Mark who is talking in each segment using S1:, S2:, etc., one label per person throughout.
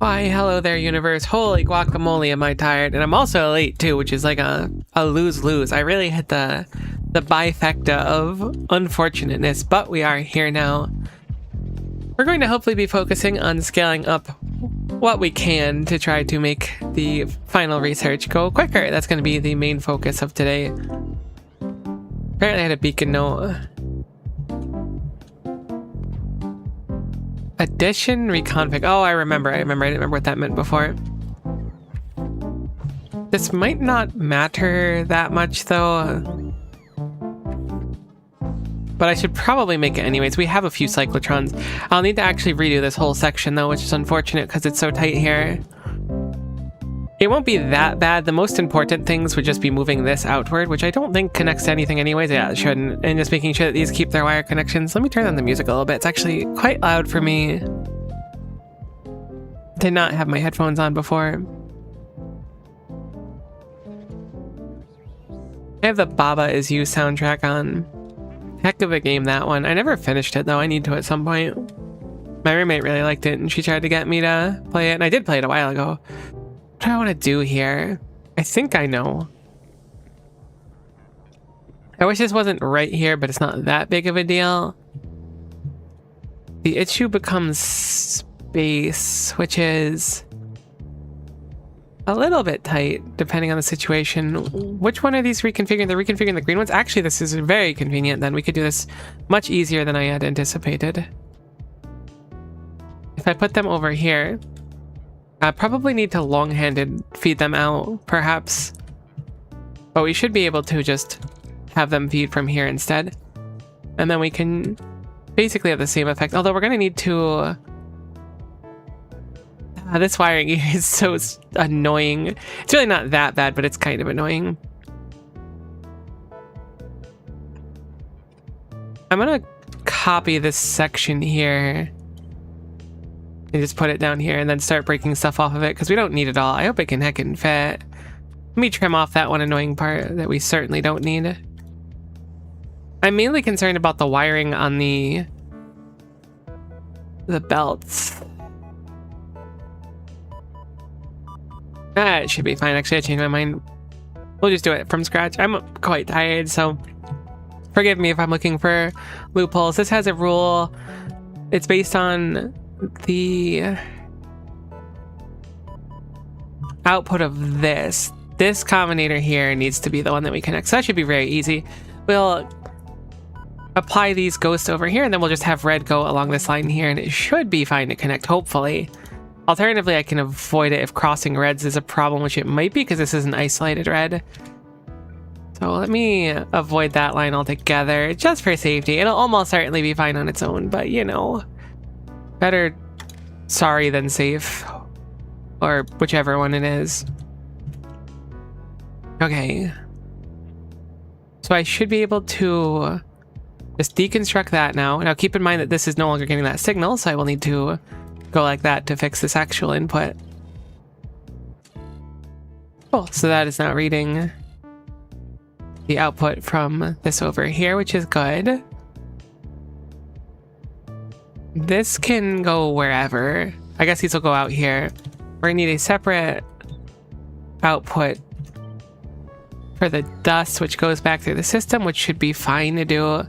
S1: Why, hello there, universe. Holy guacamole, am I tired? And I'm also late, too, which is like a lose-lose. I really hit the bifecta of unfortunateness, but we are here now. We're going to hopefully be focusing on scaling up what we can to try to make the final research go quicker. That's going to be the main focus of today. Apparently I had a beacon note. Addition, reconfig. Oh, I remember. I didn't remember what that meant before. This might not matter that much, though. But I should probably make it anyways. We have a few cyclotrons. I'll need to actually redo this whole section, though, which is unfortunate because it's so tight here. It won't be that bad. The most important things would just be moving this outward, which I don't think connects to anything anyways. Yeah, it shouldn't. And just making sure that these keep their wire connections. Let me turn on the music a little bit. It's actually quite loud for me. Did not have my headphones on before. I have the Baba Is You soundtrack on. Heck of a game, that one. I never finished it, though. I need to at some point. My roommate really liked it, and she tried to get me to play it, and I did play it a while ago. What do I want to do here? I think I know. I wish this wasn't right here, but it's not that big of a deal. The issue becomes space, which is a little bit tight, depending on the situation. Which one are these reconfiguring? They're reconfiguring the green ones? Actually, this is very convenient then. We could do this much easier than I had anticipated. If I put them over here, I probably need to long-handed feed them out, perhaps. But we should be able to just have them feed from here instead. And then we can basically have the same effect. Although we're going to need to... this wiring is so annoying. It's really not that bad, but it's kind of annoying. I'm going to copy this section here. And just put it down here and then start breaking stuff off of it because we don't need it all. I hope it can heckin' fit. Let me trim off that one annoying part that we certainly don't need. I'm mainly concerned about the wiring on the belts. It should be fine. Actually, I changed my mind. We'll just do it from scratch. I'm quite tired, so forgive me if I'm looking for loopholes. This has a rule. It's based on the output of this. This combinator here needs to be the one that we connect. So that should be very easy. We'll apply these ghosts over here, and then we'll just have red go along this line here, and it should be fine to connect, hopefully. Alternatively, I can avoid it if crossing reds is a problem, which it might be because this is an isolated red. So let me avoid that line altogether, just for safety. It'll almost certainly be fine on its own, but you know, better sorry than safe, or whichever one it is. Okay. So I should be able to just deconstruct that now. Now keep in mind that this is no longer getting that signal, so I will need to go like that to fix this actual input. Cool, so that is now reading the output from this over here, which is good. This can go wherever. I guess these will go out here. We're gonna need a separate output for the dust, which goes back through the system, which should be fine to do.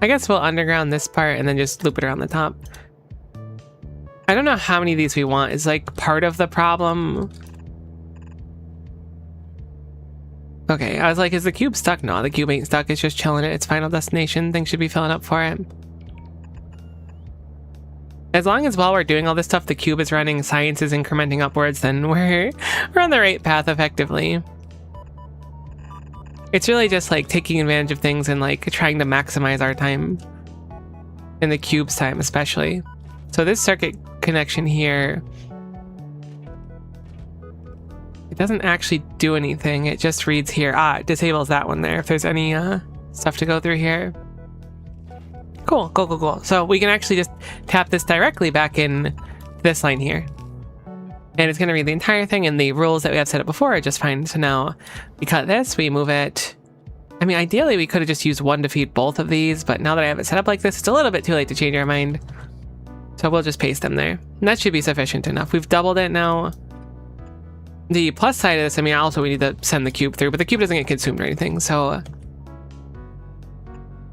S1: I guess we'll underground this part and then just loop it around the top. I don't know how many of these we want is like part of the problem. Okay, I was like, is the cube stuck? No, the cube ain't stuck. It's just chilling at its final destination. Things should be filling up for it. As long as while we're doing all this stuff, the cube is running, science is incrementing upwards, then we're on the right path effectively. It's really just like taking advantage of things and like trying to maximize our time. In the cube's time especially. So this circuit connection here, it doesn't actually do anything. It just reads here. Ah, it disables that one there if there's any stuff to go through here. Cool, cool, cool, cool. So we can actually just tap this directly back in this line here. And it's going to read the entire thing, and the rules that we have set up before are just fine. So now we cut this, we move it. I mean, ideally we could have just used one to feed both of these, but now that I have it set up like this, it's a little bit too late to change our mind. So we'll just paste them there. And that should be sufficient enough. We've doubled it now. The plus side of this, I mean, also we need to send the cube through, but the cube doesn't get consumed or anything, so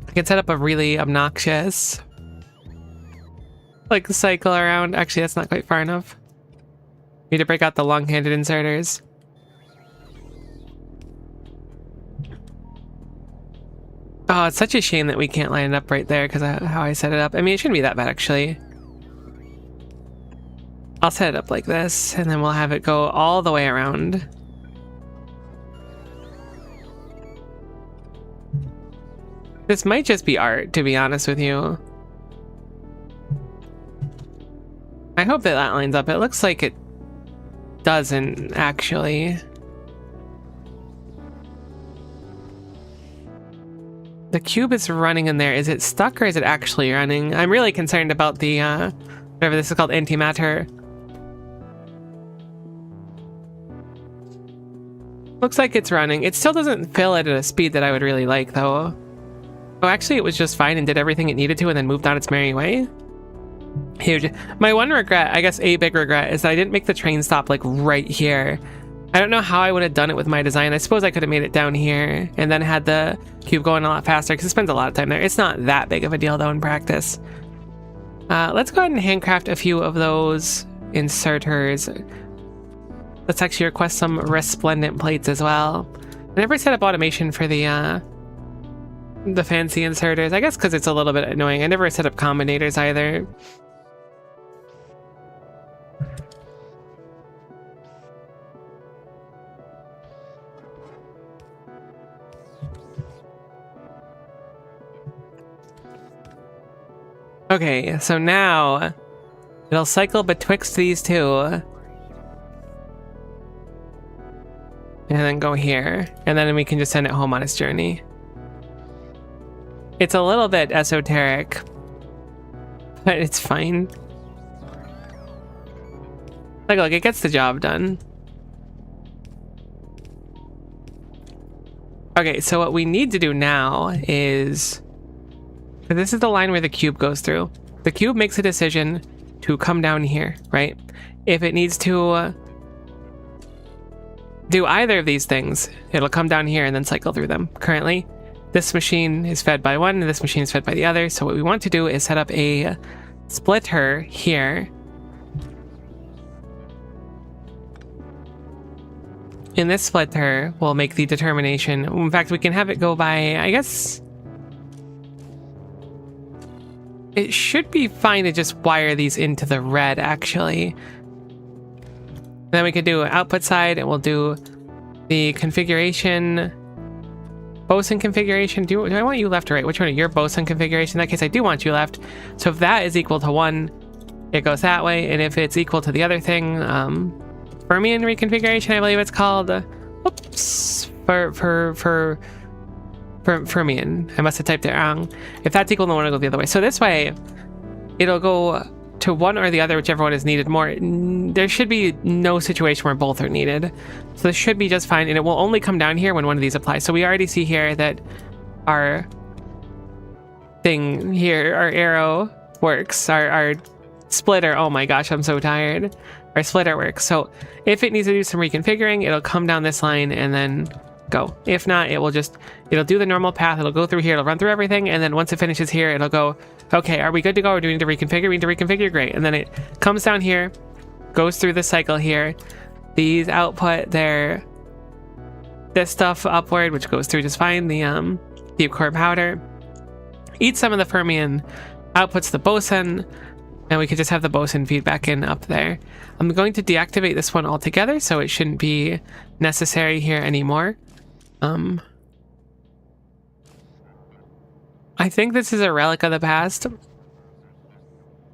S1: I can set up a really obnoxious like cycle around. Actually, that's not quite far enough. Need to break out the long-handed inserters. Oh, it's such a shame that we can't line it up right there because of how I set it up. I mean, it shouldn't be that bad, actually. I'll set it up like this, and then we'll have it go all the way around. This might just be art, to be honest with you. I hope that that lines up. It looks like it doesn't, actually. The cube is running in there. Is it stuck or is it actually running? I'm really concerned about the, whatever this is called, antimatter. Looks like it's running. It still doesn't fill it at a speed that I would really like, though. Oh, actually, it was just fine and did everything it needed to and then moved on its merry way. Huge. My one regret, I guess a big regret, is that I didn't make the train stop, like, right here. I don't know how I would have done it with my design. I suppose I could have made it down here and then had the cube going a lot faster because it spends a lot of time there. It's not that big of a deal, though, in practice. Let's go ahead and handcraft a few of those inserters. Let's actually request some resplendent plates as well. I never set up automation for the fancy inserters. I guess because it's a little bit annoying. I never set up combinators either. Okay, so now it'll cycle betwixt these two. And then go here. And then we can just send it home on its journey. It's a little bit esoteric, but it's fine. Like, look, it gets the job done. Okay, so what we need to do now is... This is the line where the cube goes through. The cube makes a decision to come down here, right? If it needs to do either of these things, it'll come down here and then cycle through them. Currently, this machine is fed by one, and this machine is fed by the other. So what we want to do is set up a splitter here. In this splitter, we'll make the determination. In fact, we can have it go by, I guess... It should be fine to just wire these into the red, actually. Then we could do output side, and we'll do the configuration, boson configuration. Do I want you left or right? Which one are your boson configuration? In that case, I do want you left. So if that is equal to 1, it goes that way. And if it's equal to the other thing, Fermion reconfiguration, I believe it's called. Oops, Fermion. I must have typed it wrong. If that's equal to 1, it'll go the other way. So this way, it'll go to one or the other, whichever one is needed more. There should be no situation where both are needed. So this should be just fine, and it will only come down here when one of these applies. So we already see here that our thing here, our arrow works. Our splitter, oh my gosh, I'm so tired. Our splitter works. So if it needs to do some reconfiguring, it'll come down this line and then go. If not, it'll do the normal path. It'll go through here. It'll run through everything. And then once it finishes here, it'll go, okay, are we good to go? Or do we need to reconfigure? We need to reconfigure. Great. And then it comes down here, goes through the cycle here. These output this stuff upward, which goes through just fine. The deep core powder eats some of the fermion, outputs the boson, and we could just have the boson feed back in up there. I'm going to deactivate this one altogether, so it shouldn't be necessary here anymore. I think this is a relic of the past.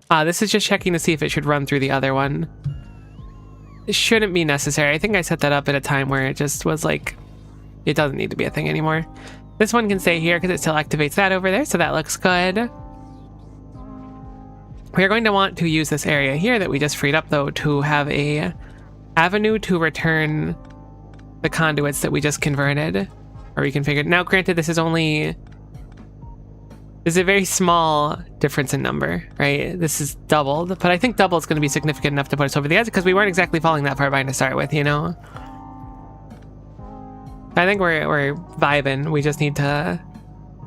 S1: This is just checking to see if it should run through the other one. It shouldn't be necessary. I think I set that up at a time where it just was like, it doesn't need to be a thing anymore. This one can stay here because it still activates that over there, so that looks good. We are going to want to use this area here that we just freed up, though, to have a avenue to return the conduits that we just converted or reconfigured. Now, granted, this is a very small difference in number, right? This is doubled, but I think double is going to be significant enough to put us over the edge because we weren't exactly falling that far behind to start with, you know? I think we're vibing. We just need to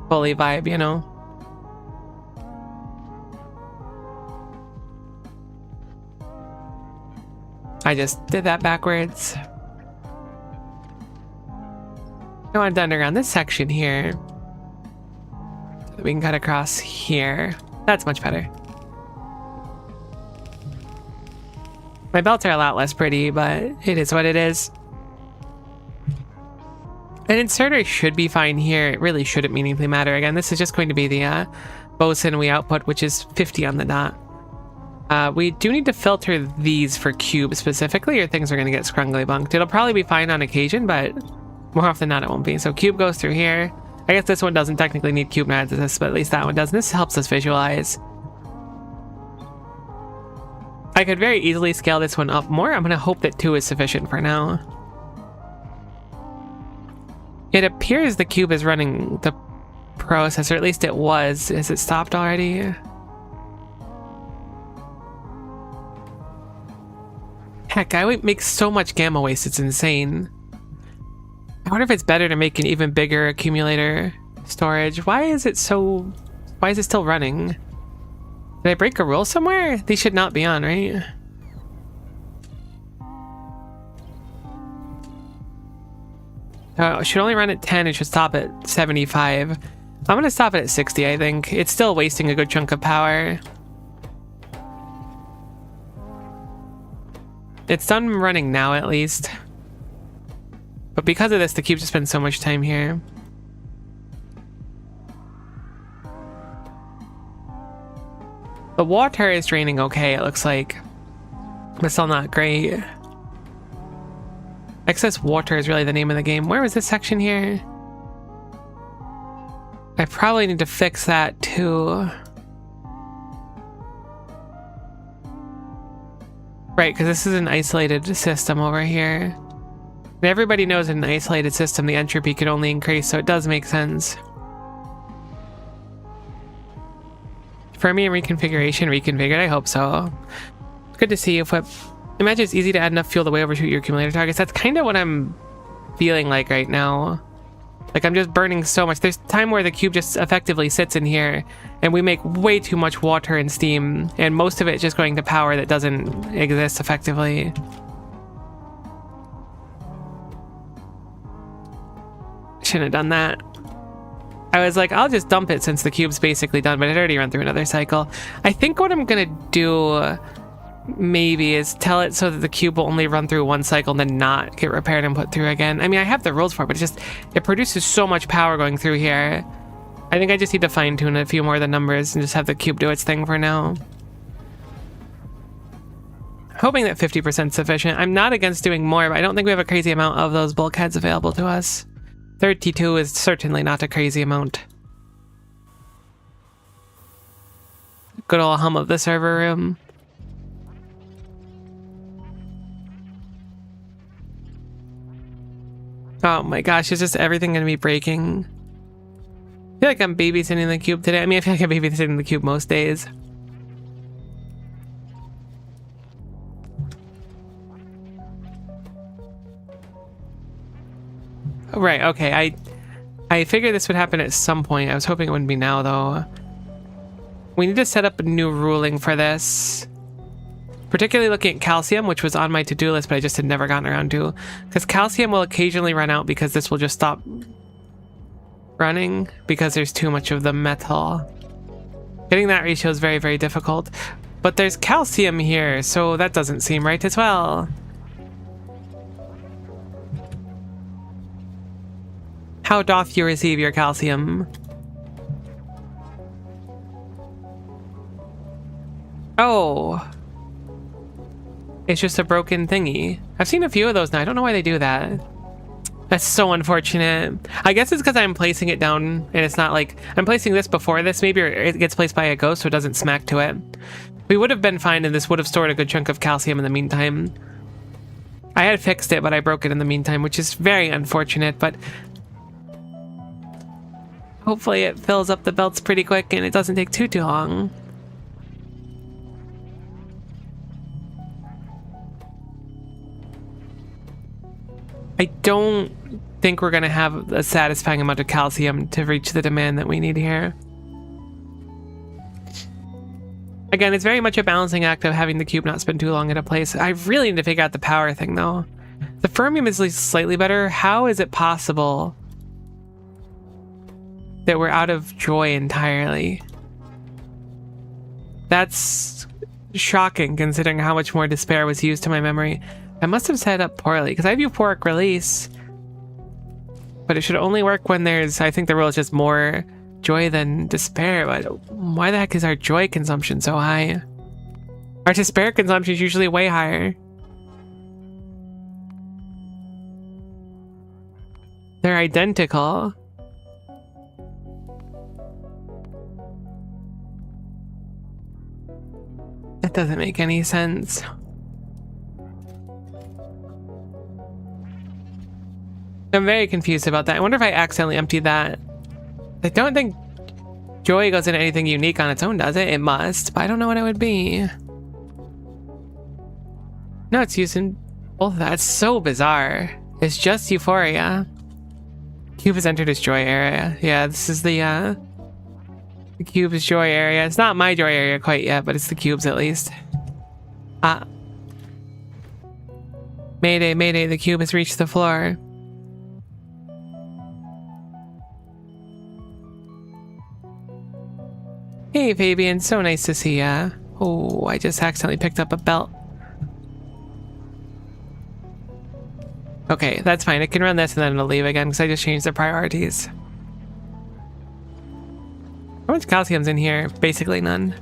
S1: fully vibe, you know? I just did that backwards. I want to underground this section here so that we can cut across here. That's much better. My belts are a lot less pretty, but it is what it is. An inserter should be fine here. It really shouldn't meaningfully matter. Again, this is just going to be the boson we output, which is 50 on the dot. We do need to filter these for cube specifically, or things are going to get scrungly bunked. It'll probably be fine on occasion, but more often than not, it won't be. So cube goes through here. I guess this one doesn't technically need cube analysis, but at least that one does. And this helps us visualize. I could very easily scale this one up more. I'm going to hope that 2 is sufficient for now. It appears the cube is running the process, or at least it was. Is it stopped already? Heck, I would make so much gamma waste, it's insane. I wonder if it's better to make an even bigger accumulator storage. Why is it still running? Did I break a rule somewhere? These should not be on, right? It should only run at 10, it should stop at 75. I'm gonna stop it at 60, I think. It's still wasting a good chunk of power. It's done running now, at least. But because of this, the cube just spends so much time here. The water is draining okay, it looks like. But still not great. Excess water is really the name of the game. Where was this section here? I probably need to fix that too. Right, because this is an isolated system over here. And everybody knows in an isolated system the entropy can only increase, so it does make sense. Fermion reconfiguration reconfigured, I hope so. Good to see you, Flip. Imagine it's easy to add enough fuel to way overshoot your accumulator targets. That's kind of what I'm feeling like right now. Like, I'm just burning so much. There's time where the cube just effectively sits in here, and we make way too much water and steam, and most of it just going to power that doesn't exist effectively. Shouldn't have done that. I was like, I'll just dump it since the cube's basically done, but it already run through another cycle. I think what I'm gonna do maybe is tell it so that the cube will only run through one cycle and then not get repaired and put through again. I mean, I have the rules for it, but it produces so much power going through here. I think I just need to fine tune a few more of the numbers and just have the cube do its thing for now. Hoping that 50% is sufficient. I'm not against doing more, but I don't think we have a crazy amount of those bulkheads available to us. 32 is certainly not a crazy amount. Good old hum of the server room. Oh my gosh, is just everything gonna be breaking? I feel like I'm babysitting the cube today. I mean, I feel like I'm babysitting the cube most days. Right, okay. I figured this would happen at some point. I was hoping it wouldn't be now, though. We need to set up a new ruling for this. Particularly looking at calcium, which was on my to-do list, but I just had never gotten around to. Because calcium will occasionally run out because this will just stop running because there's too much of the metal. Getting that ratio is very, very difficult. But there's calcium here, so that doesn't seem right as well. How doth you receive your calcium? Oh. It's just a broken thingy. I've seen a few of those now. I don't know why they do that. That's so unfortunate. I guess it's because I'm placing it down and it's not like... I'm placing this before this maybe, or it gets placed by a ghost so it doesn't smack to it. We would have been fine and this would have stored a good chunk of calcium in the meantime. I had fixed it, but I broke it in the meantime, which is very unfortunate, but... hopefully it fills up the belts pretty quick and it doesn't take too long. I don't think we're going to have a satisfying amount of calcium to reach the demand that we need here. Again, it's very much a balancing act of having the cube not spend too long at a place. I really need to figure out the power thing, though. The fermium is at least slightly better. How is it possible that we're out of joy entirely? That's shocking, considering how much more despair was used to my memory. I must have set it up poorly, because I have euphoric release. But it should only work when there's, I think the rule is just more joy than despair. But why the heck is our joy consumption so high? Our despair consumption is usually way higher. They're identical. That doesn't make any sense. I'm very confused about that. I wonder if I accidentally emptied that. I don't think joy goes into anything unique on its own, does it? It must, but I don't know what it would be. No, it's using both. That's so bizarre. It's just euphoria. Cube has entered its joy area. Yeah, this is the cube's joy area. It's not my joy area quite yet, but it's the cube's at least. Mayday, mayday, the cube has reached the floor. Hey Fabian, so nice to see ya. Oh, I just accidentally picked up a belt. Okay, that's fine. I can run this and then it'll leave again because I just changed the priorities. How much calcium's in here? Basically none.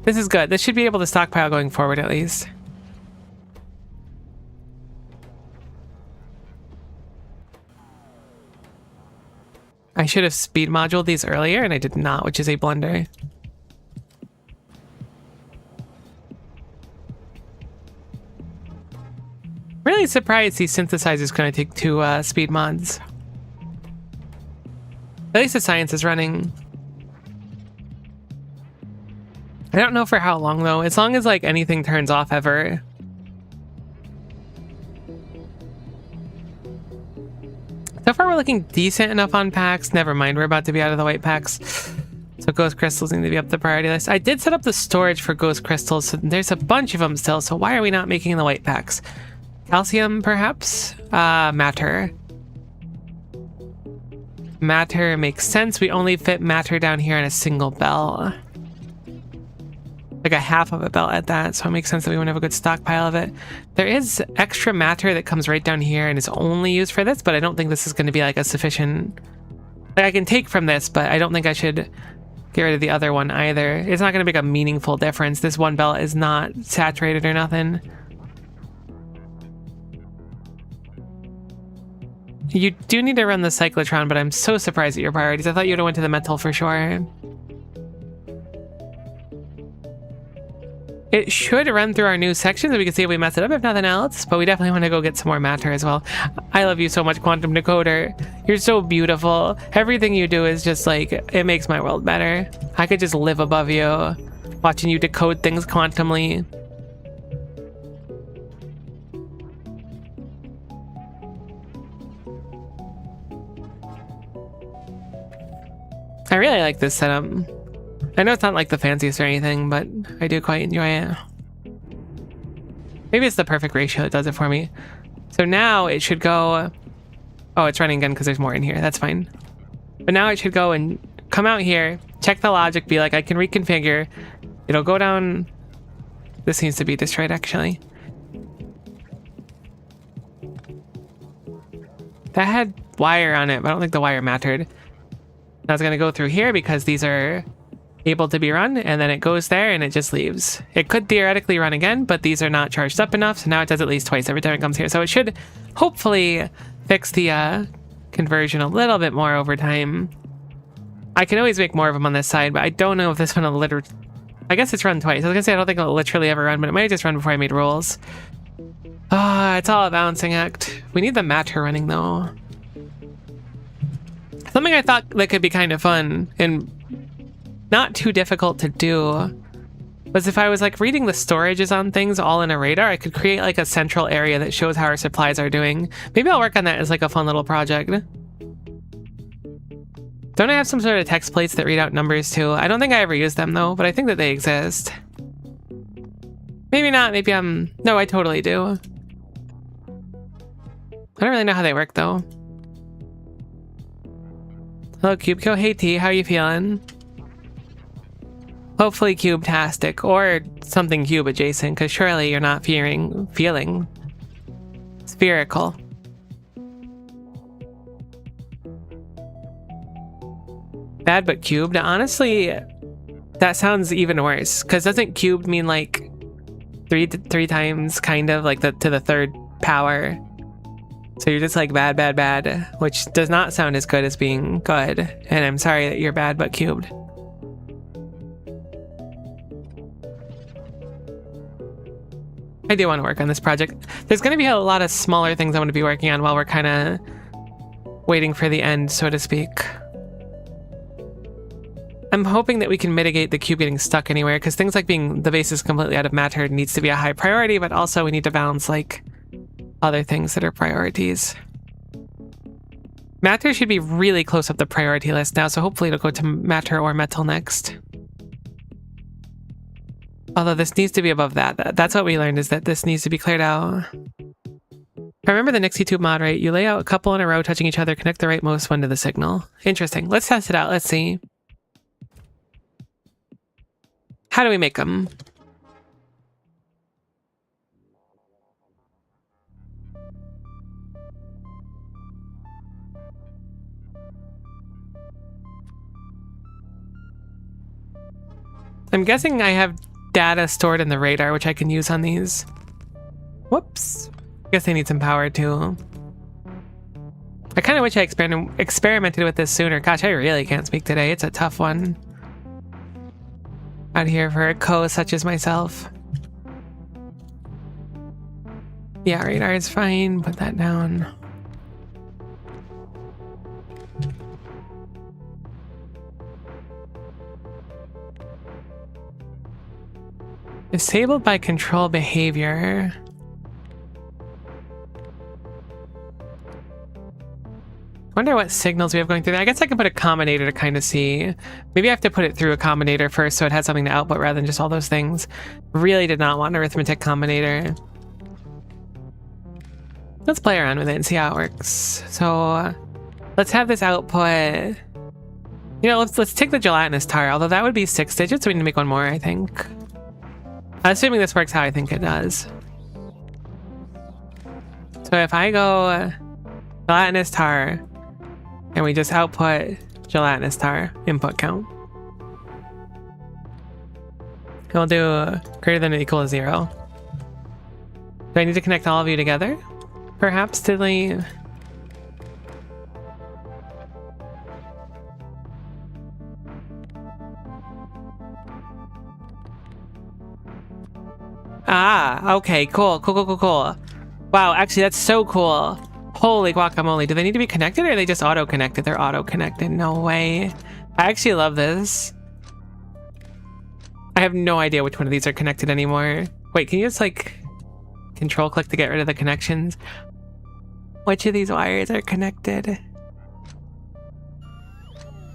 S1: This is good. This should be able to stockpile going forward at least. I should have speed moduled these earlier and I did not, which is a blunder. Really surprised these synthesizers couldn't take 2 speed mods. At least the science is running. I don't know for how long though, as long as like anything turns off ever. So far we're looking decent enough on packs. Never mind, we're about to be out of the white packs. So ghost crystals need to be up the priority list. I did set up the storage for ghost crystals, so there's a bunch of them still, so why are we not making the white packs? Calcium, perhaps? Matter. Matter makes sense. We only fit matter down here in a single belt. Like a half of a belt at that, so it makes sense that we won't have a good stockpile of it. There is extra matter that comes right down here and is only used for this, but I don't think this is going to be like a sufficient... Like I can take from this, but I don't think I should get rid of the other one either. It's not going to make a meaningful difference. This one belt is not saturated or nothing. You do need to run the cyclotron, but I'm so surprised at your priorities. I thought you would have went to the metal for sure. It should run through our new section so we can see if we mess it up, if nothing else. But we definitely want to go get some more matter as well. I love you so much, Quantum Decoder. You're so beautiful. Everything you do is just like, it makes my world better. I could just live above you, watching you decode things quantumly. really like this setup. I know it's not like the fanciest or anything, but I do quite enjoy it. Maybe it's the perfect ratio that does it for me. So now it should go... Oh, it's running again because there's more in here. That's fine. But now it should go and come out here, check the logic, be like, I can reconfigure. It'll go down... This needs to be destroyed, actually. That had wire on it, but I don't think the wire mattered. Now it's going to go through here because these are able to be run, and then it goes there and it just leaves. It could theoretically run again, but these are not charged up enough, so now it does at least twice every time it comes here. So it should hopefully fix the conversion a little bit more over time. I can always make more of them on this side, but I don't know if this one will literally... I guess it's run twice. I was gonna say I don't think it'll literally ever run, but it might have just run before I made rolls. Ah, it's all a balancing act. We need the matter running though. Something I thought that could be kind of fun and not too difficult to do was if I was like reading the storages on things all in a radar, I could create like a central area that shows how our supplies are doing. Maybe I'll work on that as like a fun little project. Don't I have some sort of text plates that read out numbers too? I don't think I ever use them though, but I think that they exist. Maybe not, maybe no, I totally do. I don't really know how they work though. Hello Cubeco, hey T, how you feeling? Hopefully cube-tastic, or something cube adjacent, because surely you're not feeling spherical. Bad but cubed? Honestly, that sounds even worse, because doesn't cubed mean like three times, kind of, like to the third power? So you're just like bad, bad, bad, which does not sound as good as being good, and I'm sorry that you're bad but cubed. I do want to work on this project. There's going to be a lot of smaller things I want to be working on while we're kind of waiting for the end, so to speak. I'm hoping that we can mitigate the cube getting stuck anywhere, because things like being the base is completely out of matter needs to be a high priority, but also we need to balance like other things that are priorities. Matter should be really close up the priority list now, so hopefully it'll go to matter or metal next. Although this needs to be above that. That's what we learned, is that this needs to be cleared out. If I remember the NixieTube mod right, you lay out a couple in a row touching each other, connect the rightmost one to the signal. Interesting. Let's test it out. Let's see. How do we make them? I'm guessing I have data stored in the radar, which I can use on these. Whoops. I guess they need some power too. I kind of wish I experimented with this sooner. Gosh, I really can't speak today. It's a tough one out here for a co such as myself. Yeah, radar is fine. Put that down. Disabled by control behavior. Wonder what signals we have going through there. I guess I can put a combinator to kind of see. Maybe I have to put it through a combinator first so it has something to output rather than just all those things. Really did not want an arithmetic combinator. Let's play around with it and see how it works. So let's have this output. You know, let's take the gelatinous tar, although that would be 6 digits, so we need to make one more, I think. Assuming this works how I think it does. So if I go gelatinous tar, and we just output gelatinous tar input count, we'll do greater than or equal to 0. Do I need to connect all of you together? Perhaps to the... Ah, okay, cool. Wow, actually that's so cool. Holy guacamole. Do they need to be connected or are they just auto-connected? They're auto-connected, no way. I actually love this. I have no idea which one of these are connected anymore. Wait, can you just like control click to get rid of the connections? Which of these wires are connected?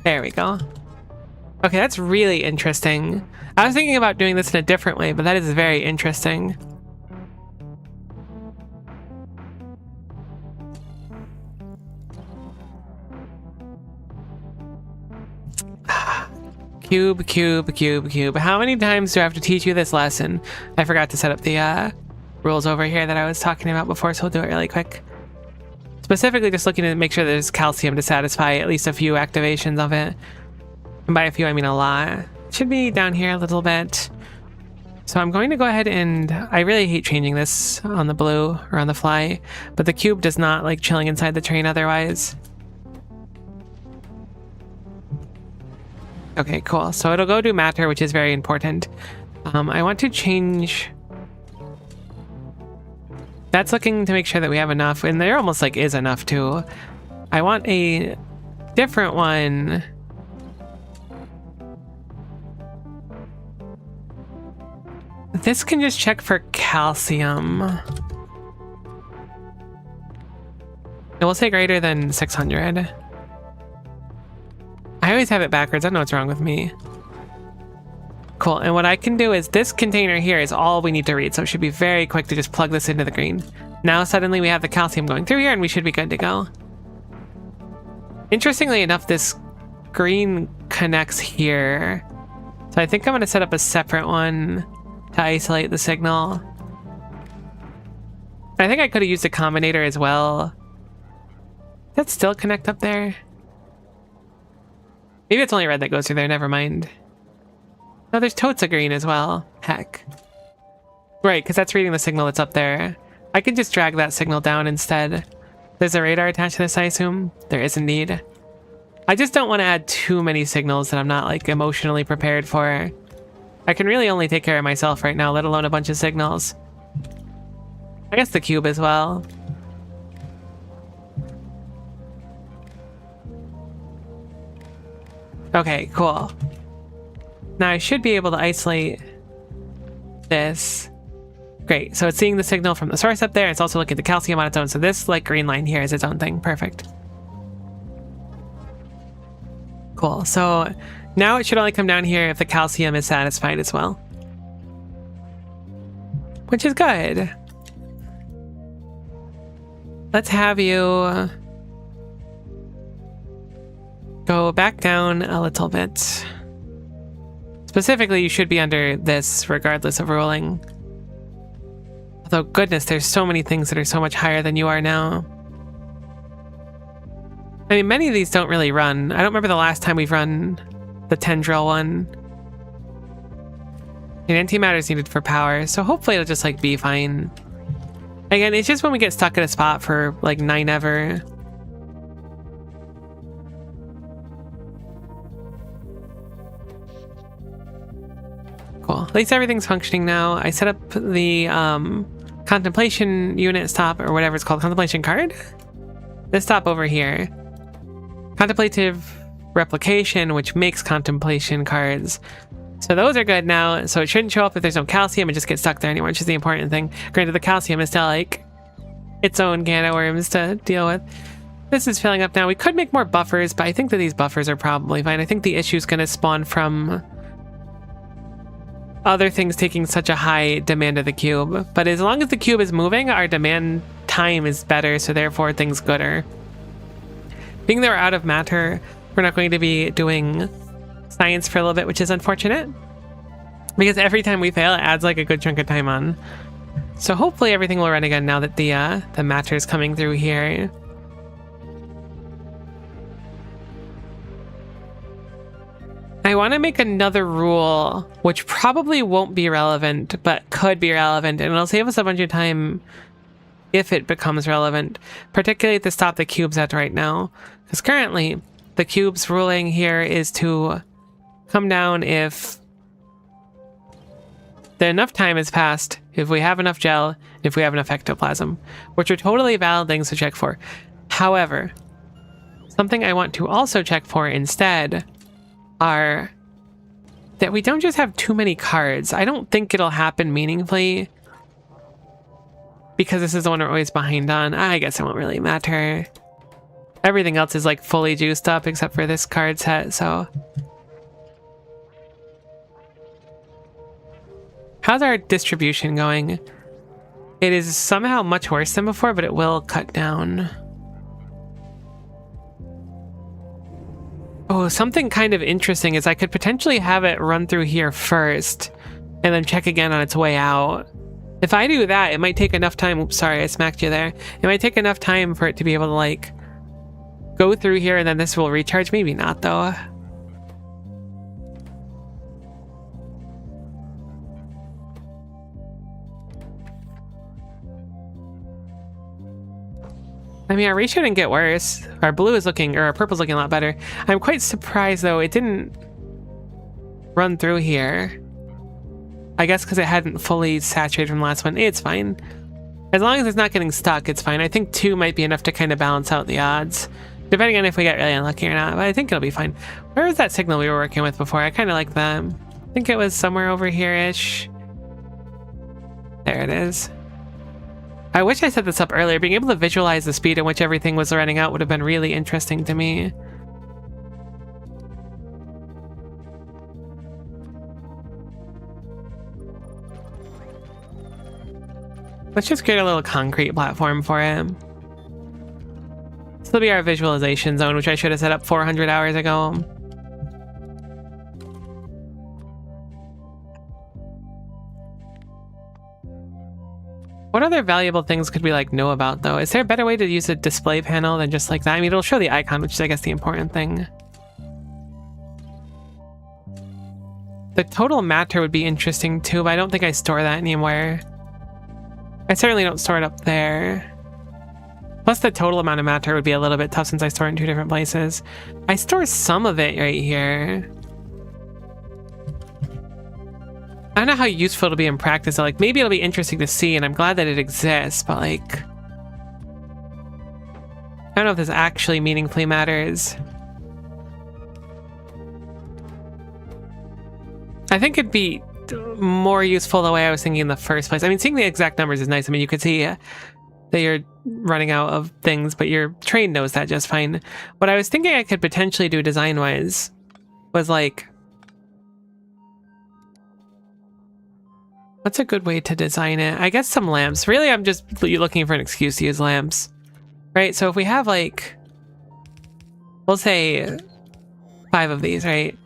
S1: There we go. Okay, that's really interesting. I was thinking about doing this in a different way, but that is very interesting. Cube, cube, cube, cube. How many times do I have to teach you this lesson? I forgot to set up the rules over here that I was talking about before, so we'll do it really quick. Specifically just looking to make sure there's calcium to satisfy at least a few activations of it. And by a few, I mean a lot. It should be down here a little bit. So I'm going to go ahead and... I really hate changing this on the blue or on the fly, but the cube does not like chilling inside the train otherwise. Okay, cool. So it'll go do matter, which is very important. I want to change... That's looking to make sure that we have enough, and there almost like is enough too. I want a different one. This can just check for calcium. It will say greater than 600. I always have it backwards. I don't know what's wrong with me. Cool, and what I can do is this container here is all we need to read, so it should be very quick to just plug this into the green. Now suddenly we have the calcium going through here and we should be good to go. Interestingly enough, this green connects here. So I think I'm going to set up a separate one to isolate the signal. I think I could have used a combinator as well. Does that still connect up there? Maybe it's only red that goes through there, never mind. No, there's totes of green as well. Heck. Right, because that's reading the signal that's up there. I can just drag that signal down instead. There's a radar attached to this, I assume? There is indeed. I just don't want to add too many signals that I'm not, like, emotionally prepared for. I can really only take care of myself right now, let alone a bunch of signals. I guess the cube as well. Okay, cool. Now I should be able to isolate this. Great, so it's seeing the signal from the source up there. It's also looking at the calcium on its own. So this like green line here is its own thing. Perfect. Cool, so now it should only come down here if the calcium is satisfied as well. Which is good. Let's have you go back down a little bit. Specifically, you should be under this regardless of ruling. Although, goodness, there's so many things that are so much higher than you are now. I mean, many of these don't really run. I don't remember the last time we've run the tendril one. And antimatter is needed for power, so hopefully it'll just, like, be fine. Again, it's just when we get stuck at a spot for, like, 9 ever. Cool. At least everything's functioning now. I set up the contemplation unit stop, or whatever it's called, contemplation card? This stop over here. Contemplative replication, which makes contemplation cards. So those are good now, so it shouldn't show up if there's no calcium and just get stuck there anymore, which is the important thing. Granted, the calcium is still like its own can of worms to deal with. This is filling up now. We could make more buffers, but I think that these buffers are probably fine. I think the issue is going to spawn from other things taking such a high demand of the cube. But as long as the cube is moving, our demand time is better, so therefore things gooder. Being that we're out of matter, we're not going to be doing science for a little bit, which is unfortunate. Because every time we fail, it adds like a good chunk of time on. So hopefully everything will run again now that the matter is coming through here. I want to make another rule, which probably won't be relevant, but could be relevant, and it'll save us a bunch of time if it becomes relevant, particularly at the stop the cube's at right now. Because currently, the cube's ruling here is to come down if enough time has passed, if we have enough gel, if we have enough ectoplasm, which are totally valid things to check for. However, something I want to also check for instead are that we don't just have too many cards. I don't think it'll happen meaningfully because this is the one we're always behind on. I guess it won't really matter. Everything else is like fully juiced up except for this card set, so How's our distribution going? It is somehow much worse than before, but it will cut down. Oh, something kind of interesting is I could potentially have it run through here first and then check again on its way out. If I do that, it might take enough time. Oops, sorry, I smacked you there. It might take enough time for it to be able to like go through here and then this will recharge. Maybe not though. I mean, our ratio didn't get worse. Our blue is looking, or our purple's looking a lot better. I'm quite surprised though, it didn't run through here. I guess because it hadn't fully saturated from the last one. It's fine. As long as it's not getting stuck, it's fine. I think 2 might be enough to kind of balance out the odds, depending on if we get really unlucky or not, but I think it'll be fine. Where was that signal we were working with before? I kind of like that. I think it was somewhere over here-ish. There it is. I wish I set this up earlier. Being able to visualize the speed at which everything was running out would have been really interesting to me. Let's just create a little concrete platform for it. This will be our visualization zone, which I should have set up 400 hours ago. What other valuable things could we like know about though? Is there a better way to use a display panel than just like that? I mean, it'll show the icon, which is I guess the important thing. The total matter would be interesting too, but I don't think I store that anywhere. I certainly don't store it up there. Plus the total amount of matter would be a little bit tough since I store it in 2 different places. I store some of it right here. I don't know how useful it'll be in practice. So, like, maybe it'll be interesting to see, and I'm glad that it exists, but like, I don't know if this actually meaningfully matters. I think it'd be more useful the way I was thinking in the first place. I mean, seeing the exact numbers is nice. I mean, you could see that you're running out of things, but your train knows that just fine. What I was thinking I could potentially do design-wise was like, what's a good way to design it? I guess some lamps. Really, I'm just looking for an excuse to use lamps. Right? So if we have like, we'll say 5 of these, right?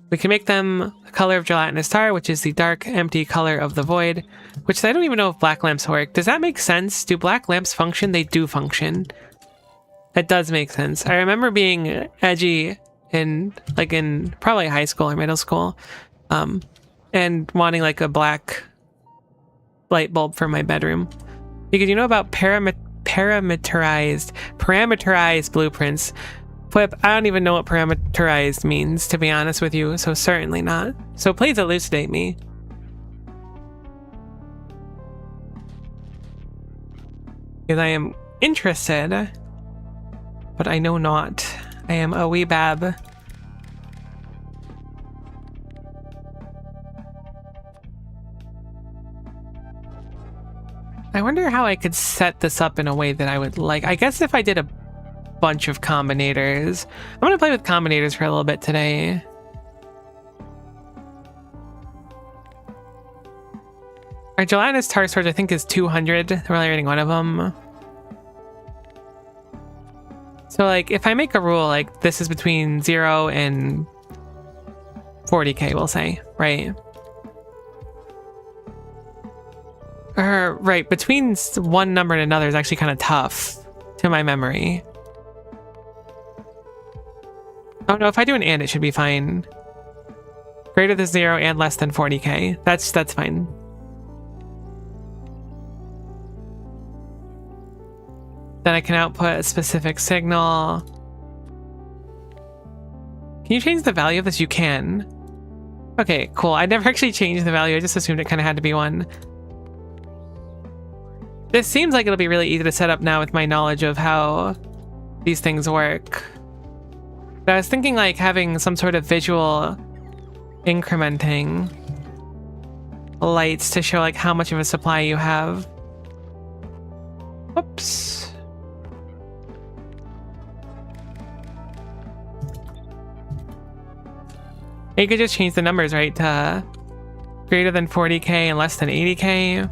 S1: We can make them the color of gelatinous tar, which is the dark, empty color of the void, which I don't even know if black lamps work. Does that make sense? Do black lamps function? They do function. That does make sense. I remember being edgy in probably high school or middle school, and wanting like a black light bulb for my bedroom. Because you know about parameterized blueprints. Flip, I don't even know what parameterized means, to be honest with you, so certainly not. So please elucidate me. Because I am interested, but I know not. I am a wee bab. I wonder how I could set this up in a way that I would like. I guess if I did a bunch of combinators. I'm gonna play with combinators for a little bit today. Our gelatinous tar storage I think is 200. We're only rating one of them. So like if I make a rule like this is between 0 and 40k, we'll say, right? Or right, between one number and another is actually kind of tough to my memory. Oh no, if I do an and, it should be fine. Greater than 0 and less than 40k. That's fine. Then I can output a specific signal. Can you change the value of this? You can. Okay, cool. I never actually changed the value. I just assumed it kind of had to be 1. This seems like it'll be really easy to set up now with my knowledge of how these things work. But I was thinking like having some sort of visual incrementing lights to show like how much of a supply you have. Whoops. You could just change the numbers, right? To greater than 40k and less than 80k.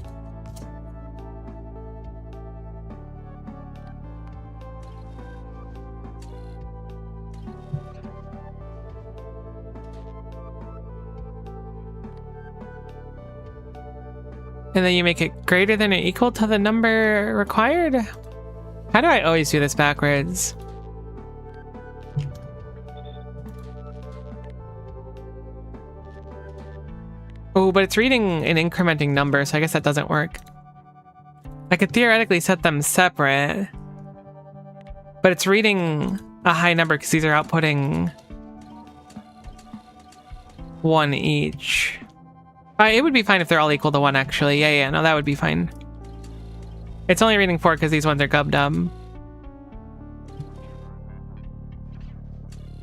S1: And then you make it greater than or equal to the number required? How do I always do this backwards? Oh, but it's reading an incrementing number, so I guess that doesn't work. I could theoretically set them separate, but it's reading a high number because these are outputting 1 each. It would be fine if they're all equal to 1, actually. Yeah, no, that would be fine. It's only reading 4 because these ones are gub-dub.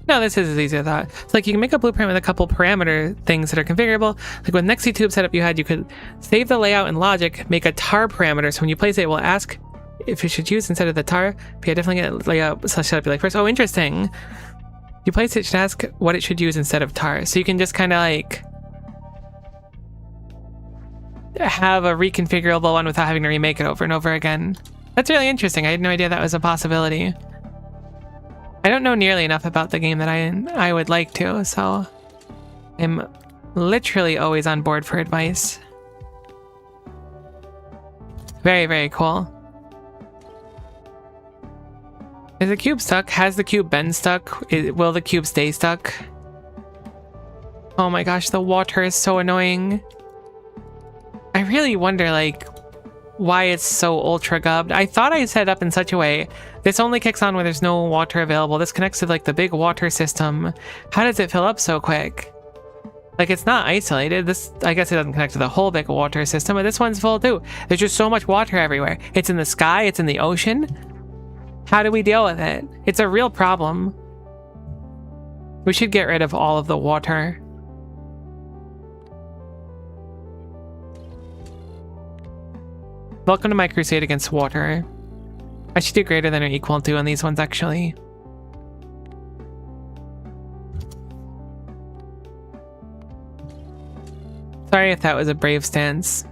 S1: No, this is as easy as I thought. It's like you can make a blueprint with a couple parameter things that are configurable. Like with NexiTube setup you had, you could save the layout in logic, make a tar parameter, so when you place it, it will ask if it should use instead of the tar. But yeah, definitely get layout slash setup you like first. Oh, interesting. You place it, it should ask what it should use instead of tar. So you can just kind of like have a reconfigurable one without having to remake it over and over again. That's really interesting. I had no idea that was a possibility. I don't know nearly enough about the game that I would like to, so I'm literally always on board for advice. Very, very cool. Is the cube stuck? Has the cube been stuck? Will the cube stay stuck? Oh my gosh, the water is so annoying. I really wonder, like, why it's so ultra gubbed. I thought I set it up in such a way. This only kicks on when there's no water available. This connects to, like, the big water system. How does it fill up so quick? Like, it's not isolated. This, I guess it doesn't connect to the whole big water system, but this one's full too. There's just so much water everywhere. It's in the sky, it's in the ocean. How do we deal with it? It's a real problem. We should get rid of all of the water. Welcome to my crusade against water. I should do greater than or equal to on these ones, actually. Sorry if that was a brave stance.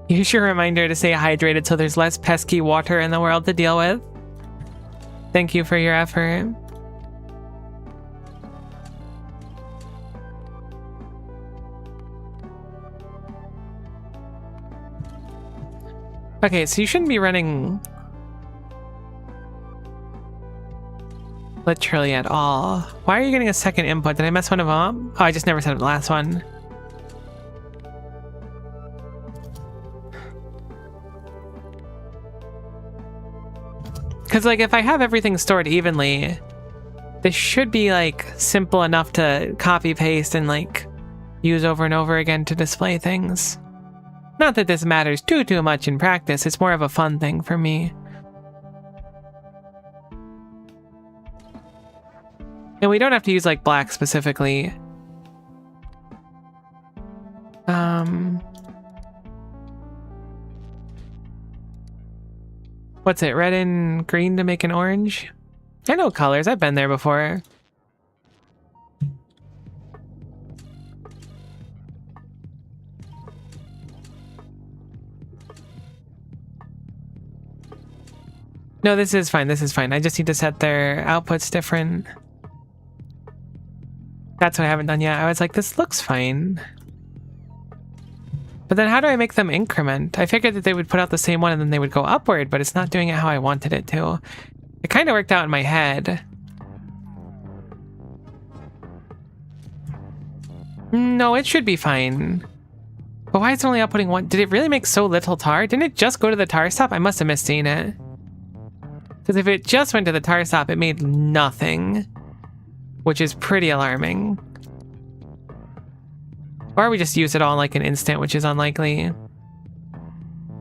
S1: Use your reminder to stay hydrated so there's less pesky water in the world to deal with. Thank you for your effort. Okay, so you shouldn't be running literally at all. Why are you getting a second input? Did I mess one of them up? Oh, I just never set up the last one. Because, like, if I have everything stored evenly, this should be, like, simple enough to copy paste and, like, use over and over again to display things. Not that this matters too much in practice, it's more of a fun thing for me. And we don't have to use, like, black specifically. What's it, red and green to make an orange? I know colors, I've been there before. No, this is fine, this is fine. I just need to set their outputs different. That's what I haven't done yet. I was like, this looks fine. But then how do I make them increment? I figured that they would put out the same one and then they would go upward, but it's not doing it how I wanted it to. It kind of worked out in my head. No, it should be fine. But why is it only outputting one? Did it really make so little tar? Didn't it just go to the tar stop? I must have misseen it. Because if it just went to the tar stop, it made nothing. Which is pretty alarming. Or we just use it all in like an instant, which is unlikely.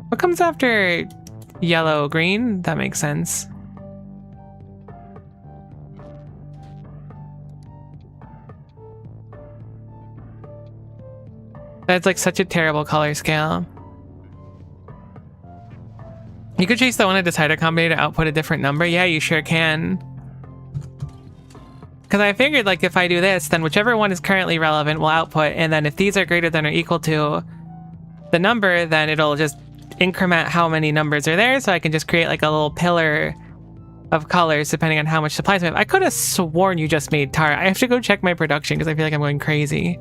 S1: What comes after yellow, green? That makes sense. That's like such a terrible color scale. You could chase the one at decider combinator to output a different number. Yeah, you sure can. Because I figured, like, if I do this, then whichever one is currently relevant will output, and then if these are greater than or equal to the number, then it'll just increment how many numbers are there, so I can just create, like, a little pillar of colors depending on how much supplies we have. I could have sworn you just made tar. I have to go check my production because I feel like I'm going crazy.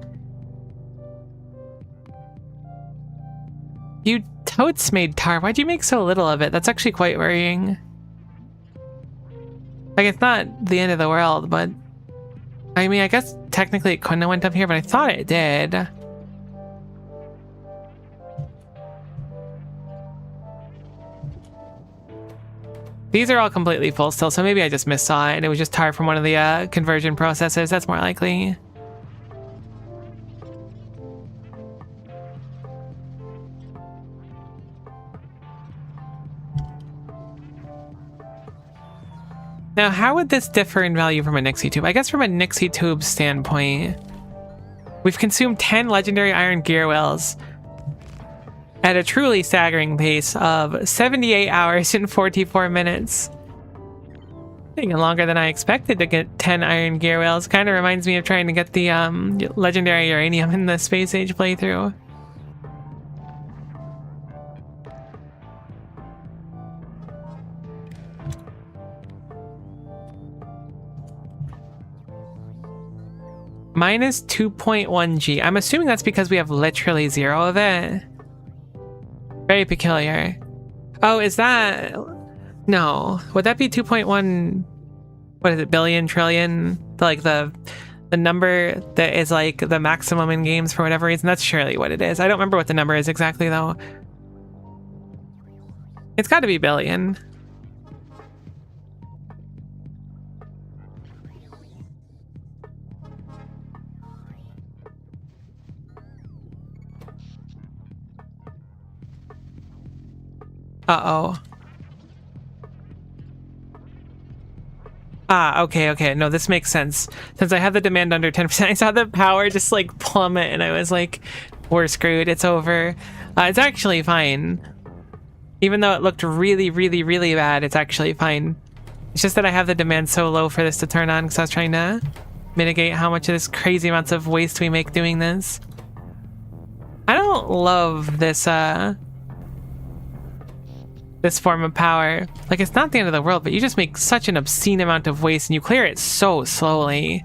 S1: You totes made tar. Why'd you make so little of it? That's actually quite worrying. Like, it's not the end of the world, but... I mean, I guess technically it couldn't have went up here, but I thought it did. These are all completely full still, so maybe I just missaw it and it was just tar from one of the conversion processes. That's more likely. Now, how would this differ in value from a Nixie tube? I guess from a Nixie tube standpoint, we've consumed 10 legendary iron gear wheels at a truly staggering pace of 78 hours and 44 minutes. Taking longer than I expected to get 10 iron gear wheels. Kind of reminds me of trying to get the legendary uranium in the Space Age playthrough. Minus 2.1 G. I'm assuming that's because we have literally 0 of it. Very peculiar. Oh, is that... No. Would that be 2.1... What is it? Billion, trillion? Like the number that is like the maximum in games for whatever reason? That's surely what it is. I don't remember what the number is exactly though. It's got to be billion. Uh-oh. Ah, okay. No, this makes sense. Since I have the demand under 10%, I saw the power just like plummet and I was like, we're screwed, it's over. It's actually fine. Even though it looked really, really, really bad, it's actually fine. It's just that I have the demand so low for this to turn on because I was trying to mitigate how much of this crazy amounts of waste we make doing this. I don't love this, this form of power. Like, it's not the end of the world, but you just make such an obscene amount of waste and you clear it so slowly.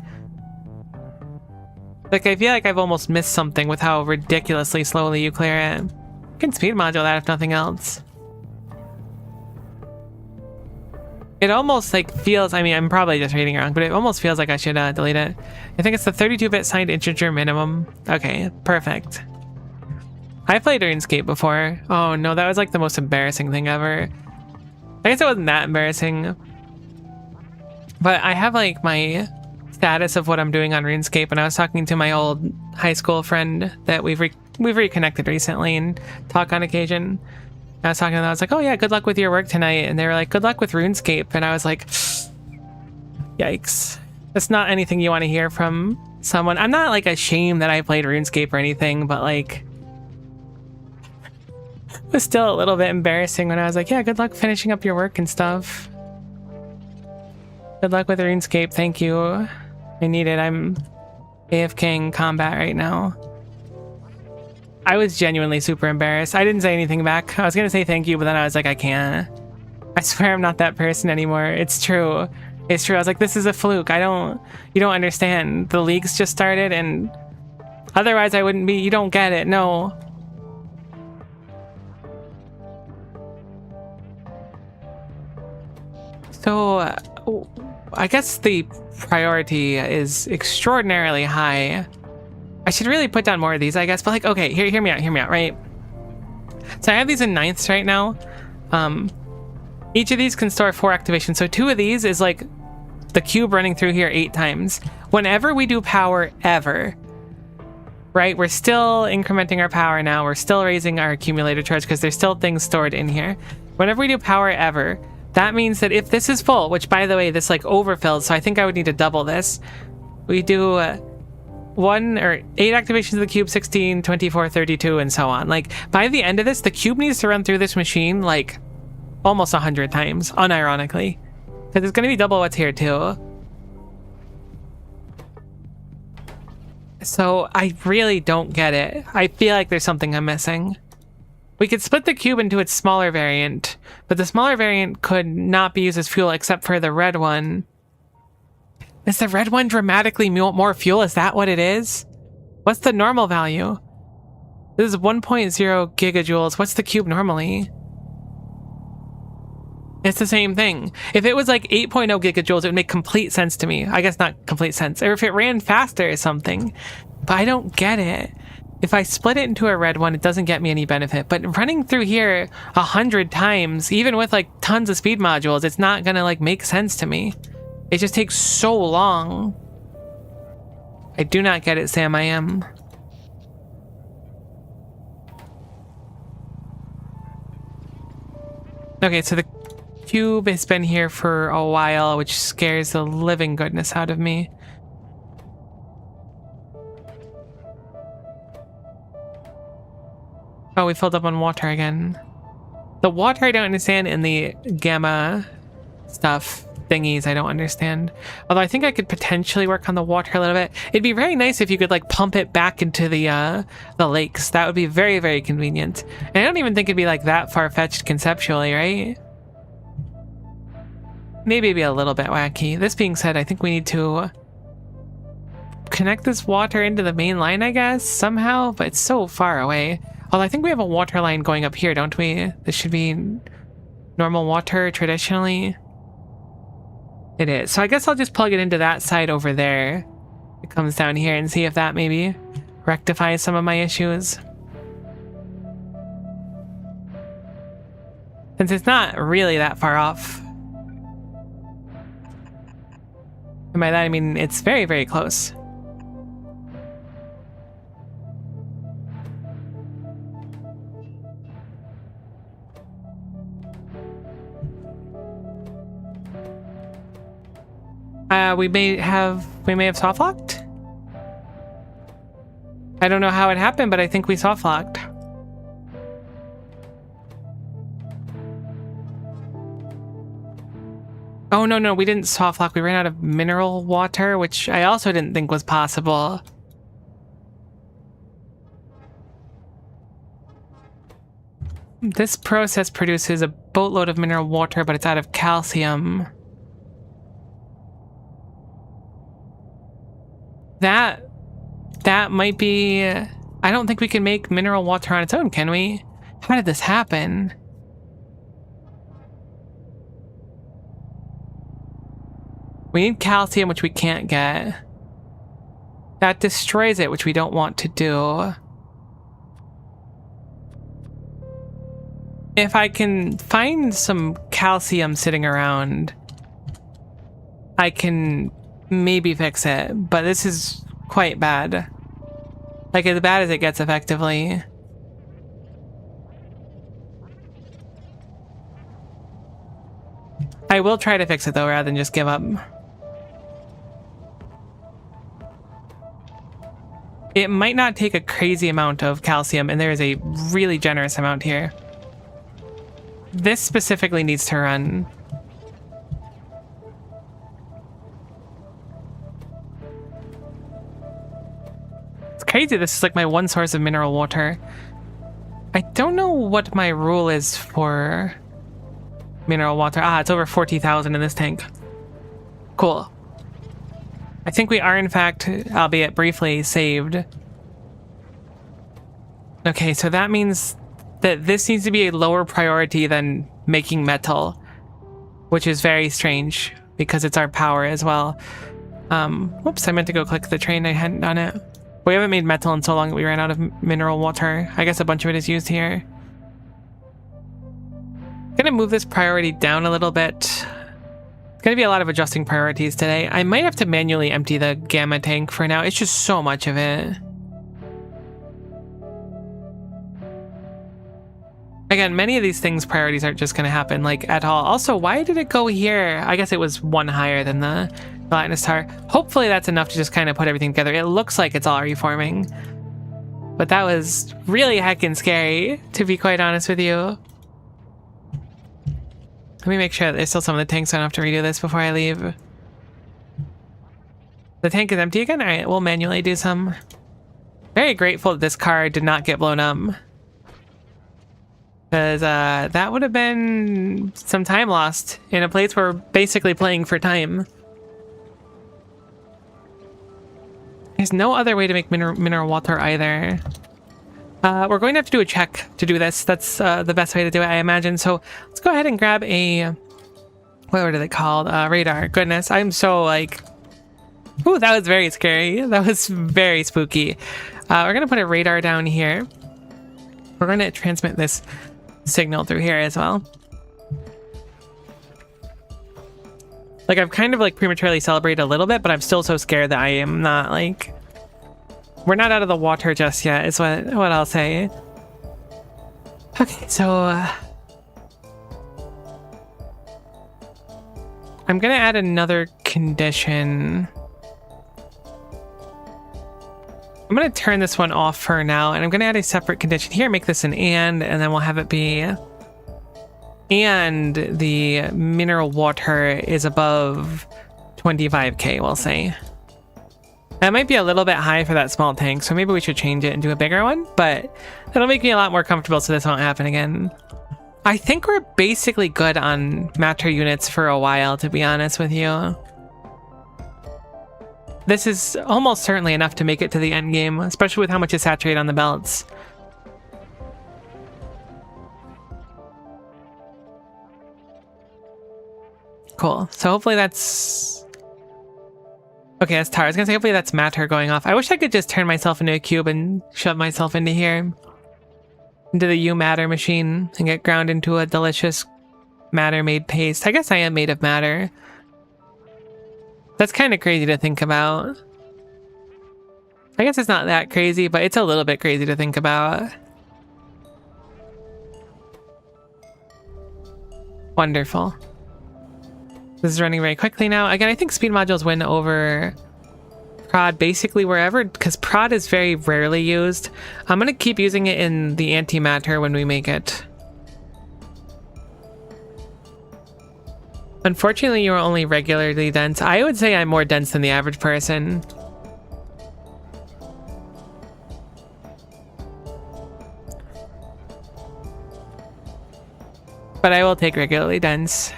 S1: Like, I feel like I've almost missed something with how ridiculously slowly you clear it. You can speed module that if nothing else. It almost like feels, I mean, I'm probably just reading it wrong, but it almost feels like I should delete it. I think it's the 32-bit signed integer minimum. Okay, perfect. I played RuneScape before. Oh no, that was like the most embarrassing thing ever. I guess it wasn't that embarrassing. But I have like my status of what I'm doing on RuneScape, and I was talking to my old high school friend that we've reconnected recently and talk on occasion. I was talking to them, I was like, oh yeah, good luck with your work tonight. And they were like, good luck with RuneScape. And I was like, yikes. That's not anything you want to hear from someone. I'm not like ashamed that I played RuneScape or anything, but like, it was still a little bit embarrassing when I was like, yeah, good luck finishing up your work and stuff. Good luck with RuneScape, thank you. I need it, I'm AFK in combat right now. I was genuinely super embarrassed. I didn't say anything back. I was gonna say thank you, but then I was like, I can't. I swear I'm not that person anymore. It's true. It's true. I was like, this is a fluke. You don't understand. The league's just started and otherwise I wouldn't be, you don't get it, no. So, I guess the priority is extraordinarily high. I should really put down more of these, I guess, but like, okay, hear me out, right? So I have these in 9ths right now. Each of these can store 4 activations, so 2 of these is like the cube running through here 8 times. Whenever we do power ever, right, we're still incrementing our power now, we're still raising our accumulator charge because there's still things stored in here. Whenever we do power ever, that means that if this is full, which by the way, this like overfilled, so I think I would need to double this. We do 1 or 8 activations of the cube, 16, 24, 32, and so on. Like by the end of this, the cube needs to run through this machine like almost 100 times, unironically. Because it's going to be double what's here too. So I really don't get it. I feel like there's something I'm missing. We could split the cube into its smaller variant, but the smaller variant could not be used as fuel except for the red one. Is the red one dramatically more fuel? Is that what it is? What's the normal value? This is 1.0 gigajoules. What's the cube normally? It's the same thing. If it was like 8.0 gigajoules, it would make complete sense to me. I guess not complete sense. Or if it ran faster or something. But I don't get it. If I split it into a red one, it doesn't get me any benefit. But running through here 100 times, even with like tons of speed modules, it's not gonna like make sense to me. It just takes so long. I do not get it, Sam. I am. Okay, so the cube has been here for a while, which scares the living goodness out of me. Oh, we filled up on water again. The water I don't understand, and the gamma stuff thingies I don't understand. Although I think I could potentially work on the water a little bit. It'd be very nice if you could like pump it back into the lakes. That would be very, very convenient. And I don't even think it'd be like that far-fetched conceptually, right? Maybe it'd be a little bit wacky. This being said, I think we need to connect this water into the main line, I guess, somehow, but it's so far away. Although I think we have a water line going up here, don't we? This should be normal water traditionally. It is. So I guess I'll just plug it into that side over there. It comes down here and see if that maybe rectifies some of my issues. Since it's not really that far off. And by that I mean it's very, very close. We may have soft locked. I don't know how it happened, but I think we soft locked. Oh no, we didn't soft lock. We ran out of mineral water, which I also didn't think was possible. This process produces a boatload of mineral water, but it's out of calcium. That might be... I don't think we can make mineral water on its own, can we? How did this happen? We need calcium, which we can't get. That destroys it, which we don't want to do. If I can find some calcium sitting around, I can maybe fix it, but this is quite bad. Like, as bad as it gets, effectively. I will try to fix it, though, rather than just give up. It might not take a crazy amount of calcium, and there is a really generous amount here. This specifically needs to run. It's crazy, this is like my one source of mineral water. I don't know what my rule is for mineral water. Ah, it's over 40,000 in this tank. Cool. I think we are, in fact, albeit briefly, saved. Okay, so that means that this needs to be a lower priority than making metal, which is very strange because it's our power as well. Whoops, I meant to go click the train. I hadn't done it. We haven't made metal in so long that we ran out of mineral water. I guess a bunch of it is used here. I'm gonna move this priority down a little bit. It's gonna be a lot of adjusting priorities today. I might have to manually empty the gamma tank for now. It's just so much of it. Again, many of these things priorities aren't just gonna happen like at all. Also, why did it go here? I guess it was one higher than the Latinus Tower. Hopefully that's enough to just kind of put everything together. It looks like it's all reforming. But that was really heckin' scary, to be quite honest with you. Let me make sure that there's still some of the tanks, so I don't have to redo this before I leave. The tank is empty again? All right, we'll manually do some. Very grateful that this car did not get blown up. Because that would have been some time lost in a place where we're basically playing for time. There's no other way to make mineral water either. We're going to have to do a check to do this. That's the best way to do it, I imagine. So let's go ahead and grab a... What are they called? Radar. Goodness, I'm so like... Ooh, that was very scary. That was very spooky. We're going to put a radar down here. We're going to transmit this signal through here as well. Like, I've kind of like prematurely celebrated a little bit, but I'm still so scared that I am not like... We're not out of the water just yet, is what I'll say. Okay, so... I'm going to add another condition. I'm going to turn this one off for now, and I'm going to add a separate condition here, make this an and then we'll have it be and the mineral water is above 25k, we'll say. That might be a little bit high for that small tank, so maybe we should change it and do a bigger one, but that'll make me a lot more comfortable so this won't happen again. I think we're basically good on matter units for a while, to be honest with you. This is almost certainly enough to make it to the end game, especially with how much is saturated on the belts. Cool. So hopefully that's... Okay, that's tar. I was gonna say hopefully that's matter going off. I wish I could just turn myself into a cube and shove myself into here. Into the U-matter machine and get ground into a delicious matter-made paste. I guess I am made of matter. That's kind of crazy to think about. I guess it's not that crazy, but it's a little bit crazy to think about. Wonderful. This is running very quickly now. Again, I think speed modules win over prod basically wherever, because prod is very rarely used. I'm going to keep using it in the antimatter when we make it. Unfortunately, you are only regularly dense. I would say I'm more dense than the average person. But I will take regularly dense.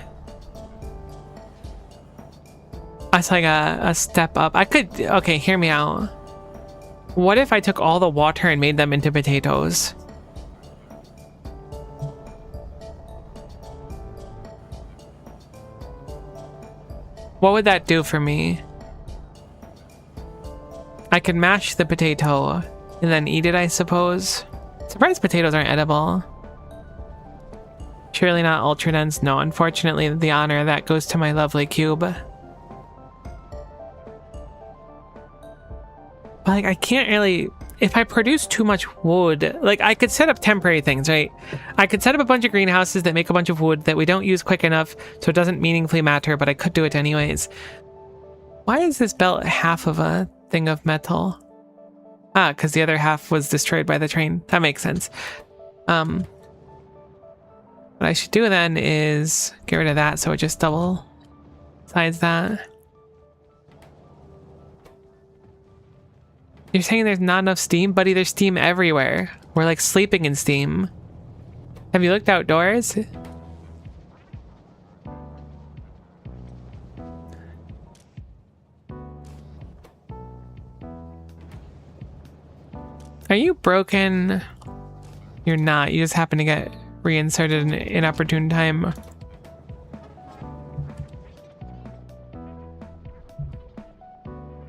S1: That's like a step up. I could... Okay, hear me out. What if I took all the water and made them into potatoes? What would that do for me? I could mash the potato and then eat it, I suppose. Surprised potatoes aren't edible. Surely not ultra dense. No, unfortunately, the honor of that goes to my lovely cube. But like, I can't really... If I produce too much wood, like I could set up temporary things, right? I could set up a bunch of greenhouses that make a bunch of wood that we don't use quick enough, so it doesn't meaningfully matter, but I could do it anyways. Why is this belt half of a thing of metal? Ah, because the other half was destroyed by the train. That makes sense. What I should do then is get rid of that so it just double sides that. You're saying there's not enough steam? Buddy, there's steam everywhere. We're like sleeping in steam. Have you looked outdoors? Are you broken? You're not. You just happen to get reinserted in inopportune time.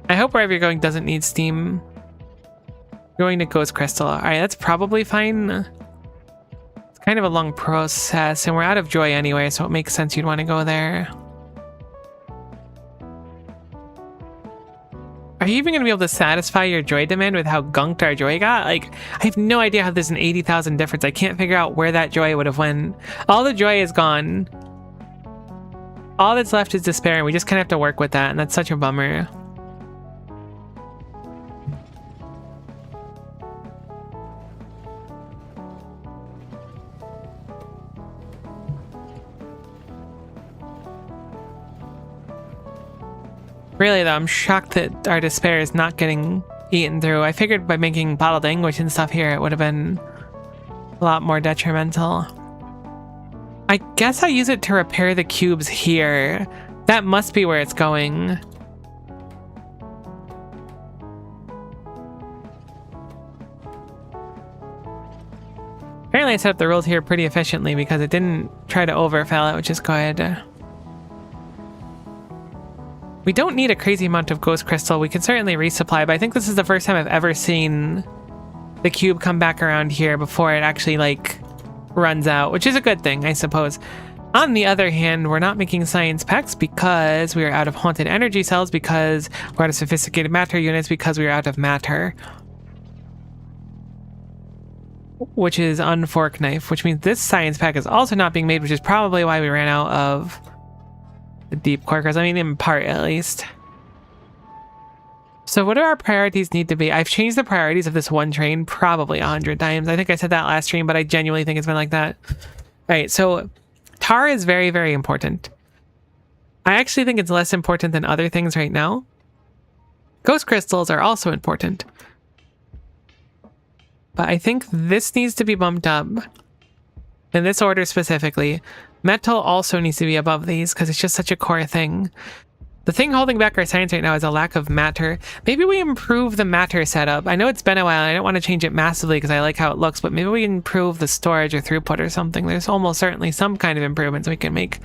S1: I hope wherever you're going doesn't need steam. Going to Ghost Crystal. Alright, that's probably fine. It's kind of a long process, and we're out of joy anyway, so it makes sense you'd want to go there. Are you even going to be able to satisfy your joy demand with how gunked our joy got? Like, I have no idea how there's an 80,000 difference. I can't figure out where that joy would have went. All the joy is gone. All that's left is despair, and we just kind of have to work with that, and that's such a bummer. Really though, I'm shocked that our despair is not getting eaten through. I figured by making bottled anguish and stuff here, it would have been a lot more detrimental. I guess I use it to repair the cubes here. That must be where it's going. Apparently I set up the rules here pretty efficiently because it didn't try to overfill it, which is good. We don't need a crazy amount of ghost crystal. We can certainly resupply, but I think this is the first time I've ever seen the cube come back around here before it actually, like, runs out, which is a good thing, I suppose. On the other hand, we're not making science packs because we are out of haunted energy cells, because we're out of sophisticated matter units, because we are out of matter. Which is unfork knife, which means this science pack is also not being made, which is probably why we ran out of the deep corkers. I mean, in part, at least. So what do our priorities need to be? I've changed the priorities of this one train probably 100 times. I think I said that last stream, but I genuinely think it's been like that. All right, so tar is very, very important. I actually think it's less important than other things right now. Ghost crystals are also important. But I think this needs to be bumped up. In this order specifically. Metal also needs to be above these because it's just such a core thing. The thing holding back our science right now is a lack of matter. Maybe we improve the matter setup. I know it's been a while and I don't want to change it massively because I like how it looks, but maybe we improve the storage or throughput or something. There's almost certainly some kind of improvements we can make.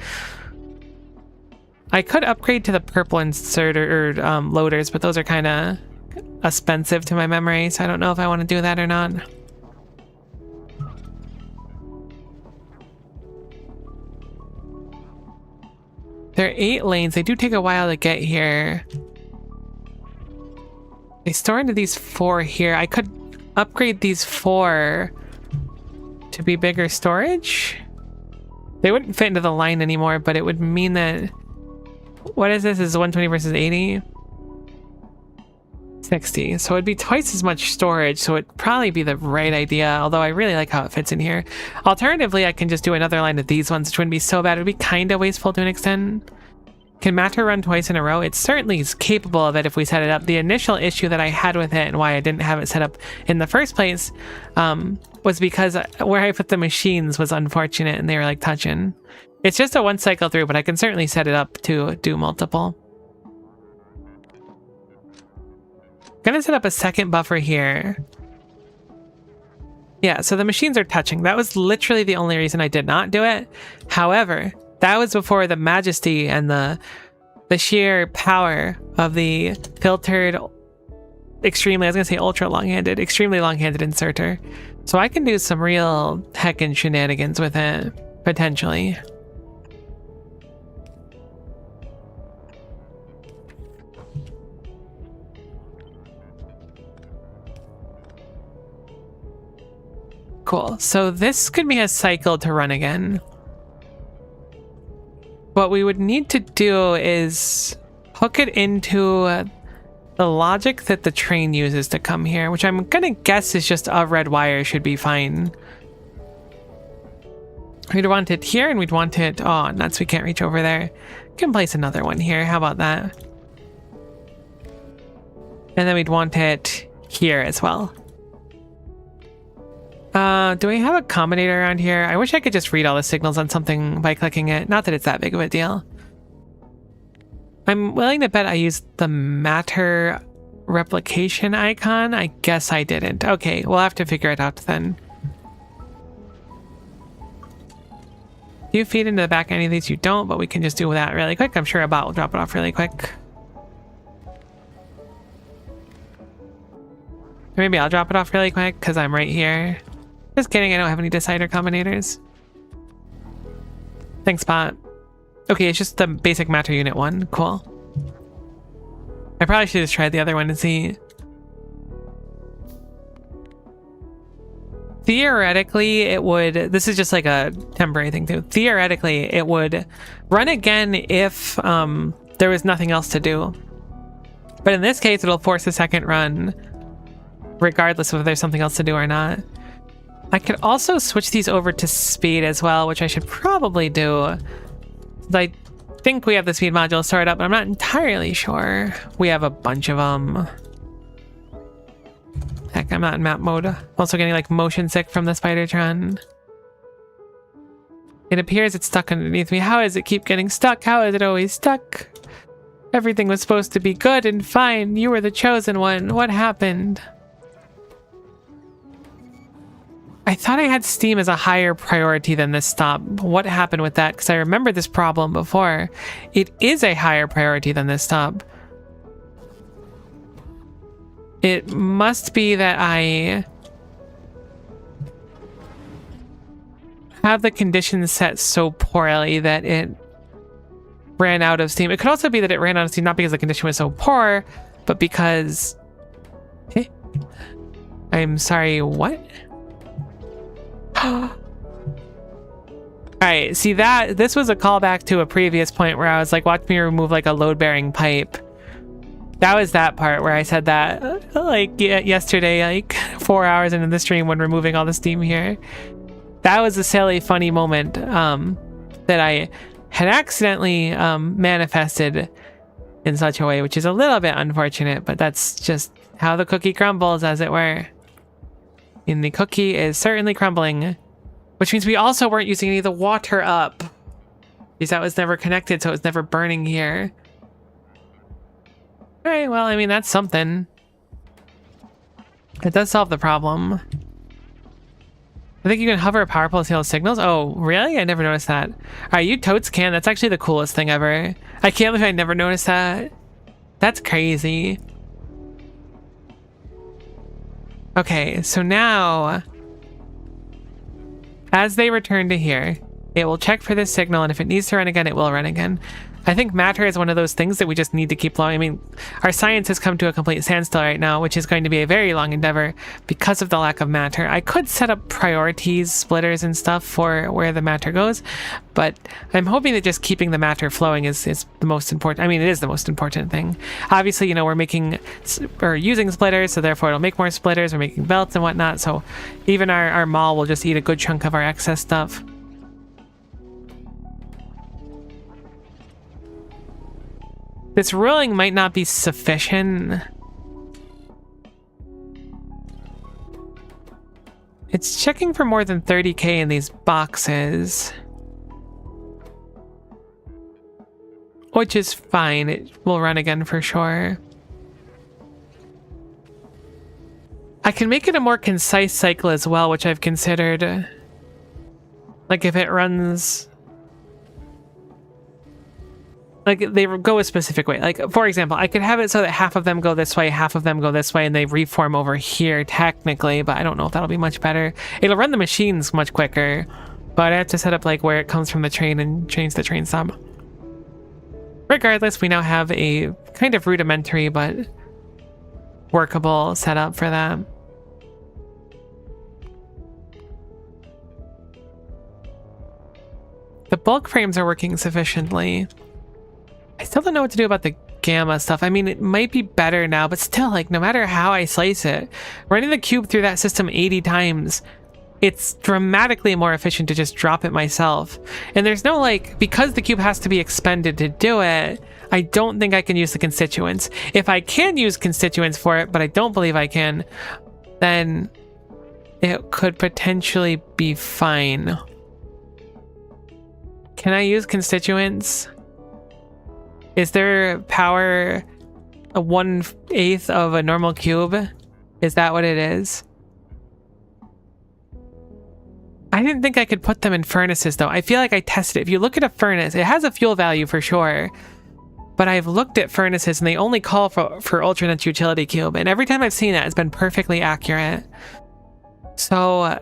S1: I could upgrade to the purple inserter or loaders, but those are kind of expensive to my memory, so I don't know if I want to do that or not. There are 8 lanes. They do take a while to get here. They store into these 4 here. I could upgrade these 4 to be bigger storage. They wouldn't fit into the line anymore, but it would mean that... What is this? Is 120 versus 80? 60. So it'd be twice as much storage, so it'd probably be the right idea, although I really like how it fits in here. Alternatively, I can just do another line of these ones, which wouldn't be so bad. It would be kind of wasteful to an extent. Can matter run twice in a row? It certainly is capable of it if we set it up. The initial issue that I had with it and why I didn't have it set up in the first place was because where I put the machines was unfortunate and they were like touching. It's just a one cycle through, but I can certainly set it up to do multiple. Gonna set up a second buffer here. Yeah, so the machines are touching. That was literally the only reason I did not do it. However, that was before the majesty and the sheer power of the filtered, extremely, I was gonna say ultra long-handed, extremely long-handed inserter. So I can do some real heckin' shenanigans with it, potentially. Cool, so this could be a cycle to run again. What we would need to do is hook it into the logic that the train uses to come here, which I'm gonna guess is just a red wire should be fine. We'd want it here and we'd want it, oh nuts, we can't reach over there. Can place another one here, how about that? And then we'd want it here as well. Do we have a combinator around here? I wish I could just read all the signals on something by clicking it. Not that it's that big of a deal. I'm willing to bet I used the matter replication icon. I guess I didn't. Okay, we'll have to figure it out then. Do you feed into the back any of these? You don't, but we can just do that really quick. I'm sure a bot will drop it off really quick. Or maybe I'll drop it off really quick because I'm right here. Just kidding, I don't have any decider combinators. Thanks, bot. Okay, it's just the basic matter unit one. Cool. I probably should just try the other one to see. Theoretically, it would... This is just like a temporary thing too. Theoretically, it would run again if there was nothing else to do. But in this case, it'll force a second run regardless of if there's something else to do or not. I could also switch these over to speed as well, which I should probably do. I think we have the speed module sorted up, but I'm not entirely sure. We have a bunch of them. Heck, I'm not in map mode. Also getting like motion sick from the Spidertron. It appears it's stuck underneath me. How does it keep getting stuck? How is it always stuck? Everything was supposed to be good and fine. You were the chosen one. What happened? I thought I had Steam as a higher priority than this stop. What happened with that? Because I remember this problem before. It is a higher priority than this stop. It must be that I have the conditions set so poorly that it ran out of steam. It could also be that it ran out of steam not because the condition was so poor, but because... Okay. I'm sorry, what? Alright, see that? This was a callback to a previous point where I was like, watch me remove like a load-bearing pipe. That was that part where I said that like yesterday, like 4 hours into the stream when removing all the steam here. That was a silly, funny moment that I had accidentally manifested in such a way, which is a little bit unfortunate, but that's just how the cookie crumbles, as it were. And the cookie is certainly crumbling, which means we also weren't using any of the water up, because that was never connected, so it was never burning here. Alright, well, I mean, that's something. It does solve the problem. I think you can hover a power pole to see signals. Oh, really? I never noticed that. Alright, you totes can. That's actually the coolest thing ever. I can't believe I never noticed that. That's crazy. Okay, so now, as they return to here, it will check for this signal, and if it needs to run again, it will run again. I think matter is one of those things that we just need to keep flowing. I mean, our science has come to a complete standstill right now, which is going to be a very long endeavor because of the lack of matter. I could set up priorities, splitters and stuff for where the matter goes, but I'm hoping that just keeping the matter flowing is the most important. I mean, it is the most important thing. Obviously, you know, we're making or using splitters, so therefore it'll make more splitters. We're making belts and whatnot, so even our mall will just eat a good chunk of our excess stuff. This ruling might not be sufficient. It's checking for more than 30k in these boxes, which is fine. It will run again for sure. I can make it a more concise cycle as well, which I've considered. Like if it runs... like they go a specific way. Like for example, I could have it so that half of them go this way, half of them go this way, and they reform over here technically, but I don't know if that'll be much better. It'll run the machines much quicker, but I have to set up like where it comes from the train and change the train stop. Regardless, we now have a kind of rudimentary but workable setup for that. The bulk frames are working sufficiently. I still don't know what to do about the gamma stuff. I mean, it might be better now, but still, like, no matter how I slice it, running the cube through that system 80 times, it's dramatically more efficient to just drop it myself. And there's no, like, because the cube has to be expended to do it, I don't think I can use the constituents. If I can use constituents for it, but I don't believe I can, then it could potentially be fine. Can I use constituents? Is their power a 1/8 of a normal cube? Is that what it is? I didn't think I could put them in furnaces though. I feel like I tested it. If you look at a furnace, it has a fuel value for sure. But I've looked at furnaces and they only call for Ultranet's utility cube. And every time I've seen that, it's been perfectly accurate. So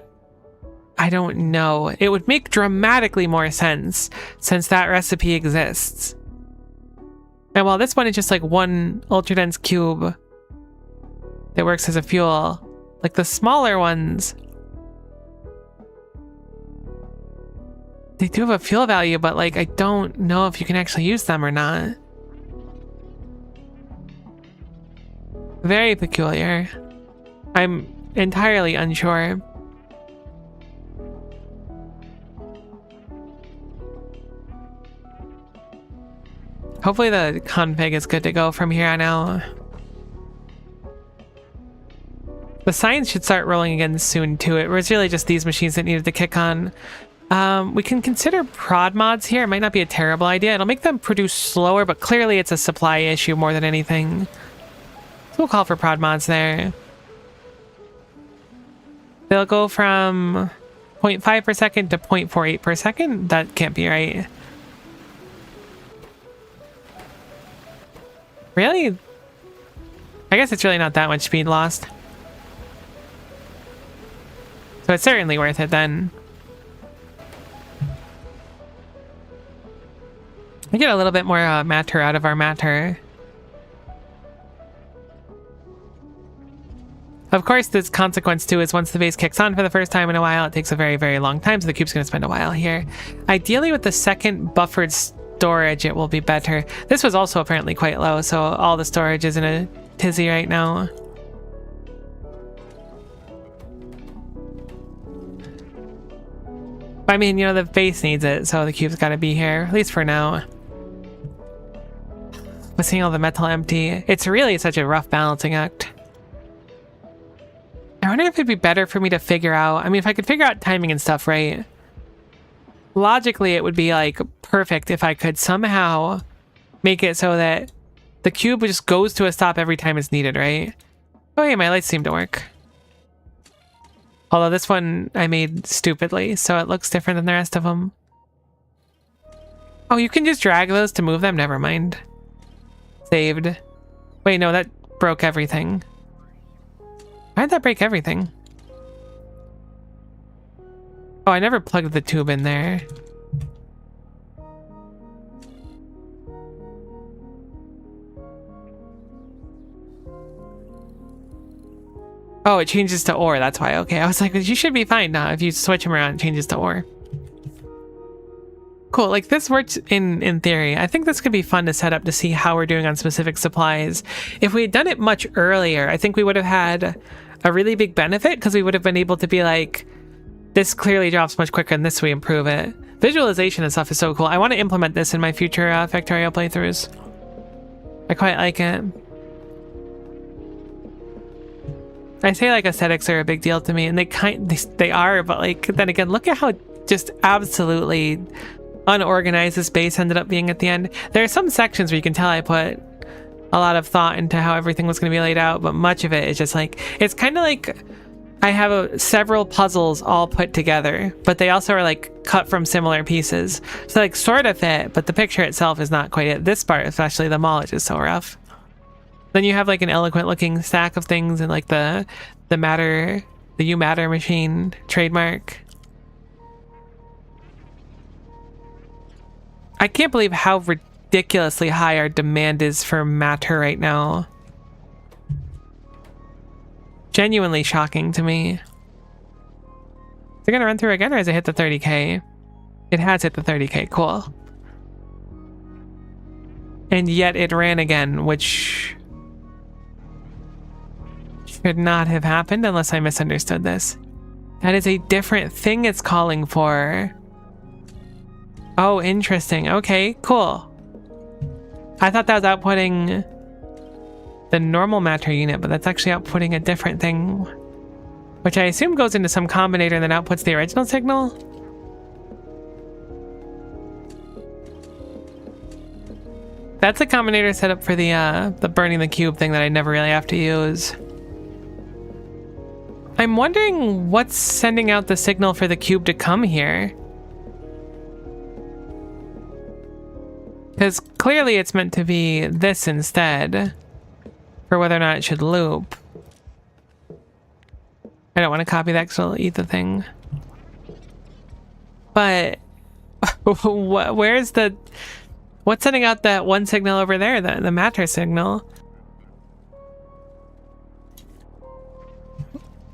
S1: I don't know. It would make dramatically more sense since that recipe exists. And while this one is just like one ultra-dense cube that works as a fuel, like the smaller ones, they do have a fuel value, but like I don't know if you can actually use them or not. Very peculiar. I'm entirely unsure. Hopefully the config is good to go from here on out. The science should start rolling again soon too. It was really just these machines that needed to kick on. We can consider prod mods here. It might not be a terrible idea. It'll make them produce slower, but clearly it's a supply issue more than anything. So we'll call for prod mods there. They'll go from 0.5 per second to 0.48 per second. That can't be right. Really? I guess it's really not that much speed lost. So it's certainly worth it then. We get a little bit more matter out of our matter. Of course, this consequence too is once the base kicks on for the first time in a while, it takes a very, very long time, so the cube's going to spend a while here. Ideally, with the second buffered storage, it will be better. This was also apparently quite low, so all the storage is in a tizzy right now. I mean, you know, the base needs it, so the cube's got to be here, at least for now. But seeing all the metal empty, it's really such a rough balancing act. I wonder if it'd be better for me to figure out, I mean, if I could figure out timing and stuff, right? Logically, it would be like perfect if I could somehow make it so that the cube just goes to a stop every time it's needed, right? Oh yeah, my lights seem to work. Although this one I made stupidly, so it looks different than the rest of them. Oh, you can just drag those to move them? Never mind. Saved. Wait, no, that broke everything. Why'd that break everything? Oh, I never plugged the tube in there. Oh, it changes to ore, that's why. Okay, I was like, you should be fine now. If you switch them around, it changes to ore. Cool, like this works in theory. I think this could be fun to set up to see how we're doing on specific supplies. If we had done it much earlier, I think we would have had a really big benefit because we would have been able to be like, this clearly drops much quicker than this, we improve it. Visualization and stuff is so cool. I want to implement this in my future Factorio playthroughs. I quite like it. I say like aesthetics are a big deal to me, and they are, but like then again, look at how just absolutely unorganized this base ended up being at the end. There are some sections where you can tell I put a lot of thought into how everything was going to be laid out, but much of it is just like, it's kind of like I have several puzzles all put together, but they also are like cut from similar pieces. So like sort of fit, but the picture itself is not quite it. This part, especially the mall, is just so rough. Then you have like an eloquent looking stack of things and like the matter, the You Matter machine trademark. I can't believe how ridiculously high our demand is for matter right now. Genuinely shocking to me. Is it gonna run through again, or has it hit the 30k? It has hit the 30k, cool. And yet it ran again, which should not have happened unless I misunderstood this. That is a different thing it's calling for. Oh, interesting. Okay, cool. I thought that was outputting the normal matter unit, but that's actually outputting a different thing, which I assume goes into some combinator and then outputs the original signal. That's a combinator set up for the burning the cube thing that I never really have to use. I'm wondering what's sending out the signal for the cube to come here. Because clearly it's meant to be this instead, for whether or not it should loop. I don't want to copy that because it'll eat the thing. But where's the... What's sending out that one signal over there, the matter signal?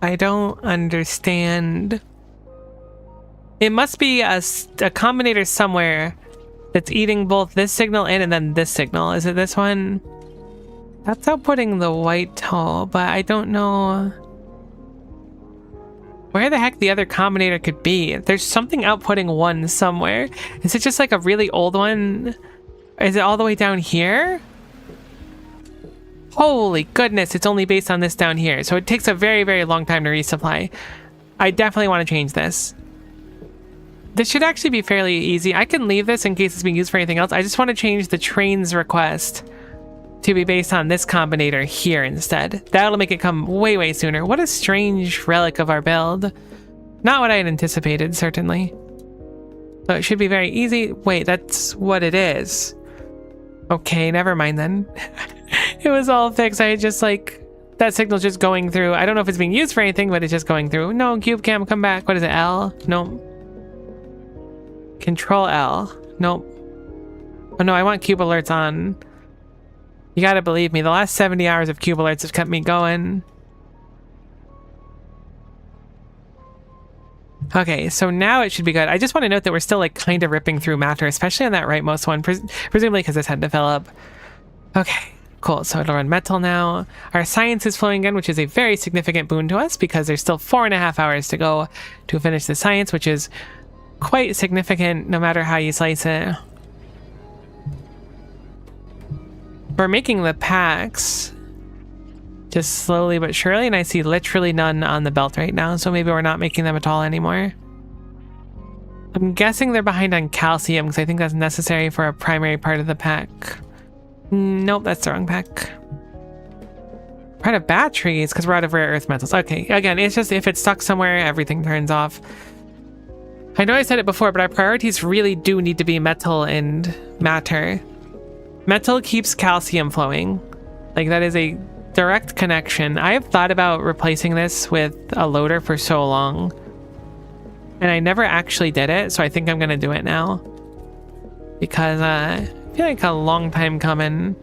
S1: I don't understand. It must be a combinator somewhere that's eating both this signal and then this signal. Is it this one? That's outputting the white hole, but I don't know where the heck the other combinator could be. There's something outputting one somewhere. Is it just like a really old one Is it all the way down here? Holy goodness, it's only based on this down here. So it takes a very, very long time to resupply. I definitely want to change this. This should actually be fairly easy. I can leave this in case it's being used for anything else. I just want to change the train's request to be based on this combinator here instead. That'll make it come way, way sooner. What a strange relic of our build. Not what I had anticipated, certainly. So it should be very easy. Wait, that's what it is. Okay, never mind then. It was all fixed. I just like, that signal's just going through. I don't know if it's being used for anything, but it's just going through. No, cube cam, come back. What is it, L? Nope. Control L. Nope. Oh no, I want cube alerts on. You gotta believe me, the last 70 hours of cube alerts have kept me going. Okay, so now it should be good. I just want to note that we're still like kind of ripping through matter, especially on that rightmost one, presumably because this had to fill up. Okay, cool. So it'll run metal now. Our science is flowing in, which is a very significant boon to us because there's still 4.5 hours to go to finish the science, which is quite significant no matter how you slice it. We're making the packs just slowly but surely, and I see literally none on the belt right now, so maybe we're not making them at all anymore. I'm guessing they're behind on calcium because I think that's necessary for a primary part of the pack. Nope, that's the wrong pack. We're out of batteries because we're out of rare earth metals. Okay, again, it's just if it's stuck somewhere, everything turns off. I know I said it before, but our priorities really do need to be metal and matter. Metal keeps calcium flowing. Like, that is a direct connection. I have thought about replacing this with a loader for so long, and I never actually did it, so I think I'm gonna do it now. Because I feel like a long time coming.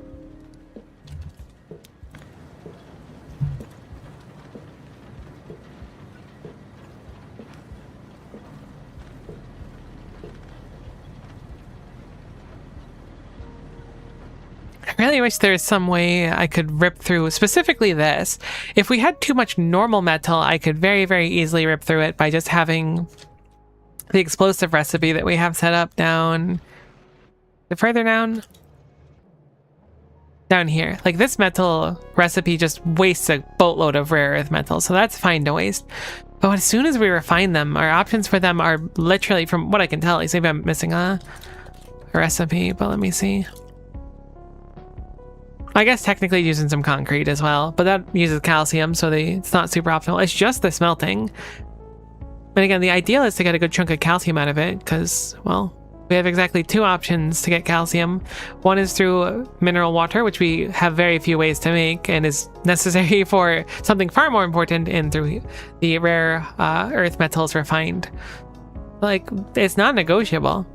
S1: I really wish there was some way I could rip through specifically this. If we had too much normal metal, I could very, very easily rip through it by just having the explosive recipe that we have set up down. Further down? Down here. Like, this metal recipe just wastes a boatload of rare earth metal, so that's fine to waste. But as soon as we refine them, our options for them are literally, from what I can tell, at least maybe I'm missing a recipe, but let me see. I guess technically using some concrete as well, but that uses calcium, so it's not super optimal. It's just the smelting. But again, the ideal is to get a good chunk of calcium out of it, because, well, we have exactly 2 options to get calcium. One is through mineral water, which we have very few ways to make, and is necessary for something far more important, and through the rare earth metals refined. Like, it's not negotiable.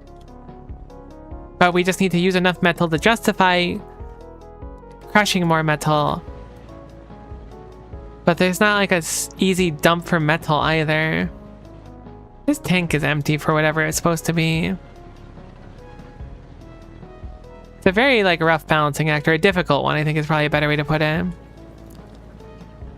S1: But we just need to use enough metal to justify crushing more metal. But there's not like a easy dump for metal either. This tank is empty for whatever it's supposed to be. It's a very like rough balancing act, or a difficult one, I think is probably a better way to put it. I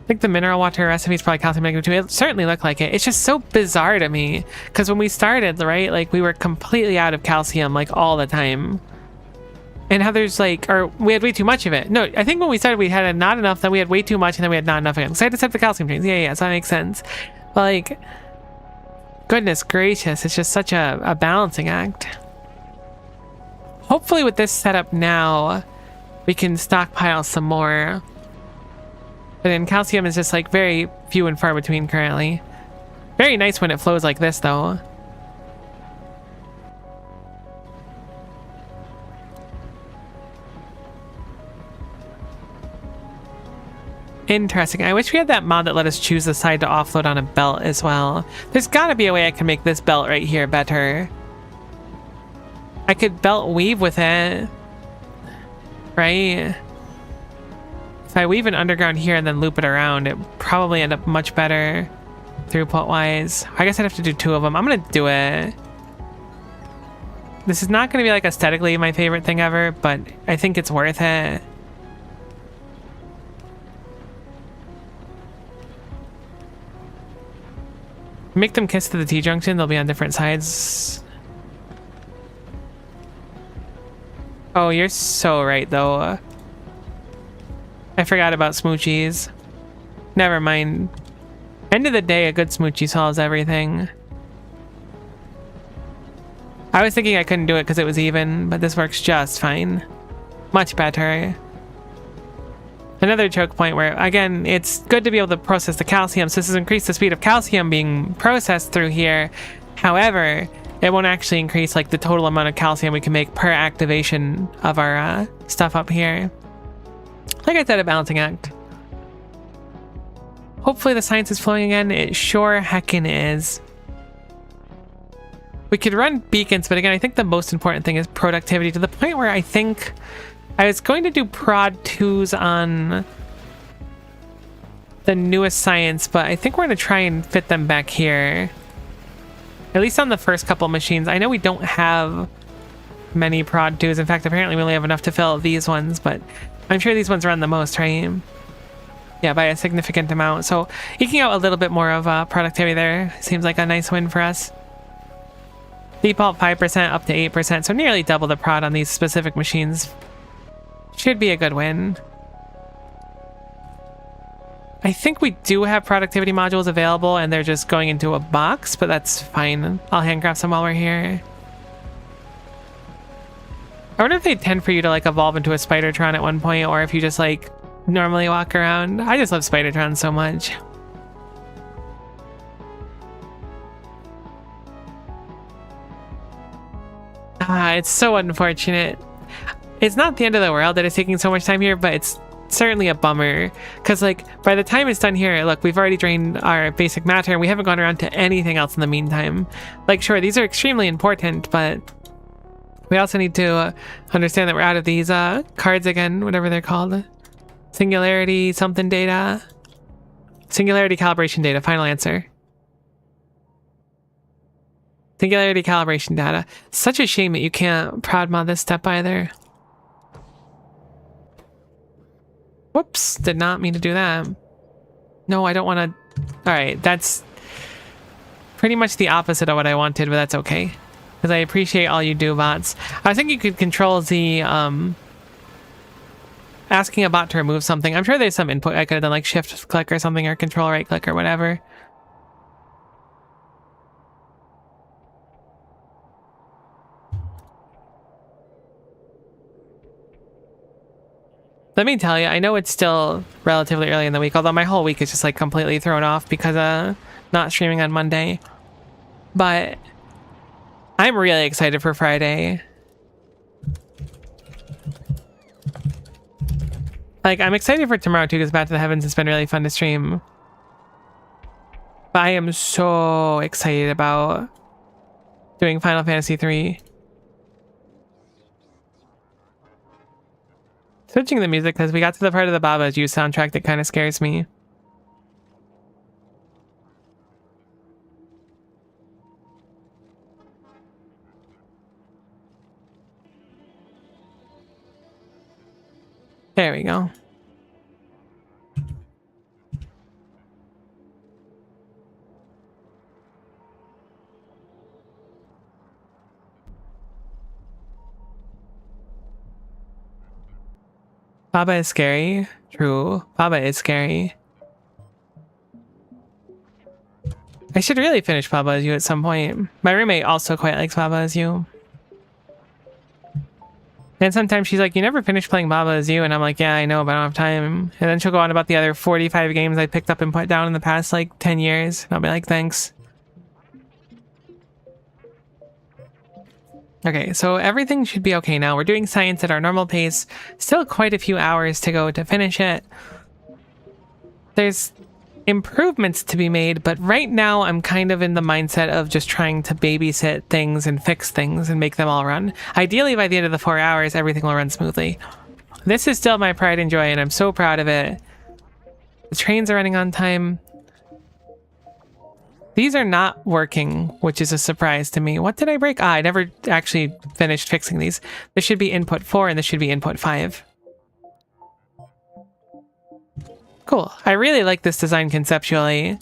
S1: think the mineral water recipe is probably calcium negative too. It certainly looked like it. It's just so bizarre to me because when we started, right, like we were completely out of calcium like all the time. And how there's like, or we had way too much of it. No, I think when we started, we had not enough, then we had way too much, and then we had not enough again. So I had to set the calcium chains. Yeah, so that makes sense. But like, goodness gracious, it's just such a balancing act. Hopefully with this setup now, we can stockpile some more. But then calcium is just like very few and far between currently. Very nice when it flows like this though. Interesting. I wish we had that mod that let us choose the side to offload on a belt as well. There's gotta be a way I can make this belt right here better. I could belt weave with it. Right? If I weave an underground here and then loop it around, it probably end up much better throughput wise. I guess I'd have to do 2 of them. I'm gonna do it. This is not gonna be like aesthetically my favorite thing ever, but I think it's worth it. Make them kiss to the T-junction, they'll be on different sides. Oh, you're so right, though. I forgot about smoochies. Never mind. End of the day, a good smoochie solves everything. I was thinking I couldn't do it because it was even, but this works just fine. Much better. Another choke point where, again, it's good to be able to process the calcium, so this has increased the speed of calcium being processed through here. However, it won't actually increase like the total amount of calcium we can make per activation of our stuff up here. Like I said, a balancing act. Hopefully the science is flowing again. It sure heckin' is. We could run beacons, but again, I think the most important thing is productivity, to the point where I think I was going to do prod 2s on the newest science, but I think we're going to try and fit them back here. At least on the first couple machines. I know we don't have many prod 2s. In fact, apparently we only have enough to fill these ones, but I'm sure these ones run the most, right? Yeah, by a significant amount. So eking out a little bit more of productivity there seems like a nice win for us. Default 5% up to 8%, so nearly double the prod on these specific machines. Should be a good win. I think we do have productivity modules available and they're just going into a box, but that's fine. I'll handcraft some while we're here. I wonder if they tend for you to like evolve into a Spidertron at one point, or if you just like normally walk around. I just love Spidertron so much. It's so unfortunate. It's not the end of the world that it's taking so much time here, but it's certainly a bummer. Because, like, by the time it's done here, look, we've already drained our basic matter, and we haven't gone around to anything else in the meantime. Like, sure, these are extremely important, but we also need to understand that we're out of these cards again, whatever they're called. Singularity something data. Singularity calibration data, final answer. Singularity calibration data. Such a shame that you can't prod mod this step either. Whoops, did not mean to do that. No, I don't want to... Alright, that's pretty much the opposite of what I wanted, but that's okay. Because I appreciate all you do, bots. I think you could control the, asking a bot to remove something. I'm sure there's some input I could have done, like shift click or something, or control right click or whatever. Let me tell you, I know it's still relatively early in the week, although my whole week is just like completely thrown off because not streaming on Monday. But I'm really excited for Friday. Like, I'm excited for tomorrow too, because Back to the Heavens has been really fun to stream. But I am so excited about doing Final Fantasy 3. Switching the music because we got to the part of the Baba's You soundtrack that kind of scares me. There we go. Baba is scary. True. Baba is scary. I should really finish Baba Is You at some point. My roommate also quite likes Baba Is You. And sometimes she's like, you never finished playing Baba Is You, and I'm like, yeah, I know, but I don't have time. And then she'll go on about the other 45 games I picked up and put down in the past, like, 10 years. And I'll be like, thanks. Okay, so everything should be okay now. We're doing science at our normal pace. Still quite a few hours to go to finish it. There's improvements to be made, but right now I'm kind of in the mindset of just trying to babysit things and fix things and make them all run. Ideally, by the end of the 4 hours, everything will run smoothly. This is still my pride and joy, and I'm so proud of it. The trains are running on time. These are not working, which is a surprise to me. What did I break? I never actually finished fixing these. This should be input 4 and this should be input 5. Cool. I really like this design conceptually.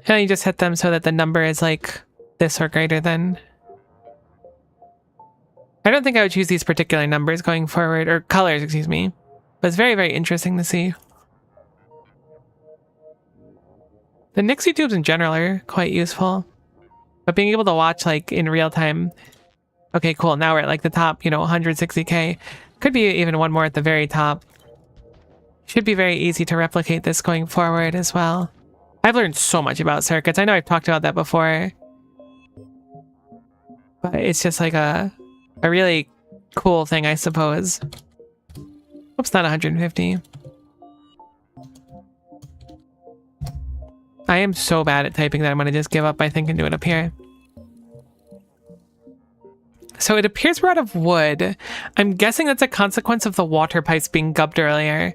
S1: And you just hit them so that the number is like this or greater than. I don't think I would choose these particular numbers going forward, or colors, excuse me. But it's very, very interesting to see. The Nixie tubes in general are quite useful. But being able to watch like in real time. Okay, cool. Now we're at like the top, you know, 160K. Could be even one more at the very top. Should be very easy to replicate this going forward as well. I've learned so much about circuits. I know I've talked about that before. But it's just like a really cool thing, I suppose. Oops, not 150. I am so bad at typing that I'm going to just give up, I think, and do it up here. So it appears we're out of wood. I'm guessing that's a consequence of the water pipes being gubbed earlier.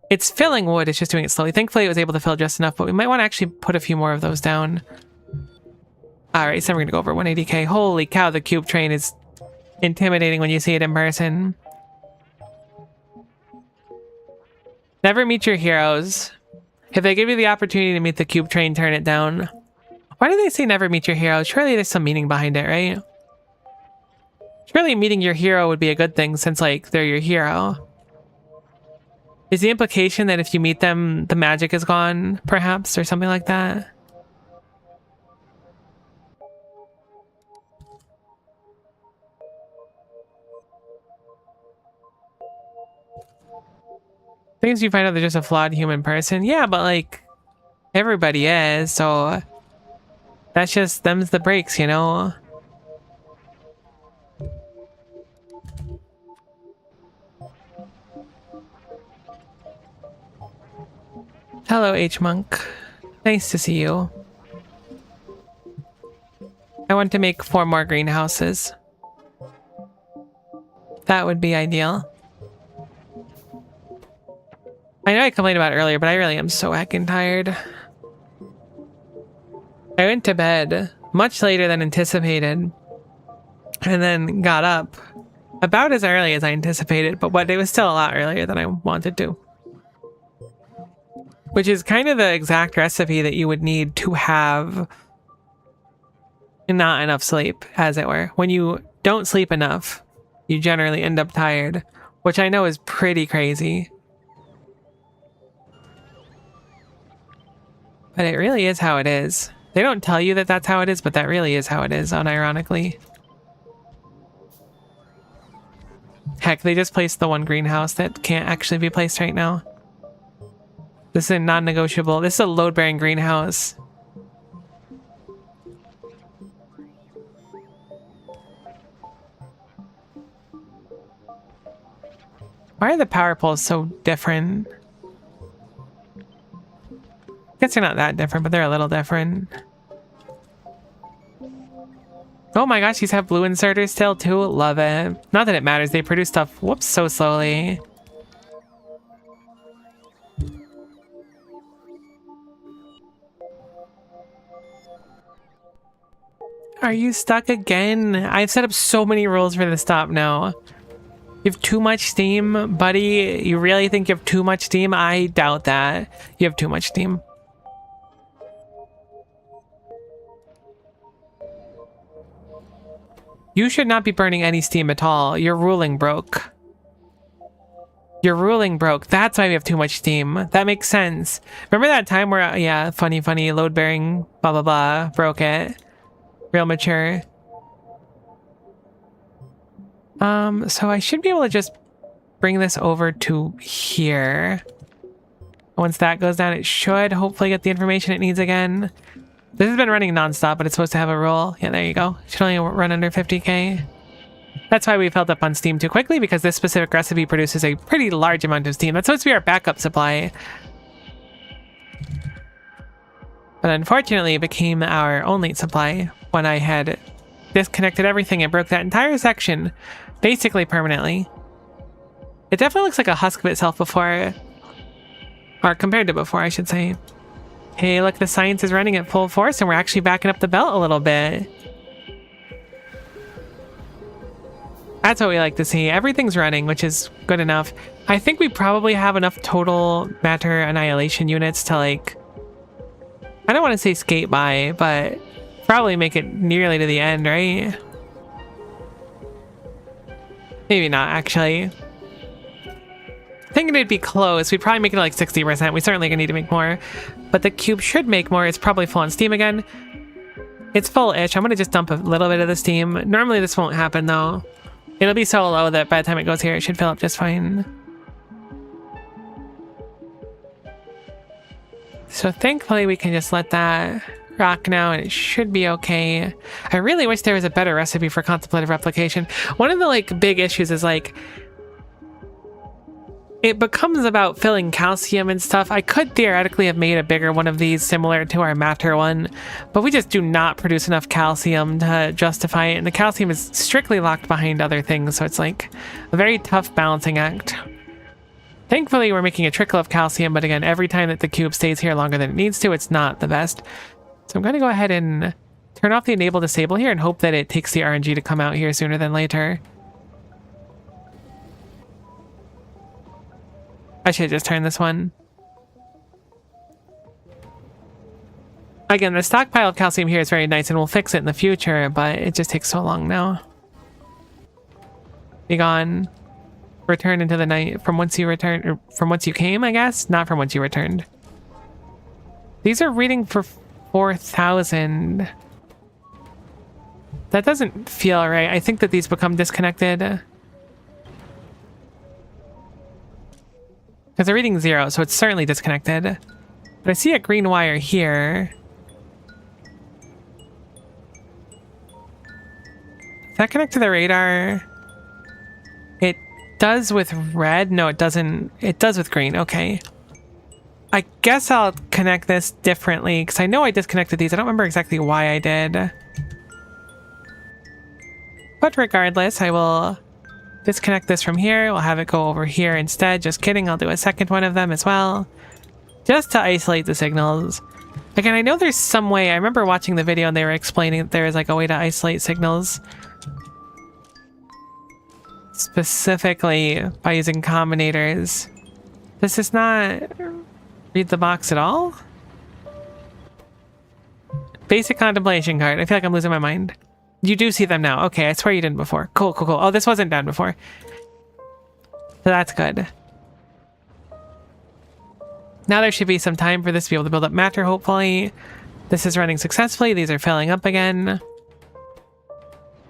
S1: It's filling wood, it's just doing it slowly. Thankfully, it was able to fill just enough, but we might want to actually put a few more of those down. Alright, so we're going to go over 180K. Holy cow, the cube train is intimidating when you see it in person. Never meet your heroes. If they give you the opportunity to meet the cube train, turn it down. Why do they say never meet your heroes? Surely there's some meaning behind it, right? Surely meeting your hero would be a good thing since, like, they're your hero. Is the implication that if you meet them, the magic is gone, perhaps, or something like that? Things you find out they're just a flawed human person. Yeah, but like, everybody is, so that's just, them's the breaks, you know? Hello, H-Monk. Nice to see you. I want to make 4 more greenhouses. That would be ideal. I know I complained about it earlier, but I really am so heckin' tired. I went to bed much later than anticipated, and then got up about as early as I anticipated, but it was still a lot earlier than I wanted to. Which is kind of the exact recipe that you would need to have not enough sleep, as it were. When you don't sleep enough, you generally end up tired, which I know is pretty crazy. But it really is how it is. They don't tell you that that's how it is, but that really is how it is, unironically. Heck, they just placed the one greenhouse that can't actually be placed right now. This is a non-negotiable. This is a load-bearing greenhouse. Why are the power poles so different? I guess they're not that different, but they're a little different. Oh my gosh, these have blue inserters still too. Love it. Not that it matters. They produce stuff, whoops, so slowly. Are you stuck again? I've set up so many rules for the stop now. You have too much steam, buddy? You really think you have too much steam? I doubt that. You have too much steam. You should not be burning any steam at all. Your ruling broke. Your ruling broke. That's why we have too much steam. That makes sense. Remember that time where, yeah, funny, load bearing, blah, blah, blah, broke it. Real mature. So I should be able to just bring this over to here. Once that goes down, it should hopefully get the information it needs again. This has been running nonstop, but it's supposed to have a roll. Yeah, there you go. Should only run under 50K. That's why we filled up on steam too quickly, because this specific recipe produces a pretty large amount of steam. That's supposed to be our backup supply. But unfortunately, it became our only supply when I had disconnected everything and broke that entire section, basically permanently. It definitely looks like a husk of itself before, or compared to before, I should say. Hey, look, the science is running at full force, and we're actually backing up the belt a little bit. That's what we like to see. Everything's running, which is good enough. I think we probably have enough total matter annihilation units to, like, I don't want to say skate by, but probably make it nearly to the end, right? Maybe not, actually. Thinking it'd be close. We'd probably make it like 60%. We certainly gonna need to make more. But the cube should make more. It's probably full on steam again. It's full-ish. I'm gonna just dump a little bit of the steam. Normally this won't happen though. It'll be so low that by the time it goes here, it should fill up just fine. So thankfully we can just let that rock now and it should be okay. I really wish there was a better recipe for contemplative replication. One of the like big issues is like it becomes about filling calcium and stuff. I could theoretically have made a bigger one of these similar to our matter one, but we just do not produce enough calcium to justify it, and the calcium is strictly locked behind other things, so it's like a very tough balancing act. Thankfully, we're making a trickle of calcium, but again, every time that the cube stays here longer than it needs to, it's not the best. So I'm going to go ahead and turn off the enable disable here and hope that it takes the RNG to come out here sooner than later. I should just turn this one. Again, the stockpile of calcium here is very nice and we'll fix it in the future, but it just takes so long now. Be gone. Return into the night from whence you returned, or from whence you came, I guess? Not from whence you returned. These are reading for 4,000. That doesn't feel right. I think that these become disconnected. Because they're reading 0, so it's certainly disconnected. But I see a green wire here. Does that connect to the radar? It does with red? No, it doesn't. It does with green. Okay. I guess I'll connect this differently, because I know I disconnected these. I don't remember exactly why I did. But regardless, I will disconnect this from here. We'll have it go over here instead. Just kidding. I'll do a second one of them as well, just to isolate the signals. Again, I know there's some way. I remember watching the video and they were explaining that there is like a way to isolate signals, specifically by using combinators. This is not read the box at all. Basic contemplation card. I feel like I'm losing my mind. You do see them now. Okay, I swear you didn't before. Cool, cool, cool. Oh, this wasn't done before. So that's good. Now there should be some time for this to be able to build up matter, hopefully. This is running successfully. These are filling up again.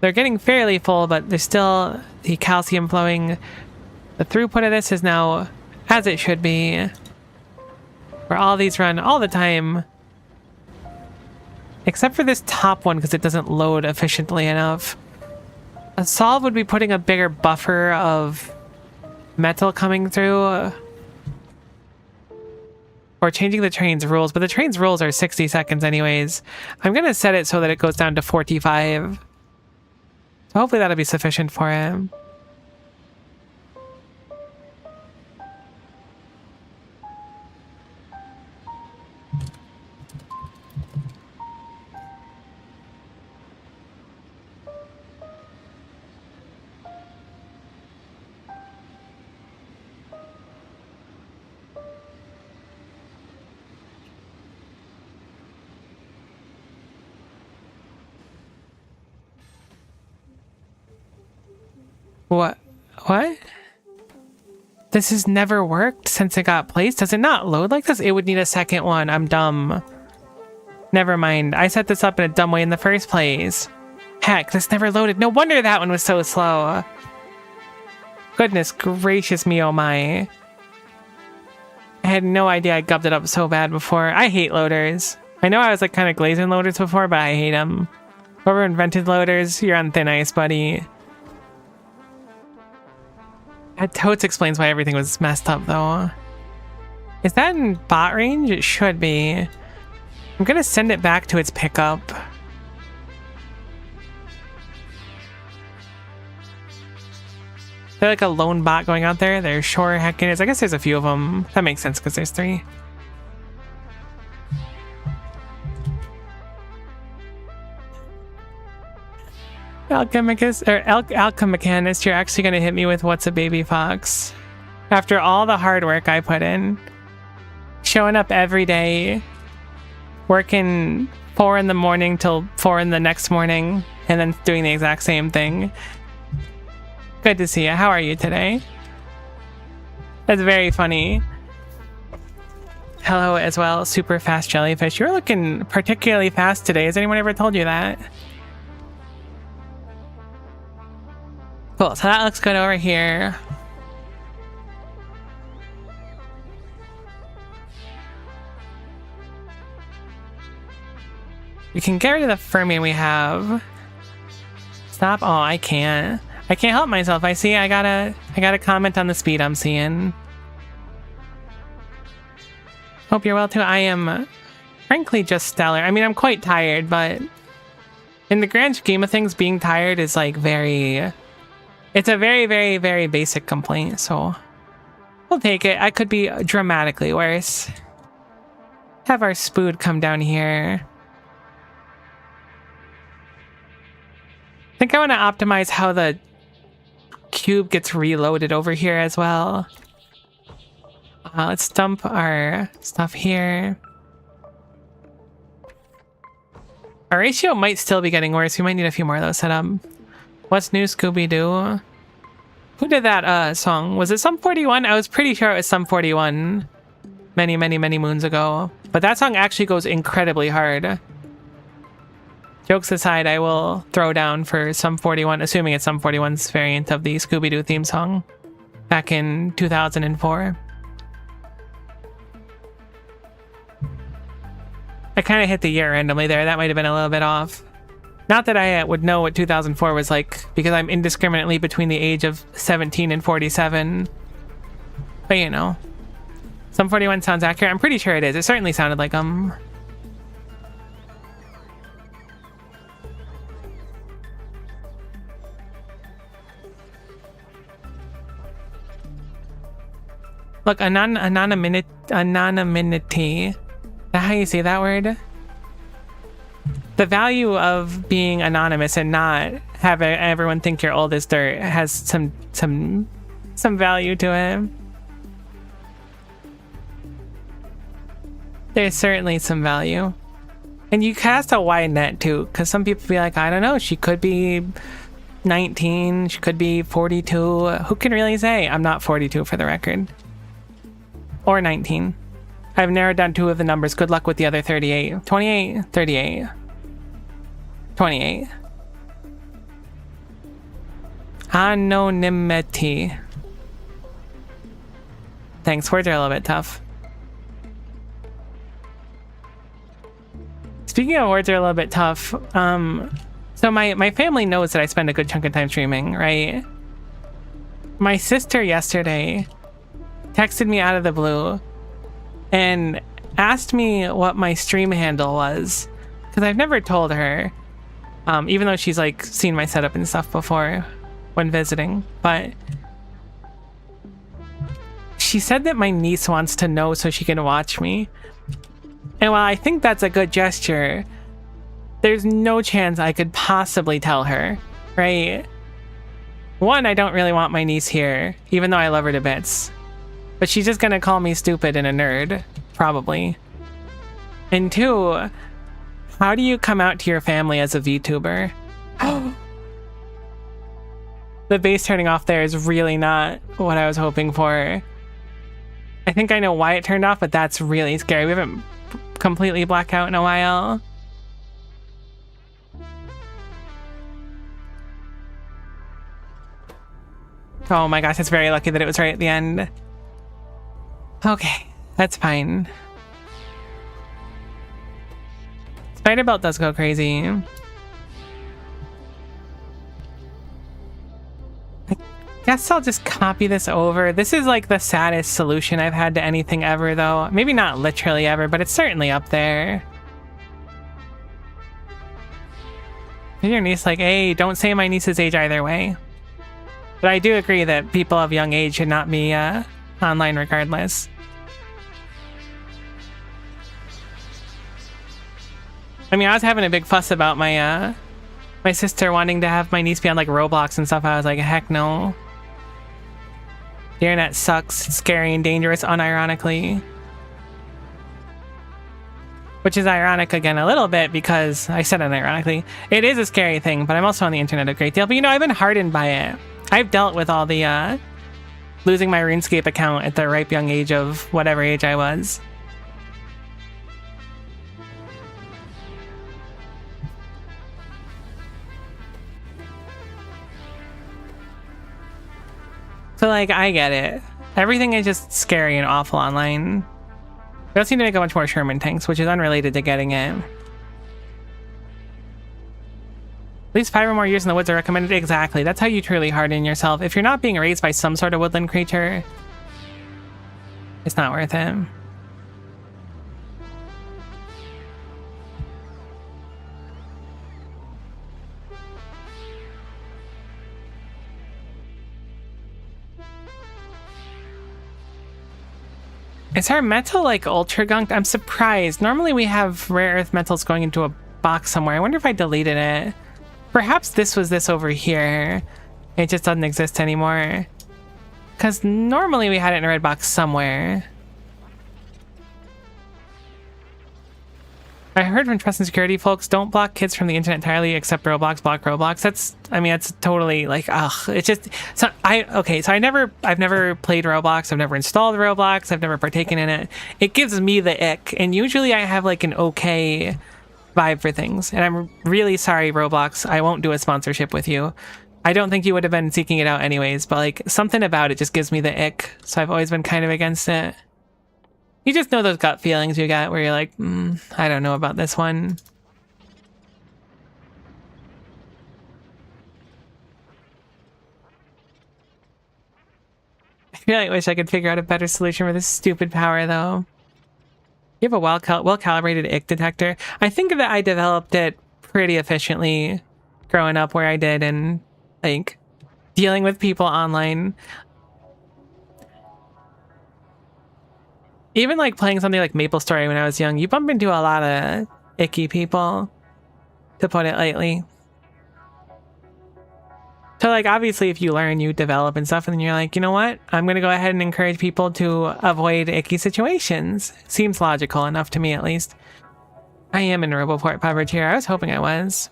S1: They're getting fairly full, but there's still the calcium flowing. The throughput of this is now as it should be. Where all these run all the time. Except for this top one, because it doesn't load efficiently enough. A solve would be putting a bigger buffer of metal coming through. Or changing the train's rules, but the train's rules are 60 seconds anyways. I'm going to set it so that it goes down to 45. So hopefully that'll be sufficient for him. What? What? This has never worked since it got placed? Does it not load like this? It would need a second one. I'm dumb. Never mind. I set this up in a dumb way in the first place. Heck, this never loaded. No wonder that one was so slow. Goodness gracious me, oh my. I had no idea I gubbed it up so bad before. I hate loaders. I know I was like kind of glazing loaders before, but I hate them. Whoever invented loaders, you're on thin ice, buddy. That totes explains why everything was messed up, though. Is that in bot range? It should be. I'm gonna send it back to its pickup. Is there like a lone bot going out there? There sure heckin' is. I guess there's a few of them. That makes sense because there's 3. Alchemichanist, you're actually gonna hit me with what's a baby fox? After all the hard work I put in, showing up every day, working 4 in the morning till 4 in the next morning, and then doing the exact same thing. Good to see you. How are you today? That's very funny. Hello as well, super fast jellyfish. You're looking particularly fast today. Has anyone ever told you that? Cool, so that looks good over here. We can get rid of the Fermion we have. Stop. Oh, I can't help myself. I see I gotta comment on the speed I'm seeing. Hope you're well too. I am frankly just stellar. I mean, I'm quite tired, but in the grand scheme of things, being tired is like it's a very, very, very basic complaint, so we'll take it. I could be dramatically worse. Have our spood come down here. I think I want to optimize how the cube gets reloaded over here as well. Let's dump our stuff here. Our ratio might still be getting worse. We might need a few more of those set up. What's new, Scooby-Doo? Who did that song? Was it Sum 41? I was pretty sure it was Sum 41 many, many, many moons ago. But that song actually goes incredibly hard. Jokes aside, I will throw down for Sum 41, assuming it's Sum 41's variant of the Scooby-Doo theme song back in 2004. I kind of hit the year randomly there. That might have been a little bit off. Not that I would know what 2004 was like, because I'm indiscriminately between the age of 17 and 47. But you know, Sum 41 sounds accurate. I'm pretty sure it is. It certainly sounded like Look, anonymity. Is that how you say that word? The value of being anonymous and not having everyone think you're old as dirt has some value to it. There's certainly some value. And you cast a wide net too, because some people be like, I don't know, she could be 19, she could be 42. Who can really say? I'm not 42 for the record. Or 19. I've narrowed down 2 of the numbers. Good luck with the other 38. 28, 38. 28. Anonymity. Thanks, words are a little bit tough. Speaking of words are a little bit tough, so my family knows that I spend a good chunk of time streaming, right? My sister yesterday texted me out of the blue and asked me what my stream handle was, because I've never told her, even though she's like seen my setup and stuff before when visiting. But she said that my niece wants to know so she can watch me, and while I think that's a good gesture, there's no chance I could possibly tell her, right? One, I don't really want my niece here, even though I love her to bits. But she's just gonna call me stupid and a nerd, probably. And 2, how do you come out to your family as a VTuber? The bass turning off there is really not what I was hoping for. I think I know why it turned off, but that's really scary. We haven't completely blacked out in a while. Oh my gosh, it's very lucky that it was right at the end. Okay, that's fine. Spider Belt does go crazy. I guess I'll just copy this over. This is like the saddest solution I've had to anything ever, though. Maybe not literally ever, but it's certainly up there. Your niece like, hey, don't say my niece's age either way. But I do agree that people of young age should not be online regardless. I mean, I was having a big fuss about my my sister wanting to have my niece be on like Roblox and stuff. I was like, heck no. The internet sucks. It's scary and dangerous, unironically. Which is ironic again a little bit, because I said unironically. It is a scary thing, but I'm also on the internet a great deal. But you know, I've been hardened by it. I've dealt with all the losing my RuneScape account at the ripe young age of whatever age I was. So, like, I get it. Everything is just scary and awful online. We also need to make a bunch more Sherman tanks, which is unrelated to getting it. At least 5 or more years in the woods are recommended. Exactly. That's how you truly harden yourself. If you're not being raised by some sort of woodland creature, it's not worth it. Is our metal like ultra gunked? I'm surprised. Normally we have rare earth metals going into a box somewhere. I wonder if I deleted it. Perhaps this was this over here. It just doesn't exist anymore. Because normally we had it in a red box somewhere. I heard from Trust and Security folks, don't block kids from the internet entirely except Roblox, block Roblox. That's, I mean, that's totally like, ugh. It's just, so I've never played Roblox. I've never installed Roblox. I've never partaken in it. It gives me the ick. And usually I have like an okay vibe for things. And I'm really sorry, Roblox. I won't do a sponsorship with you. I don't think you would have been seeking it out anyways, but like something about it just gives me the ick. So I've always been kind of against it. You just know those gut feelings you got where you're like, I don't know about this one. I really wish I could figure out a better solution for this stupid power, though. You have a well-calibrated ick detector. I think that I developed it pretty efficiently growing up where I did and, like, dealing with people online. Even like playing something like MapleStory when I was young, you bump into a lot of icky people, to put it lightly. So like obviously if you learn, you develop and stuff, and then you're like, you know what? I'm going to go ahead and encourage people to avoid icky situations. Seems logical enough to me at least. I am in Roboport coverage here. I was hoping I was.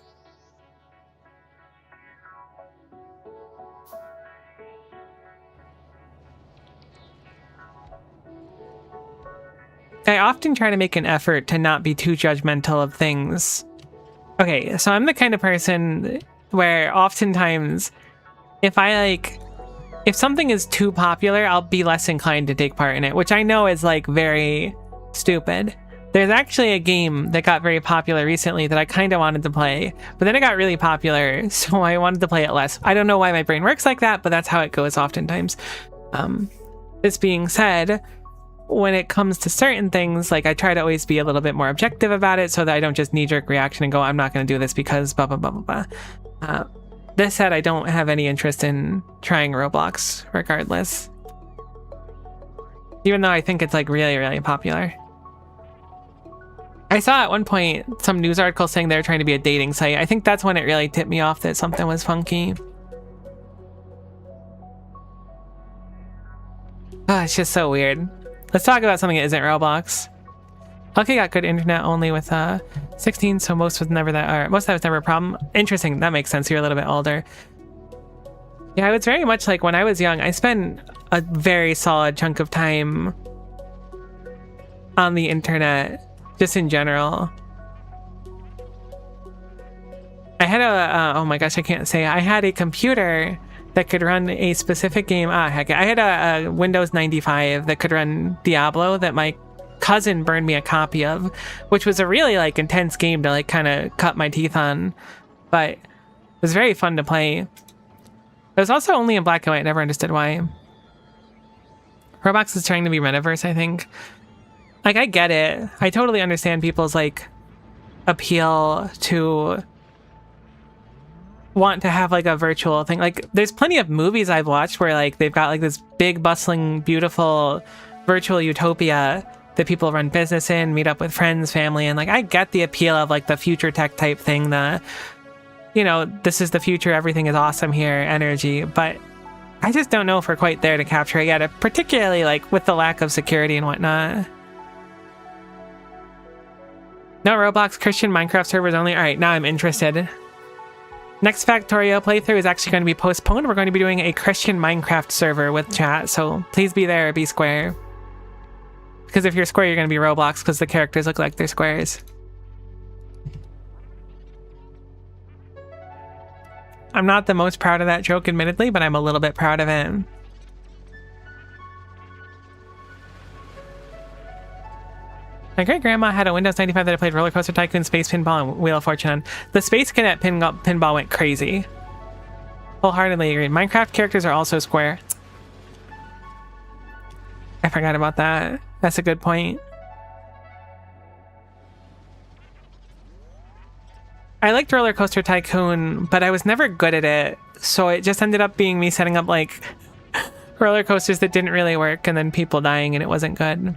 S1: I often try to make an effort to not be too judgmental of things. Okay, so I'm the kind of person where oftentimes if something is too popular, I'll be less inclined to take part in it, which I know is like very stupid. There's actually a game that got very popular recently that I kind of wanted to play, but then it got really popular, so I wanted to play it less. I don't know why my brain works like that, but that's how it goes oftentimes. This being said, when it comes to certain things, like I try to always be a little bit more objective about it so that I don't just knee-jerk reaction and go, I'm not going to do this because blah, blah, blah, blah, blah. This said, I don't have any interest in trying Roblox regardless. Even though I think it's like really, really popular. I saw at one point some news article saying they were trying to be a dating site. I think that's when it really tipped me off that something was funky. Oh, it's just so weird. Let's talk about something that isn't Roblox. Lucky got good internet only with 16, so most of that was never a problem. Interesting, that makes sense. You're a little bit older. Yeah, it was very much like when I was young, I spent a very solid chunk of time on the internet, just in general. I had oh my gosh, I can't say. I had a computer that could run a specific game. Heck, I had a Windows 95 that could run Diablo that my cousin burned me a copy of, which was a really like intense game to like kind of cut my teeth on, but it was very fun to play. It was also only in black and white. I never understood why. Roblox is trying to be Metaverse, I think. Like, I get it. I totally understand people's like appeal to want to have like a virtual thing. Like there's plenty of movies I've watched where like they've got like this big bustling beautiful virtual utopia that people run business in, meet up with friends, family, and like I get the appeal of like the future tech type thing, the, you know, this is the future, everything is awesome here energy, but I just don't know if we're quite there to capture it yet, particularly like with the lack of security and whatnot. No Roblox, Christian Minecraft servers only. All right, now I'm interested. Next Factorio playthrough is actually going to be postponed. We're going to be doing a Christian Minecraft server with chat, so please be there, be square. Because if you're square, you're going to be Roblox because the characters look like they're squares. I'm not the most proud of that joke, admittedly, but I'm a little bit proud of it. My great-grandma had a Windows 95 that I played Roller Coaster Tycoon, Space Pinball, and Wheel of Fortune on. The Space Cadet pinball went crazy. Wholeheartedly agree. Minecraft characters are also square. I forgot about that. That's a good point. I liked Roller Coaster Tycoon, but I was never good at it, so it just ended up being me setting up, like, roller coasters that didn't really work, and then people dying, and it wasn't good.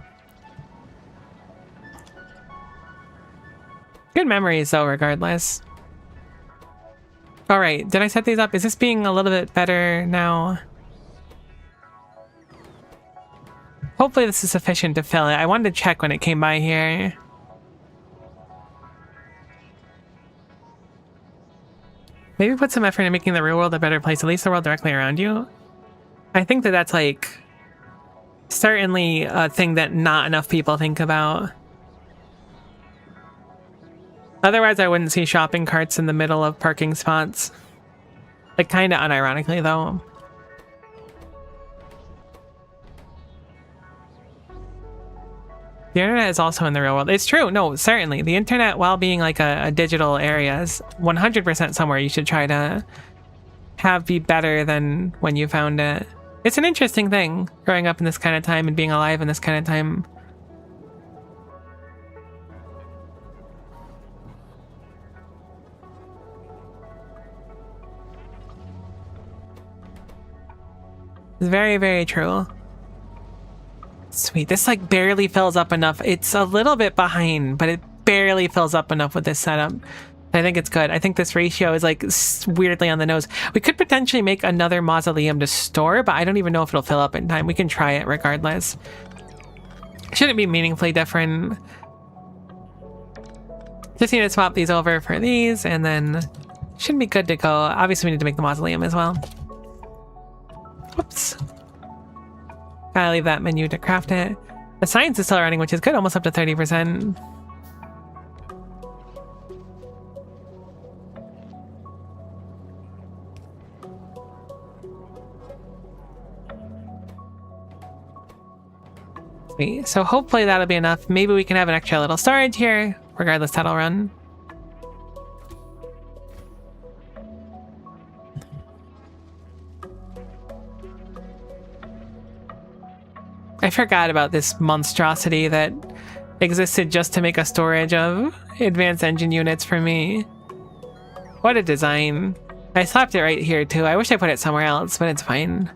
S1: Good memories, though, regardless. Alright, did I set these up? Is this being a little bit better now? Hopefully this is sufficient to fill it. I wanted to check when it came by here. Maybe put some effort into making the real world a better place, at least the world directly around you. I think that that's, like, certainly a thing that not enough people think about. Otherwise, I wouldn't see shopping carts in the middle of parking spots. Like, kind of unironically, though. The internet is also in the real world. It's true. No, certainly. The internet, while being like a digital area, is 100% somewhere you should try to have be better than when you found it. It's an interesting thing, growing up in this kind of time and being alive in this kind of time. It's very, very true. Sweet. This like barely fills up enough. It's a little bit behind, but it barely fills up enough with this setup. I think it's good. I think this ratio is like weirdly on the nose. We could potentially make another mausoleum to store, but I don't even know if it'll fill up in time. We can try it regardless. Shouldn't be meaningfully different. Just need to swap these over for these, and then shouldn't be good to go. Obviously, we need to make the mausoleum as well. Whoops. Gotta leave that menu to craft it. The science is still running, which is good, almost up to 30%. Sweet. So hopefully that'll be enough. Maybe we can have an extra little storage here. Regardless, that'll run. I forgot about this monstrosity that existed just to make a storage of advanced engine units for me. What a design. I slapped it right here too. I wish I put it somewhere else, but it's fine.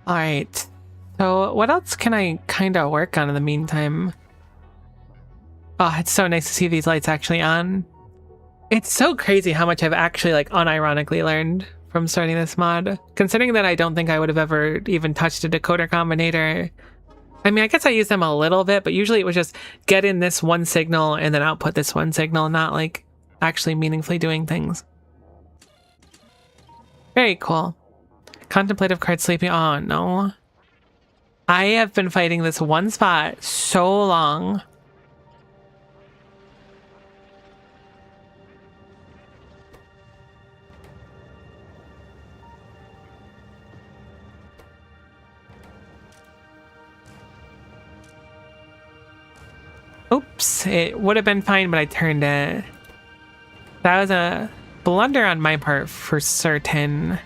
S1: Alright. So what else can I kind of work on in the meantime? Oh, it's so nice to see these lights actually on. It's so crazy how much I've actually like unironically learned from starting this mod. Considering that I don't think I would have ever even touched a decoder combinator. I mean, I guess I use them a little bit, but usually it was just get in this one signal and then output this one signal, not like actually meaningfully doing things. Very cool. Contemplative card sleeping. Oh no. I have been fighting this one spot so long. Oops, it would have been fine, but I turned it. That was a blunder on my part for certain.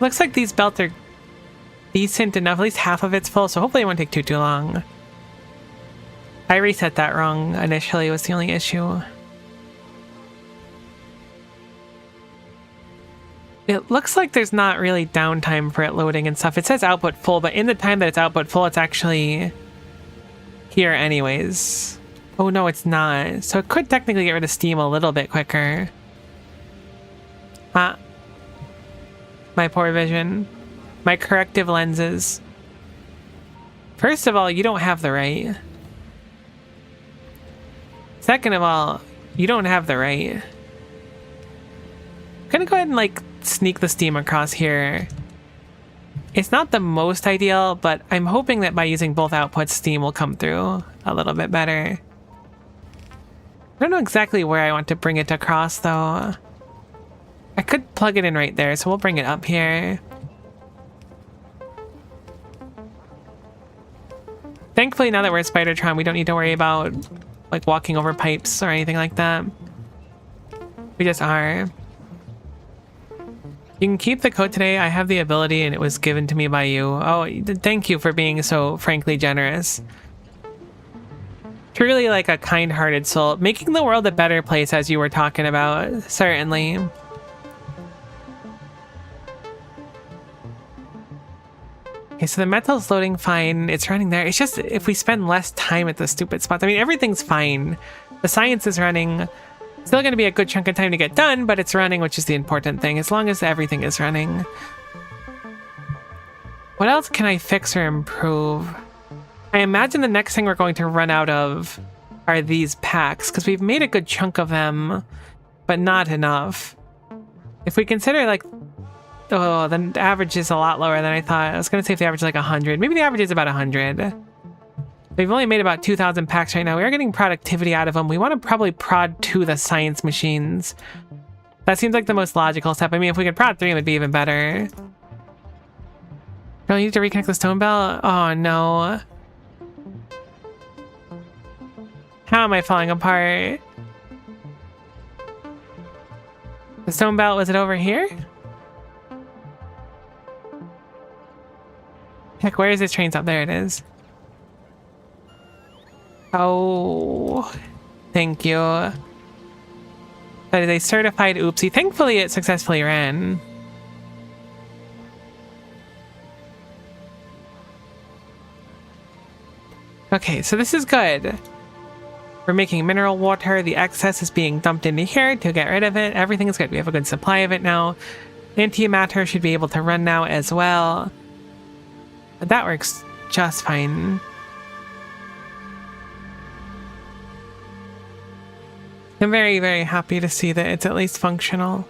S1: Looks like these belts are decent enough. At least half of it's full, so hopefully it won't take too long. I reset that wrong initially, was the only issue. It looks like there's not really downtime for it loading and stuff. It says output full, but in the time that it's output full, it's actually here anyways. Oh no, it's not. So it could technically get rid of steam a little bit quicker. Ah. My poor vision. My corrective lenses. First of all, you don't have the right. Second of all, you don't have the right. I'm gonna go ahead and like sneak the steam across here. It's not the most ideal, but I'm hoping that by using both outputs, steam will come through a little bit better. I don't know exactly where I want to bring it across though. I could plug it in right there, so we'll bring it up here. Thankfully, now that we're at Spidertron, we don't need to worry about like walking over pipes or anything like that. We just are. You can keep the coat today. I have the ability and it was given to me by you. Oh, thank you for being so frankly generous. Truly like a kind-hearted soul. Making the world a better place, as you were talking about. Certainly. Okay, so the metal's loading fine. It's running there. It's just if we spend less time at the stupid spots. I mean, everything's fine. The science is running. Still going to be a good chunk of time to get done, but it's running, which is the important thing, as long as everything is running. What else can I fix or improve? I imagine the next thing we're going to run out of are these packs, because we've made a good chunk of them, but not enough. If we consider, like, oh, the average is a lot lower than I thought. I was going to say if the average is like 100. Maybe the average is about 100. We've only made about 2,000 packs right now. We are getting productivity out of them. We want to probably prod to the science machines. That seems like the most logical step. I mean, if we could prod 3, it would be even better. Really need to reconnect the stone bell? Oh, no. How am I falling apart? The stone belt, was it over here? Heck, where is this train stop? There it is. Oh, thank you. That is a certified oopsie. Thankfully, it successfully ran. Okay, so this is good. We're making mineral water. The excess is being dumped into here to get rid of it. Everything is good. We have a good supply of it now. Antimatter should be able to run now as well. But that works just fine. I'm very, very happy to see that it's at least functional.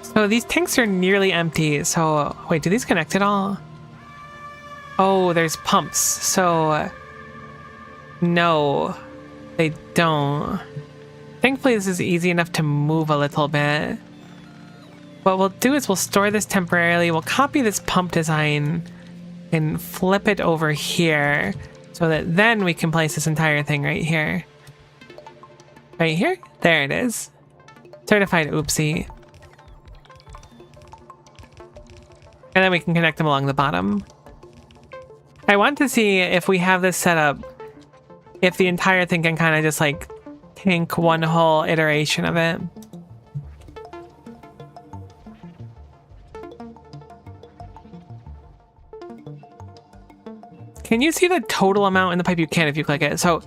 S1: So these tanks are nearly empty. So wait, do these connect at all? Oh, there's pumps. So no, they don't. Thankfully, this is easy enough to move a little bit. What we'll do is we'll store this temporarily. We'll copy this pump design and flip it over here so that then we can place this entire thing right here. Right here? There it is. Certified oopsie. And then we can connect them along the bottom. I want to see if we have this set up, if the entire thing can kind of just like tank one whole iteration of it. Can you see the total amount in the pipe? You can if you click it. So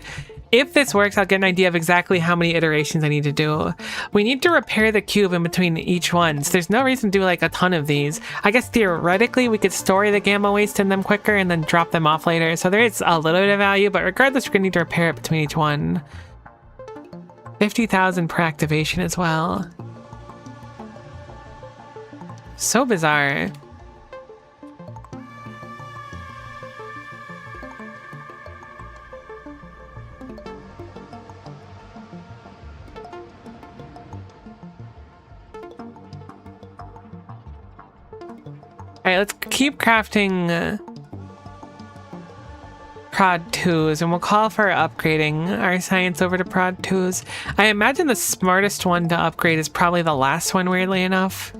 S1: if this works, I'll get an idea of exactly how many iterations I need to do. We need to repair the cube in between each one. So there's no reason to do like a ton of these. I guess theoretically we could store the gamma waste in them quicker and then drop them off later. So there is a little bit of value, but regardless, we're gonna need to repair it between each one. 50,000 per activation as well. So bizarre. Alright, let's keep crafting prod 2s, and we'll call for upgrading our science over to prod 2s. I imagine the smartest one to upgrade is probably the last one, weirdly enough.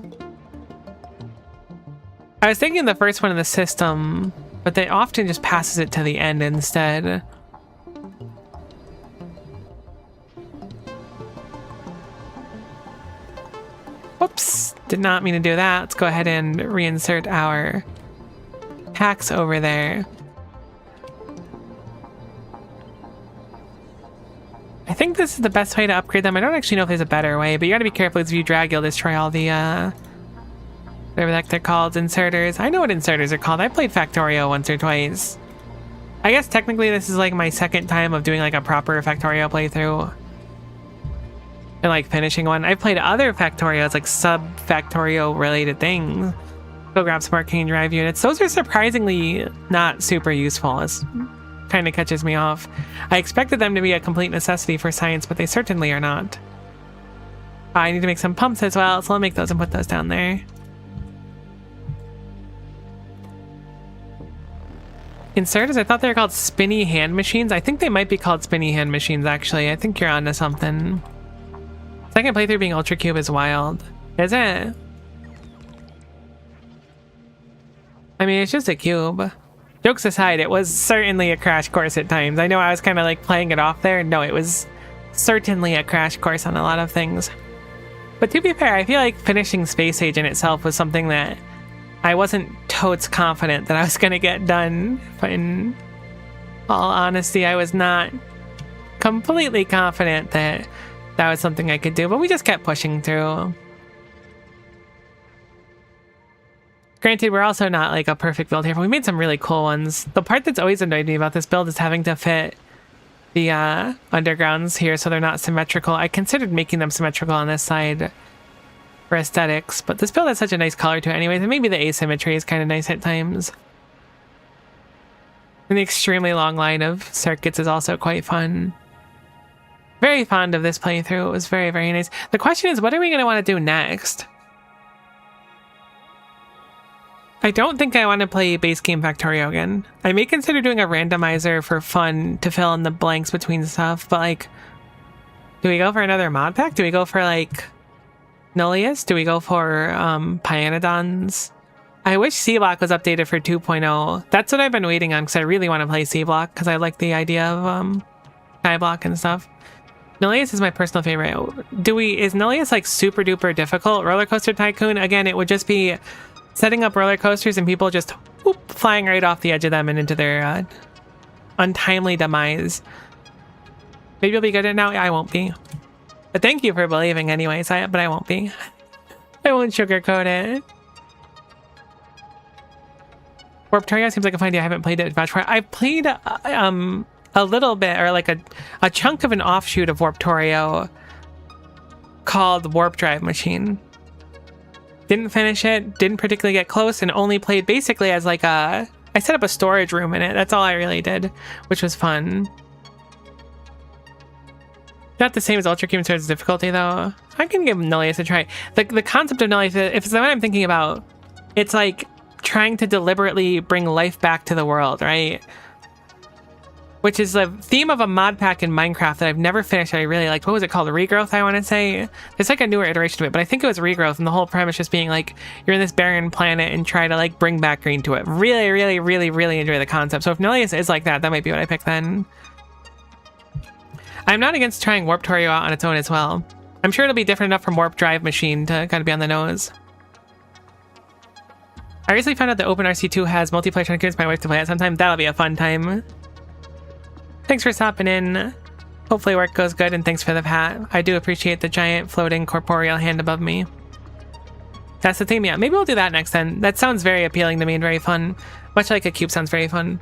S1: I was thinking the first one in the system, but they often just passes it to the end instead. Whoops. did not mean to do that. Let's go ahead and reinsert our packs over there. I think this is the best way to upgrade them. I don't actually know if there's a better way, but you gotta be careful because if you drag, you'll destroy all the, whatever the heck they're called, inserters. I know what inserters are called. I played Factorio once or twice. I guess technically this is like my second time of doing like a proper Factorio playthrough. And like finishing one. I've played other Factorios, like sub-Factorio related things. Go grab some arcane drive units. Those are surprisingly not super useful. It's kind of catches me off. I expected them to be a complete necessity for science, but they certainly are not. I need to make some pumps as well, so I'll make those and put those down there. Inserters, I thought they were called spinny hand machines. I think they might be called spinny hand machines, actually. I think you're onto something. Second playthrough being Ultra Cube is wild. Is it? I mean, it's just a cube. Jokes aside, it was certainly a crash course at times. I know I was kind of like playing it off there. No, it was certainly a crash course on a lot of things. But to be fair, I feel like finishing Space Age in itself was something that I wasn't totes confident that I was going to get done. But in all honesty, I was not completely confident that that was something I could do. But we just kept pushing through. Granted, we're also not like a perfect build here, but we made some really cool ones. The part that's always annoyed me about this build is having to fit the undergrounds here so they're not symmetrical. I considered making them symmetrical on this side for aesthetics, but this build has such a nice color to it anyways, and maybe the asymmetry is kind of nice at times. And the extremely long line of circuits is also quite fun. Very fond of this playthrough. It was very, very nice. The question is, what are we going to want to do next? I don't think I want to play base game Factorio again. I may consider doing a randomizer for fun to fill in the blanks between stuff, but like, do we go for another mod pack? Do we go for like Nullius? Do we go for Pyanodons? I wish C-Block was updated for 2.0. That's what I've been waiting on because I really want to play C-Block because I like the idea of Skyblock and stuff. Nullius is my personal favorite. Is Nullius like super duper difficult? Roller Coaster Tycoon? Again, it would just be setting up roller coasters and people just whoop, flying right off the edge of them and into their untimely demise. Maybe you'll be good at it now. I won't be. But thank you for believing anyways. But I won't be. I won't sugarcoat it. Warptorio seems like a fun idea. I haven't played it much. I played a little bit, or like a chunk of an offshoot of Warptorio called Warp Drive Machine. Didn't finish it, didn't particularly get close, and only played basically as like I set up a storage room in it. That's all I really did, which was fun. Not the same as Ultra Cube in terms of difficulty, though. I can give Nullius a try. The concept of Nullius, if it's what I'm thinking about, it's like trying to deliberately bring life back to the world, right? Which is the theme of a mod pack in Minecraft that I've never finished. I really liked. What was it called? Regrowth, I want to say. There's like a newer iteration of it, but I think it was Regrowth, and the whole premise just being like, you're in this barren planet and try to like bring back green to it. Really, really, really, really enjoy the concept. So if Nullius is like that, that might be what I pick then. I'm not against trying Warptorio out on its own as well. I'm sure it'll be different enough from Warp Drive Machine to kind of be on the nose. I recently found out that OpenRC2 has multiplayer trying to convince my wife to play it sometime. That'll be a fun time. Thanks for stopping in. Hopefully work goes good, and thanks for the hat. I do appreciate the giant floating corporeal hand above me. That's the theme, yeah. Maybe we'll do that next then. That sounds very appealing to me and very fun. Much like a cube sounds very fun.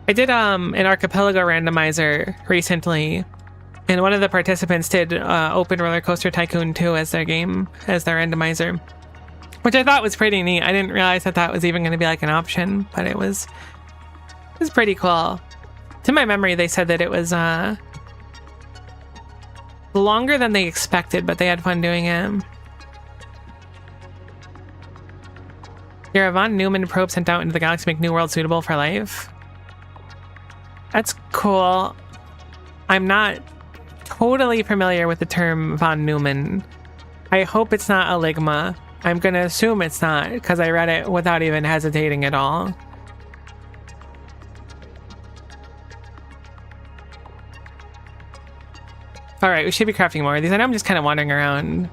S1: I did an Archipelago randomizer recently, and one of the participants did Open Roller Coaster Tycoon 2 as their game, as their randomizer, which I thought was pretty neat. I didn't realize that that was even going to be like an option, but it was pretty cool. To my memory, they said that it was longer than they expected, but they had fun doing it. You're a von Neumann probe sent out into the galaxy to make new worlds suitable for life. That's cool. I'm not totally familiar with the term von Neumann. I hope it's not a Ligma. I'm gonna assume it's not, because I read it without even hesitating at all. Alright, we should be crafting more of these. I know I'm just kind of wandering around.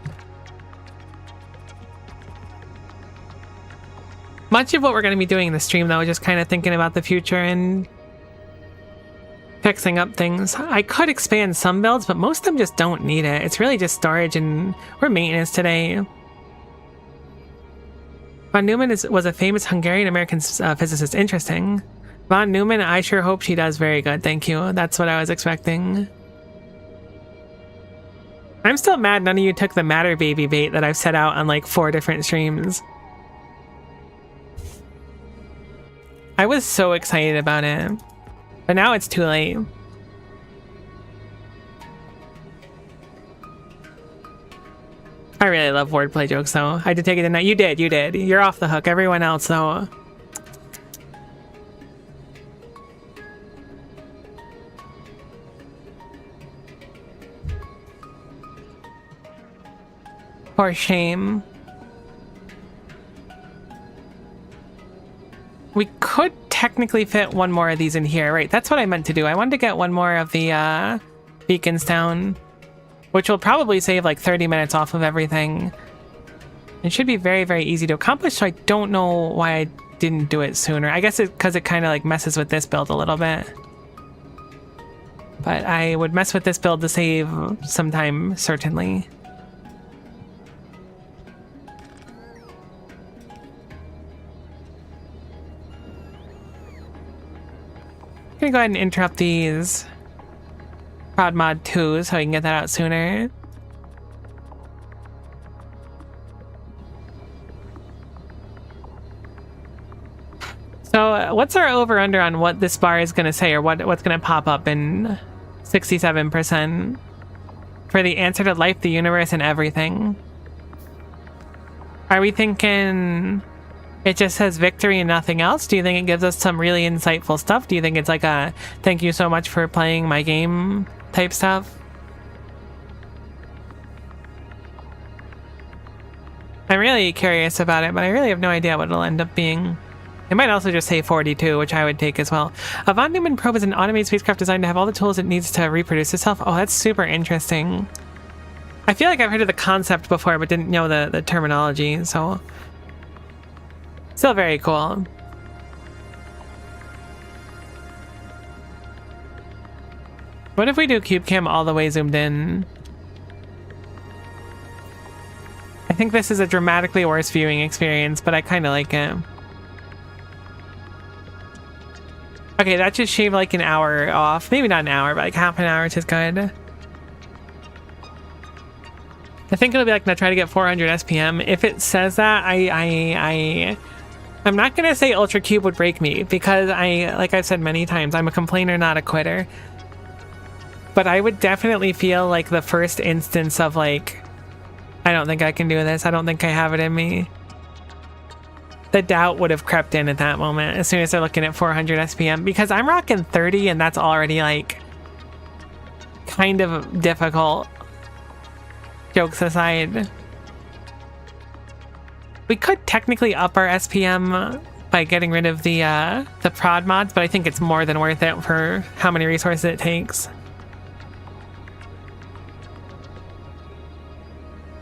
S1: Much of what we're going to be doing in the stream, though, is just kind of thinking about the future and fixing up things. I could expand some builds, but most of them just don't need it. It's really just storage and or maintenance today. Von Neumann was a famous Hungarian-American physicist. Interesting. Von Neumann, I sure hope she does very good. Thank you. That's what I was expecting. I'm still mad none of you took the Matter Baby bait that I've set out on like 4 different streams. I was so excited about it. But now it's too late. I really love wordplay jokes, though. I did take it tonight. You did. You're off the hook. Everyone else, though. For shame. We could technically fit one more of these in here. Right, that's what I meant to do. I wanted to get one more of the beacons down, which will probably save like 30 minutes off of everything. It should be very, very easy to accomplish, so I don't know why I didn't do it sooner. I guess it's because it kind of like messes with this build a little bit. But I would mess with this build to save some time, certainly. I'm gonna go ahead and interrupt these prod mod 2 so I can get that out sooner. So what's our over under on what this bar is gonna say, or what's gonna pop up in 67% for the answer to life, the universe, and everything? Are we thinking it just says victory and nothing else? Do you think it gives us some really insightful stuff? Do you think it's like a thank you so much for playing my game type stuff? I'm really curious about it, but I really have no idea what it'll end up being. It might also just say 42, which I would take as well. A Von Neumann probe is an automated spacecraft designed to have all the tools it needs to reproduce itself. Oh, that's super interesting. I feel like I've heard of the concept before, but didn't know the terminology, so... Still very cool. What if we do cube cam all the way zoomed in? I think this is a dramatically worse viewing experience, but I kind of like it. Okay, that just shaved like an hour off. Maybe not an hour, but like half an hour, which is good. I think it'll be like, now try to get 400 SPM. If it says that, I'm not gonna say Ultra Cube would break me, because like I've said many times, I'm a complainer, not a quitter. But I would definitely feel like the first instance of like, I don't think I can do this, I don't think I have it in me. The doubt would have crept in at that moment as soon as they're looking at 400 SPM, because I'm rocking 30 and that's already like kind of difficult. Jokes aside. We could technically up our SPM by getting rid of the prod mods, but I think it's more than worth it for how many resources it takes.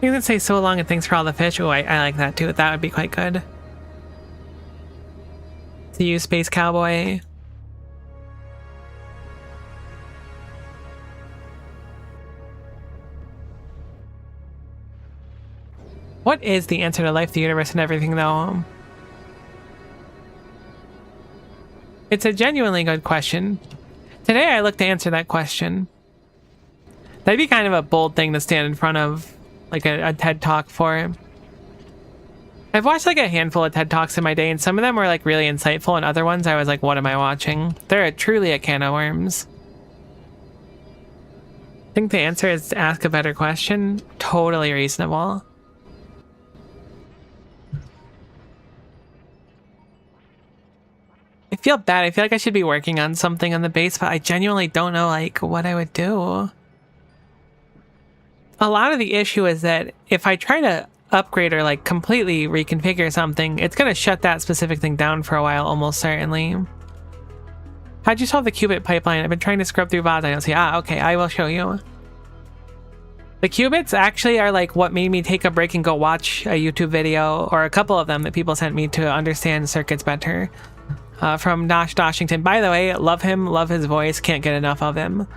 S1: You can say so long and thanks for all the fish. Oh, I like that too. That would be quite good. See you, Space Cowboy. What is the answer to life, the universe, and everything, though? It's a genuinely good question. Today I look to answer that question. That'd be kind of a bold thing to stand in front of, like a TED Talk for. I've watched like a handful of TED Talks in my day, and some of them were like really insightful, and other ones I was like, what am I watching? They're truly a can of worms. I think the answer is to ask a better question. Totally reasonable. I feel bad. I feel like I should be working on something on the base, but I genuinely don't know like what I would do. A lot of the issue is that if I try to upgrade or like completely reconfigure something, it's going to shut that specific thing down for a while, almost certainly. How'd you solve the qubit pipeline? I've been trying to scrub through VODs. I don't see. Ah, okay. I will show you. The qubits actually are like what made me take a break and go watch a YouTube video, or a couple of them that people sent me to understand circuits better. From Nosh Doshington. By the way, love him, love his voice, can't get enough of him.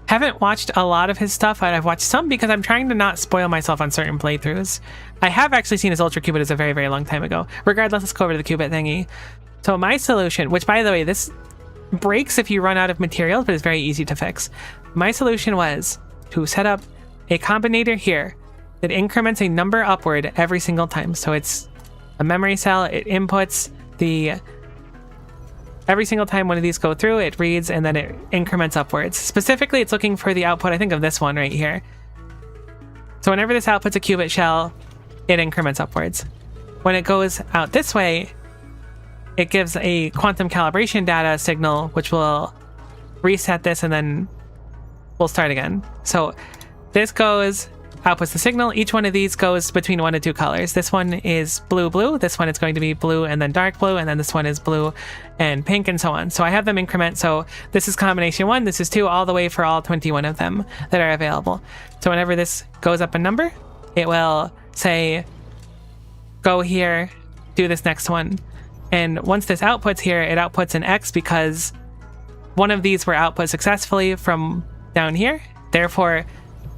S1: Haven't watched a lot of his stuff, but I've watched some because I'm trying to not spoil myself on certain playthroughs. I have actually seen his Ultra Qubit as a very, very long time ago. Regardless, let's go over to the qubit thingy. So my solution, which by the way, this breaks if you run out of materials, but it's very easy to fix. My solution was to set up a combinator here that increments a number upward every single time. So it's a memory cell, it inputs the... Every single time one of these go through, it reads and then it increments upwards. Specifically, it's looking for the output, I think, of this one right here. So whenever this outputs a qubit shell, it increments upwards. When it goes out this way, it gives a quantum calibration data signal, which will reset this and then we'll start again. So this goes, outputs the signal. Each one of these goes between 1 and 2 colors. This one is blue, blue. This one is going to be blue and then dark blue. And then this one is blue and pink and so on. So I have them increment. So this is combination 1, this is 2, all the way for all 21 of them that are available. So whenever this goes up a number, it will say, go here, do this next one. And once this outputs here, it outputs an X because one of these were output successfully from down here. Therefore,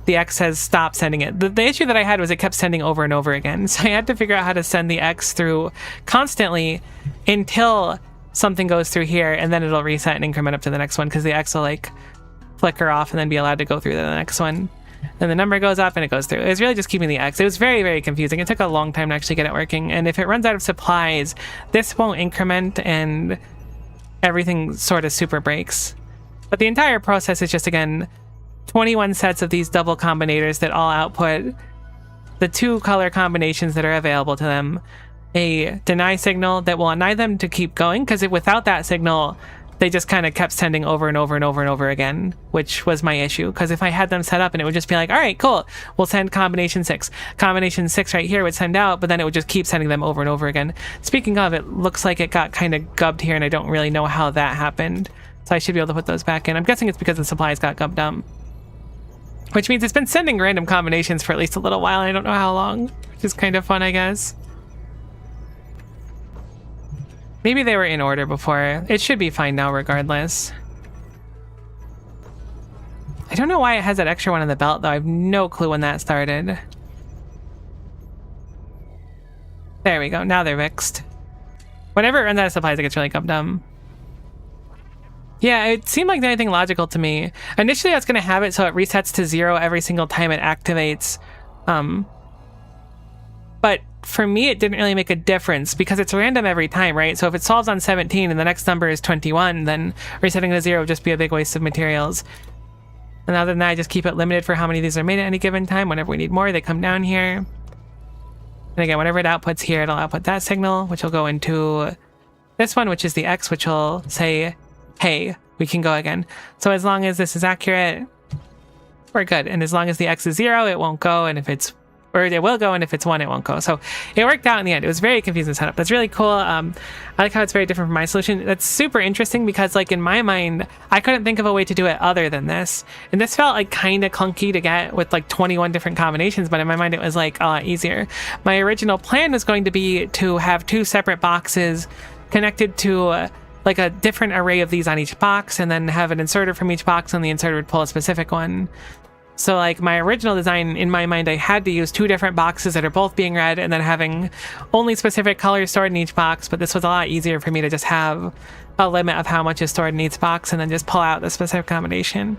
S1: the X has stopped sending it. The issue that I had was it kept sending over and over again. So I had to figure out how to send the X through constantly until something goes through here, and then it'll reset and increment up to the next one because the X will like flicker off and then be allowed to go through to the next one. Then the number goes up and it goes through. It was really just keeping the X. It was very, very confusing. It took a long time to actually get it working. And if it runs out of supplies, this won't increment and everything sort of super breaks. But the entire process is just, again, 21 sets of these double combinators that all output the 2 color combinations that are available to them. A deny signal that will deny them to keep going, because without that signal, they just kind of kept sending over and over and over and over again, which was my issue. Because if I had them set up and it would just be like, all right, cool, we'll send combination 6. Combination 6 right here would send out, but then it would just keep sending them over and over again. Speaking of, it looks like it got kind of gubbed here, and I don't really know how that happened. So I should be able to put those back in. I'm guessing it's because the supplies got gubbed up. Which means it's been sending random combinations for at least a little while. I don't know how long, which is kind of fun, I guess. Maybe they were in order before. It should be fine now regardless. I don't know why it has that extra one on the belt, though. I have no clue when that started. There we go. Now they're mixed. Whenever it runs out of supplies, it gets really dumb. Yeah, it seemed like anything logical to me. Initially, I was going to have it so it resets to 0 every single time it activates. But for me, it didn't really make a difference because it's random every time, right? So if it solves on 17 and the next number is 21, then resetting to 0 would just be a big waste of materials. And other than that, I just keep it limited for how many of these are made at any given time. Whenever we need more, they come down here. And again, whenever it outputs here, it'll output that signal, which will go into this one, which is the X, which will say, hey, we can go again. So as long as this is accurate, we're good. And as long as the X is 0, it won't go. And if it's, or it will go, and if it's 1, it won't go. So it worked out in the end. It was very confusing setup. That's really cool. I like how it's very different from my solution. That's super interesting because, like, in my mind, I couldn't think of a way to do it other than this. And this felt like kind of clunky to get with like 21 different combinations, but in my mind, it was like a lot easier. My original plan was going to be to have 2 separate boxes connected to like a different array of these on each box, and then have an inserter from each box, and the inserter would pull a specific one. So like my original design, in my mind, I had to use 2 different boxes that are both being read and then having only specific colors stored in each box. But this was a lot easier for me to just have a limit of how much is stored in each box and then just pull out the specific combination.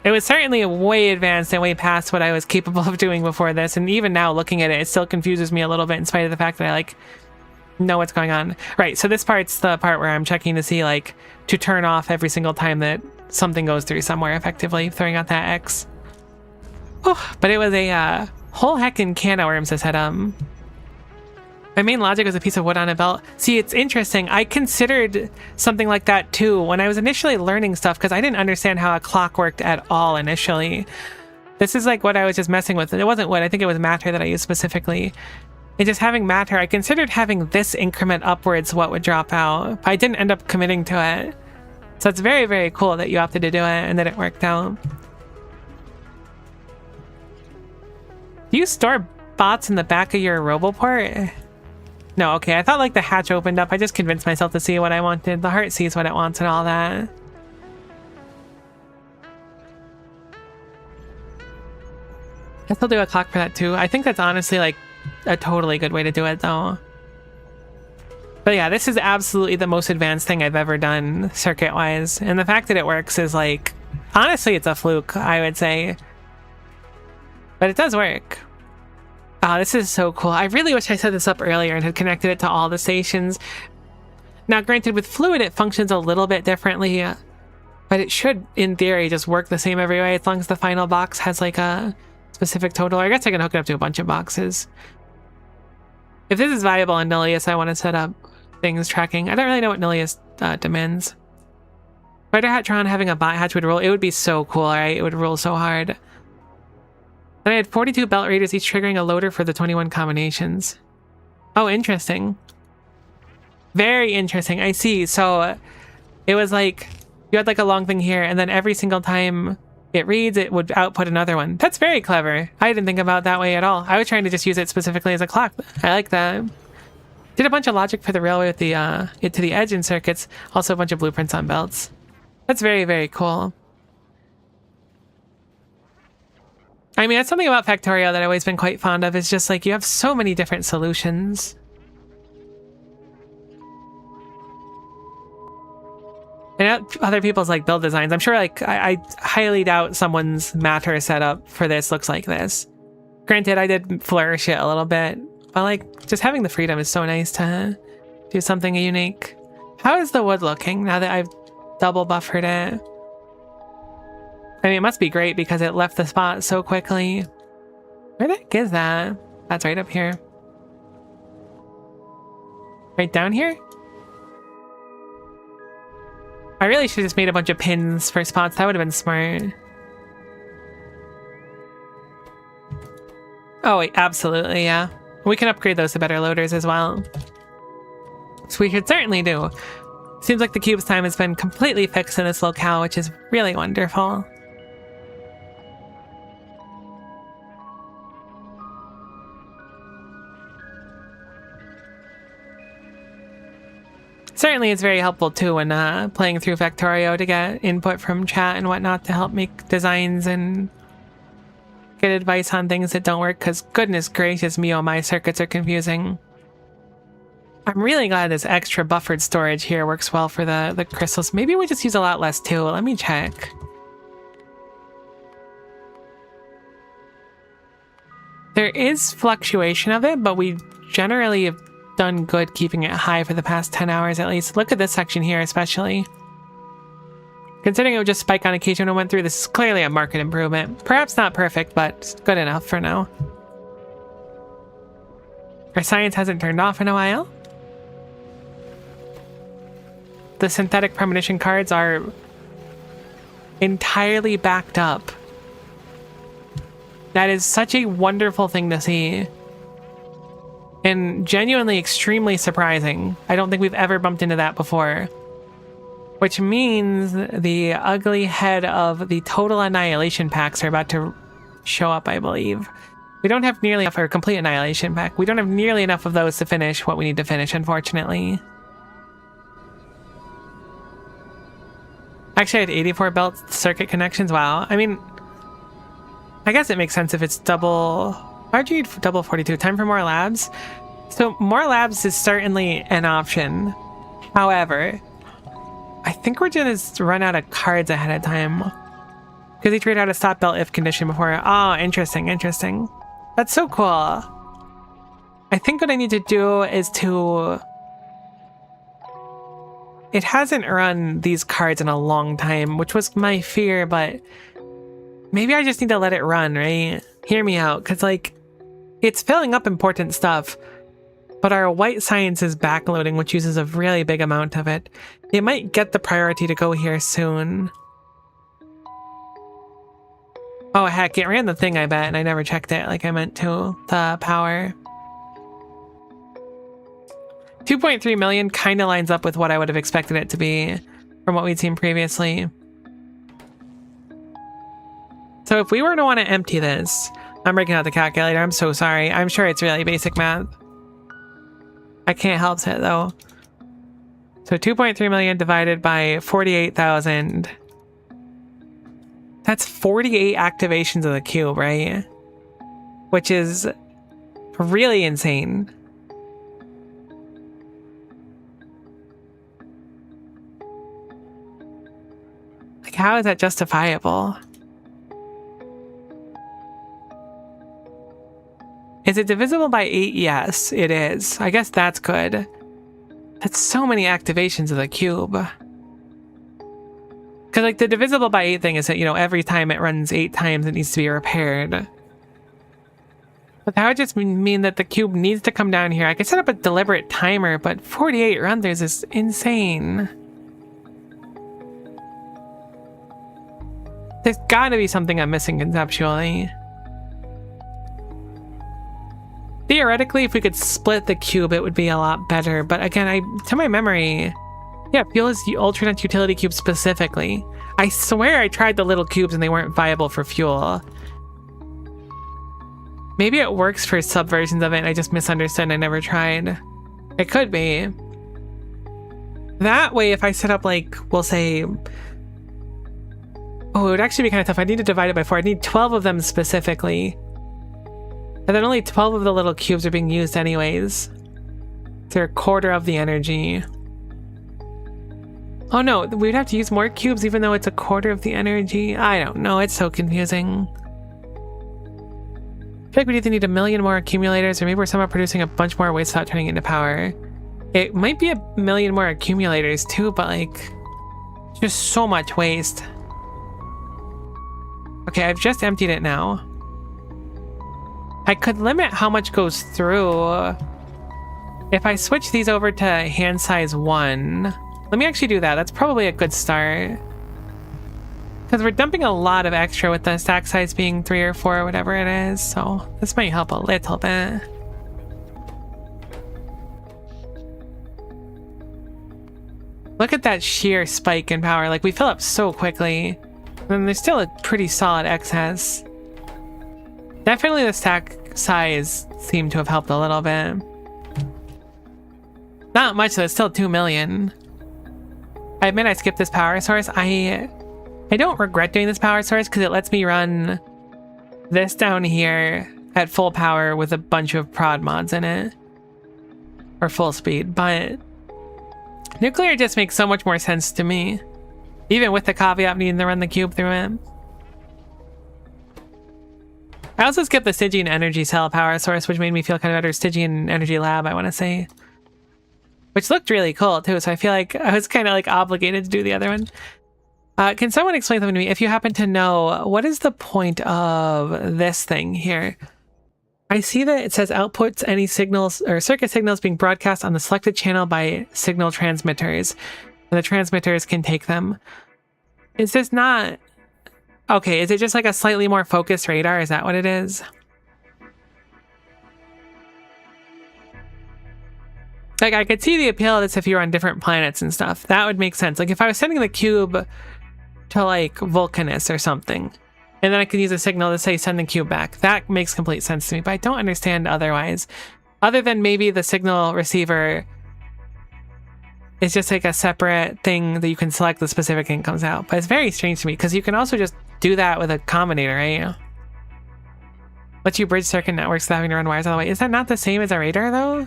S1: It was certainly way advanced and way past what I was capable of doing before this. And even now looking at it, it still confuses me a little bit in spite of the fact that I like know what's going on. Right, so this part's the part where I'm checking to see like to turn off every single time that something goes through somewhere effectively, throwing out that X. Oh, but it was a whole heckin' can of worms. I said, my main logic was a piece of wood on a belt. See, it's interesting. I considered something like that too when I was initially learning stuff, because I didn't understand how a clock worked at all initially. This is like what I was just messing with. It wasn't wood. I think it was matter that I used specifically. And just having matter, I considered having this increment upwards what would drop out, but I didn't end up committing to it. So it's very, very cool that you opted to do it and that it worked out. Do you store bots in the back of your Roboport? No, okay. I thought like the hatch opened up. I just convinced myself to see what I wanted. The heart sees what it wants and all that. Guess I'll do a clock for that too. I think that's honestly like a totally good way to do it though. But yeah, this is absolutely the most advanced thing I've ever done circuit-wise. And the fact that it works is like, honestly, it's a fluke, I would say. But it does work. Oh, this is so cool. I really wish I set this up earlier and had connected it to all the stations. Now, granted, with Fluid, it functions a little bit differently. But it should, in theory, just work the same every way as long as the final box has like a specific total. I guess I can hook it up to a bunch of boxes. If this is viable on Nullius, I want to set up things tracking. I don't really know what Nullius demands. Spider Hatron having a bot hatch would roll. It would be so cool, right? It would roll so hard. Then I had 42 belt raiders, each triggering a loader for the 21 combinations. Oh, interesting. Very interesting. I see. So it was like you had like a long thing here, and then every single time it reads, it would output another one. That's very clever. I didn't think about it that way at all. I was trying to just use it specifically as a clock. I like that. Did a bunch of logic for the railway with the it to the edge in circuits. Also a bunch of blueprints on belts. That's very, very cool. I mean, that's something about Factorio that I've always been quite fond of. Is just like you have so many different solutions. And other people's like build designs. I'm sure like I highly doubt someone's matter setup for this looks like this. Granted, I did flourish it a little bit. But like, just having the freedom is so nice to do something unique. How is the wood looking now that I've double buffered it? I mean, it must be great because it left the spot so quickly. Where the heck is that? That's right up here. Right down here? I really should have just made a bunch of pins for spots. That would have been smart. Oh, wait, absolutely, yeah. We can upgrade those to better loaders as well. So we should certainly do. Seems like the cube's time has been completely fixed in this locale, which is really wonderful. Certainly it's very helpful too when playing through Factorio to get input from chat and whatnot to help make designs and get advice on things that don't work, because goodness gracious me, oh my, circuits are confusing. I'm really glad this extra buffered storage here works well for the crystals. Maybe we just use a lot less too. Let me check. There is fluctuation of it, but we generally have done good keeping it high for the past 10 hours at least. Look at this section here especially. Considering it would just spike on occasion when it went through, this is clearly a market improvement. Perhaps not perfect, but good enough for now. Our science hasn't turned off in a while. The synthetic premonition cards are entirely backed up. That is such a wonderful thing to see. And genuinely extremely surprising. I don't think we've ever bumped into that before. Which means the ugly head of the total annihilation packs are about to show up, I believe. We don't have nearly enough for a complete annihilation pack. We don't have nearly enough of those to finish what we need to finish, unfortunately. Actually, I had 84 belt circuit connections. Wow. I mean, I guess it makes sense if it's double. Why'd you need double 42? Time for more labs? So more labs is certainly an option. However, I think we're gonna run out of cards ahead of time. Because he trade out a stop belt if condition before. Oh, interesting, interesting. That's so cool. I think what I need to do is to... It hasn't run these cards in a long time, which was my fear, but maybe I just need to let it run, right? Hear me out, because like, it's filling up important stuff, but our white science is backloading, which uses a really big amount of it. It might get the priority to go here soon. Oh heck, it ran the thing, I bet, and I never checked it like I meant to. The power. 2.3 million kind of lines up with what I would have expected it to be from what we'd seen previously. So if we were to want to empty this, I'm breaking out the calculator. I'm so sorry. I'm sure it's really basic math. I can't help it though. So 2.3 million divided by 48,000. That's 48 activations of the cube, right? Which is really insane. Like, how is that justifiable? Is it divisible by 8? Yes, it is. I guess that's good. That's so many activations of the cube. Because, like, the divisible by 8 thing is that, you know, every time it runs 8 times, it needs to be repaired. But that would just mean that the cube needs to come down here. I could set up a deliberate timer, but 48 runs is insane. There's gotta be something I'm missing conceptually. Theoretically, if we could split the cube, it would be a lot better. But again, to my memory, yeah, fuel is the ultra-dense utility cube specifically. I swear I tried the little cubes and they weren't viable for fuel. Maybe it works for subversions of it and I just misunderstood and I never tried. It could be. That way, if I set up, like, we'll say... Oh, it would actually be kind of tough. I need to divide it by 4. I need 12 of them specifically. And then only 12 of the little cubes are being used anyways. They're a quarter of the energy. Oh no, we'd have to use more cubes even though it's a quarter of the energy. I don't know, it's so confusing. I feel like we either need 1 million more accumulators or maybe we're somehow producing a bunch more waste without turning it into power. It might be 1 million more accumulators too, but like, just so much waste. Okay, I've just emptied it now. I could limit how much goes through. If I switch these over to hand size 1, let me actually do that. That's probably a good start. Because we're dumping a lot of extra with the stack size being 3 or 4 or whatever it is. So this might help a little bit. Look at that sheer spike in power. Like, we fill up so quickly. And there's still a pretty solid excess. Definitely the stack size seemed to have helped a little bit. Not much though, it's still 2 million. I admit I skipped this power source. I don't regret doing this power source because it lets me run this down here at full power with a bunch of prod mods in it. Or full speed, but nuclear just makes so much more sense to me. Even with the caveat of needing to run the cube through it. I also skipped the Stygian energy cell power source, which made me feel kind of better. Stygian energy lab, I want to say. Which looked really cool too, so I feel like I was kind of like obligated to do the other one. Can someone explain something to me? If you happen to know, what is the point of this thing here? I see that it says outputs any signals or circuit signals being broadcast on the selected channel by signal transmitters. And the transmitters can take them. Is this not... Okay, is it just like a slightly more focused radar? Is that what it is? Like, I could see the appeal of this if you were on different planets and stuff. That would make sense. Like, if I was sending the cube to, like, Vulcanus or something, and then I could use a signal to say, send the cube back. That makes complete sense to me, but I don't understand otherwise. Other than maybe the signal receiver is just like a separate thing that you can select the specific thing comes out. But it's very strange to me, because you can also just do that with a combinator, right? Let you bridge circuit networks without having to run wires all the way. Is that not the same as a radar, though?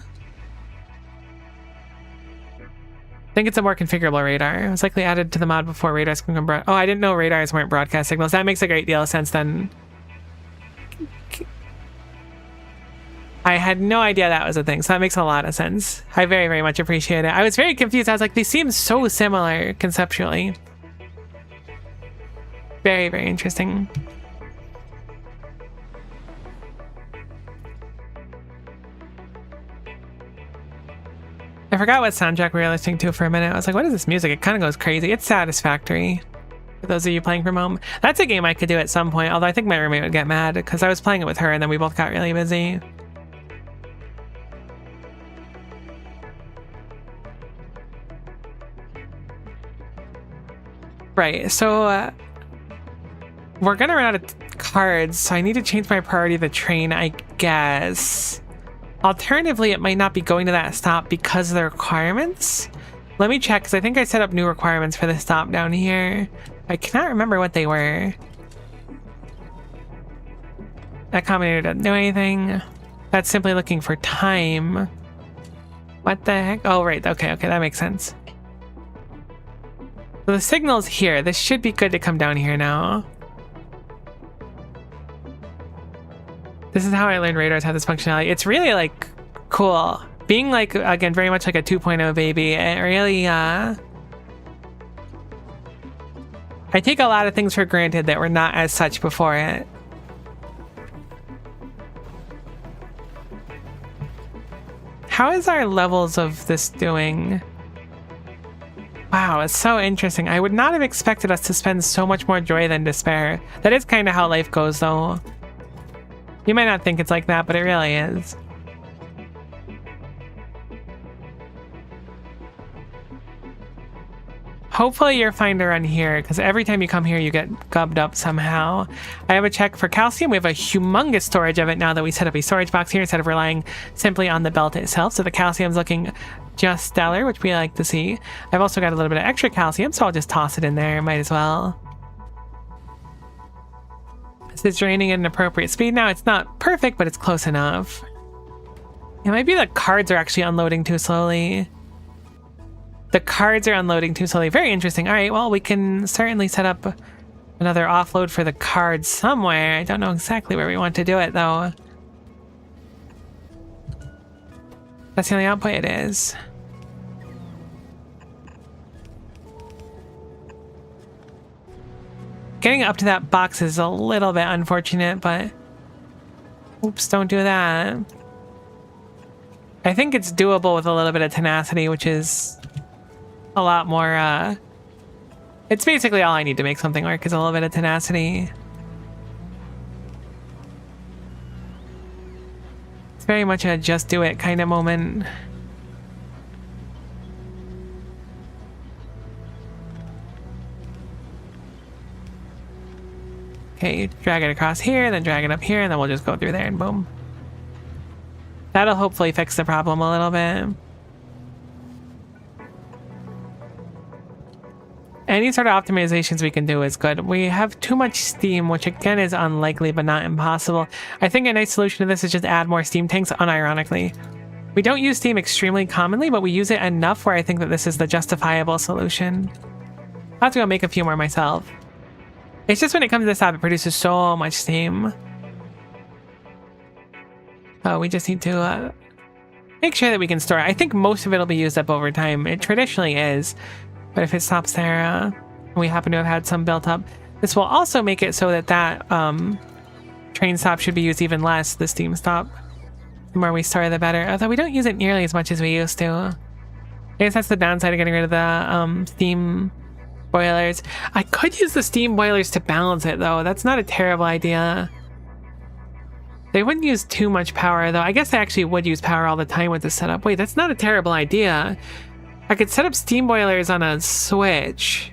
S1: I think it's a more configurable radar. It was likely added to the mod before radars can come. Oh, I didn't know radars weren't broadcast signals. That makes a great deal of sense then. I had no idea that was a thing, so that makes a lot of sense. I very, very much appreciate it. I was very confused. I was like, these seem so similar conceptually. Very, very interesting. I forgot what soundtrack we were listening to for a minute. I was like, what is this music? It kind of goes crazy. It's Satisfactory. For those of you playing from home. That's a game I could do at some point, although I think my roommate would get mad because I was playing it with her and then we both got really busy. Right, so we're gonna run out of cards, so I need to change my priority to the train, I guess. Alternatively, it might not be going to that stop because of the requirements. Let me check, because I think I set up new requirements for the stop down here. I cannot remember what they were. That combinator doesn't do anything. That's simply looking for time. What the heck? Oh, right. Okay, that makes sense. So the signal's here. This should be good to come down here now. This is how I learned radars have this functionality. It's really, like, cool. Being, like, again, very much like a 2.0 baby, it really, I take a lot of things for granted that were not as such before it. How is our levels of this doing? Wow, it's so interesting. I would not have expected us to spend so much more joy than despair. That is kind of how life goes, though. You might not think it's like that, but it really is. Hopefully you're fine to run here, because every time you come here, you get gubbed up somehow. I have a check for calcium. We have a humongous storage of it now that we set up a storage box here instead of relying simply on the belt itself. So the calcium's looking just stellar, which we like to see. I've also got a little bit of extra calcium, so I'll just toss it in there. Might as well. This is draining at an appropriate speed now. It's not perfect, but it's close enough. It might be the cards are actually unloading too slowly. The cards are unloading too slowly. Very interesting. All right, well, we can certainly set up another offload for the cards somewhere. I don't know exactly where we want to do it, though. That's the only output it is. Getting up to that box is a little bit unfortunate, but... Oops, don't do that. I think it's doable with a little bit of tenacity, which is a lot more, It's basically all I need to make something work is a little bit of tenacity. It's very much a just do it kind of moment. Okay, drag it across here, then drag it up here, and then we'll just go through there and boom. That'll hopefully fix the problem a little bit. Any sort of optimizations we can do is good. We have too much steam, which again is unlikely but not impossible. I think a nice solution to this is just add more steam tanks, unironically. We don't use steam extremely commonly, but we use it enough where I think that this is the justifiable solution. I'll have to go make a few more myself. It's just when it comes to this app, it produces so much steam. Oh, we just need to make sure that we can store it. I think most of it will be used up over time. It traditionally is. But if it stops there, and we happen to have had some built up, this will also make it so that that train stop should be used even less, the steam stop. The more we store, the better. Although we don't use it nearly as much as we used to. I guess that's the downside of getting rid of the steam boilers. I could use the steam boilers to balance it, though. That's not a terrible idea. They wouldn't use too much power, though. I guess they actually would use power all the time with this setup. Wait, that's not a terrible idea. I could set up steam boilers on a switch.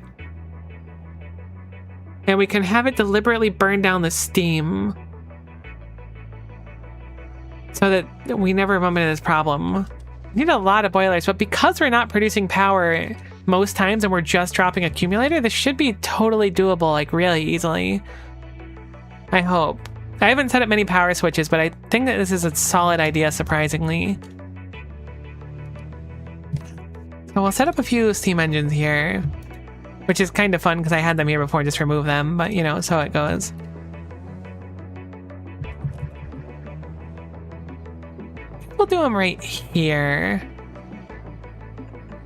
S1: And we can have it deliberately burn down the steam. So that we never bump into this problem. We need a lot of boilers, but because we're not producing power most times and we're just dropping accumulator, this should be totally doable, like really easily. I hope. I haven't set up many power switches, but I think that this is a solid idea, surprisingly. So we'll set up a few steam engines here, which is kind of fun because I had them here before, just remove them, but you know, so it goes. We'll do them right here.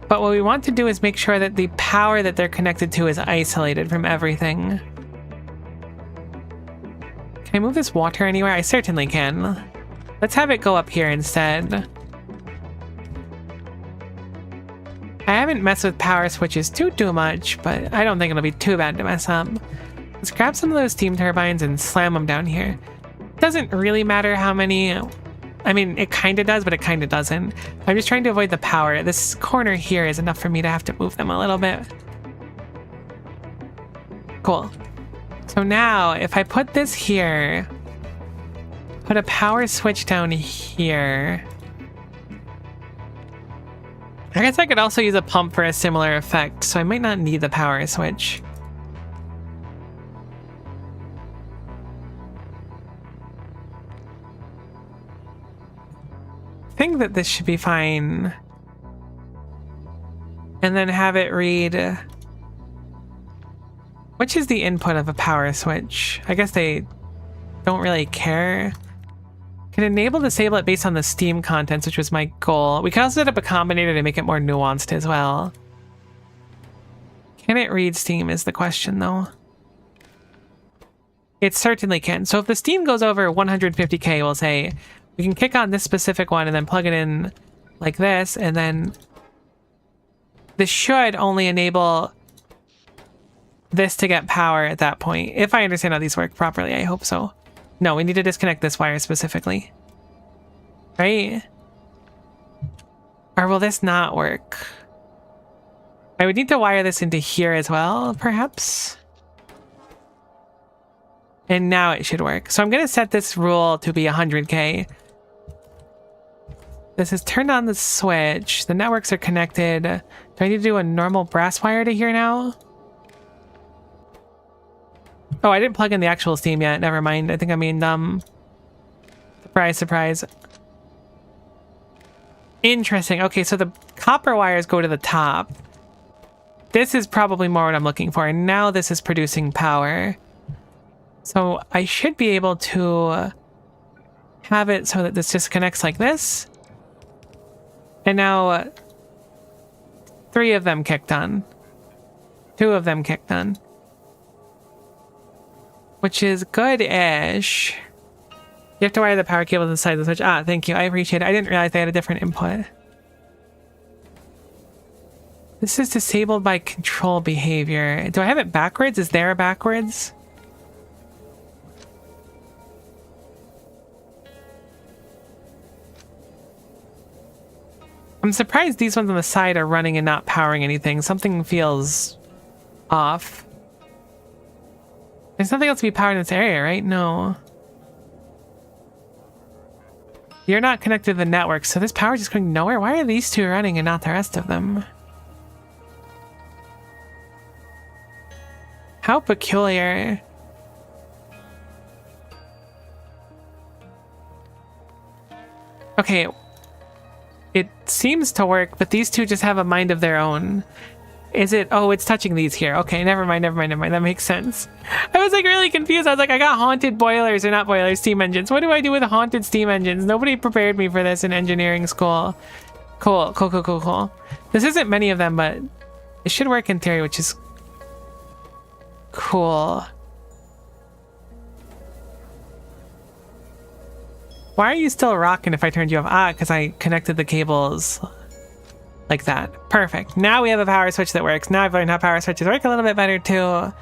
S1: But what we want to do is make sure that the power that they're connected to is isolated from everything. Can I move this water anywhere? I certainly can. Let's have it go up here instead. I haven't messed with power switches too much, but I don't think it'll be too bad to mess up. Let's grab some of those steam turbines and slam them down here. Doesn't really matter how many... I mean, it kind of does, but it kind of doesn't. I'm just trying to avoid the power. This corner here is enough for me to have to move them a little bit. Cool. So now, if I put this here, put a power switch down here. I guess I could also use a pump for a similar effect, so I might not need the power switch. I think that this should be fine. And then have it read... Which is the input of a power switch? I guess they don't really care. Can enable, disable it based on the Steam contents, which was my goal. We can also set up a combinator to make it more nuanced as well. Can it read Steam is the question, though. It certainly can. So if the Steam goes over 150k, we'll say we can kick on this specific one and then plug it in like this, and then this should only enable this to get power at that point. If I understand how these work properly, I hope so. No, we need to disconnect this wire specifically. Right? Or will this not work? I would need to wire this into here as well, perhaps. And now it should work. So I'm going to set this rule to be 100k. This is turned on the switch. The networks are connected. Do I need to do a normal brass wire to here now? Oh, I didn't plug in the actual Steam yet. Never mind. I think I mean surprise, surprise. Interesting. Okay, so the copper wires go to the top. This is probably more what I'm looking for. And now this is producing power. So I should be able to have it so that this just connects like this. And now 3 of them kicked on. 2 of them kicked on. Which is good-ish. You have to wire the power cable to the side of the switch. Ah, thank you. I appreciate it. I didn't realize they had a different input. This is disabled by control behavior. Do I have it backwards? Is there a backwards? I'm surprised these ones on the side are running and not powering anything. Something feels off. There's nothing else to be powered in this area, right? No. You're not connected to the network, so this power is just going nowhere. Why are these 2 running and not the rest of them? How peculiar. Okay. It seems to work, but these 2 just have a mind of their own. Is it? Oh, it's touching these here. Okay, never mind. That makes sense. I was like really confused. I was like, I got haunted boilers, or not boilers, steam engines. What do I do with haunted steam engines? Nobody prepared me for this in engineering school. Cool. This isn't many of them, but it should work in theory, which is cool. Why are you still rocking if I turned you off? Ah, because I connected the cables like that. Perfect. Now we have a power switch that works. Now I've learned how power switches work a little bit better too.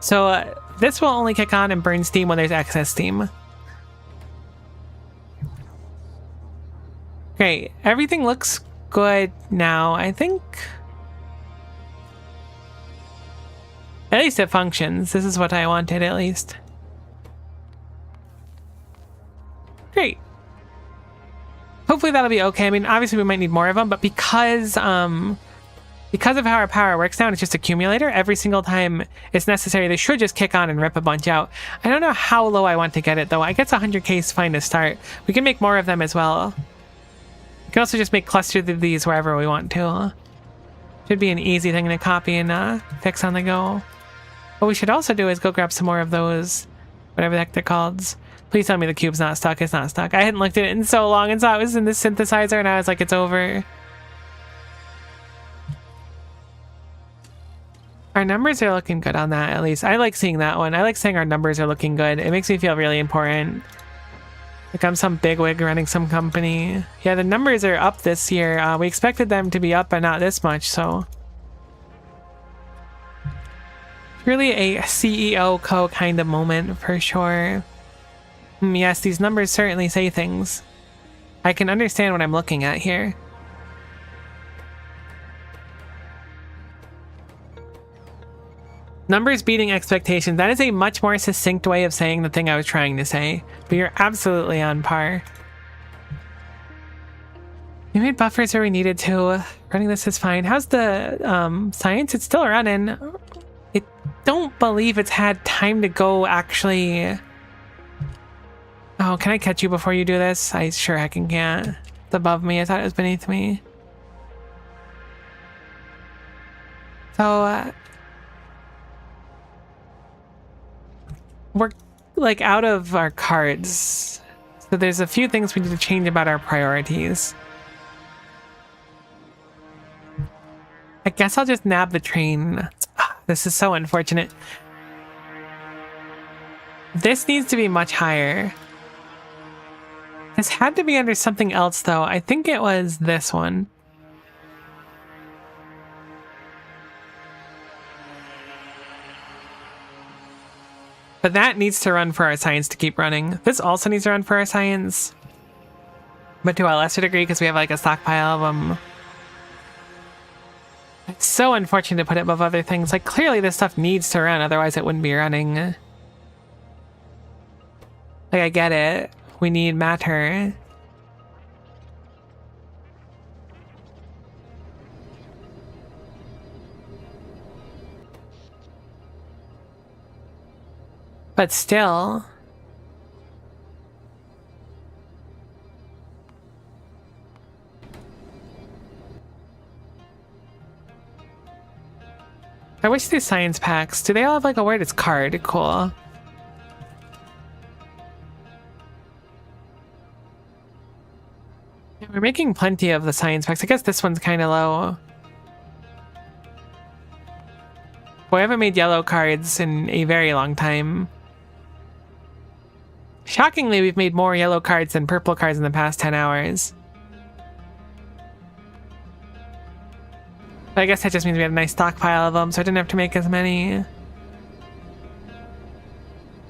S1: So this will only kick on and burn steam when there's excess steam. Great. Everything looks good now. I think... At least it functions. This is what I wanted, at least. Great. Hopefully that'll be okay. I mean, obviously we might need more of them, but because of how our power works now, and it's just accumulator, every single time it's necessary, they should just kick on and rip a bunch out. I don't know how low I want to get it, though. I guess 100k is fine to start. We can make more of them as well. We can also just make clusters of these wherever we want to. Should be an easy thing to copy and fix on the go. What we should also do is go grab some more of those, whatever the heck they're called. Please tell me the cube's not stuck. It's not stuck. I hadn't looked at it in so long and saw it was in the synthesizer, and I was like, it's over. Our numbers are looking good on that, at least. I like seeing that one. I like saying our numbers are looking good. It makes me feel really important. Like I'm some bigwig running some company. Yeah, the numbers are up this year. We expected them to be up, but not this much, so... Really a CEO co kind of moment, for sure. Yes, these numbers certainly say things. I can understand what I'm looking at here. Numbers beating expectations. That is a much more succinct way of saying the thing I was trying to say. But you're absolutely on par. We made buffers where we needed to. Running this is fine. How's the science? It's still running. I don't believe it's had time to go actually. Oh, can I catch you before you do this? I sure heckin' can't. It's above me. I thought it was beneath me. So, we're like out of our cards. So there's a few things we need to change about our priorities. I guess I'll just nab the train. This is so unfortunate. This needs to be much higher. This had to be under something else though. I think it was this one. But that needs to run for our science to keep running. This also needs to run for our science. But to a lesser degree because we have like a stockpile of them. It's so unfortunate to put it above other things. Like clearly this stuff needs to run, otherwise it wouldn't be running. Like I get it. We need matter. But still. I wish these science packs, do they all have like a word? It's card, cool. Yeah, we're making plenty of the science packs. I guess this one's kind of low. Boy, I haven't made yellow cards in a very long time. Shockingly, we've made more yellow cards than purple cards in the past 10 hours. But I guess that just means we had a nice stockpile of them, so I didn't have to make as many.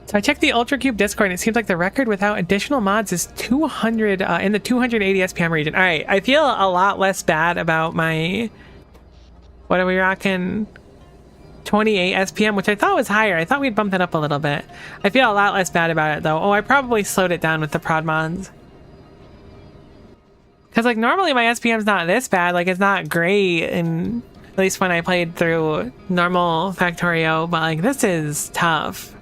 S1: So I checked the Ultra Cube Discord, and it seems like the record without additional mods is 200 in the 280 SPM region. All right, I feel a lot less bad about my... What are we rocking? 28 SPM, which I thought was higher. I thought we'd bump it up a little bit. I feel a lot less bad about it, though. Oh, I probably slowed it down with the prod mods. Because, like, normally my SPM's not this bad. Like, it's not great, and at least when I played through normal Factorio, but, like, this is tough.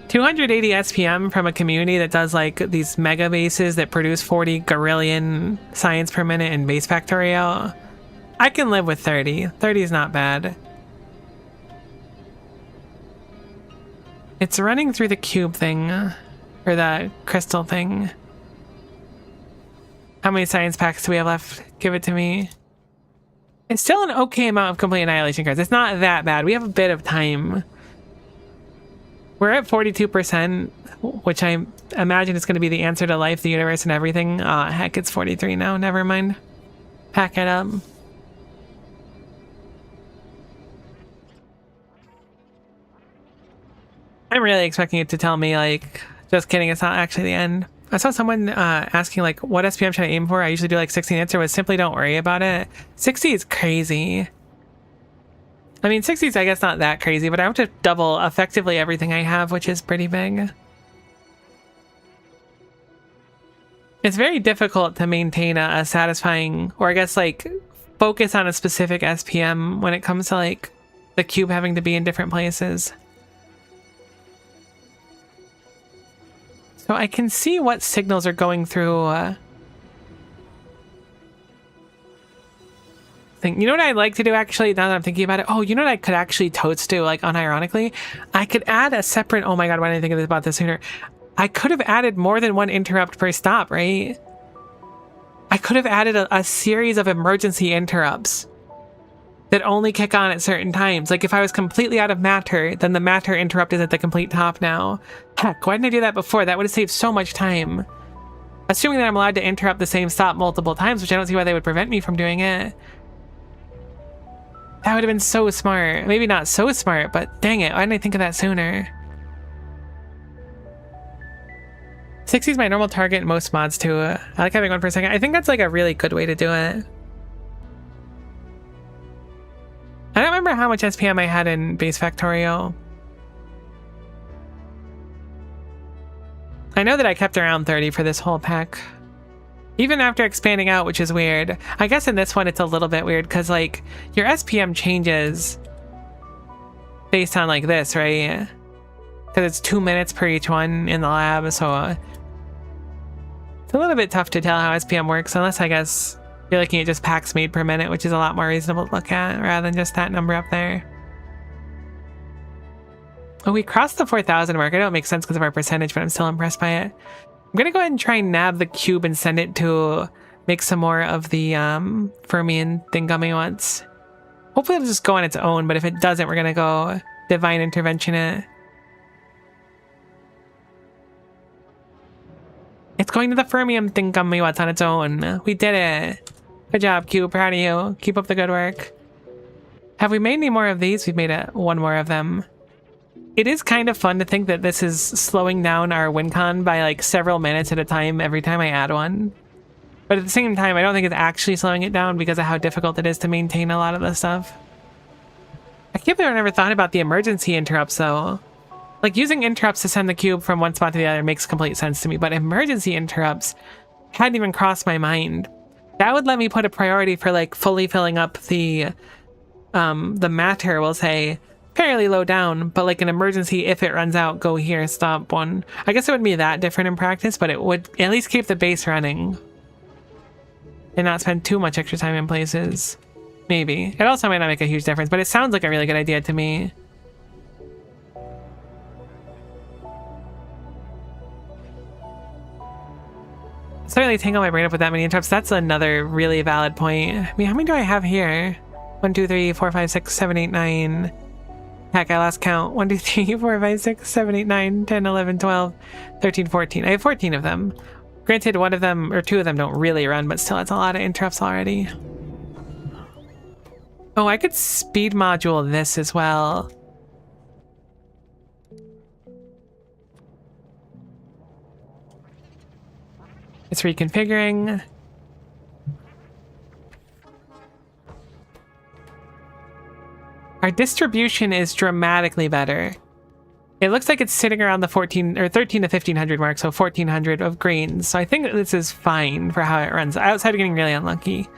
S1: 280 SPM from a community that does, like, these mega bases that produce 40 gorillion science per minute in base Factorio. I can live with 30. 30 is not bad. It's running through the cube thing, or the crystal thing. How many science packs do we have left? Give it to me. It's still an okay amount of complete annihilation cards. It's not that bad. We have a bit of time. We're at 42%, which I imagine is going to be the answer to life, the universe, and everything. Heck, it's 43 now. Never mind. Pack it up. I'm really expecting it to tell me, like, just kidding, it's not actually the end. I saw someone asking, like, what SPM should I aim for? I usually do, like, 60. The answer was simply don't worry about it. 60 is crazy. I mean, 60 is, I guess, not that crazy, but I have to double effectively everything I have, which is pretty big. It's very difficult to maintain a satisfying, or I guess, like, focus on a specific SPM when it comes to, like, the cube having to be in different places. So I can see what signals are going through. You know what I'd like to do actually, now that I'm thinking about it? Oh, you know what I could actually totes do, like unironically? I could add a separate, oh my god, why didn't I think about this sooner? I could have added more than one interrupt per stop, right? I could have added a series of emergency interrupts that only kick on at certain times. Like if I was completely out of matter, then the matter interrupt is at the complete top now. Heck, why didn't I do that before? That would have saved so much time. Assuming that I'm allowed to interrupt the same stop multiple times, which I don't see why they would prevent me from doing it. That would have been so smart. Maybe not so smart, but dang it, why didn't I think of that sooner? 60 is my normal target in most mods too. I like having one per second. I think that's like a really good way to do it. I don't remember how much SPM I had in base Factorio. I know that I kept around 30 for this whole pack. Even after expanding out, which is weird. I guess in this one it's a little bit weird because like your SPM changes based on like this, right? Because it's 2 minutes per each one in the lab, so it's a little bit tough to tell how SPM works unless I guess you're looking at just packs made per minute, which is a lot more reasonable to look at rather than just that number up there. Oh, we crossed the 4,000 mark. I know it makes sense because of our percentage, but I'm still impressed by it. I'm gonna go ahead and try and nab the cube and send it to make some more of the Fermion thingummy ones. Hopefully it'll just go on its own, but if it doesn't, we're gonna go divine intervention it. It's going to the Fermium thingummy what's on its own. We did it. Good job, Cube. Proud of you. Keep up the good work. Have we made any more of these? We've made one more of them. It is kind of fun to think that this is slowing down our win con by like several minutes at a time every time I add one. But at the same time, I don't think it's actually slowing it down because of how difficult it is to maintain a lot of this stuff. I can't believe I never thought about the emergency interrupts though. Like using interrupts to send the cube from one spot to the other makes complete sense to me, but emergency interrupts hadn't even crossed my mind. That would let me put a priority for like fully filling up the matter, we'll say, fairly low down, but like an emergency, if it runs out, go here, stop one. I guess it wouldn't be that different in practice, but it would at least keep the base running and not spend too much extra time in places. Maybe. It also might not make a huge difference, but it sounds like a really good idea to me. Certainly tangle my brain up with that many interrupts. That's another really valid point. I mean, how many do I have here? 1, 2, 3, 4, 5, 6, 7, 8, 9. Heck, I lost count. 1, 2, 3, 4, 5, 6, 7, 8, 9, 10, 11, 12, 13, 14. I have 14 of them. Granted, one of them or two of them don't really run, but still, it's a lot of interrupts already. Oh, I could speed module this as well. It's reconfiguring. Our distribution is dramatically better. It looks like it's sitting around the 13 to 1500 mark, so 1400 of greens. So I think that this is fine for how it runs, outside of getting really unlucky.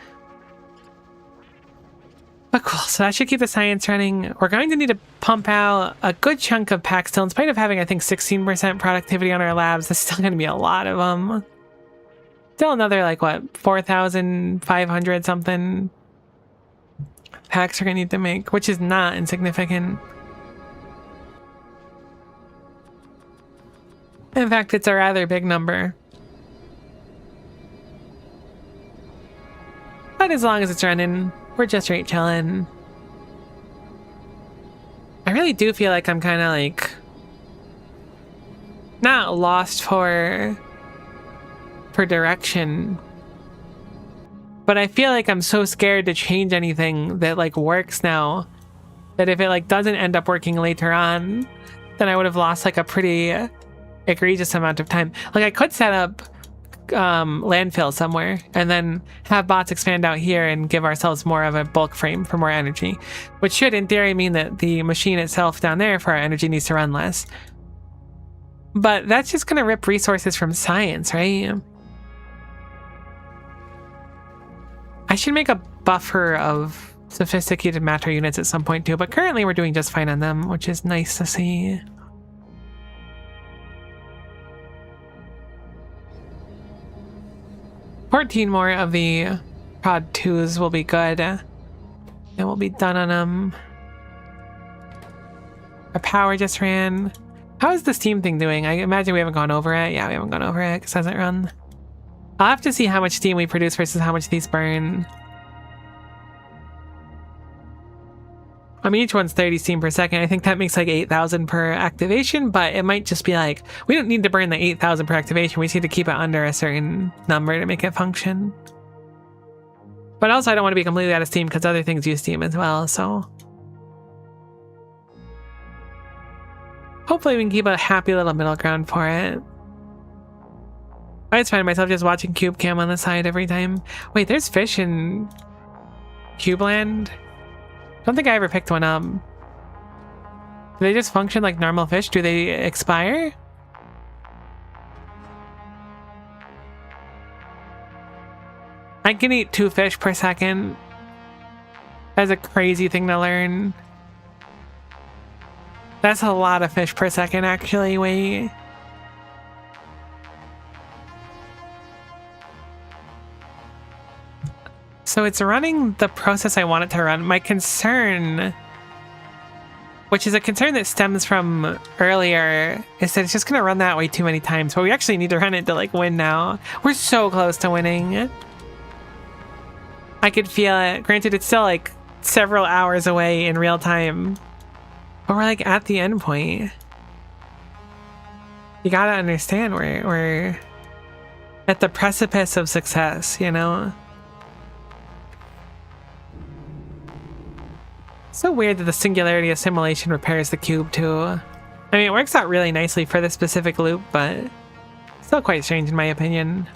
S1: But cool, so that should keep the science running. We're going to need to pump out a good chunk of packs still, in spite of having, I think, 16% productivity on our labs. There's still going to be a lot of them. Still another, like, what, 4,500 something packs we're going to need to make, which is not insignificant. In fact, it's a rather big number. But as long as it's running, we're just right chilling. I really do feel like I'm kind of like not lost for direction, but I feel like I'm so scared to change anything that like works now that if it like doesn't end up working later on, then I would have lost like a pretty egregious amount of time. Like I could set up landfill somewhere and then have bots expand out here and give ourselves more of a bulk frame for more energy, which should in theory mean that the machine itself down there for our energy needs to run less. But that's just gonna rip resources from science, right? I should make a buffer of sophisticated matter units at some point too, but currently we're doing just fine on them, which is nice to see. $14 more of the prod 2s will be good. And we'll be done on them. Our power just ran. How is the steam thing doing? I imagine we haven't gone over it. Yeah, we haven't gone over it because it hasn't run. I'll have to see how much steam we produce versus how much these burn. I mean, each one's 30 steam per second. I think that makes like 8,000 per activation, but it might just be like, we don't need to burn the 8,000 per activation. We just need to keep it under a certain number to make it function. But also, I don't want to be completely out of steam because other things use steam as well, so. Hopefully we can keep a happy little middle ground for it. I always find myself just watching Cube Cam on the side every time. Wait, there's fish in Cube Land? Don't think I ever picked one up. Do they just function like normal fish? Do they expire? I can eat 2 fish per second. That's a crazy thing to learn. That's a lot of fish per second, actually. Wait. So it's running the process I want it to run. My concern, which is a concern that stems from earlier, is that it's just going to run that way too many times. But we actually need to run it to like win now. We're so close to winning. I could feel it. Granted, it's still like several hours away in real time. But we're like at the end point. You gotta understand we're at the precipice of success, you know? So weird that the singularity assimilation repairs the cube too. I mean, it works out really nicely for this specific loop, but still quite strange in my opinion.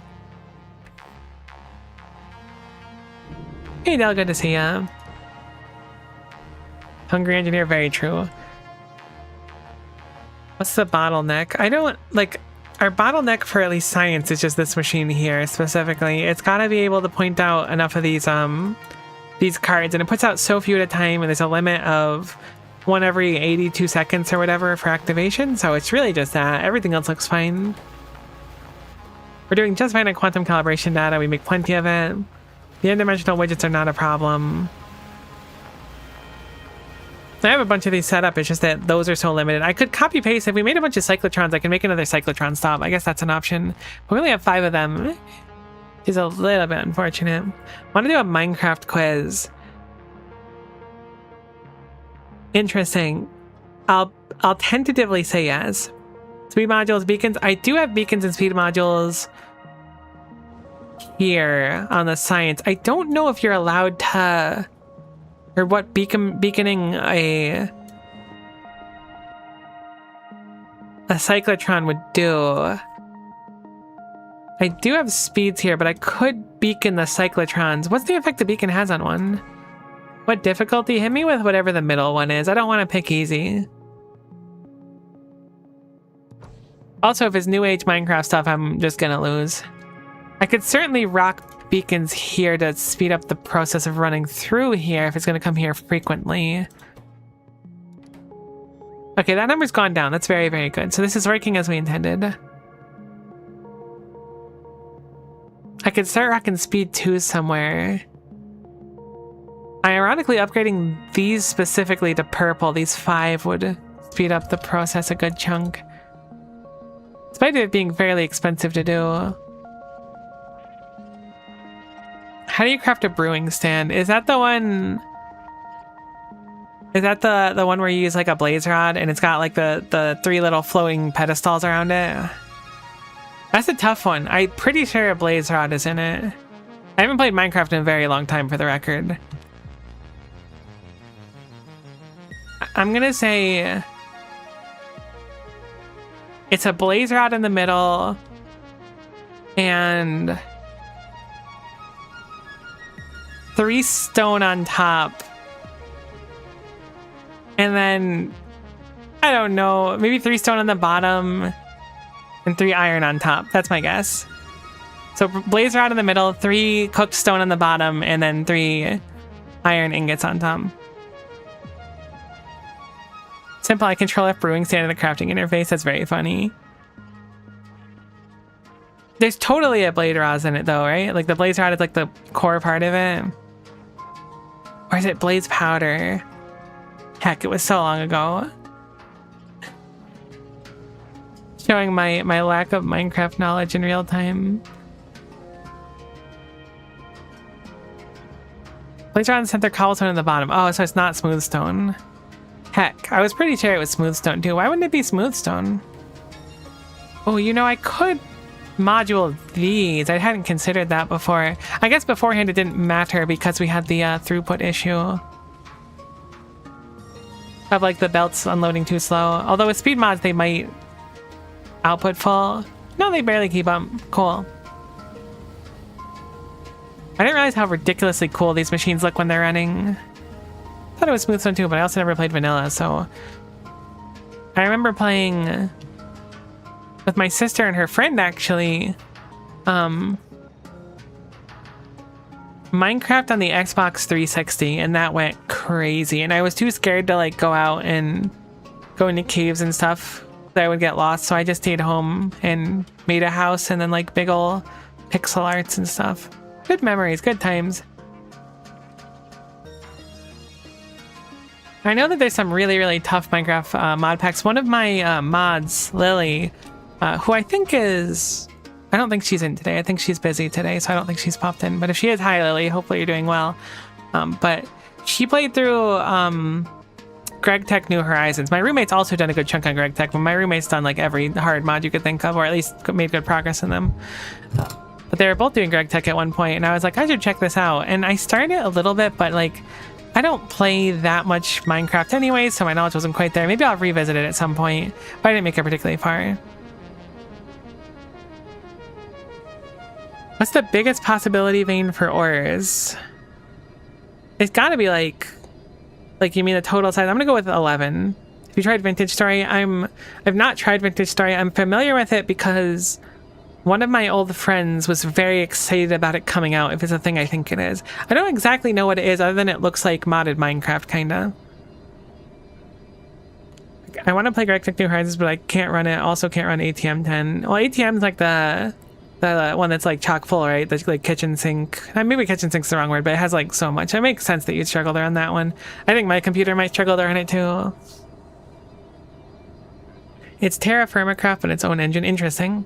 S1: Hey Del, good to see ya. Hungry engineer, very true. What's the bottleneck? I don't, like, our bottleneck for at least science is just this machine here specifically. It's gotta be able to point out enough of these cards, and it puts out so few at a time, and there's a limit of 1 every 82 seconds or whatever for activation, so it's really just that. Everything else looks fine. We're doing just fine on quantum calibration data. We make plenty of it. The n-dimensional widgets are not a problem. I have a bunch of these set up, it's just that those are so limited. I could copy paste. If we made a bunch of cyclotrons, I can make another cyclotron stop. I guess that's an option. But we only have 5 of them. Which is a little bit unfortunate. I want to do a Minecraft quiz. Interesting. I'll tentatively say yes. Speed modules, beacons. I do have beacons and speed modules here on the science. I don't know if you're allowed to, or what beaconing a cyclotron would do. I do have speeds here, but I could beacon the cyclotrons. What's the effect the beacon has on one? What difficulty? Hit me with whatever the middle one is. I don't want to pick easy. Also, if it's new age Minecraft stuff, I'm just gonna lose. I could certainly rock beacons here to speed up the process of running through here if it's gonna come here frequently. Okay, that number's gone down. That's very, very good. So this is working as we intended. I could start rocking speed 2 somewhere. Ironically, upgrading these specifically to purple, these 5 would speed up the process a good chunk. Despite it being fairly expensive to do. How do you craft a brewing stand? Is that the one? Is that the one where you use like a blaze rod and it's got like the 3 little floating pedestals around it? That's a tough one. I'm pretty sure a blaze rod is in it. I haven't played Minecraft in a very long time, for the record. I'm gonna say it's a blaze rod in the middle and 3 stone on top. And then, I don't know, maybe 3 stone on the bottom and 3 iron on top. That's my guess. So blaze rod in the middle, 3 cooked stone on the bottom, and then 3 iron ingots on top. Simple, I control F brewing stand in the crafting interface. That's very funny. There's totally a blade rod in it though, right? Like the blaze rod is like the core part of it. Or is it blaze powder? Heck, it was so long ago. Showing my lack of Minecraft knowledge in real time. Blaze rod in the center, cobblestone in the bottom. Oh, so it's not smooth stone. Heck, I was pretty sure it was smooth stone too. Why wouldn't it be smooth stone? Oh, you know, I could module these. I hadn't considered that before. I guess beforehand it didn't matter because we had the throughput issue of like the belts unloading too slow. Although with speed mods they might output full. No, they barely keep up. Cool. I didn't realize how ridiculously cool these machines look when they're running. thought it was Smooth Stone too, but I also never played vanilla, so I remember playing with my sister and her friend actually Minecraft on the Xbox 360, and that went crazy, and I was too scared to like go out and go into caves and stuff that I would get lost, so I just stayed home and made a house and then like big ol' pixel arts and stuff. Good memories, good times. I know that there's some really, really tough Minecraft mod packs. One of my mods, Lily, who I think is... I don't think she's in today. I think she's busy today, so I don't think she's popped in. But if she is, hi, Lily. Hopefully you're doing well. But she played through Greg Tech New Horizons. My roommate's also done a good chunk on Greg Tech, but my roommate's done like every hard mod you could think of, or at least made good progress in them. But they were both doing Greg Tech at one point, and I was like, I should check this out. And I started a little bit, but like... I don't play that much Minecraft anyway, so my knowledge wasn't quite there. Maybe I'll revisit it at some point, but I didn't make it particularly far. What's the biggest possibility vein for ores? It's gotta be like you mean the total size? I'm gonna go with 11. Have you tried Vintage Story? I've not tried Vintage Story. I'm familiar with it because one of my old friends was very excited about it coming out, if it's a thing I think it is. I don't exactly know what it is, other than it looks like modded Minecraft, kinda. I want to play Greg Tech New Horizons, but I can't run it. Also can't run ATM 10. Well, ATM's like the one that's like chock full, right? That's like kitchen sink. Maybe kitchen sink's the wrong word, but it has like so much. It makes sense that you'd struggle to run that one. I think my computer might struggle to run it too. It's Terra Firmacraft, but its own engine. Interesting.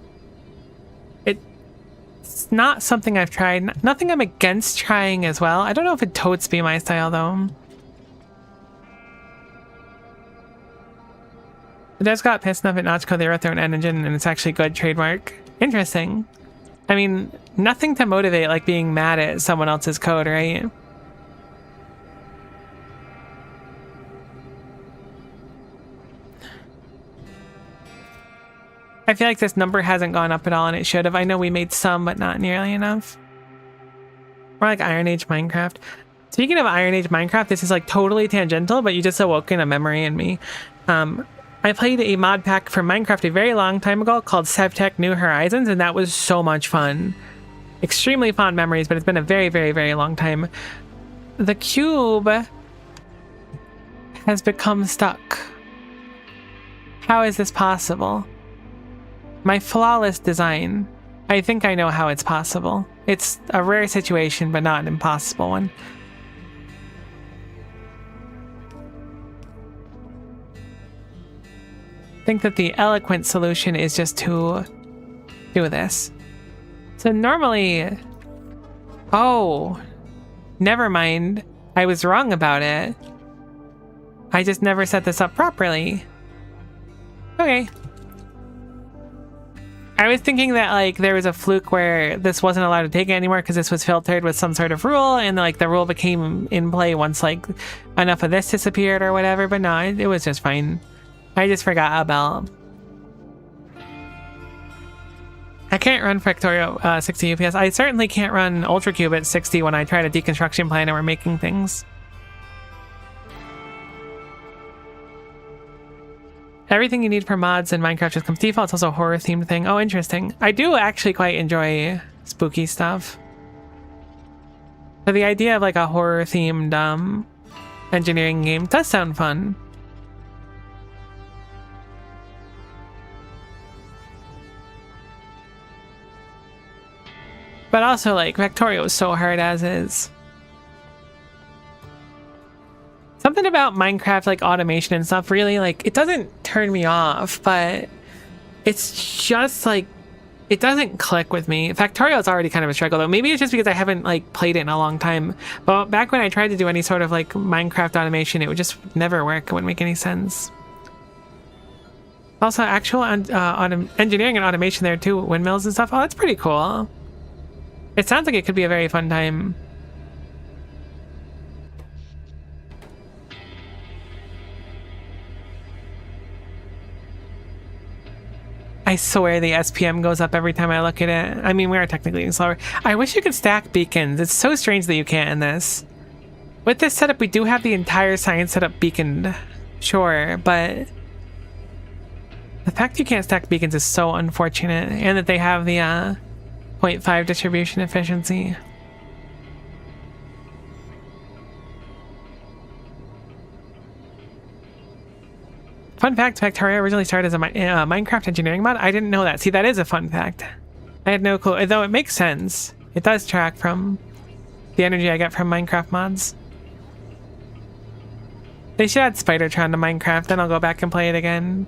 S1: It's not something I've tried. Nothing I'm against trying as well. I don't know if it'd totes be my style though. The devs got pissed enough at not to code they wrote their own engine, and it's actually good. Trademark. Interesting. I mean, nothing to motivate like being mad at someone else's code, right? I feel like this number hasn't gone up at all, and it should have. I know we made some, but not nearly enough. Or like Iron Age Minecraft. Speaking of Iron Age Minecraft, this is like totally tangential, but you just awoken a memory in me. I played a mod pack for Minecraft a very long time ago called SevTech New Horizons, and that was so much fun. Extremely fond memories, but it's been a very, very, very long time. The cube has become stuck. How is this possible? My flawless design. I think I know how it's possible. It's a rare situation, but not an impossible one. I think that the eloquent solution is just to do this. So normally... Oh, never mind. I was wrong about it. I just never set this up properly. Okay. I was thinking that like there was a fluke where this wasn't allowed to take it anymore because this was filtered with some sort of rule, and like the rule became in play once like enough of this disappeared or whatever, but no, it was just fine. I just forgot about... I can't run Factorio 60 FPS. I certainly can't run UltraCube at 60 when I try to deconstruction plan and we're making things. Everything you need for mods in Minecraft just comes default. It's also a horror themed thing. Oh, interesting. I do actually quite enjoy spooky stuff. So the idea of like a horror themed engineering game does sound fun. But also like Factorio is so hard as is. Something about Minecraft, like automation and stuff, really, like, it doesn't turn me off, but it's just like, it doesn't click with me. Factorio is already kind of a struggle, though. Maybe it's just because I haven't, like, played it in a long time. But back when I tried to do any sort of, like, Minecraft automation, it would just never work. It wouldn't make any sense. Also, actual engineering and automation there, too. Windmills and stuff. Oh, that's pretty cool. It sounds like it could be a very fun time. I swear the SPM goes up every time I look at it. I mean, we are technically slower. I wish you could stack beacons. It's so strange that you can't in this. With this setup, we do have the entire science setup beaconed. Sure, but the fact you can't stack beacons is so unfortunate, and that they have the 0.5 distribution efficiency. Fun fact, Factorio originally started as a Minecraft engineering mod. I didn't know that. See, that is a fun fact. I had no clue, though it makes sense. It does track from the energy I get from Minecraft mods. They should add Spidertron to Minecraft, then I'll go back and play it again.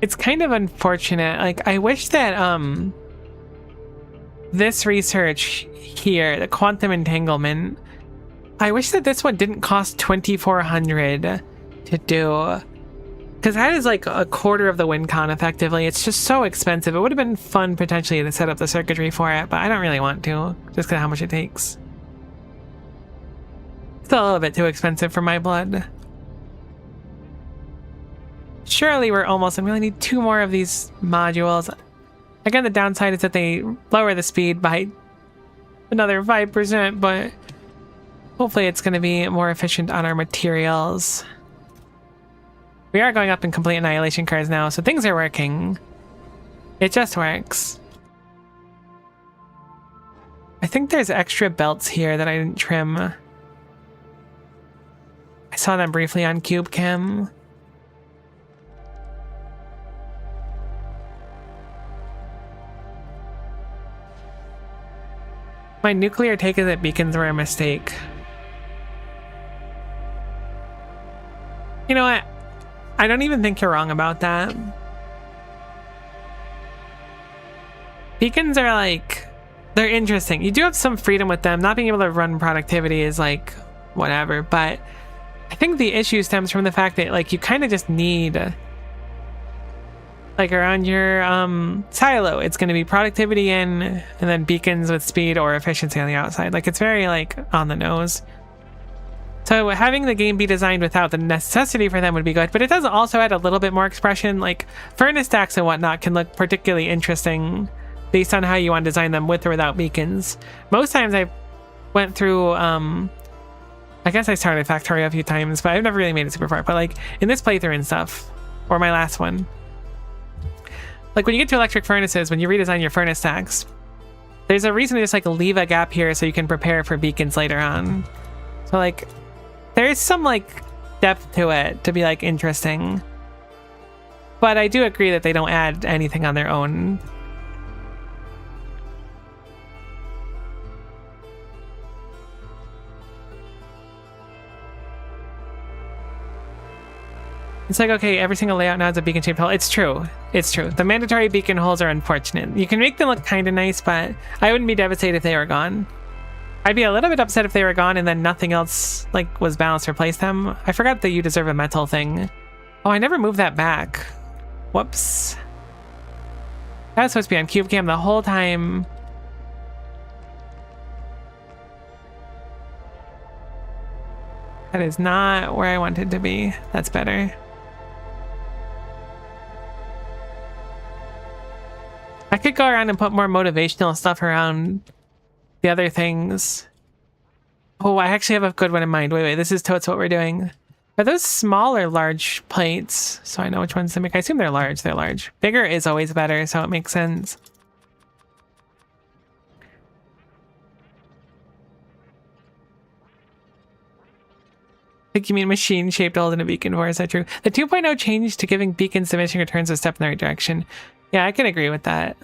S1: It's kind of unfortunate. Like, I wish that this research here, the quantum entanglement, I wish that this one didn't cost 2,400 to do, because that is like a quarter of the win con effectively. It's just so expensive. It would have been fun potentially to set up the circuitry for it, but I don't really want to, just because of how much it takes. Still a little bit too expensive for my blood. Surely we're almost, and we only need 2 more of these modules. Again, the downside is that they lower the speed by another 5%, but hopefully it's going to be more efficient on our materials. We are going up in complete annihilation cars now, so things are working. It just works. I think there's extra belts here that I didn't trim. I saw them briefly on CubeCam. My nuclear take is that beacons were a mistake. You know what? I don't even think you're wrong about that. Beacons are like, they're interesting. You do have some freedom with them. Not being able to run productivity is like, whatever. But I think the issue stems from the fact that like you kind of just need, like around your silo, it's going to be productivity in, and then beacons with speed or efficiency on the outside. Like it's very like on the nose. So having the game be designed without the necessity for them would be good, but it does also add a little bit more expression. Like furnace stacks and whatnot can look particularly interesting based on how you want to design them with or without beacons. Most times I went through, I guess I started Factorio a few times, but I've never really made it super far. But like in this playthrough and stuff, or my last one, like when you get to electric furnaces, when you redesign your furnace stacks, there's a reason to just like leave a gap here so you can prepare for beacons later on. So like, there is some like depth to it to be like interesting, but I do agree that they don't add anything on their own. It's like, okay, every single layout now has a beacon shaped hole. It's true. It's true. The mandatory beacon holes are unfortunate. You can make them look kind of nice, but I wouldn't be devastated if they were gone. I'd be a little bit upset if they were gone and then nothing else like was balanced to replace them. I forgot that you deserve a metal thing. Oh, I never moved that back. Whoops. That was supposed to be on CubeCam the whole time. That is not where I wanted to be. That's better. I could go around and put more motivational stuff around the other things. Oh, I actually have a good one in mind. Wait, this is totes what we're doing. Are those small or large plates? So I know which ones to make. I assume they're large. They're large. Bigger is always better, so it makes sense. I think you mean machine-shaped hole in a beacon for, is that true? The 2.0 change to giving beacons diminishing returns a step in the right direction. Yeah, I can agree with that.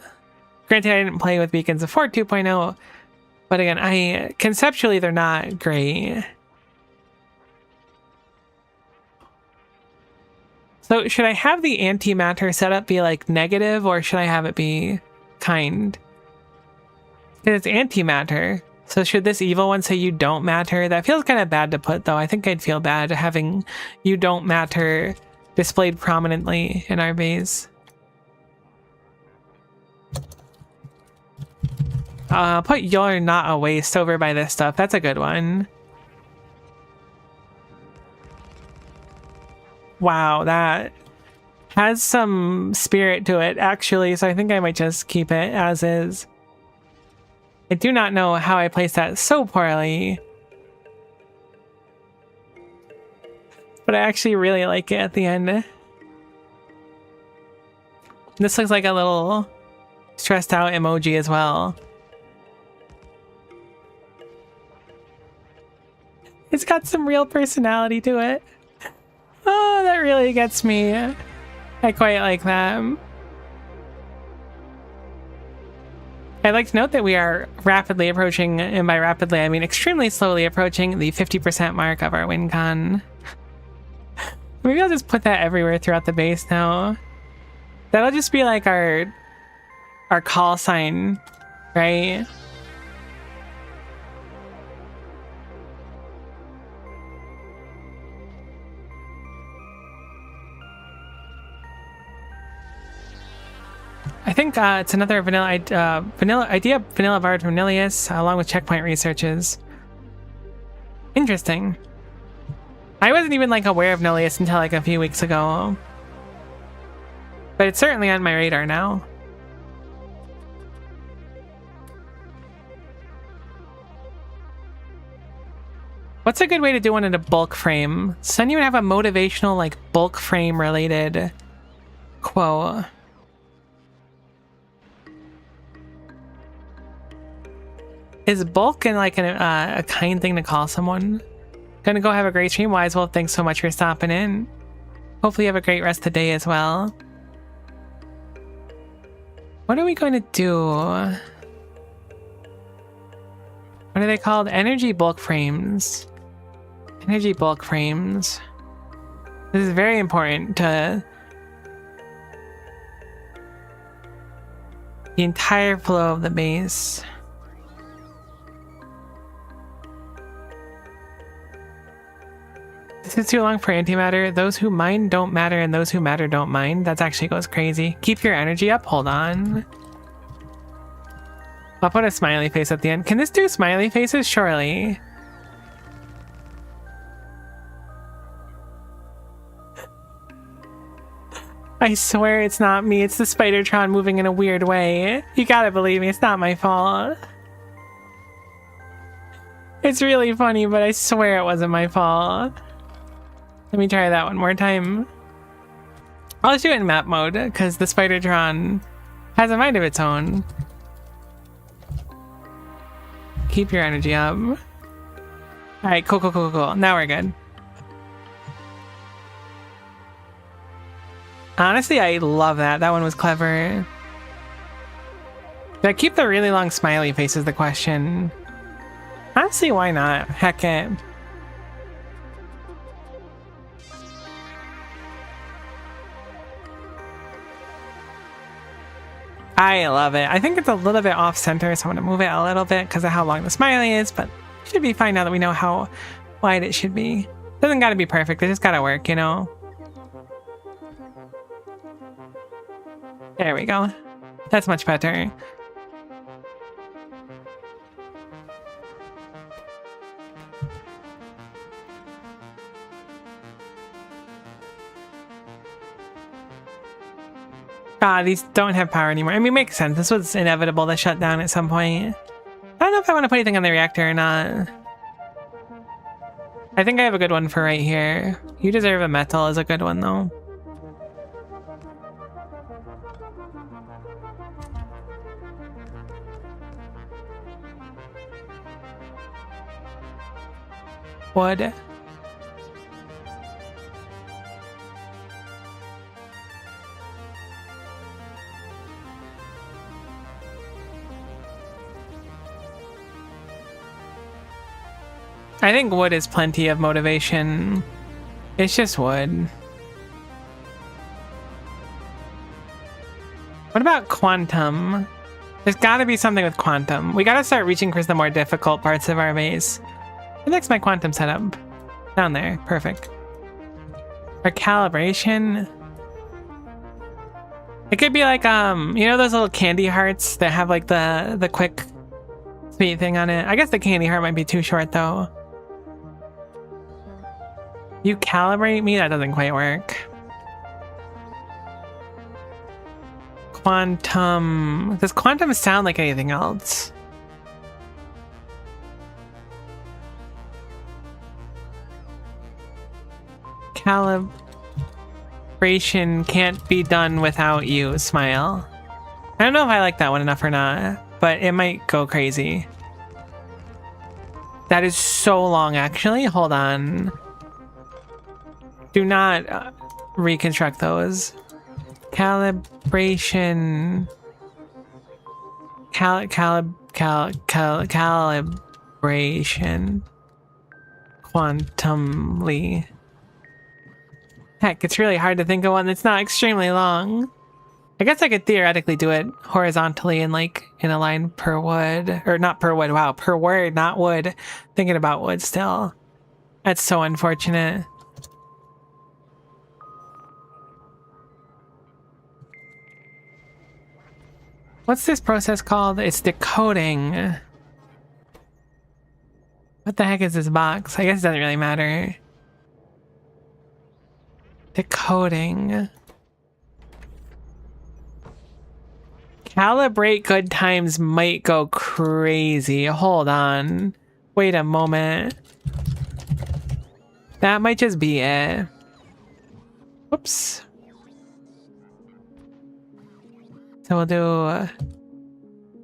S1: Granted, I didn't play with beacons before 2.0, but again, conceptually they're not great. So should I have the antimatter setup be like negative, or should I have it be kind? Because it's antimatter. So should this evil one say you don't matter? That feels kind of bad to put, though. I think I'd feel bad having you don't matter displayed prominently in our base. Put you're not a waste over by this stuff. That's a good one. Wow, that has some spirit to it, actually, so I think I might just keep it as is. I do not know how I placed that so poorly, but I actually really like it at the end. This looks like a little stressed out emoji as well. It's got some real personality to it. Oh, that really gets me. I quite like that. I'd like to note that we are rapidly approaching, and by rapidly I mean extremely slowly approaching, the 50% mark of our win con. Maybe I'll just put that everywhere throughout the base now. That'll just be like our call sign, right? I think it's another vanilla Vard from Nilius, along with checkpoint researches. Interesting. I wasn't even like aware of Nilius until like a few weeks ago, but it's certainly on my radar now. What's a good way to do one in a bulk frame? So then you would have a motivational like bulk frame related quote. Is bulk and like a kind thing to call someone? Gonna go have a great stream. Wise Wolf, thanks so much for stopping in. Hopefully you have a great rest of the day as well. What are we going to do? What are they called? Energy bulk frames. Energy bulk frames. This is very important to the entire flow of the base. This is too long for antimatter. Those who mine don't matter, and those who matter don't mind. That actually goes crazy. Keep your energy up. Hold on. I'll put a smiley face at the end. Can this do smiley faces? Surely. I swear it's not me. It's the Spidertron moving in a weird way. You gotta believe me. It's not my fault. It's really funny, but I swear it wasn't my fault. Let me try that one more time. I'll just do it in map mode, because the Spidertron has a mind of its own. Keep your energy up. Alright, cool. Now we're good. Honestly, I love that. That one was clever. Did I keep the really long smiley face is the question. Honestly, why not? Heck it. I love it. I think it's a little bit off center, so I'm going to move it a little bit because of how long the smiley is, but it should be fine now that we know how wide it should be. Doesn't got to be perfect, it just got to work, you know? There we go. That's much better. These don't have power anymore. I mean, it makes sense. This was inevitable to shut down at some point. I don't know if I want to put anything on the reactor or not. I think I have a good one for right here. You deserve a metal is a good one, though. Wood. I think wood is plenty of motivation. It's just wood. What about quantum? There's gotta be something with quantum. We gotta start reaching for the more difficult parts of our base. Where the heck's my quantum setup? Down there, perfect. Our calibration. It could be like, you know those little candy hearts that have like the quick speed thing on it? I guess the candy heart might be too short though. You calibrate me? That doesn't quite work. Quantum. Does quantum sound like anything else? Calibration can't be done without you, smile. I don't know if I like that one enough or not, but it might go crazy. That is so long, actually. Hold on. Do not reconstruct those. Calibration. Calibration. Quantumly. Heck, it's really hard to think of one that's not extremely long. I guess I could theoretically do it horizontally and like in a line per wood. Or not per wood, wow, per word, not wood. Thinking about wood still. That's so unfortunate. What's this process called? It's decoding. What the heck is this box? I guess it doesn't really matter. Decoding. Calibrate good times might go crazy. Hold on. Wait a moment. That might just be it. Whoops. So we'll do...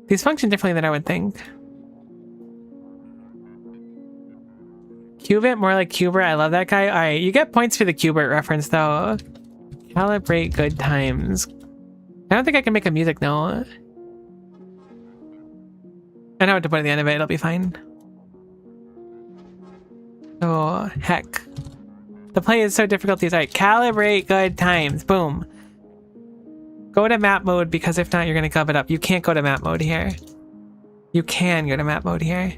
S1: these function differently than I would think. Qubit, more like Qbert. I love that guy. Alright, you get points for the Qbert reference though. Calibrate good times. I don't think I can make a music note. I know what to put at the end of it. It'll be fine. Oh, heck. The play is so difficult. Alright, calibrate good times. Boom. Go to map mode, because if not, you're going to gub it up. You can't go to map mode here. You can go to map mode here.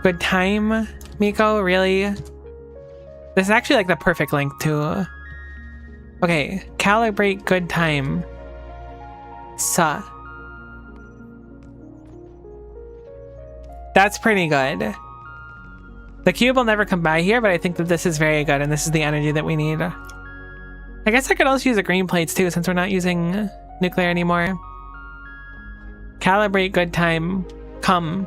S1: Good time, Miko? Really? This is actually like the perfect link to... okay, calibrate good time. That's pretty good. The cube will never come by here, but I think that this is very good, and this is the energy that we need. I guess I could also use the green plates too, since we're not using nuclear anymore. Calibrate good time. Come.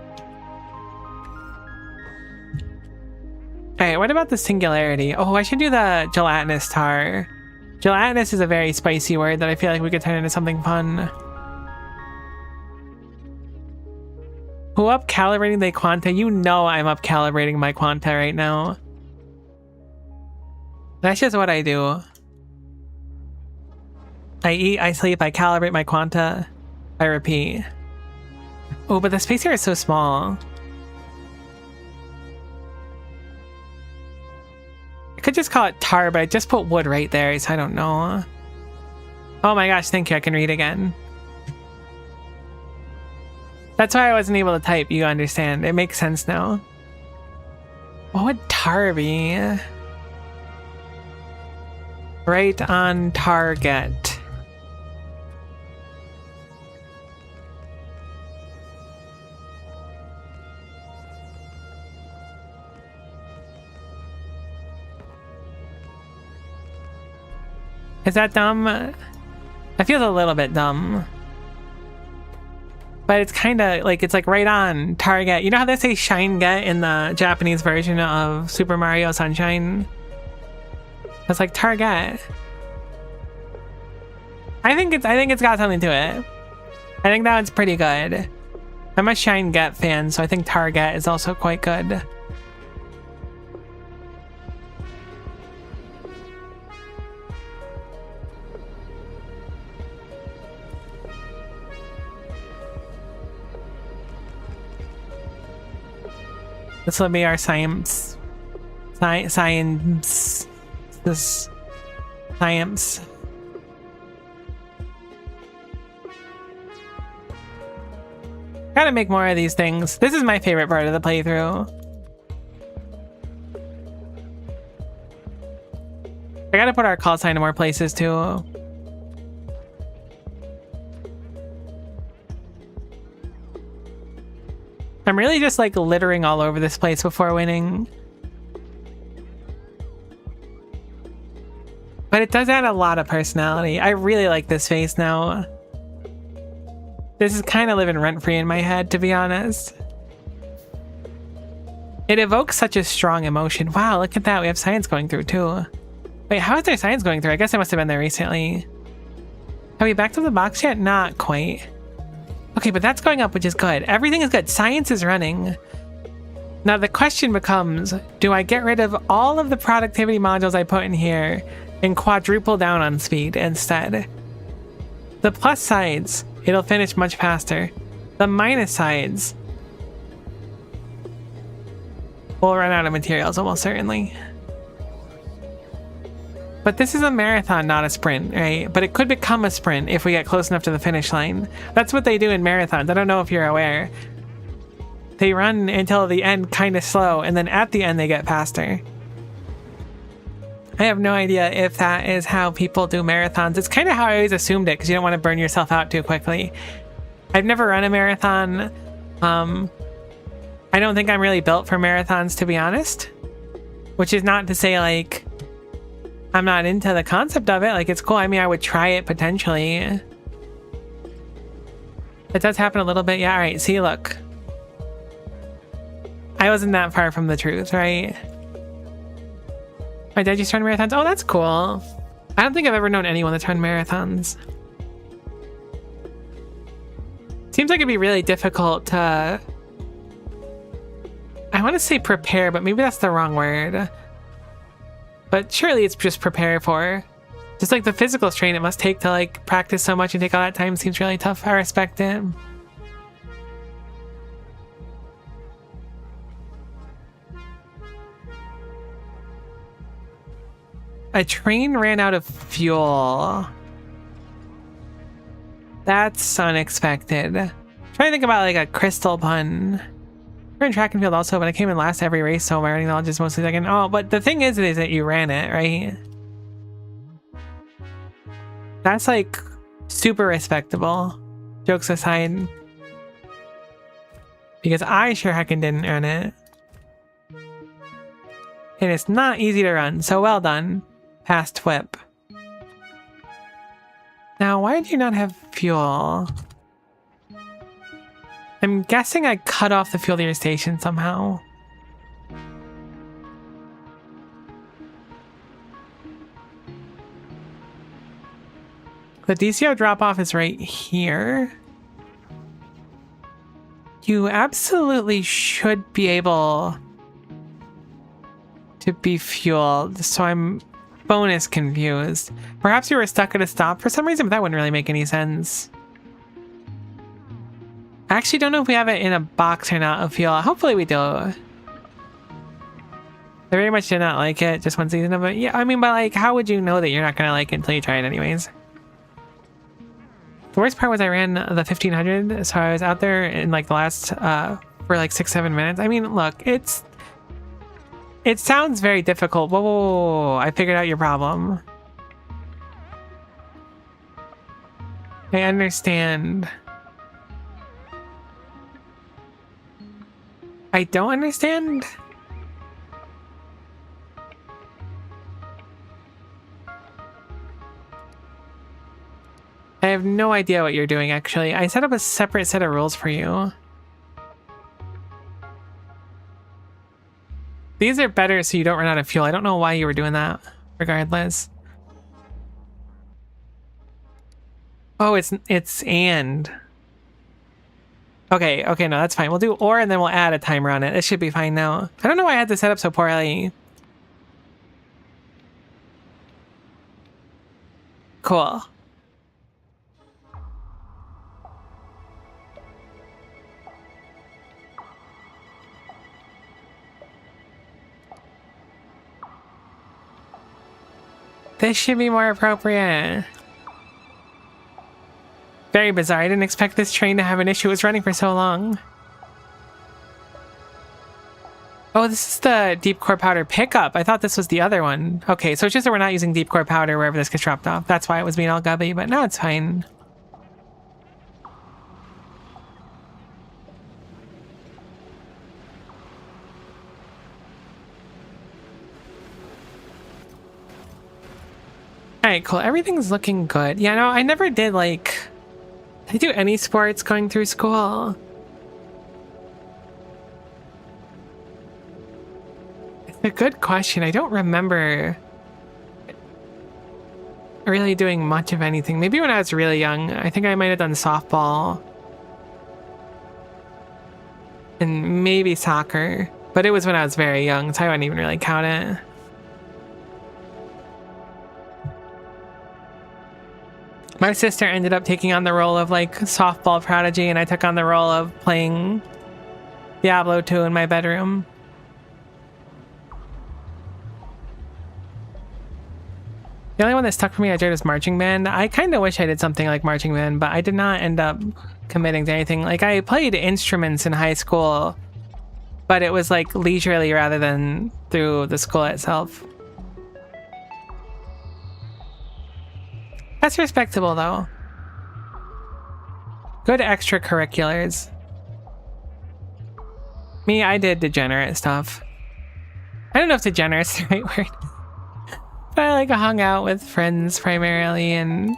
S1: Alright, what about the singularity? Oh, I should do the gelatinous tar. Gelatinous is a very spicy word that I feel like we could turn into something fun. Who up calibrating the quanta? You know I'm up calibrating my quanta right now. That's just what I do. I eat, I sleep, I calibrate my quanta. I repeat. Oh, but the space here is so small. I could just call it tar, but I just put wood right there, so I don't know. Oh my gosh, thank you, I can read again. That's why I wasn't able to type, you understand. It makes sense now. What would tar be? Right on target. Is that dumb? I feel a little bit dumb. But it's kind of like, it's like right on target. You know how they say shine get in the Japanese version of Super Mario Sunshine? It's like target. I think it's got something to it. I think that one's pretty good. I'm a shine get fan, so I think target is also quite good. This will be our science. Science. This science. Gotta make more of these things. This is my favorite part of the playthrough. I gotta put our call sign in more places too. I'm really just like littering all over this place before winning. But it does add a lot of personality. I really like this face now. This is kind of living rent-free in my head, to be honest. It evokes such a strong emotion. Wow, look at that. We have science going through, too. Wait, how is there science going through? I guess I must have been there recently. Have we backed up the box yet? Not quite. Okay, but that's going up, which is good. Everything is good. Science is running. Now, the question becomes, do I get rid of all of the productivity modules I put in here and quadruple down on speed instead? The plus sides, it'll finish much faster. The minus sides, we'll run out of materials almost certainly. But this is a marathon, not a sprint, right? But it could become a sprint if we get close enough to the finish line. That's what they do in marathons. I don't know if you're aware. They run until the end kind of slow, and then at the end they get faster. I have no idea if that is how people do marathons. It's kind of how I always assumed it, because you don't want to burn yourself out too quickly. I've never run a marathon. I don't think I'm really built for marathons, to be honest. Which is not to say, like, I'm not into the concept of it. Like, it's cool. I mean, I would try it potentially. It does happen a little bit. Yeah, all right. See, look. I wasn't that far from the truth, right? My dad used to run marathons. Oh, that's cool. I don't think I've ever known anyone that's run marathons. Seems like it'd be really difficult to... I want to say prepare, but maybe that's the wrong word. But surely it's just prepare for. Just like the physical strain it must take to like practice so much and take all that time seems really tough. I respect it. A train ran out of fuel. That's unexpected. I'm trying to think about like a crystal pun. We're in track and field also, but I came in last every race, so my running knowledge is mostly second. Oh, but the thing is that you ran it, right? That's like super respectable. Jokes aside. Because I sure heckin' didn't run it. And it's not easy to run, so well done. Past whip. Now, why do you not have fuel? I'm guessing I cut off the fuel to your station somehow. The DCO drop-off is right here. You absolutely should be able to be fueled, so I'm bonus confused. Perhaps you were stuck at a stop for some reason, but that wouldn't really make any sense. I actually don't know if we have it in a box or not of fuel. Hopefully we do. I very much did not like it just one season of it. Yeah, I mean, but like, how would you know that you're not gonna like it until you try it anyways? The worst part was I ran the 1500, so I was out there in like the last, for like 6-7 minutes. I mean, look, it sounds very difficult. Whoa, whoa, whoa, whoa. I figured out your problem. I understand. I don't understand. I have no idea what you're doing, actually. I set up a separate set of rules for you. These are better so you don't run out of fuel. I don't know why you were doing that, regardless. Oh, it's and. Okay, no, that's fine. We'll do or and then we'll add a timer on it. It should be fine now. I don't know why I had to set up so poorly. Cool. This should be more appropriate. Very bizarre. I didn't expect this train to have an issue. It was running for so long. Oh, this is the deep core powder pickup. I thought this was the other one. Okay, so it's just that we're not using deep core powder wherever this gets dropped off. That's why it was being all gubby, but no, it's fine. right, cool. Everything's looking good. Yeah, no, I never did like... Did I do any sports going through school? It's a good question. I don't remember really doing much of anything. Maybe when I was really young. I think I might have done softball. And maybe soccer. But it was when I was very young, so I wouldn't even really count it. My sister ended up taking on the role of like softball prodigy, and I took on the role of playing Diablo 2 in my bedroom. The only one that stuck for me I joined was marching band. I kind of wish I did something like marching band, but I did not end up committing to anything. Like I played instruments in high school, but it was like leisurely rather than through the school itself. That's respectable, though. Good extracurriculars. Me, I did degenerate stuff. I don't know if degenerate's the right word. But I like hung out with friends primarily and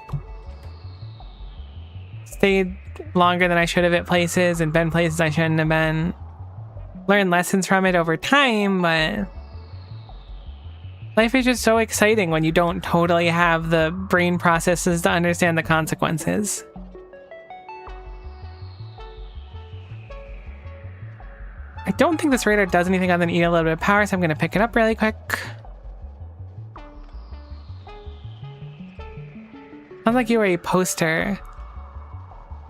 S1: stayed longer than I should have at places and been places I shouldn't have been. Learned lessons from it over time, but... life is just so exciting when you don't totally have the brain processes to understand the consequences. I don't think this radar does anything other than eat a little bit of power, so I'm going to pick it up really quick. Sounds like you were a poster.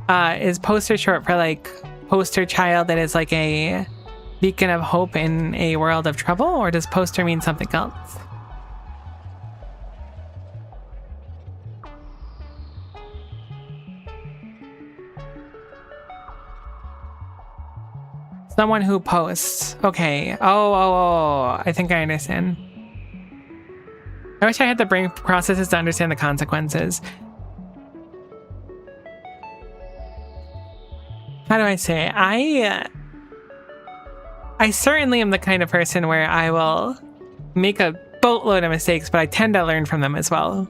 S1: Is poster short for like poster child that is like a beacon of hope in a world of trouble, or does poster mean something else? Someone who posts. Okay. Oh. I think I understand. I wish I had the brain processes to understand the consequences. How do I say? I certainly am the kind of person where I will make a boatload of mistakes, but I tend to learn from them as well.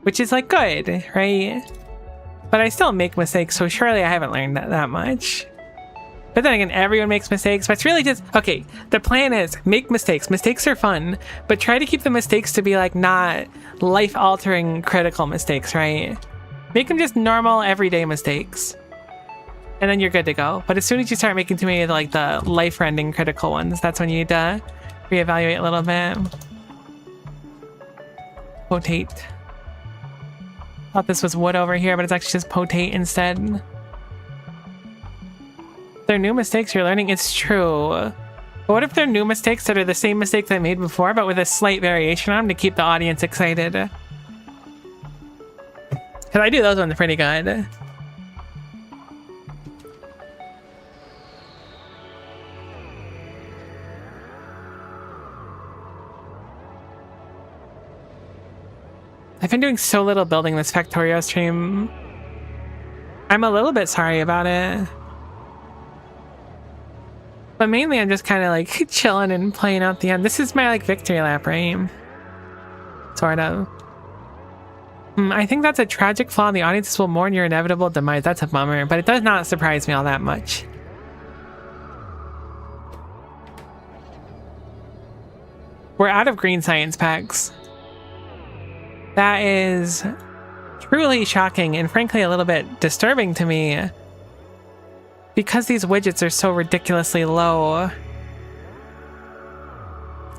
S1: Which is like good, right? But I still make mistakes, so surely I haven't learned that much. But then again, everyone makes mistakes, but it's really just, okay, the plan is make mistakes. Mistakes are fun, but try to keep the mistakes to be like not life-altering critical mistakes, right? Make them just normal, everyday mistakes. And then you're good to go. But as soon as you start making too many of like the life-rending critical ones, that's when you need to reevaluate a little bit. Potate. Thought this was wood over here, but it's actually just potate instead. They're new mistakes you're learning. It's true. But what if they're new mistakes that are the same mistakes I made before, but with a slight variation on them to keep the audience excited? Because I do those ones pretty good. I've been doing so little building this Factorio stream. I'm a little bit sorry about it. But mainly I'm just kind of like chilling and playing out the end. This is my like victory lap, right? Sort of. I think that's a tragic flaw in the audience will mourn your inevitable demise. That's a bummer, but it does not surprise me all that much. We're out of green science packs. That is truly shocking and frankly a little bit disturbing to me. Because these widgets are so ridiculously low.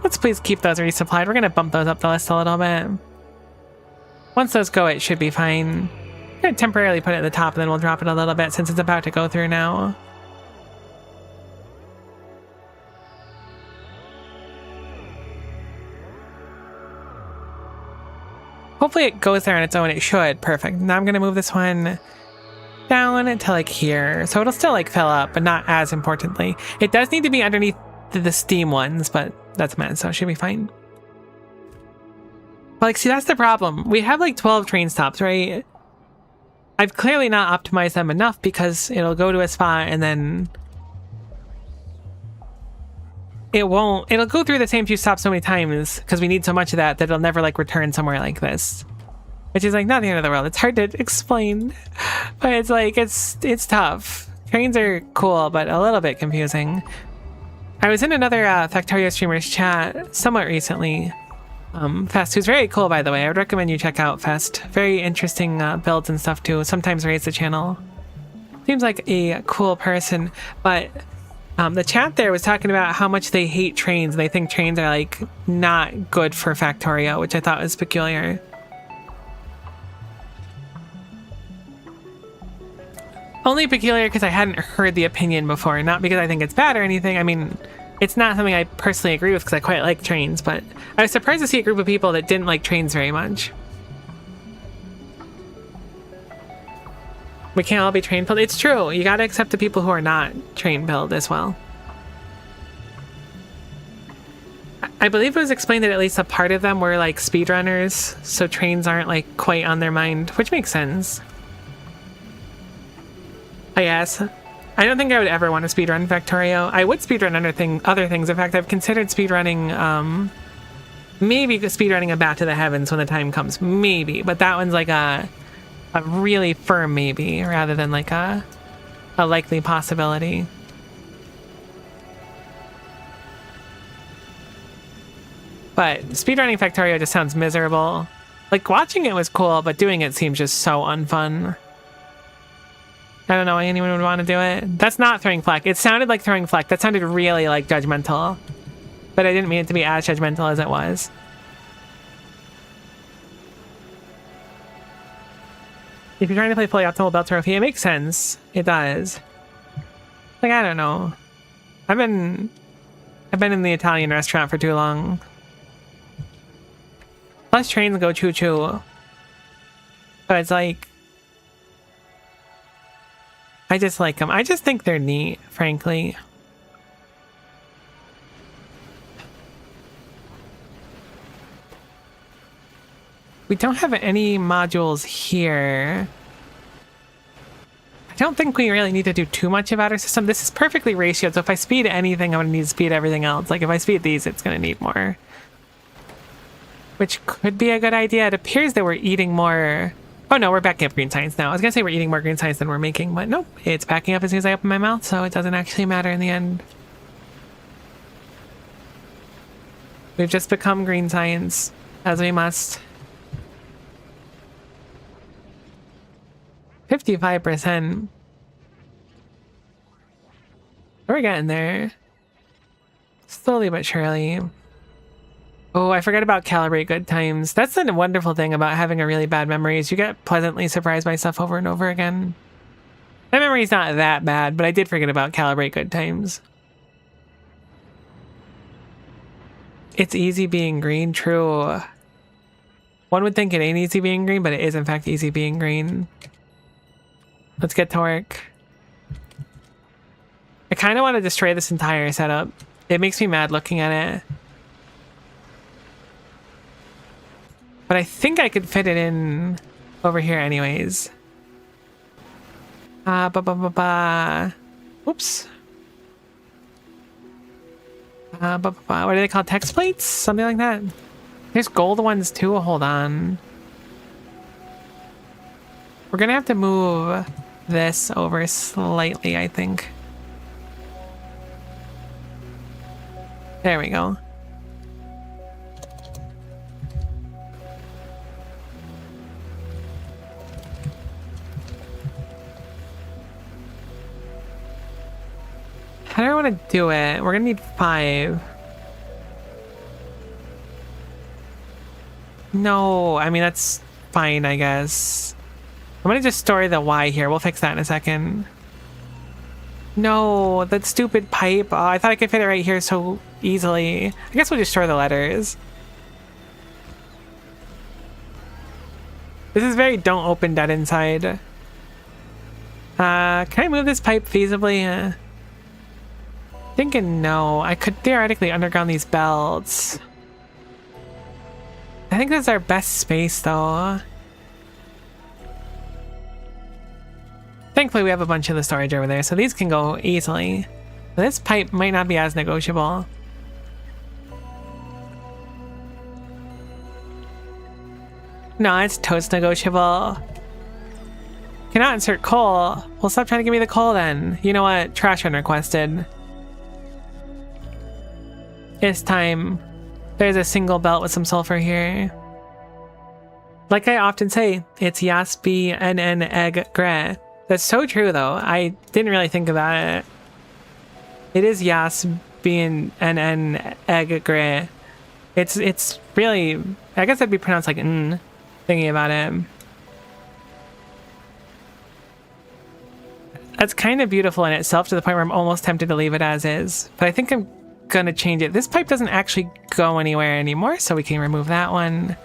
S1: Let's please keep those resupplied. We're going to bump those up the list a little bit. Once those go, it should be fine. I'm going to temporarily put it at the top and then we'll drop it a little bit since it's about to go through now. Hopefully it goes there on its own. It should. Perfect. Now I'm going to move this one down to like here. So it'll still like fill up, but not as importantly. It does need to be underneath the steam ones, but that's meant, so it should be fine. But like, see, that's the problem. We have like 12 train stops, right? I've clearly not optimized them enough because it'll go to a spot and then it'll go through the same few stops so many times because we need so much of that it'll never like return somewhere like this. which is like not the end of the world. It's hard to explain, but it's like it's tough. Trains are cool, but a little bit confusing. I was in another Factorio streamer's chat somewhat recently. Fest, who's very cool, by the way. I would recommend you check out Fest. Very interesting builds and stuff too. Sometimes raise the channel. Seems like a cool person, but the chat there was talking about how much they hate trains. They think trains are like not good for Factorio, which I thought was peculiar. Only peculiar because I hadn't heard the opinion before, not because I think it's bad or anything. I mean, it's not something I personally agree with because I quite like trains, but I was surprised to see a group of people that didn't like trains very much. We can't all be train build. It's true. You gotta accept the people who are not train build as well. I believe it was explained that at least a part of them were like speedrunners, so trains aren't like quite on their mind, which makes sense. I guess. I don't think I would ever want to speedrun Factorio. I would speedrun other things. In fact, I've considered speedrunning, maybe speedrunning a Bat to the Heavens when the time comes. Maybe, but that one's like a really firm maybe, rather than like a likely possibility. But speedrunning Factorio just sounds miserable. Like, watching it was cool, but doing it seems just so unfun. I don't know why anyone would want to do it. That's not throwing fleck. It sounded like throwing fleck. That sounded really like judgmental. But I didn't mean it to be as judgmental as it was. If you're trying to play fully optimal belt trophy, it makes sense. It does. Like, I don't know. I've been in the Italian restaurant for too long. Plus trains go choo-choo. But it's like, I just like them. I just think they're neat, frankly. We don't have any modules here. I don't think we really need to do too much about our system. This is perfectly ratioed, so if I speed anything, I'm going to need to speed everything else. Like, if I speed these, it's going to need more. Which could be a good idea. It appears that we're eating more... Oh no, we're backing up green science now. I was gonna say we're eating more green science than we're making, but nope. It's backing up as soon as I open my mouth, so it doesn't actually matter in the end. We've just become green science, as we must. 55%. We're getting there. Slowly but surely. Oh, I forgot about calibrate good times. That's the wonderful thing about having a really bad memory is you get pleasantly surprised by stuff over and over again. My memory's not that bad, but I did forget about calibrate good times. It's easy being green, true. One would think it ain't easy being green, but it is in fact easy being green. Let's get to work. I kind of want to destroy this entire setup. It makes me mad looking at it. But I think I could fit it in over here anyways. Oops. What do they call text plates? Something like that. There's gold ones too. Hold on. We're gonna have to move this over slightly, I think. There we go. How do I want to do it? We're gonna need 5. No, I mean, that's fine, I guess. I'm gonna just store the Y here. We'll fix that in a second. No, that stupid pipe. Oh, I thought I could fit it right here so easily. I guess we'll just store the letters. This is very don't open dead inside. Can I move this pipe feasibly? Thinking no. I could theoretically underground these belts. I think that's our best space though. Thankfully we have a bunch of the storage over there, so these can go easily. This pipe might not be as negotiable. No, it's toast negotiable. Cannot insert coal. Well, stop trying to give me the coal then. You know what? Trash unrequested. It's time. There's a single belt with some sulfur here. Like I often say, it's Yasby NN egg gre. That's so true though. I didn't really think about it. It is Yasby NN egg gre. It's really, I guess that'd be pronounced like n, thinking about it. That's kind of beautiful in itself to the point where I'm almost tempted to leave it as is. But I think I'm gonna change it. This pipe doesn't actually go anywhere anymore, so we can remove that one.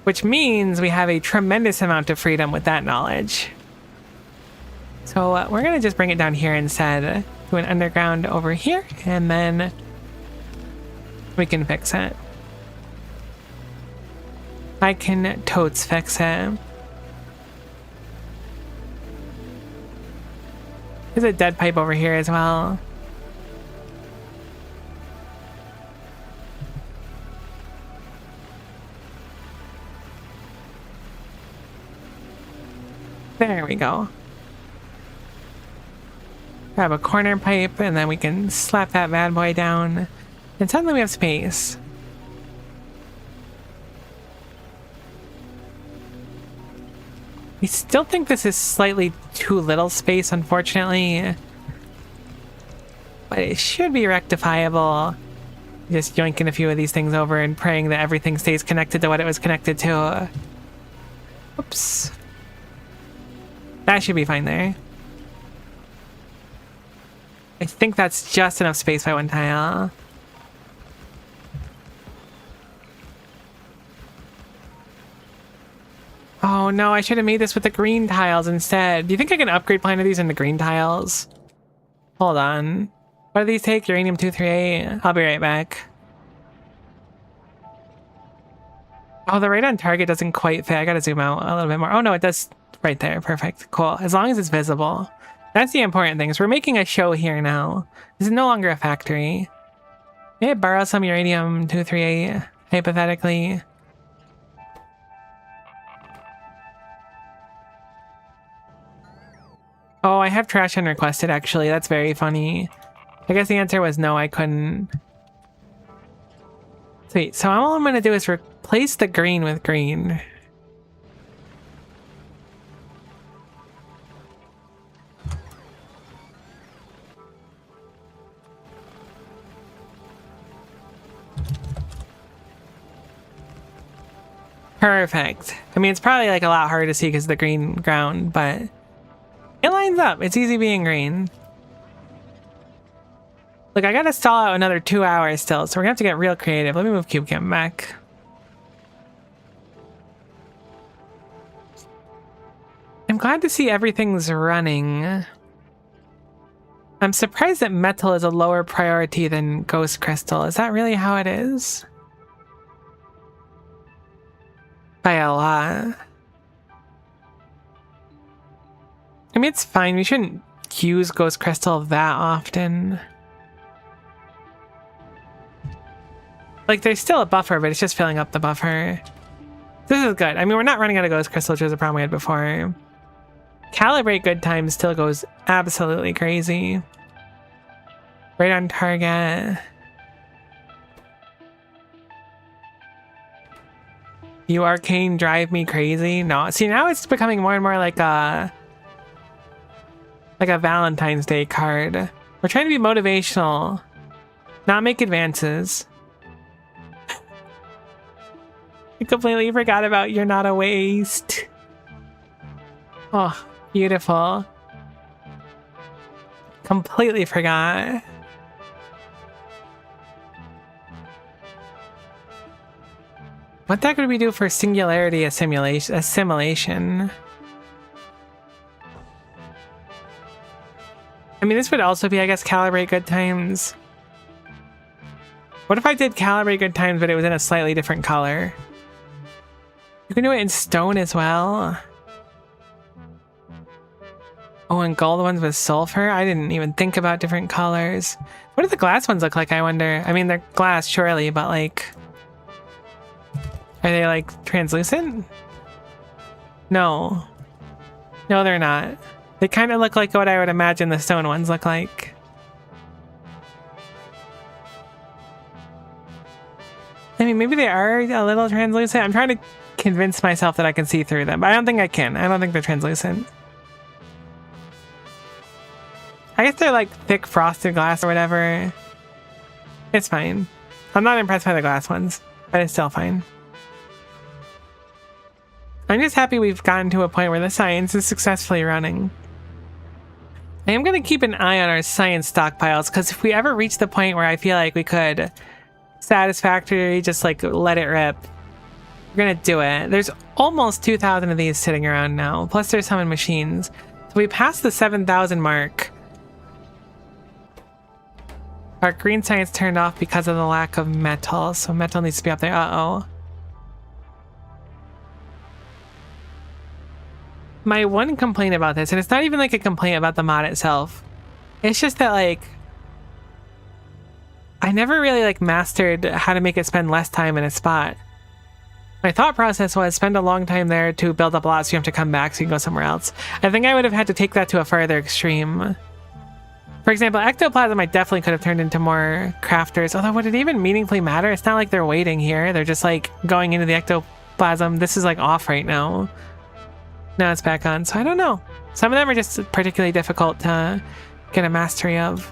S1: Which means we have a tremendous amount of freedom with that knowledge. So we're gonna just bring it down here instead. Do an underground over here, and then we can fix it. I can totes fix it. There's a dead pipe over here as well. There we go. Grab a corner pipe and then we can slap that bad boy down. And suddenly we have space. We still think this is slightly too little space, unfortunately. But it should be rectifiable. Just yoinking a few of these things over and praying that everything stays connected to what it was connected to. Oops. That should be fine there. I think that's just enough space by one tile. Oh no, I should have made this with the green tiles instead. Do you think I can upgrade plan of these into green tiles? Hold on. What do these take? Uranium 238? I'll be right back. Oh, the right on target doesn't quite fit. I gotta zoom out a little bit more. Oh no, it does right there. Perfect. Cool. As long as it's visible. That's the important thing. So we're making a show here now. This is no longer a factory. May I borrow some uranium 238, hypothetically? Oh, I have trash unrequested, actually. That's very funny. I guess the answer was no, I couldn't. Sweet. So all I'm going to do is replace the green with green. Perfect. I mean, it's probably like a lot harder to see because of the green ground, but it lines up. It's easy being green. Look, I gotta stall out another 2 hours still, so we're gonna have to get real creative. Let me move CubeCam back. I'm glad to see everything's running. I'm surprised that metal is a lower priority than ghost crystal. Is that really how it is? By a lot. I mean, it's fine. We shouldn't use ghost crystal that often. Like, there's still a buffer, but it's just filling up the buffer. This is good. I mean, we're not running out of ghost crystal, which was a problem we had before. Calibrate good time still goes absolutely crazy. Right on target. You arcane drive me crazy. No, see, now it's becoming more and more like a Valentine's Day card. We're trying to be motivational, not make advances. I completely forgot about you're not a waste. Oh, beautiful. Completely forgot. What the heck would we do for singularity assimilation? I mean, this would also be, I guess, calibrate good times. What if I did calibrate good times, but it was in a slightly different color? You can do it in stone as well. Oh, and gold ones with sulfur? I didn't even think about different colors. What do the glass ones look like, I wonder? I mean, they're glass, surely, but like... Are they, like, translucent? No. No, they're not. They kind of look like what I would imagine the stone ones look like. I mean, maybe they are a little translucent. I'm trying to convince myself that I can see through them, but I don't think I can. I don't think they're translucent. I guess they're like thick frosted glass or whatever. It's fine. I'm not impressed by the glass ones, but it's still fine. I'm just happy we've gotten to a point where the science is successfully running. I am going to keep an eye on our science stockpiles, because if we ever reach the point where I feel like we could satisfactorily just like let it rip, we're going to do it. There's almost 2,000 of these sitting around now, plus there's some in machines. So we passed the 7,000 mark. Our green science turned off because of the lack of metal, so metal needs to be up there. Uh-oh. My one complaint about this, and it's not even like a complaint about the mod itself, it's just that like I never really like mastered how to make it spend less time in a spot. My thought process was spend a long time there to build up a lot so you have to come back so you can go somewhere else. I think I would have had to take that to a further extreme. For example, ectoplasm I definitely could have turned into more crafters, although would it even meaningfully matter? It's not like they're waiting here, they're just like going into the ectoplasm. This is like off right now. Now it's back on, so I don't know. Some of them are just particularly difficult to get a mastery of.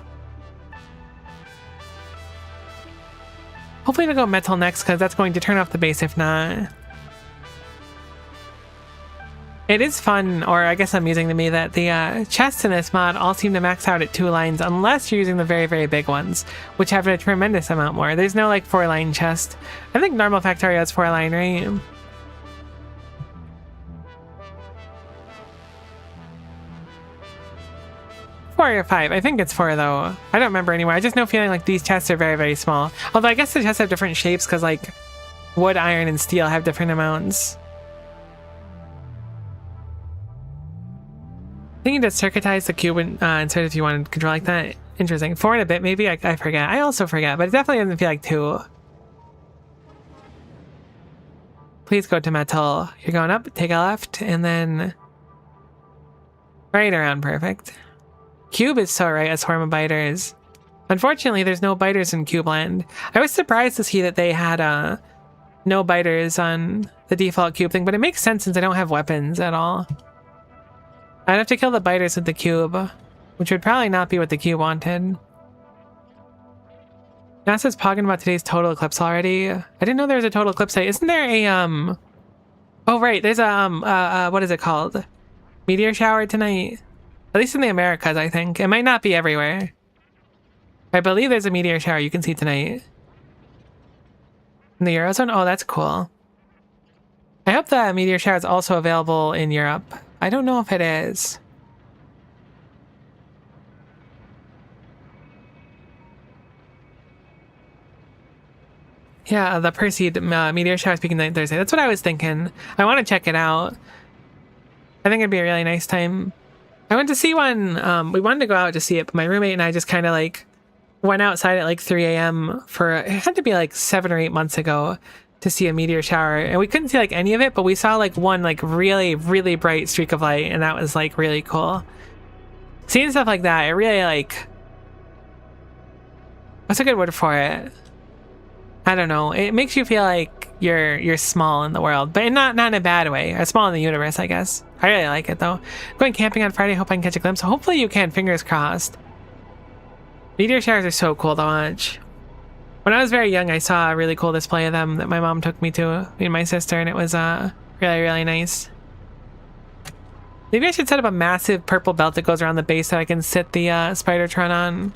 S1: Hopefully they'll go metal next, because that's going to turn off the base if not. It is fun, or I guess amusing to me, that the chests in this mod all seem to max out at 2 lines, unless you're using the very, very big ones, which have a tremendous amount more. There's no like 4-line chest. I think normal Factorio has 4-line, right? Four or 5. I think it's 4 though. I don't remember anywhere. I just know feeling like these chests are very, very small. Although I guess the chests have different shapes because like wood, iron, and steel have different amounts. I think you just circuitize the cube and insert if you want to control like that. Interesting. 4 and a bit maybe? I forget. I also forget, but it definitely doesn't feel like 2. Please go to metal. You're going up, take a left, and then right around. Perfect. Cube is so right, a swarm of biters. Unfortunately, there's no biters in Cube Land. I was surprised to see that they had no biters on the default cube thing, but it makes sense since I don't have weapons at all. I'd have to kill the biters with the cube, which would probably not be what the cube wanted. NASA's talking about today's total eclipse already. I didn't know there was a total eclipse site. Isn't there a oh right, there's a what is it called? Meteor shower tonight. At least in the Americas, I think. It might not be everywhere. I believe there's a meteor shower you can see tonight. In the Eurozone? Oh, that's cool. I hope that meteor shower is also available in Europe. I don't know if it is. Yeah, the Perseid meteor shower speaking night Thursday. That's what I was thinking. I want to check it out. I think it'd be a really nice time. I went to see one, we wanted to go out to see it, but my roommate and I just kind of like went outside at like 3 a.m. for, it had to be like 7 or 8 months ago to see a meteor shower. And we couldn't see like any of it, but we saw like one like really, really bright streak of light. And that was like really cool. Seeing stuff like that, it really like, what's a good word for it? I don't know. It makes you feel like you're small in the world, but not in a bad way. Or small in the universe, I guess. I really like it though. Going camping on Friday. Hope I can catch a glimpse. Hopefully you can. Fingers crossed. Meteor showers are so cool to watch. When I was very young, I saw a really cool display of them that my mom took me to, me and my sister, and it was really, really nice. Maybe I should set up a massive purple belt that goes around the base that I can sit the Spidertron on.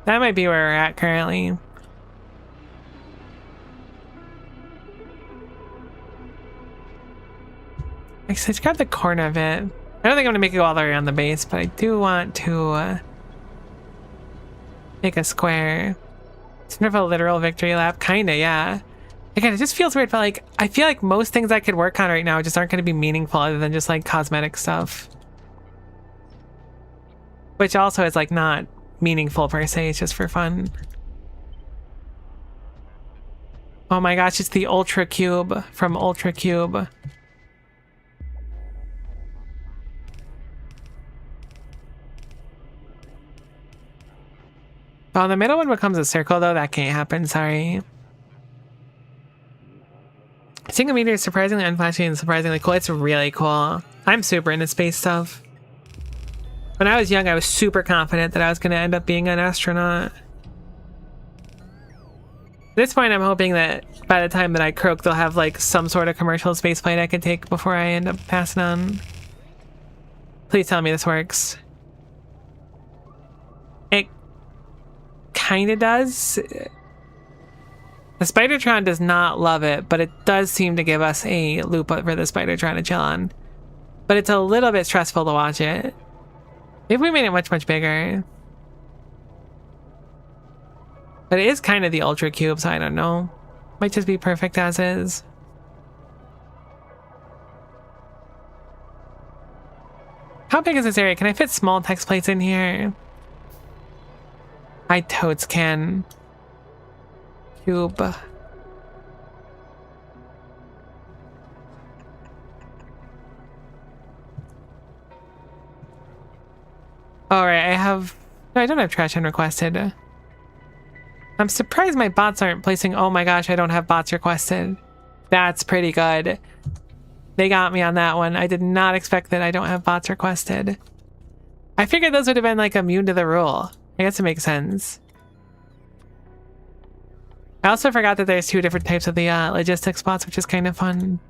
S1: That might be where we're at currently. I just grab the corner of it. I don't think I'm going to make it go all the way around the base, but I do want to make a square. Sort of a literal victory lap. Kinda, yeah. Again, it just feels weird, but like, I feel like most things I could work on right now just aren't going to be meaningful other than just like cosmetic stuff. Which also is like not... meaningful per se, it's just for fun. Oh my gosh, it's the Ultra Cube from Ultra Cube. Oh, the middle one becomes a circle though. That can't happen, sorry. Seeing a meteor is surprisingly unflashy and surprisingly cool. It's really cool. I'm super into space stuff. When I was young, I was super confident that I was going to end up being an astronaut. At this point, I'm hoping that by the time that I croak, they'll have like some sort of commercial spaceflight I can take before I end up passing on. Please tell me this works. It kind of does. The Spidertron does not love it, but it does seem to give us a loop for the Spidertron to chill on. But it's a little bit stressful to watch it. Maybe we made it much, much bigger. But it is kind of the Ultra Cube, so I don't know. Might just be perfect as is. How big is this area? Can I fit small text plates in here? I totes can. Cube. Alright, I don't have trash unrequested. I'm surprised my bots aren't placing. Oh my gosh, I don't have bots requested. That's pretty good. They got me on that one. I did not expect that I don't have bots requested. I figured those would have been like immune to the rule. I guess it makes sense. I also forgot that there's 2 different types of the logistics bots, which is kind of fun.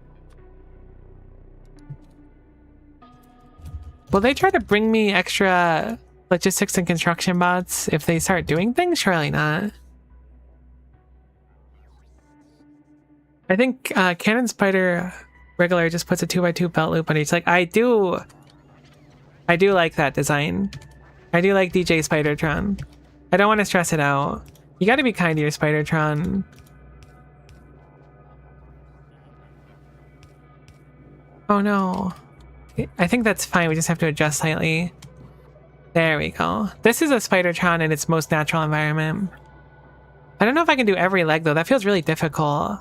S1: Will they try to bring me extra logistics and construction bots if they start doing things? Surely not. I think Cannon Spider regular just puts a 2x2 belt loop on each. Like I do like that design. I do like DJ Spidertron. I don't want to stress it out. You got to be kind to your Spidertron. Oh no. I think that's fine. We just have to adjust slightly. There we go. This is a Spidertron in its most natural environment. I don't know if I can do every leg though. That feels really difficult.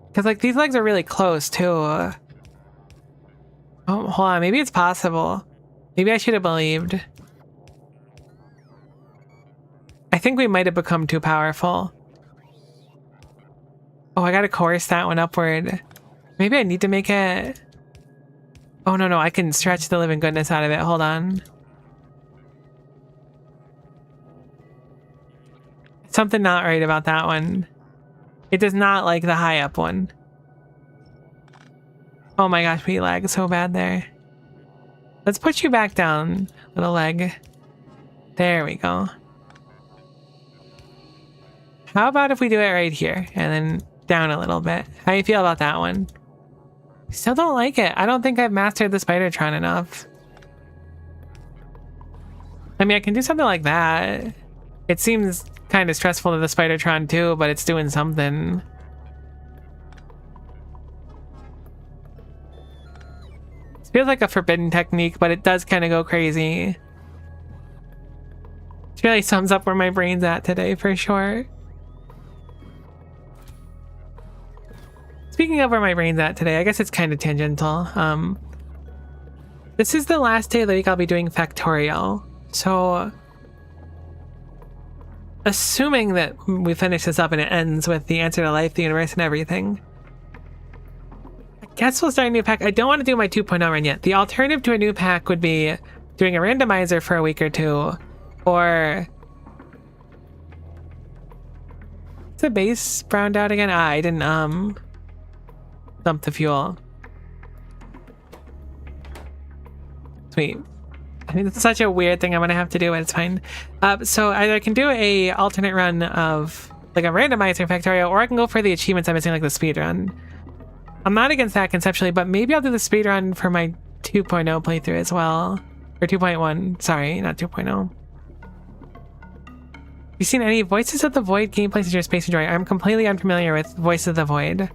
S1: Because like these legs are really close too. Oh, hold on. Maybe it's possible. Maybe I should have believed. I think we might have become too powerful. Oh, I gotta course that one upward. Maybe I need to make it... Oh, no, I can stretch the living goodness out of it. Hold on. Something not right about that one. It does not like the high up one. Oh my gosh, we lag so bad there. Let's push you back down, little leg. There we go. How about if we do it right here and then down a little bit? How do you feel about that one? Still don't like it. I don't think I've mastered the Spidertron enough. I mean, I can do something like that. It seems kind of stressful to the Spidertron too, but it's doing something. It feels like a forbidden technique, but it does kind of go crazy. It really sums up where my brain's at today for sure. Speaking of where my brain's at today, I guess it's kind of tangential. This is the last day of the week I'll be doing Factorio. So, assuming that we finish this up and it ends with the answer to life, the universe, and everything, I guess we'll start a new pack. I don't want to do my 2.0 run yet. The alternative to a new pack would be doing a randomizer for a week or two, or... Is the base browned out again? I didn't, dump the fuel. Sweet. I mean, it's such a weird thing I'm gonna have to do, but it's fine. So either I can do a alternate run of like a randomizer Factorio, or I can go for the achievements I'm missing, like the speed run. I'm not against that conceptually, but maybe I'll do the speed run for my 2.0 playthrough as well. Or 2.1, sorry, not 2.0. You seen any Voices of the Void gameplay since your Space Enjoy? I'm completely unfamiliar with Voices of the Void.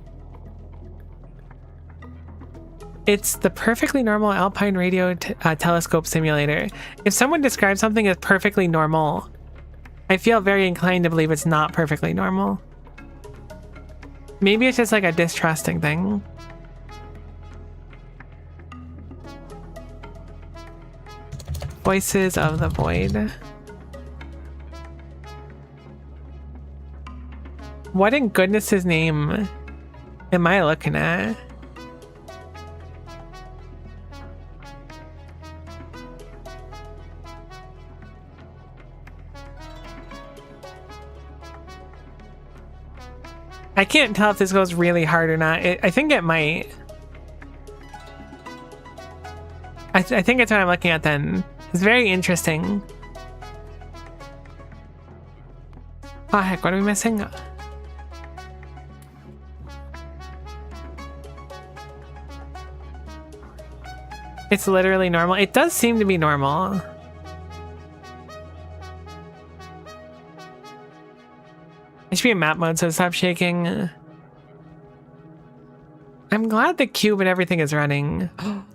S1: It's the perfectly normal Alpine radio telescope simulator. If someone describes something as perfectly normal, I feel very inclined to believe it's not perfectly normal. Maybe it's just like a distrusting thing. Voices of the Void. What in goodness' name am I looking at? I can't tell if this goes really hard or not. I think it might. I think it's what I'm looking at then. It's very interesting. Oh heck, what are we missing? It's literally normal. It does seem to be normal. It should be in map mode, so stop shaking. I'm glad the cube and everything is running.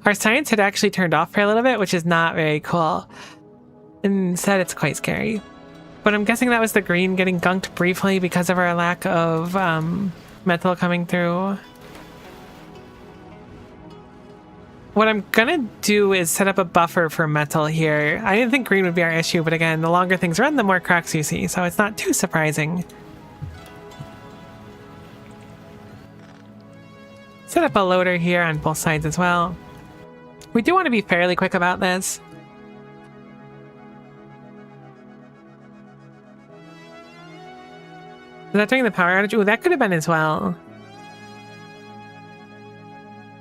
S1: Our science had actually turned off for a little bit, which is not very cool. Instead, it's quite scary. But I'm guessing that was the green getting gunked briefly because of our lack of metal coming through. What I'm gonna do is set up a buffer for metal here. I didn't think green would be our issue, but again, the longer things run, the more cracks you see, so it's not too surprising. Set up a loader here on both sides as well. We do want to be fairly quick about this. Is that during the power outage? Ooh, that could have been as well.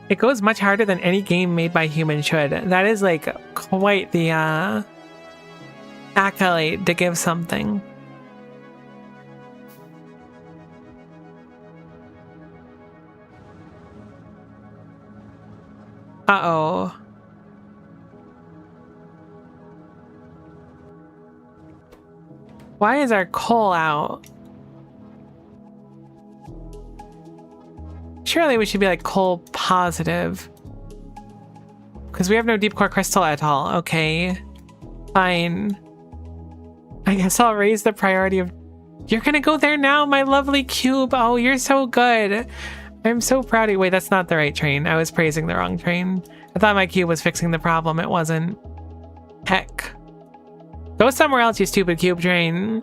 S1: It goes much harder than any game made by humans should. That is like quite the accolade to give something. Uh-oh. Why is our coal out? Surely we should be like coal positive. Because we have no deep core crystal at all. Okay. Fine. I guess I'll raise the priority of... You're gonna go there now, my lovely cube. Oh, you're so good. I'm so proud of you. Wait, that's not the right train. I was praising the wrong train. I thought my cube was fixing the problem. It wasn't. Heck. Go somewhere else, you stupid cube train.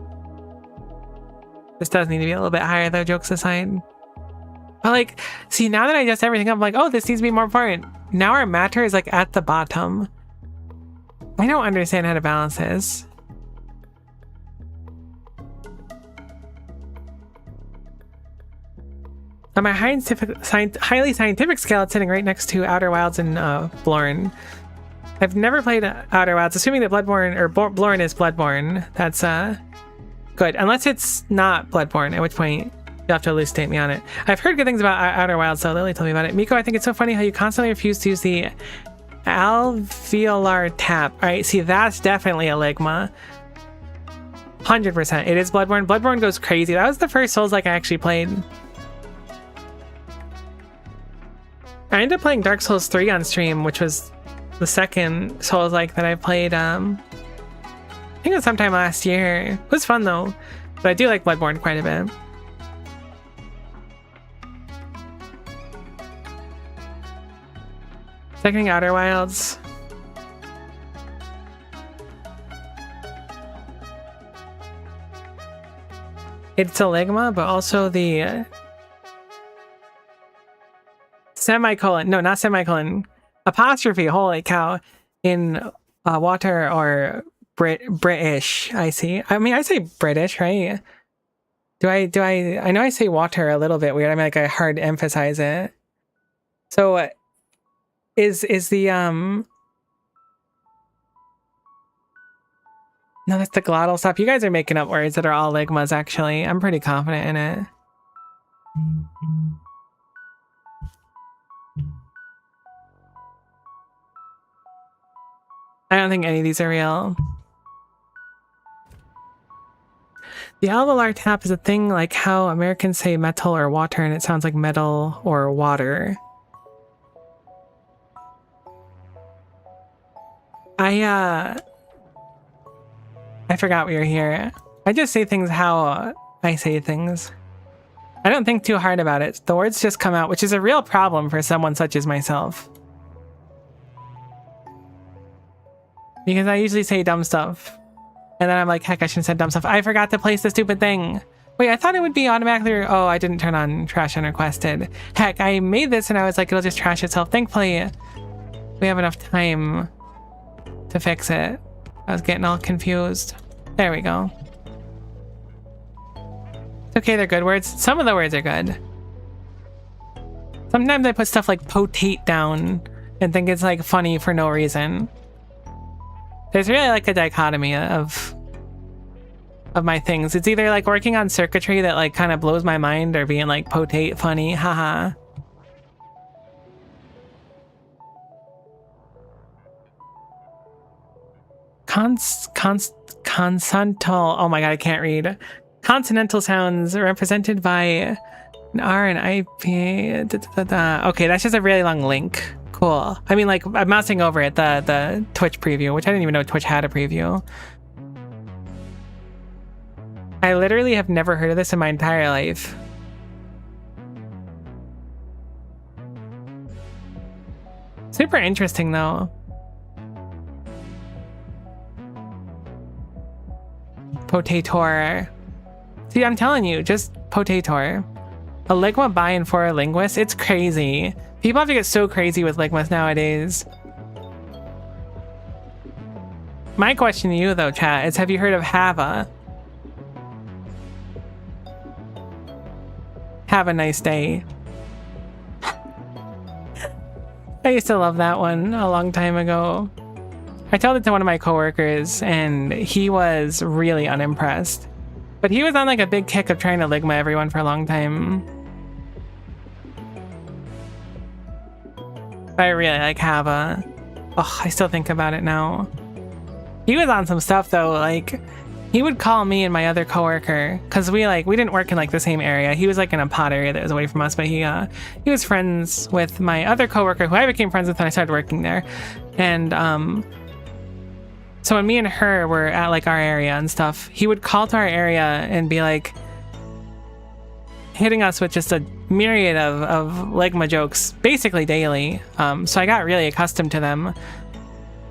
S1: This does need to be a little bit higher though, jokes aside. But like, see, now that I adjust everything, I'm like, oh, this needs to be more important. Now our matter is like at the bottom. I don't understand how to balance this. On my highly scientific scale, it's sitting right next to Outer Wilds and Blorn. I've never played Outer Wilds, assuming that Bloodborne or Blorn is Bloodborne. That's good, unless it's not Bloodborne, at which point you'll have to elucidate me on it. I've heard good things about Outer Wilds, so Lily told me about it. Miko, I think it's so funny how you constantly refuse to use the alveolar tap. All right, see, that's definitely a Ligma. 100%. It is Bloodborne. Bloodborne goes crazy. That was the first Souls-like I actually played. I ended up playing Dark Souls 3 on stream, which was the second Souls-like that I played, I think it was sometime last year. It was fun though, but I do like Bloodborne quite a bit. Checking Outer Wilds. It's a Ligma, but also the semicolon, no, not semicolon, apostrophe, holy cow, in water or British, I see. I mean, I say British, right? I know I say water a little bit weird. I mean, like I hard emphasize it. So is the no, that's the glottal stop. You guys are making up words that are all Ligmas, actually. I'm pretty confident in it. I don't think any of these are real. The alveolar tap is a thing like how Americans say metal or water, and it sounds like metal or water. I forgot we were here. I just say things how I say things. I don't think too hard about it. The words just come out, which is a real problem for someone such as myself. Because I usually say dumb stuff. And then I'm like, heck, I shouldn't have said dumb stuff. I forgot to place the stupid thing. Wait, I thought it would be automatically... Oh, I didn't turn on trash unrequested. Heck, I made this and I was like, it'll just trash itself. Thankfully, we have enough time to fix it. I was getting all confused. There we go. It's okay, they're good words. Some of the words are good. Sometimes I put stuff like potate down and think it's like funny for no reason. There's really like a dichotomy of my things. It's either like working on circuitry that like kind of blows my mind or being like potate funny, haha. Consonantal. Oh my god, I can't read. Consonantal sounds represented by an R and IP. Okay, that's just a really long link. Cool. I mean, like, I'm mousing over it, the Twitch preview, which I didn't even know Twitch had a preview. I literally have never heard of this in my entire life. Super interesting, though. Potator. See, I'm telling you, just potator. A ligma buy-in for a linguist? It's crazy. People have to get so crazy with ligmas nowadays. My question to you, though, chat, is have you heard of Hava? Have a nice day. I used to love that one a long time ago. I told it to one of my coworkers, and he was really unimpressed. But he was on like a big kick of trying to ligma everyone for a long time. I really like Hava. Oh, I still think about it now. He was on some stuff though, like he would call me and my other coworker because we didn't work in like the same area. He was like in a pod area that was away from us, but he was friends with my other coworker who I became friends with when I started working there. And so when me and her were at like our area and stuff, he would call to our area and be like hitting us with just a myriad of ligma jokes basically daily. So I got really accustomed to them.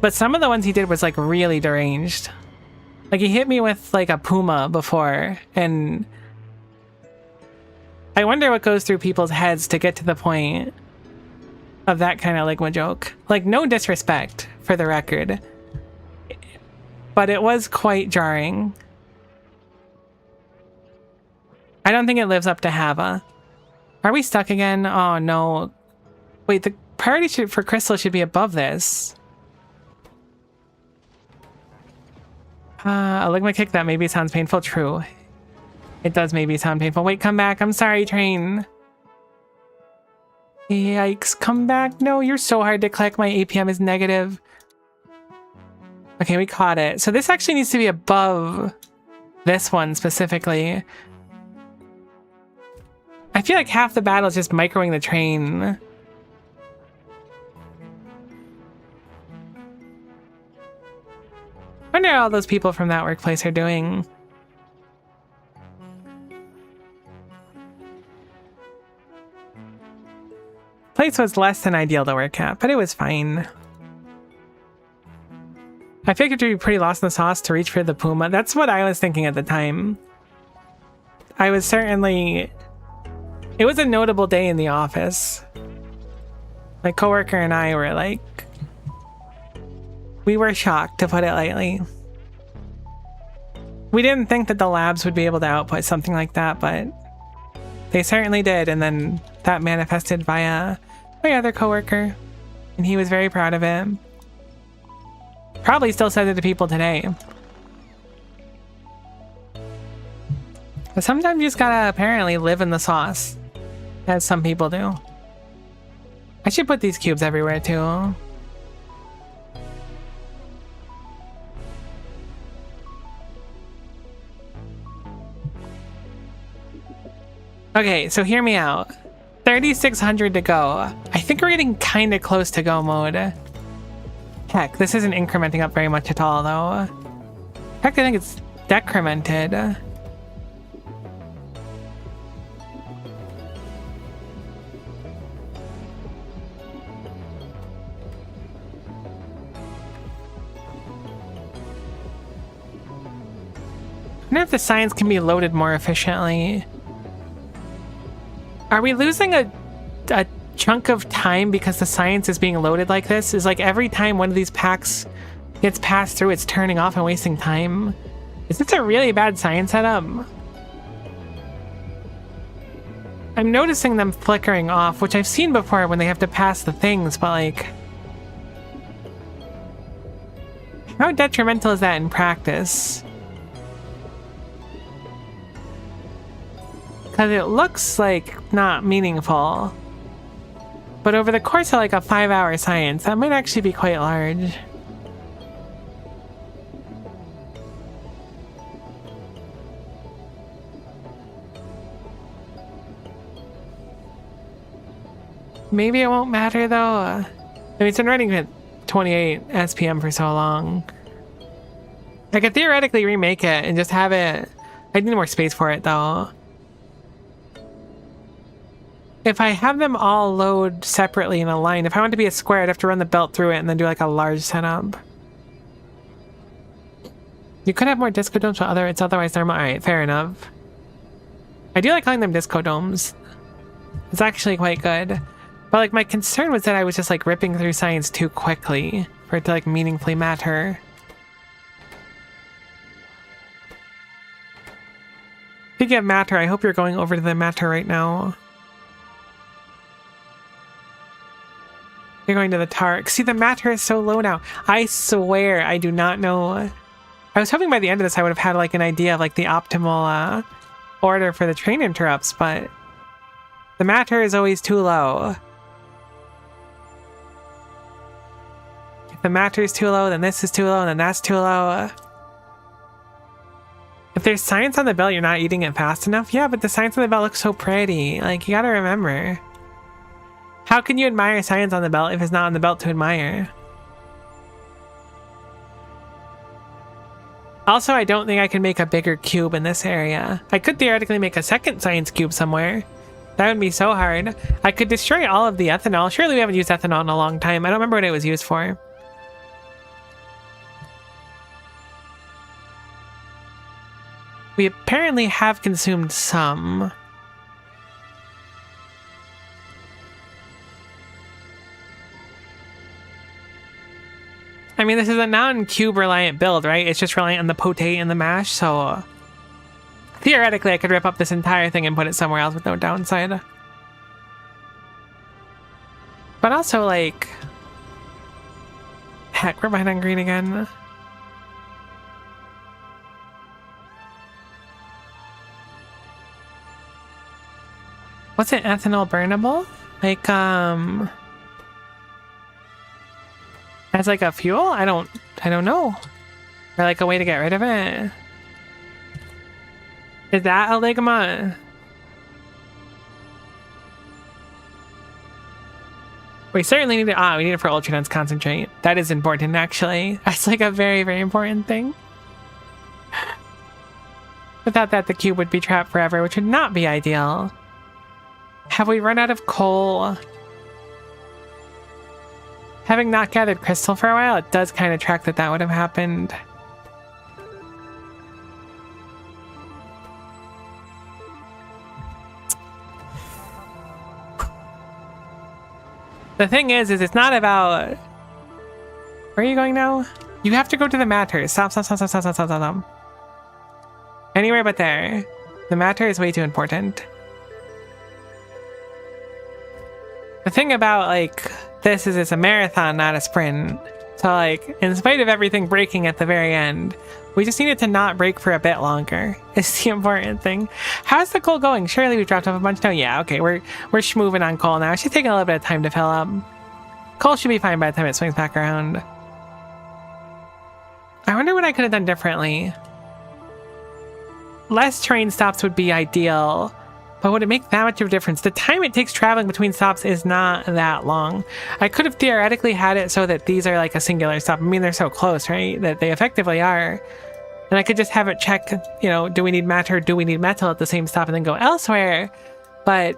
S1: But some of the ones he did was like really deranged. Like he hit me with like a puma before, and I wonder what goes through people's heads to get to the point of that kind of ligma joke. Like no disrespect for the record, but it was quite jarring. I don't think it lives up to Hava. Are we stuck again? Oh no. Wait, the priority for Crystal should be above this. A ligma kick that maybe sounds painful. True. It does maybe sound painful. Wait, come back. I'm sorry, train. Yikes, come back. No, you're so hard to click. My APM is negative. Okay, we caught it. So this actually needs to be above this one specifically. I feel like half the battle is just microing the train. I wonder how all those people from that workplace are doing. Place was less than ideal to work at, but it was fine. I figured to be pretty lost in the sauce to reach for the puma. That's what I was thinking at the time. I was certainly... It was a notable day in the office. My coworker and I were like... We were shocked, to put it lightly. We didn't think that the labs would be able to output something like that, but they certainly did, and then that manifested via my other coworker, and he was very proud of it. Probably still says it to people today. But sometimes you just gotta apparently live in the sauce, as some people do. I should put these cubes everywhere too. Okay, so hear me out. 3,600 to go. I think we're getting kind of close to go mode. Heck, this isn't incrementing up very much at all, though. Heck, I think it's decremented. I wonder if the science can be loaded more efficiently. Are we losing a chunk of time because the science is being loaded like this? Is like every time one of these packs gets passed through, it's turning off and wasting time? Is this a really bad science setup? I'm noticing them flickering off, which I've seen before when they have to pass the things, but like... how detrimental is that in practice? Because it looks like not meaningful. But over the course of like a 5-hour science, that might actually be quite large. Maybe it won't matter though. I mean, it's been running at 28 SPM for so long. I could theoretically remake it and just have it... I need more space for it though. If I have them all load separately in a line, if I want to be a square, I'd have to run the belt through it and then do like a large setup. You could have more disco domes, but it's otherwise normal. Alright, fair enough. I do like calling them disco domes. It's actually quite good. But like my concern was that I was just like ripping through science too quickly for it to like meaningfully matter. Speaking of matter, I hope you're going over to the matter right now. You're going to the Tark. See, the matter is so low now. I swear I do not know. I was hoping by the end of this I would have had like an idea of like the optimal order for the train interrupts, but the matter is always too low. If the matter is too low, then this is too low, and then that's too low. If there's science on the belt, you're not eating it fast enough? Yeah, but the science on the belt looks so pretty. Like, you gotta remember. How can you admire science on the belt if it's not on the belt to admire? Also, I don't think I can make a bigger cube in this area. I could theoretically make a second science cube somewhere. That would be so hard. I could destroy all of the ethanol. Surely we haven't used ethanol in a long time. I don't remember what it was used for. We apparently have consumed some. I mean, this is a non-cube reliant build, right? It's just reliant on the potate and the mash, so... theoretically, I could rip up this entire thing and put it somewhere else with no downside. But also, like... heck, we're behind on green again. What's it, ethanol burnable? Like, as like a fuel? I don't know. Or like a way to get rid of it. Is that a ligma? We certainly need it. We need it for ultra dense concentrate. That is important, actually. That's like a very, very important thing. Without that, the cube would be trapped forever, which would not be ideal. Have we run out of coal? Having not gathered crystal for a while, it does kind of track that would have happened. The thing is it's not about... Where are you going now? You have to go to the matter. Stop. Anywhere but there. The matter is way too important. The thing about, like, this is it's a marathon, not a sprint. So, like, in spite of everything breaking at the very end, we just need it to not break for a bit longer. Is the important thing. How's the coal going? Surely we dropped off a bunch. No, yeah, okay, we're schmoving on coal now. She's taking a little bit of time to fill up. Coal should be fine by the time it swings back around. I wonder what I could have done differently. Less train stops would be ideal, But would it make that much of a difference? The time it takes traveling between stops is not that long. I could have theoretically had it so that these are like a singular stop. I mean, they're so close, right? That they effectively are. And I could just have it check, you know, do we need matter, do we need metal at the same stop, and then go elsewhere. But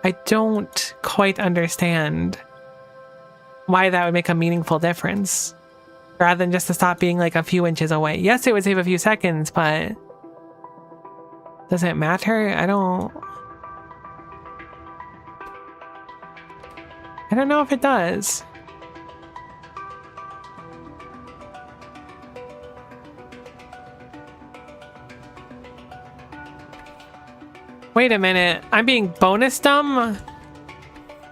S1: I don't quite understand why that would make a meaningful difference. Rather than just to stop being like a few inches away. Yes, it would save a few seconds, but does it matter? I don't know if it does. Wait a minute. I'm being bonus dumb?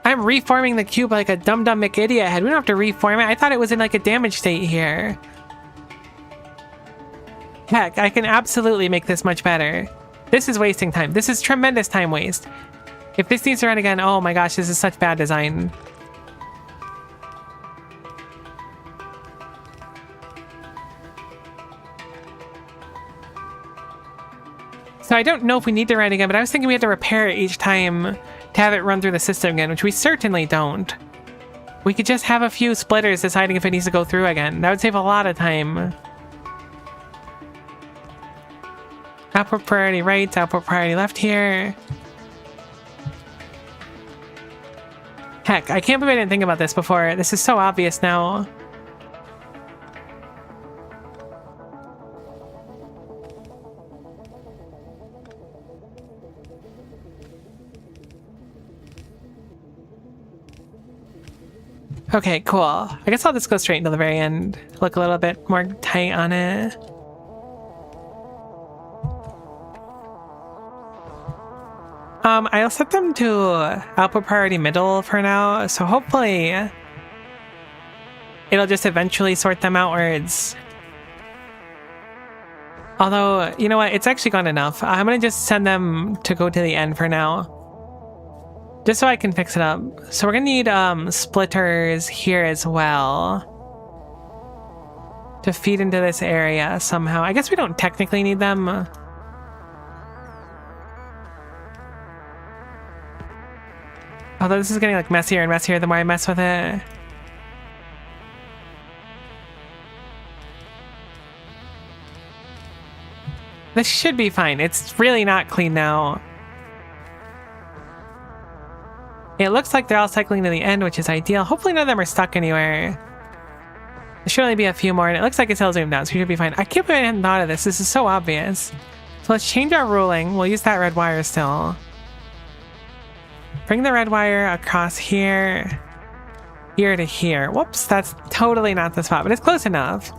S1: I'm reforming the cube like a dumb McIdiot head. We don't have to reform it. I thought it was in like a damaged state here. Heck, I can absolutely make this much better. This is wasting time. This is tremendous time waste. If this needs to run again, oh my gosh, this is such bad design. So I don't know if we need to run again, but I was thinking we had to repair it each time to have it run through the system again, which we certainly don't. We could just have a few splitters deciding if it needs to go through again. That would save a lot of time. Output priority right, output priority left here. Heck, I can't believe I didn't think about this before. This is so obvious now. Okay, cool. I guess I'll just go straight into the very end. Look a little bit more tight on it. I'll set them to output priority middle for now, so hopefully it'll just eventually sort them outwards. Although, you know what? It's actually gone enough. I'm gonna just send them to go to the end for now. Just so I can fix it up. So we're gonna need splitters here as well to feed into this area somehow. I guess we don't technically need them. Although this is getting like messier and messier the more I mess with it. This should be fine. It's really not clean now. It looks like they're all cycling to the end, which is ideal. Hopefully none of them are stuck anywhere. There should only be a few more, and it looks like it's all zoomed down, so we should be fine. I can't believe I hadn't thought of this. This is so obvious. So let's change our ruling. We'll use that red wire still. Bring the red wire across here. Here to here. Whoops, that's totally not the spot, but it's close enough.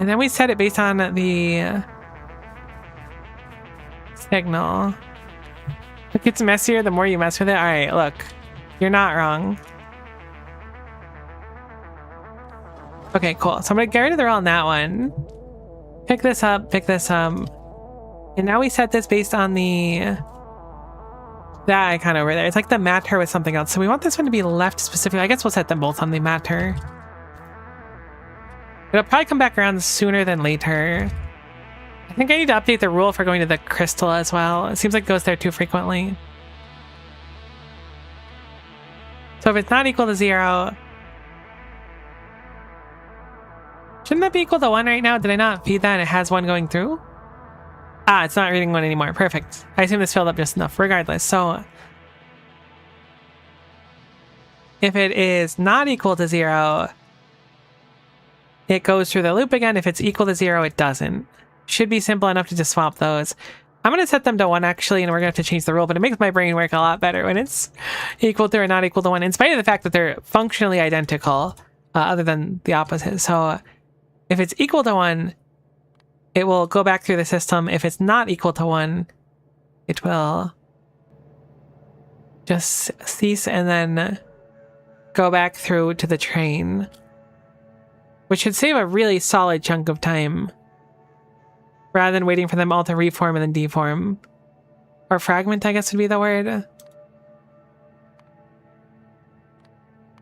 S1: And then we set it based on the signal. It gets messier the more you mess with it. Alright, look. You're not wrong. Okay, cool. So I'm going to get rid of the roll on that one. Pick this up, pick this up. And now we set this based on the... that icon over there. It's like the matter with something else. So we want this one to be left specifically. I guess we'll set them both on the matter. It'll probably come back around sooner than later. I think I need to update the rule for going to the crystal as well. It seems like it goes there too frequently. So if it's not equal to 0... shouldn't that be equal to 1 right now? Did I not feed that and it has 1 going through? Ah, it's not reading 1 anymore. Perfect. I assume this filled up just enough. Regardless, so... if it is not equal to 0... it goes through the loop again. If it's equal to 0, it doesn't. Should be simple enough to just swap those. I'm going to set them to 1 actually, and we're going to have to change the rule, but it makes my brain work a lot better when it's equal to or not equal to 1, in spite of the fact that they're functionally identical, other than the opposite. So if it's equal to 1, it will go back through the system. If it's not equal to 1, it will just cease and then go back through to the train, which should save a really solid chunk of time, rather than waiting for them all to reform and then deform. Or fragment, I guess would be the word.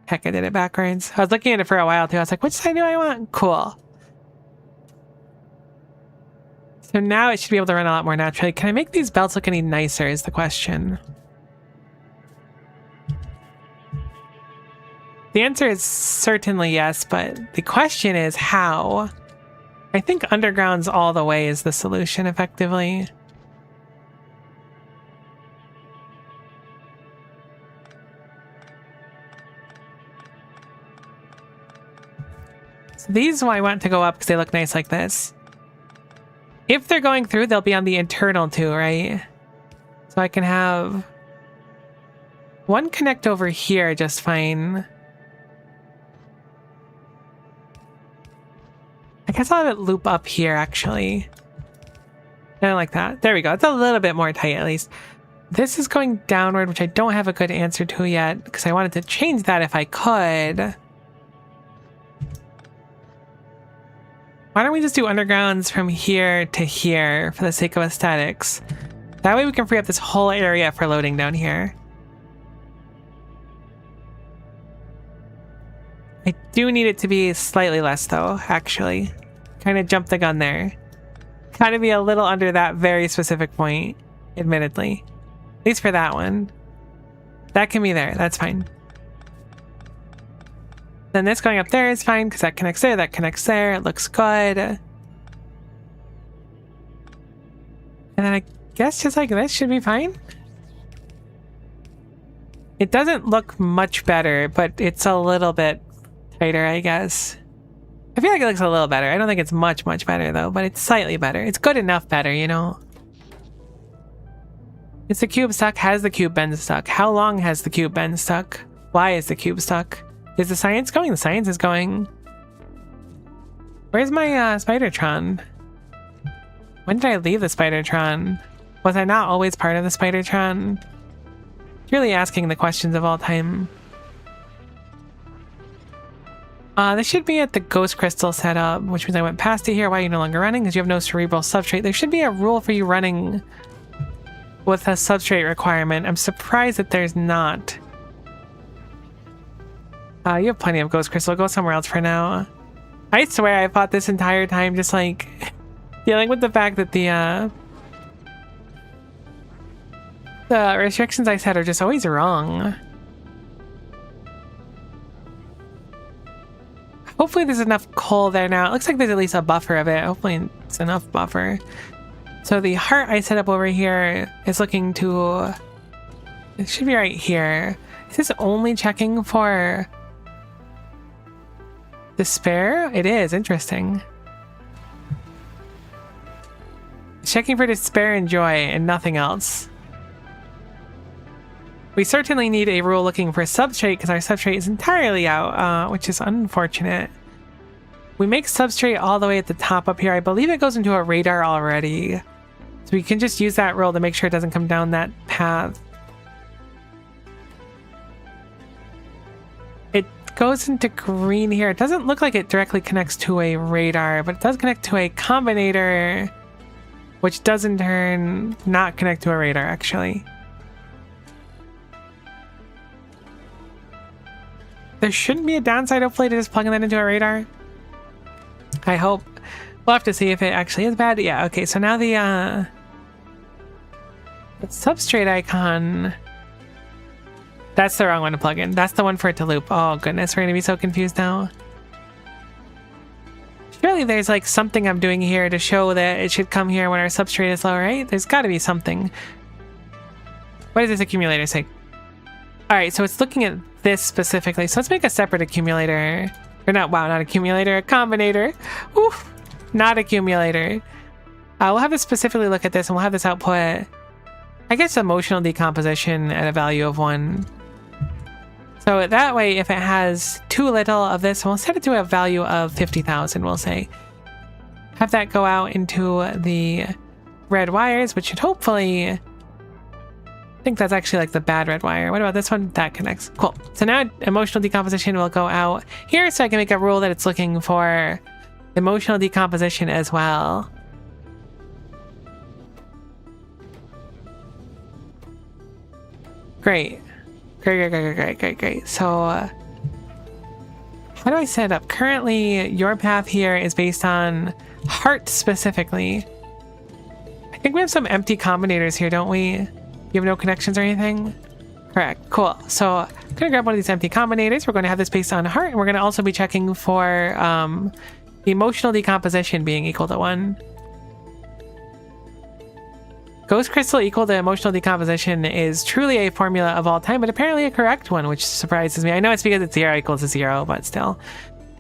S1: Heck, I did it backwards. I was looking at it for a while too. I was like, which side do I want? Cool. So now it should be able to run a lot more naturally. Can I make these belts look any nicer is the question. The answer is certainly yes, but the question is how? I think underground's all the way is the solution effectively. So these I want to go up because they look nice like this. If they're going through, they'll be on the internal too, right? So I can have one connect over here just fine. I guess I'll have it loop up here, actually. I don't like that. There we go. It's a little bit more tight, at least. This is going downward, which I don't have a good answer to yet, because I wanted to change that if I could. Why don't we just do undergrounds from here to here for the sake of aesthetics? That way we can free up this whole area for loading down here. I do need it to be slightly less though, actually. Kind of jumped the gun there. Kind of be a little under that very specific point, admittedly. At least for that one. That can be there, that's fine. Then this going up there is fine because that connects there, that connects there, it looks good. And then I guess just like this should be fine. It doesn't look much better, but it's a little bit tighter, I guess. I feel like it looks a little better. I don't think it's much better though, but it's slightly better. It's good enough better, you know? Is the cube stuck? Has the cube been stuck? How long has the cube been stuck? Why is the cube stuck? Is the science going? The science is going. Where's my Spidertron? When did I leave the Spidertron? Was I not always part of the Spidertron? Really asking the questions of all time. This should be at the Ghost Crystal setup, which means I went past it here. Why are you no longer running? Because you have no cerebral substrate. There should be a rule for you running with a substrate requirement. I'm surprised that there's not. You have plenty of Ghost Crystal. Go somewhere else for now. I swear I fought this entire time just like dealing with the fact that the restrictions I set are just always wrong. Hopefully there's enough coal there now. It looks like there's at least a buffer of it. Hopefully it's enough buffer. So the heart I set up over here is looking to... It should be right here. Is this only checking for despair? It is. Interesting. It's checking for despair and joy and nothing else. We certainly need a rule looking for substrate because our substrate is entirely out, which is unfortunate. We make substrate all the way at the top up here. I believe it goes into a radar already. So we can just use that rule to make sure it doesn't come down that path. It goes into green here. It doesn't look like it directly connects to a radar, but it does connect to a combinator, which does in turn not connect to a radar, actually. There shouldn't be a downside, hopefully, to just plugging that into a radar. I hope. We'll have to see if it actually is bad. Yeah, okay, so now the substrate icon... That's the wrong one to plug in. That's the one for it to loop. Oh, goodness, we're gonna be so confused now. Surely there's, like, something I'm doing here to show that it should come here when our substrate is low, right? There's gotta be something. What does this accumulator say? Alright, so it's looking at this specifically. So let's make a separate accumulator. Or not, wow, not accumulator, a combinator. Oof, not accumulator. We'll have this specifically look at this and we'll have this output, I guess, emotional decomposition at a value of 1. So that way, if it has too little of this, we'll set it to a value of 50,000, we'll say. Have that go out into the red wires, which should hopefully... I think that's actually like the bad red wire. What about this one? That connects. Cool. So now emotional decomposition will go out here so I can make a rule that it's looking for emotional decomposition as well. Great. Great. So how do I set it up? Currently, your path here is based on heart specifically. think we have some empty combinators here, don't we? You have no connections or anything? Correct. Cool. So I'm going to grab one of these empty combinators. We're going to have this based on heart, and we're going to also be checking for the emotional decomposition being equal to 1. Ghost crystal equal to emotional decomposition is truly a formula of all time, but apparently a correct one, which surprises me. I know it's because it's 0 equals to 0, but still.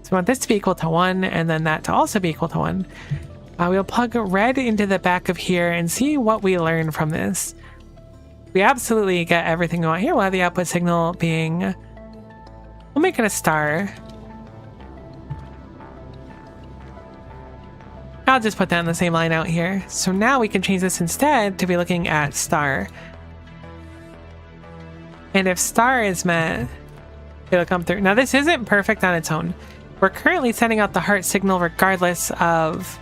S1: So we want this to be equal to 1, and then that to also be equal to 1. We'll plug red into the back of here and see what we learn from this. We absolutely get everything we want here. We'll have the output signal being... We'll make it a star. I'll just put that in the same line out here. So now we can change this instead to be looking at star. And if star is met, it'll come through. Now this isn't perfect on its own. We're currently sending out the heart signal regardless of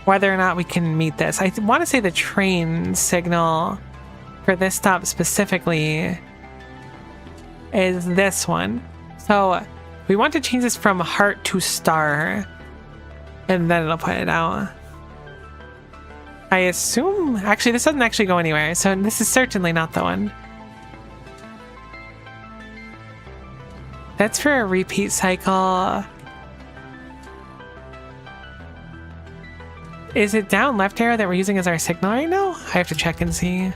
S1: whether or not we can meet this. I want to say the train signal for this stop specifically is this one. So we want to change this from heart to star. And then it'll put it out. I assume... Actually, this doesn't actually go anywhere, so this is certainly not the one. That's for a repeat cycle. Is it down left arrow that we're using as our signal right now? I have to check and see.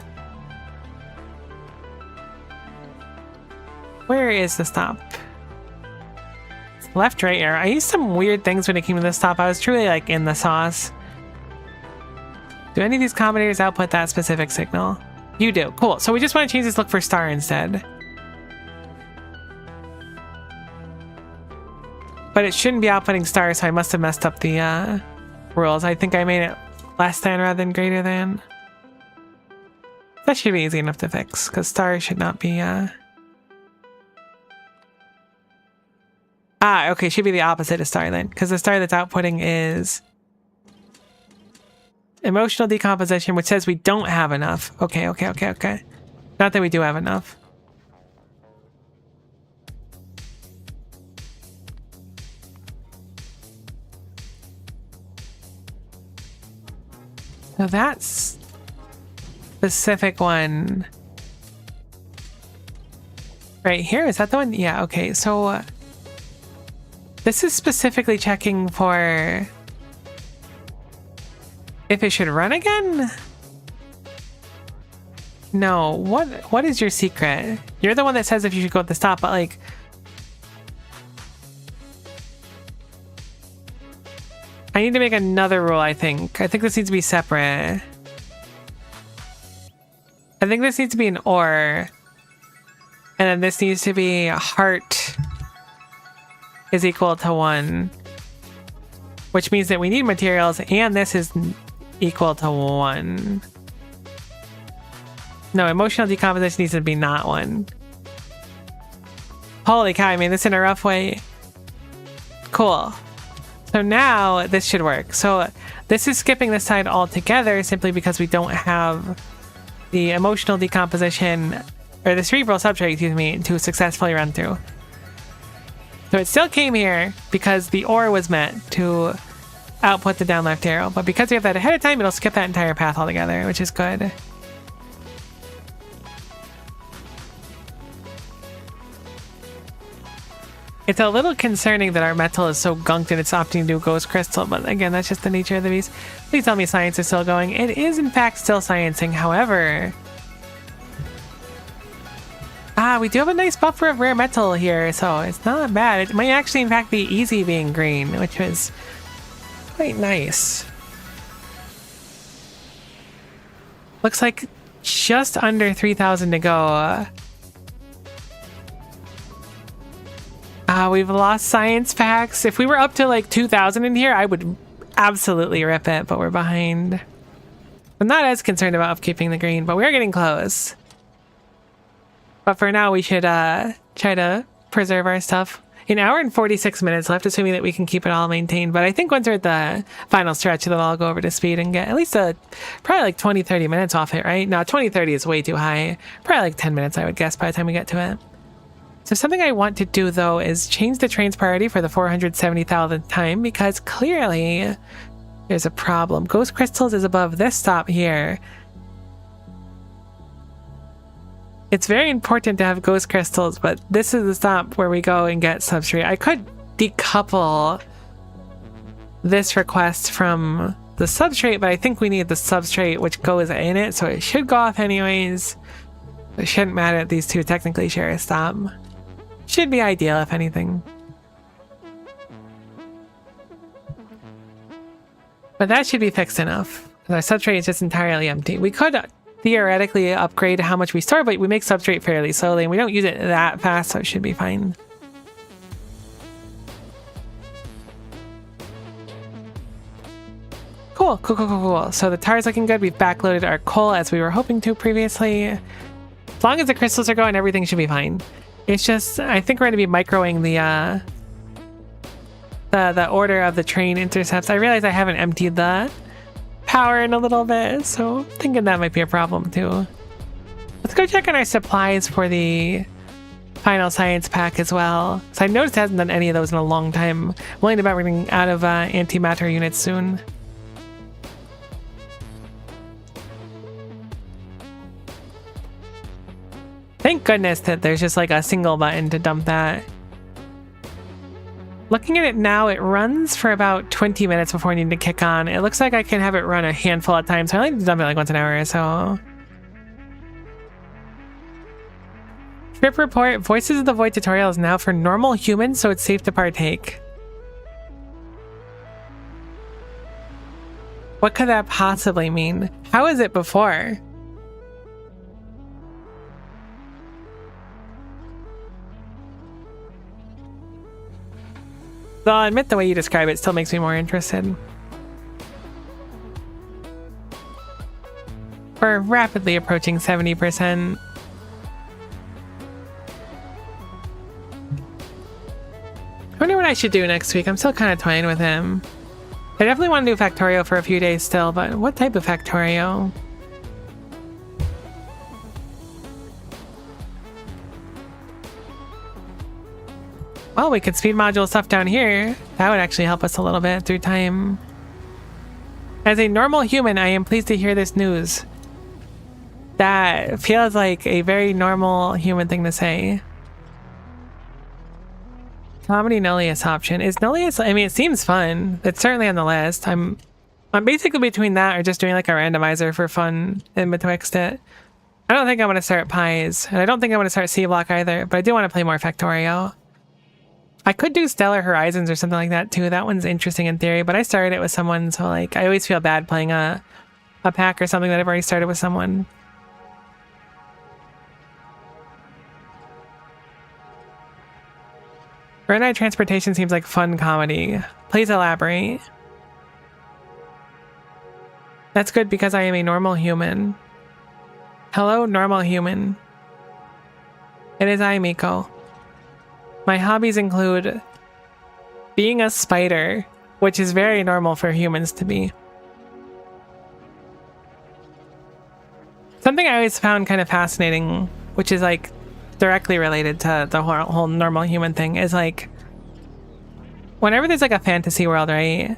S1: Where is the stop? Left, right arrow. I used some weird things when it came to this stop. I was truly like in the sauce. Do any of these combinators output that specific signal? You do. Cool. So we just want to change this look for star instead. But it shouldn't be outputting star, so I must have messed up the rules. I think I made it less than rather than greater than. That should be easy enough to fix, because star should not be... okay, should be the opposite of star then, because the star that's outputting is emotional decomposition, which says we don't have enough. Okay. Not that we do have enough. So that's specific one right here. Is that the one? Yeah, okay, so this is specifically checking for if it should run again? No, what is your secret? You're the one that says if you should go at the stop, but like... I need to make another rule, I think. I think this needs to be separate. I think this needs to be an or. And then this needs to be a heart is equal to 1. Which means that we need materials, and this is equal to 1. No, emotional decomposition needs to be not 1. Holy cow, I made this in a rough way. Cool. So now this should work. So this is skipping this side altogether simply because we don't have the emotional decomposition, or the cerebral substrate, excuse me, to successfully run through. So it still came here because the OR was met to output the down left arrow. But because we have that ahead of time, it'll skip that entire path altogether, which is good. It's a little concerning that our metal is so gunked and it's opting to do ghost crystal, but again, that's just the nature of the beast. Please tell me science is still going. It is in fact still sciencing, however... we do have a nice buffer of rare metal here, so it's not bad. It might actually in fact be easy being green, which is quite nice. Looks like just under 3,000 to go. We've lost science packs. If we were up to like 2,000 in here, I would absolutely rip it, but we're behind. I'm not as concerned about upkeeping the green, but we're getting close. But for now, we should try to preserve our stuff. An hour and 46 minutes left, assuming that we can keep it all maintained. But I think once we're at the final stretch, then I'll go over to speed and get at least probably like 20, 30 minutes off it, right? No, 20, 30 is way too high. Probably like 10 minutes, I would guess, by the time we get to it. So something I want to do, though, is change the train's priority for the 470,000th time, because clearly There's a problem. Ghost crystals is above this stop here. It's very important to have ghost crystals, but this is the stop where we go and get substrate. I could decouple this request from the substrate, but I think we need the substrate which goes in it, so it should go off anyways. It shouldn't matter that these two technically share a stop. Should be ideal, if anything. But that should be fixed enough. Our substrate is just entirely empty. We could theoretically upgrade how much we store, but we make substrate fairly slowly, and we don't use it that fast, so it should be fine. Cool. So the tire's looking good. We've backloaded our coal as we were hoping to previously. As long as the crystals are going, everything should be fine. It's just, I think we're going to be microing the order of the train intercepts. I realize I haven't emptied the power in a little bit, so I'm thinking that might be a problem too. Let's go check on our supplies for the final science pack as well. So I noticed it hasn't done any of those in a long time. I'm willing to bet we're running out of antimatter units soon. Thank goodness that there's just like a single button to dump that. Looking at it now, it runs for about 20 minutes before I need to kick on. It looks like I can have it run a handful of times, so I like to dump it like once an hour or so. Trip report, Voices of the Void tutorial is now for normal humans, so it's safe to partake. What could that possibly mean? How is it before? Though I'll admit the way you describe it still makes me more interested. We're rapidly approaching 70%. I wonder what I should do next week. I'm still kind of toying with him. I definitely want to do Factorio for a few days still, but what type of Factorio? Well, we could speed module stuff down here. That would actually help us a little bit through time. As a normal human, I am pleased to hear this news. That feels like a very normal human thing to say. Comedy Nullius option. Is Nullius, I mean, it seems fun. It's certainly on the list. I'm basically between that or just doing like a randomizer for fun in betwixt it. I don't think I want to start Pies, and I don't think I want to start C-Block either, but I do want to play more Factorio. I could do Stellar Horizons or something like that too. That one's interesting in theory, but I started it with someone, so like I always feel bad playing a pack or something that I've already started with someone. Red Eye Transportation seems like fun comedy. Please elaborate. That's good because I am a normal human. Hello, normal human. It is I, Miko. My hobbies include being a spider, which is very normal for humans to be. Something I always found kind of fascinating, which is like directly related to the whole normal human thing, is like whenever there's like a fantasy world, right?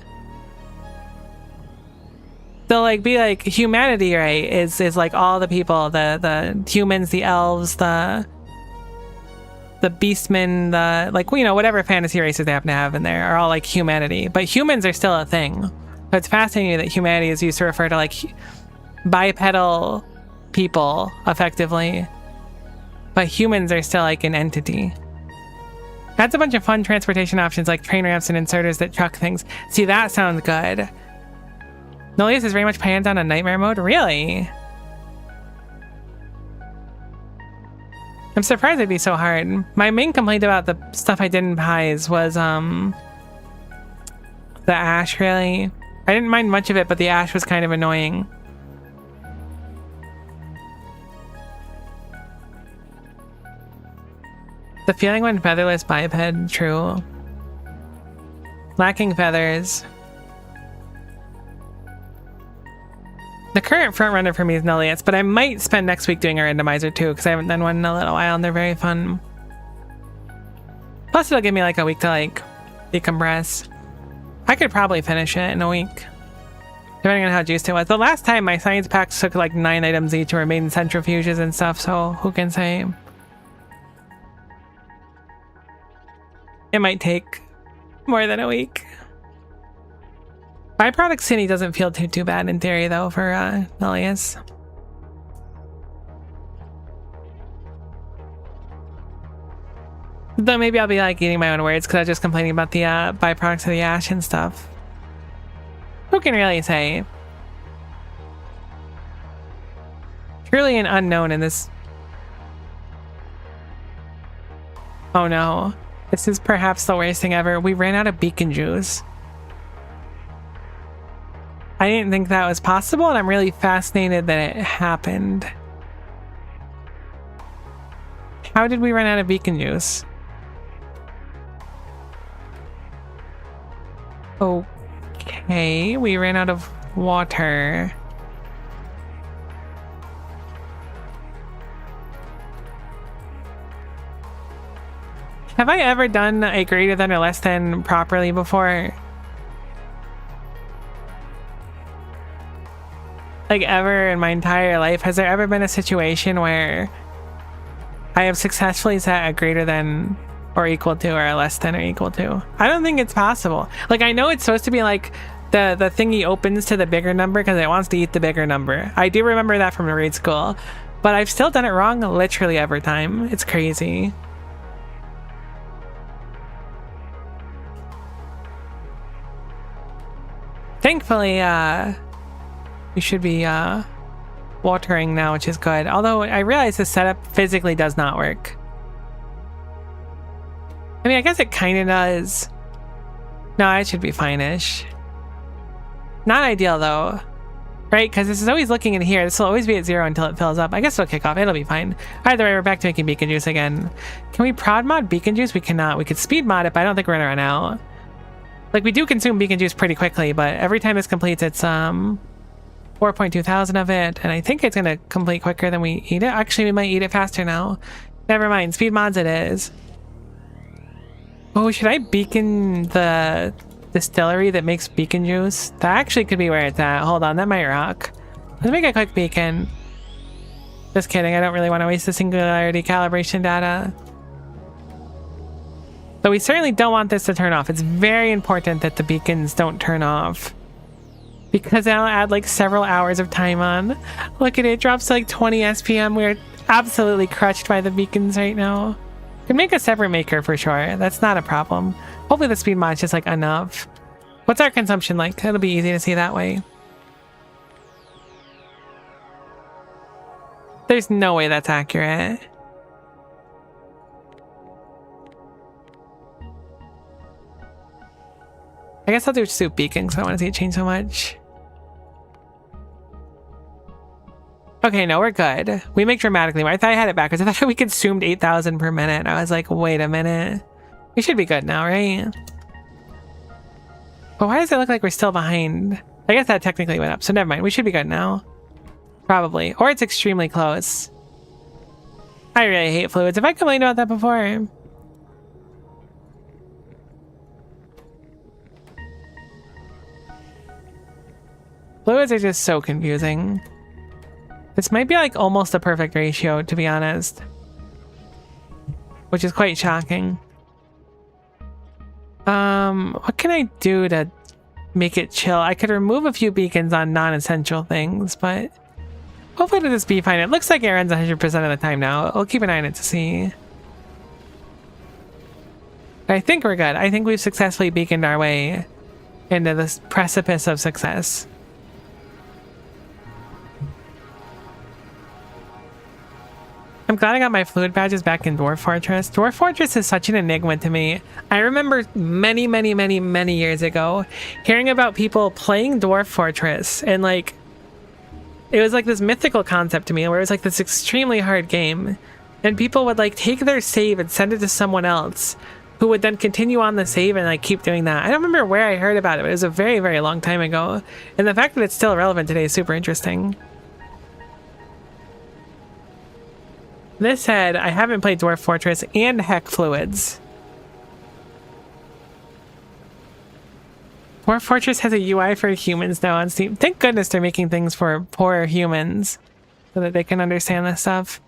S1: They'll like be like humanity, right? Is like all the people, the humans, the elves, the beastmen, the like, you know, whatever fantasy races they happen to have in there are all like humanity, but humans are still a thing. So it's fascinating that humanity is used to refer to like bipedal people effectively, but humans are still like an entity. That's a bunch of fun transportation options like train ramps and inserters that truck things. See, that sounds good. Nullius is very much hands-on on nightmare mode. Really? I'm surprised it'd be so hard. My main complaint about the stuff I did in Pies was the ash, really. I didn't mind much of it, but the ash was kind of annoying. The feeling when featherless biped, true. Lacking feathers. The current frontrunner for me is Nullius, but I might spend next week doing a randomizer too, because I haven't done one in a little while and they're very fun. Plus it'll give me like a week to like decompress. I could probably finish it in a week. Depending on how juiced it was. The last time my science packs took like 9 items each or made in centrifuges and stuff, so who can say? It might take more than a week. Byproduct City doesn't feel too bad in theory though for Nullius. Though maybe I'll be like eating my own words because I was just complaining about the byproducts of the ash and stuff. Who can really say? Truly an unknown in this. Oh no. This is perhaps the worst thing ever. We ran out of beacon juice. I didn't think that was possible, and I'm really fascinated that it happened. How did we run out of beacon juice? Okay, we ran out of water. Have I ever done a greater than or less than properly before? Like ever in my entire life? Has there ever been a situation where I have successfully set a greater than or equal to or a less than or equal to? I don't think it's possible. Like I know it's supposed to be like the thingy opens to the bigger number because it wants to eat the bigger number. I do remember that from grade school, but I've still done it wrong literally every time. It's crazy. Thankfully, we should be watering now, which is good. Although I realize this setup physically does not work. I mean, I guess it kind of does. No, it should be fine-ish. Not ideal though, right? Because this is always looking in here. This will always be at 0 until it fills up. I guess it'll kick off. It'll be fine. Either way, we're back to making beacon juice again. Can we prod mod beacon juice? We cannot. We could speed mod it, but I don't think we're gonna run out. Like, we do consume beacon juice pretty quickly, but every time this completes, it's 4.2 thousand of it, and I think it's gonna complete quicker than we eat it. Actually, we might eat it faster now. Never mind, speed mods it is. Oh, should I beacon the distillery that makes beacon juice? That actually could be where it's at. Hold on, that might rock. Let's make a quick beacon. Just kidding, I don't really want to waste the singularity calibration data. But we certainly don't want this to turn off. It's very important that the beacons don't turn off, because that'll add like several hours of time on. Look at it, it drops to like 20 SPM. We're absolutely crushed by the beacons right now. Can make a separate maker for sure. That's not a problem. Hopefully the speed mod's just like enough. What's our consumption like? It'll be easy to see that way. There's no way that's accurate. I guess I'll do soup beacon because I want to see it change so much. Okay, no, we're good. We make dramatically more. I thought I had it backwards. I thought we consumed 8,000 per minute. I was like, wait a minute. We should be good now, right? But why does it look like we're still behind? I guess that technically went up, so never mind. We should be good now. Probably. Or it's extremely close. I really hate fluids. Have I complained about that before? Fluids are just so confusing. This might be like almost a perfect ratio, to be honest. Which is quite shocking. What can I do to make it chill? I could remove a few beacons on non-essential things, but hopefully it'll just be fine. It looks like it runs 100% of the time now. I'll keep an eye on it to see. But I think we're good. I think we've successfully beaconed our way into this precipice of success. I'm glad I got my fluid badges back in Dwarf Fortress. Dwarf Fortress is such an enigma to me. I remember many years ago hearing about people playing Dwarf Fortress, and like it was like this mythical concept to me where it was like this extremely hard game, and people would like take their save and send it to someone else who would then continue on the save and like keep doing that. I don't remember where I heard about it, but it was a very long time ago, and the fact that it's still relevant today is super interesting. This said, I haven't played Dwarf Fortress and Heck Fluids. Dwarf Fortress has a UI for humans now on Steam. Thank goodness they're making things for poor humans so that they can understand this stuff.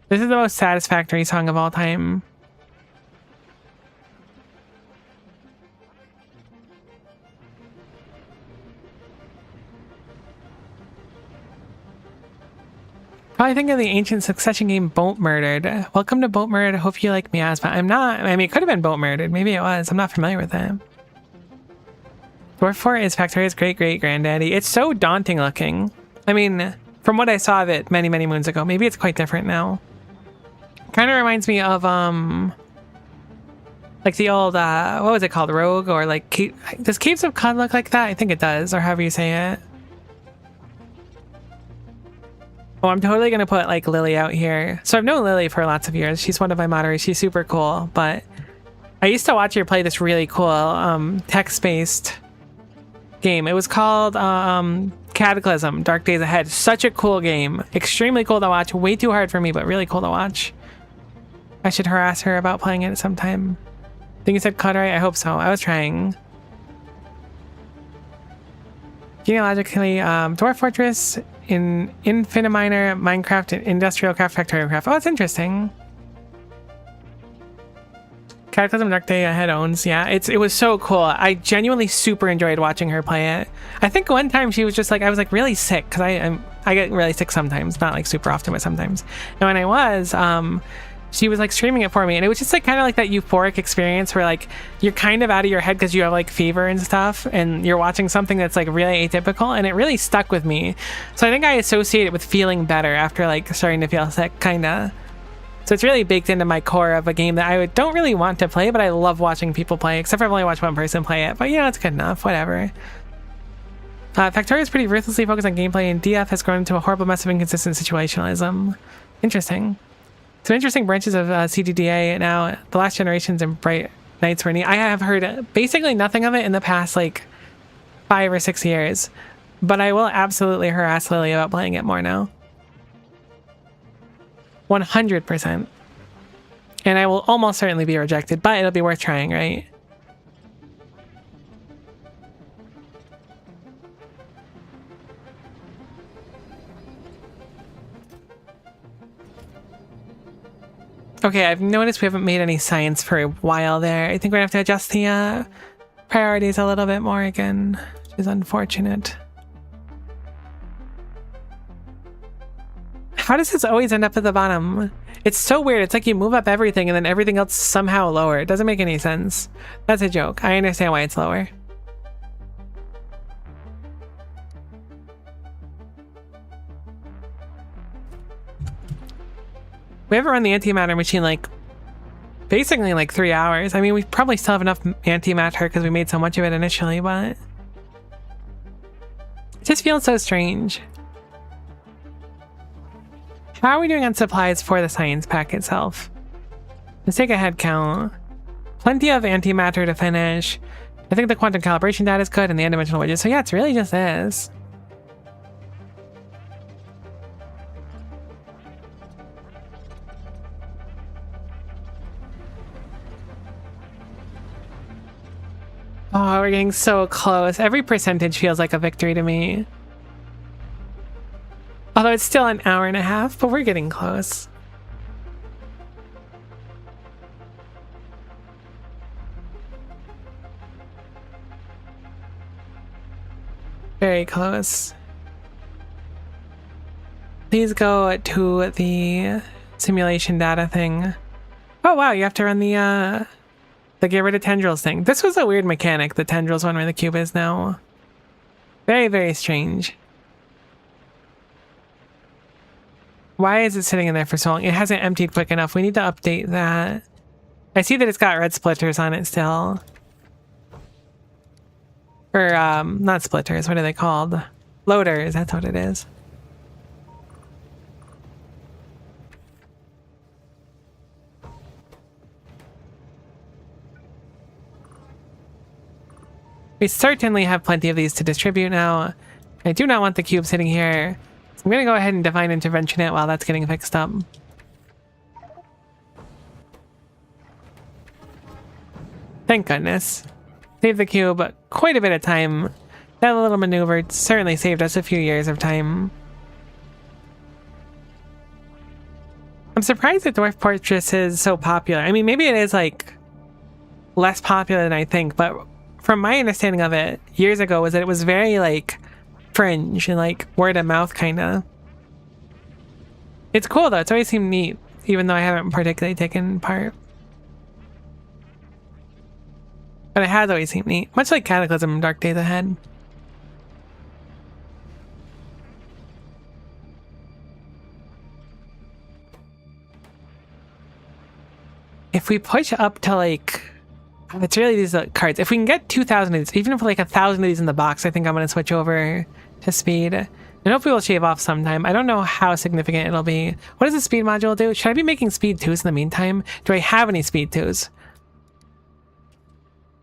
S1: This is the most satisfactory song of all time. Probably think of the ancient Succession game Boat Murdered. Welcome to Boat Murdered. I hope you like Miasma. I'm not. I mean, it could have been Boat Murdered. Maybe it was. I'm not familiar with it. Dwarf Fort is Factorio's great-great-granddaddy. It's so daunting looking. I mean, from what I saw of it many, many moons ago, maybe it's quite different now. Kind of reminds me of, like the old, what was it called? Rogue? Or like, does Caves of Cod look like that? I think it does, or however you say it. Oh, I'm totally going to put like Lily out here. So I've known Lily for lots of years. She's one of my moderators. She's super cool. But I used to watch her play this really cool text-based game. It was called Cataclysm, Dark Days Ahead. Such a cool game. Extremely cool to watch. Way too hard for me, but really cool to watch. I should harass her about playing it sometime. I think you said cut right? I hope so. I was trying. Genealogically, Dwarf Fortress in Infiniminer, Minecraft, Industrial Craft, Factorio Craft. Oh, that's interesting. Cataclysm Dark Day Ahead owns. Yeah, it was so cool. I genuinely super enjoyed watching her play it. I think one time she was just like, I was like really sick because I get really sick sometimes, not like super often, but sometimes. And when I was, she was like streaming it for me, and it was just like kind of like that euphoric experience where like you're kind of out of your head because you have like fever and stuff, and you're watching something that's like really atypical, and it really stuck with me. So I think I associate it with feeling better after like starting to feel sick, kind of. So it's really baked into my core of a game that I don't really want to play, but I love watching people play, except for I've only watched one person play it. But you know, it's good enough, whatever. Factorio is pretty ruthlessly focused on gameplay, and DF has grown into a horrible mess of inconsistent situationalism. Interesting. Some interesting branches of CDDA now. The Last Generations and Bright Nights were neat. I have heard basically nothing of it in the past like 5 or 6 years, but I will absolutely harass Lily about playing it more now. 100%. And I will almost certainly be rejected, but it'll be worth trying, right? Okay, I've noticed we haven't made any science for a while there. I think we're gonna have to adjust the priorities a little bit more again, which is unfortunate. How does this always end up at the bottom? It's so weird. It's like you move up everything and then everything else is somehow lower. It doesn't make any sense. That's a joke. I understand why it's lower. We haven't run the antimatter machine like basically like 3 hours. I mean, we probably still have enough antimatter because we made so much of it initially, but it just feels so strange. How are we doing on supplies for the science pack itself? Let's take a head count. Plenty of antimatter to finish. I think the quantum calibration data is good and the n-dimensional widget. So yeah, it's really just this. Oh, we're getting so close. Every percentage feels like a victory to me. Although it's still an hour and a half, but we're getting close. Very close. Please go to the simulation data thing. Oh wow, you have to run the get rid of tendrils thing. This was a weird mechanic, the tendrils one where the cube is now. Very, very strange. Why is it sitting in there for so long? It hasn't emptied quick enough. We need to update that. I see that it's got red splitters on it still. Or, not splitters, what are they called? Loaders, that's what it is. We certainly have plenty of these to distribute now. I do not want the cube sitting here. So I'm going to go ahead and divine intervention it while that's getting fixed up. Thank goodness. Saved the cube quite a bit of time. That little maneuver certainly saved us a few years of time. I'm surprised that Dwarf Fortress is so popular. I mean, maybe it is like less popular than I think, but from my understanding of it years ago was that it was very like fringe and like word of mouth kind of. It's cool though. It's always seemed neat, even though I haven't particularly taken part. But it has always seemed neat, much like Cataclysm and Dark Days Ahead. If we push up to like, it's really these cards. If we can get 2,000 of these, even if like 1,000 of these in the box, I think I'm going to switch over to speed. And hopefully we'll shave off sometime. I don't know how significant it'll be. What does the speed module do? Should I be making speed 2s in the meantime? Do I have any speed 2s?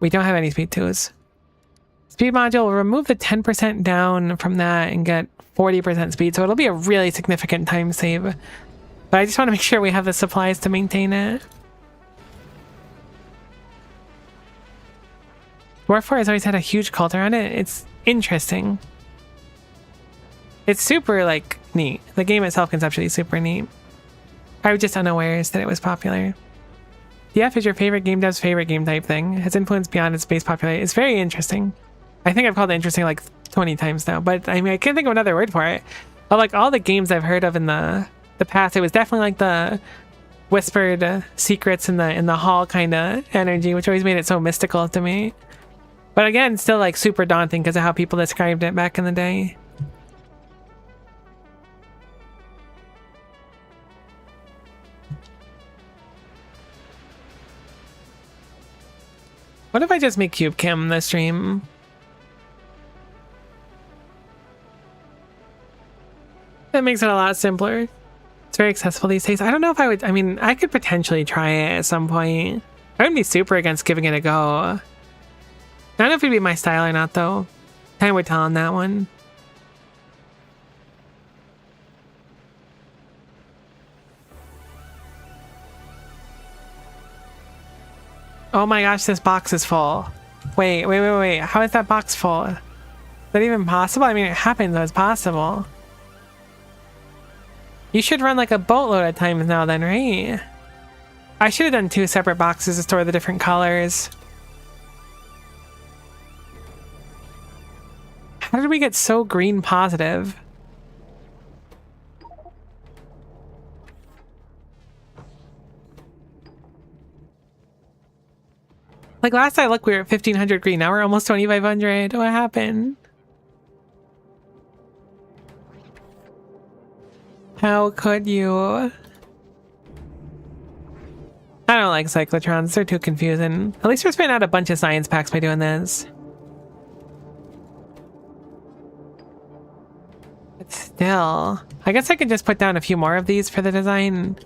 S1: We don't have any speed 2s. Speed module will remove the 10% down from that and get 40% speed. So it'll be a really significant time save. But I just want to make sure we have the supplies to maintain it. Dwarf 4 has always had a huge cult around it. It's interesting. It's super, like, neat. The game itself conceptually is super neat. I was just unaware that it was popular. DF is your favorite game dev's favorite game type thing. Has influenced beyond its base popularity. It's very interesting. I think I've called it interesting like 20 times now, but I mean, I can't think of another word for it. But like all the games I've heard of in the past, it was definitely like the whispered secrets in the hall kind of energy, which always made it so mystical to me. But again, still like super daunting because of how people described it back in the day. What if I just make Cube Cam the stream? That makes it a lot simpler. It's very accessible these days. I don't know if I would, I mean, I could potentially try it at some point. I wouldn't be super against giving it a go. I don't know if it'd be my style or not, though. Time would tell on that one. Oh my gosh, this box is full. Wait. How is that box full? Is that even possible? I mean, it happens, so it's possible. You should run like a boatload at times now then, right? I should have done 2 separate boxes to store the different colors. How did we get so green positive? Like last I looked, we were at 1,500 green. Now we're almost 2,500. What happened? How could you? I don't like cyclotrons. They're too confusing. At least we're spitting out a bunch of science packs by doing this. But still, I guess I could just put down a few more of these for the design.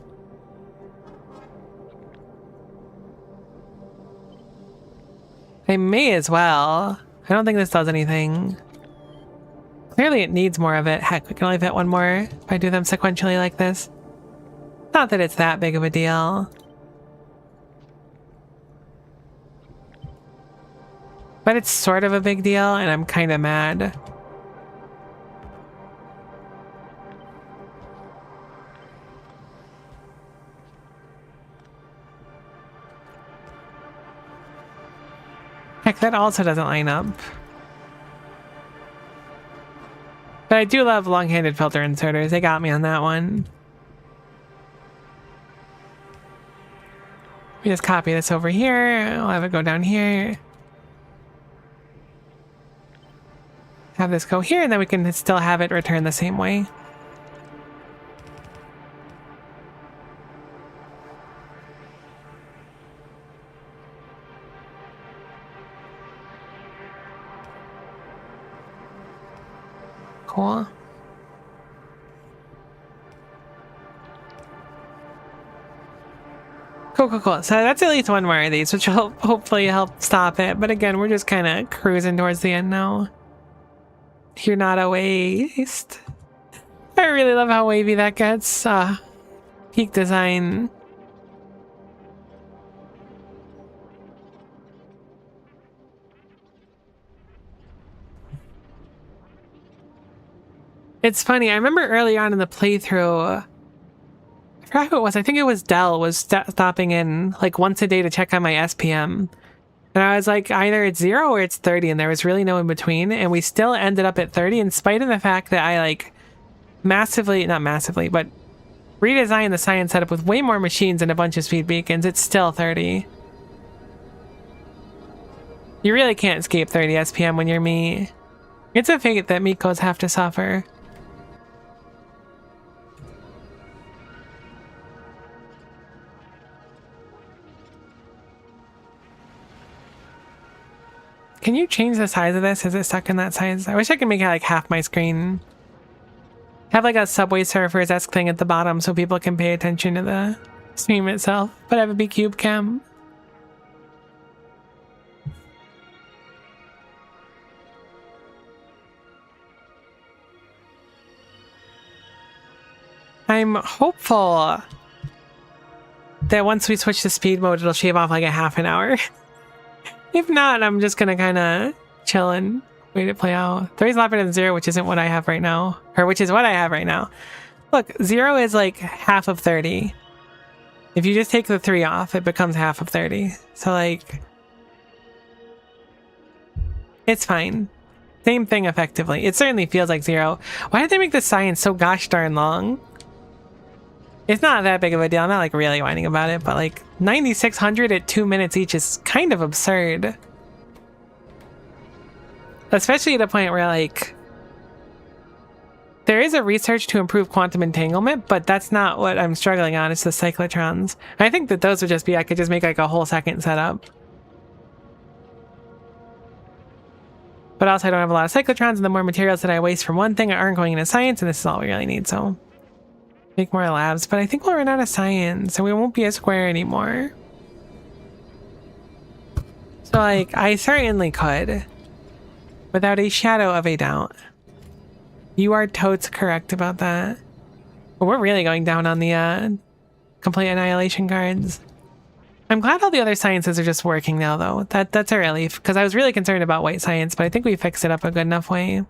S1: I may as well. I don't think this does anything. Clearly it needs more of it. Heck, we can only fit one more if I do them sequentially like this. Not that it's that big of a deal. But it's sort of a big deal, and I'm kind of mad. Heck, that also doesn't line up. But I do love long-handed filter inserters. They got me on that one. We just copy this over here. I'll have it go down here. Have this go here, and then we can still have it return the same way. Cool. Cool. So that's at least one more of these, which will hopefully help stop it. But again, we're just kind of cruising towards the end now. You're not a waste. I really love how wavy that gets. Peak design. It's funny, I remember early on in the playthrough, I forgot who it was, I think it was Dell, was stopping in like once a day to check on my SPM. And I was like, either it's 0 or it's 30, and there was really no in between, and we still ended up at 30 in spite of the fact that I like not massively, but redesigned the science setup with way more machines and a bunch of speed beacons. It's still 30. You really can't escape 30 SPM when you're me. It's a fate that Mikos have to suffer. Can you change the size of this? Is it stuck in that size? I wish I could make it like half my screen. Have like a Subway Surfers-esque thing at the bottom so people can pay attention to the stream itself, but have it be cube cam. I'm hopeful that once we switch to speed mode, it'll shave off like a half an hour. If not, I'm just gonna kind of chill and wait it play out. 30 is a lot better than 0, which isn't what I have right now. Or which is what I have right now. Look, 0 is like half of 30. If you just take the 3 off, it becomes half of 30. So like, it's fine. Same thing effectively. It certainly feels like 0. Why did they make the science so gosh darn long? It's not that big of a deal. I'm not like really whining about it, but like 9,600 at 2 minutes each is kind of absurd. Especially at a point where like there is a research to improve quantum entanglement, but that's not what I'm struggling on. It's the cyclotrons. I think that those would just be, I could just make like a whole second setup. But also I don't have a lot of cyclotrons, and the more materials that I waste from one thing aren't going into science, and this is all we really need, so make more labs. But I think we'll run out of science, and we won't be a square anymore. So like, I certainly could. Without a shadow of a doubt. You are totes correct about that. But we're really going down on the complete annihilation cards. I'm glad all the other sciences are just working now, though. That's a relief, because I was really concerned about white science, but I think we fixed it up a good enough way.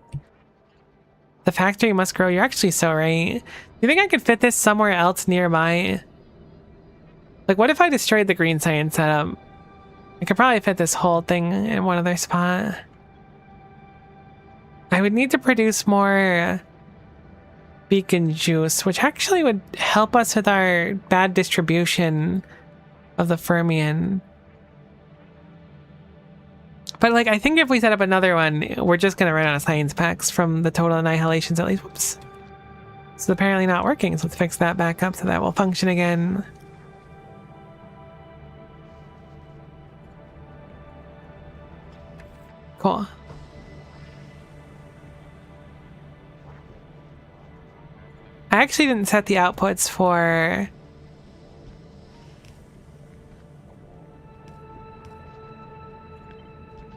S1: The factory must grow. You're actually so right. Do you think I could fit this somewhere else nearby? Like, what if I destroyed the green science setup? I could probably fit this whole thing in one other spot. I would need to produce more beacon juice, which actually would help us with our bad distribution of the fermion. But like, I think if we set up another one, we're just going to run out of science packs from the total annihilations at least. Whoops. It's apparently not working, so let's fix that back up so that will function again. Cool. I actually didn't set the outputs for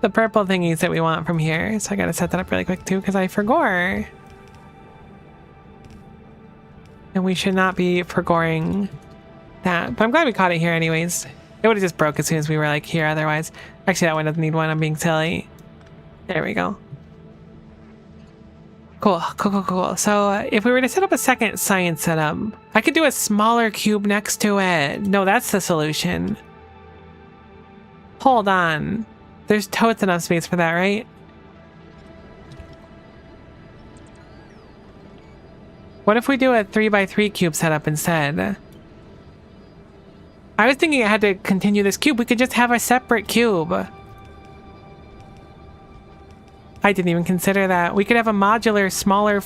S1: the purple thingies that we want from here, so I gotta set that up really quick too, because I forgot. And we should not be forgoing that. But I'm glad we caught it here anyways. It would have just broke as soon as we were like here otherwise. Actually, that one doesn't need one. I'm being silly. There we go. Cool, cool, cool, cool. So if we were to set up a second science setup, I could do a smaller cube next to it. No, that's the solution. Hold on. There's totes enough space for that, right? What if we do a 3x3 cube setup instead? I was thinking I had to continue this cube. We could just have a separate cube. I didn't even consider that. We could have a modular, smaller,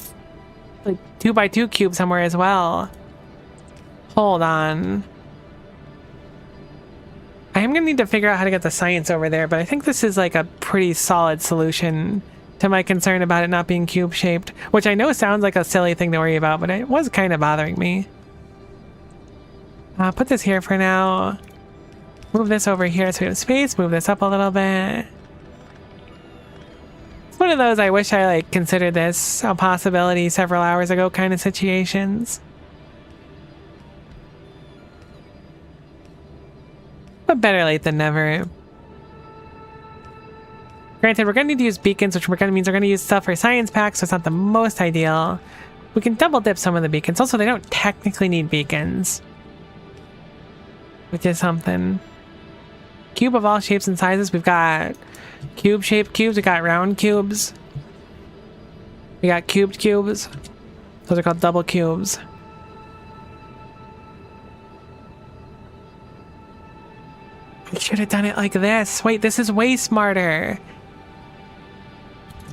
S1: like 2x2 cube somewhere as well. Hold on. I am going to need to figure out how to get the science over there, but I think this is like a pretty solid solution to my concern about it not being cube-shaped, which I know sounds like a silly thing to worry about, but it was kind of bothering me. Put this here for now. Move this over here so we have space. Move this up a little bit. It's one of those I wish I like considered this a possibility several hours ago kind of situations. But better late than never. Granted, we're going to need to use beacons, which means we're going to use stuff for science packs, so it's not the most ideal. We can double dip some of the beacons. Also, they don't technically need beacons, which is something. Cube of all shapes and sizes. We've got cube-shaped cubes. We got round cubes. We got cubed cubes. Those are called double cubes. I should have done it like this. Wait, this is way smarter.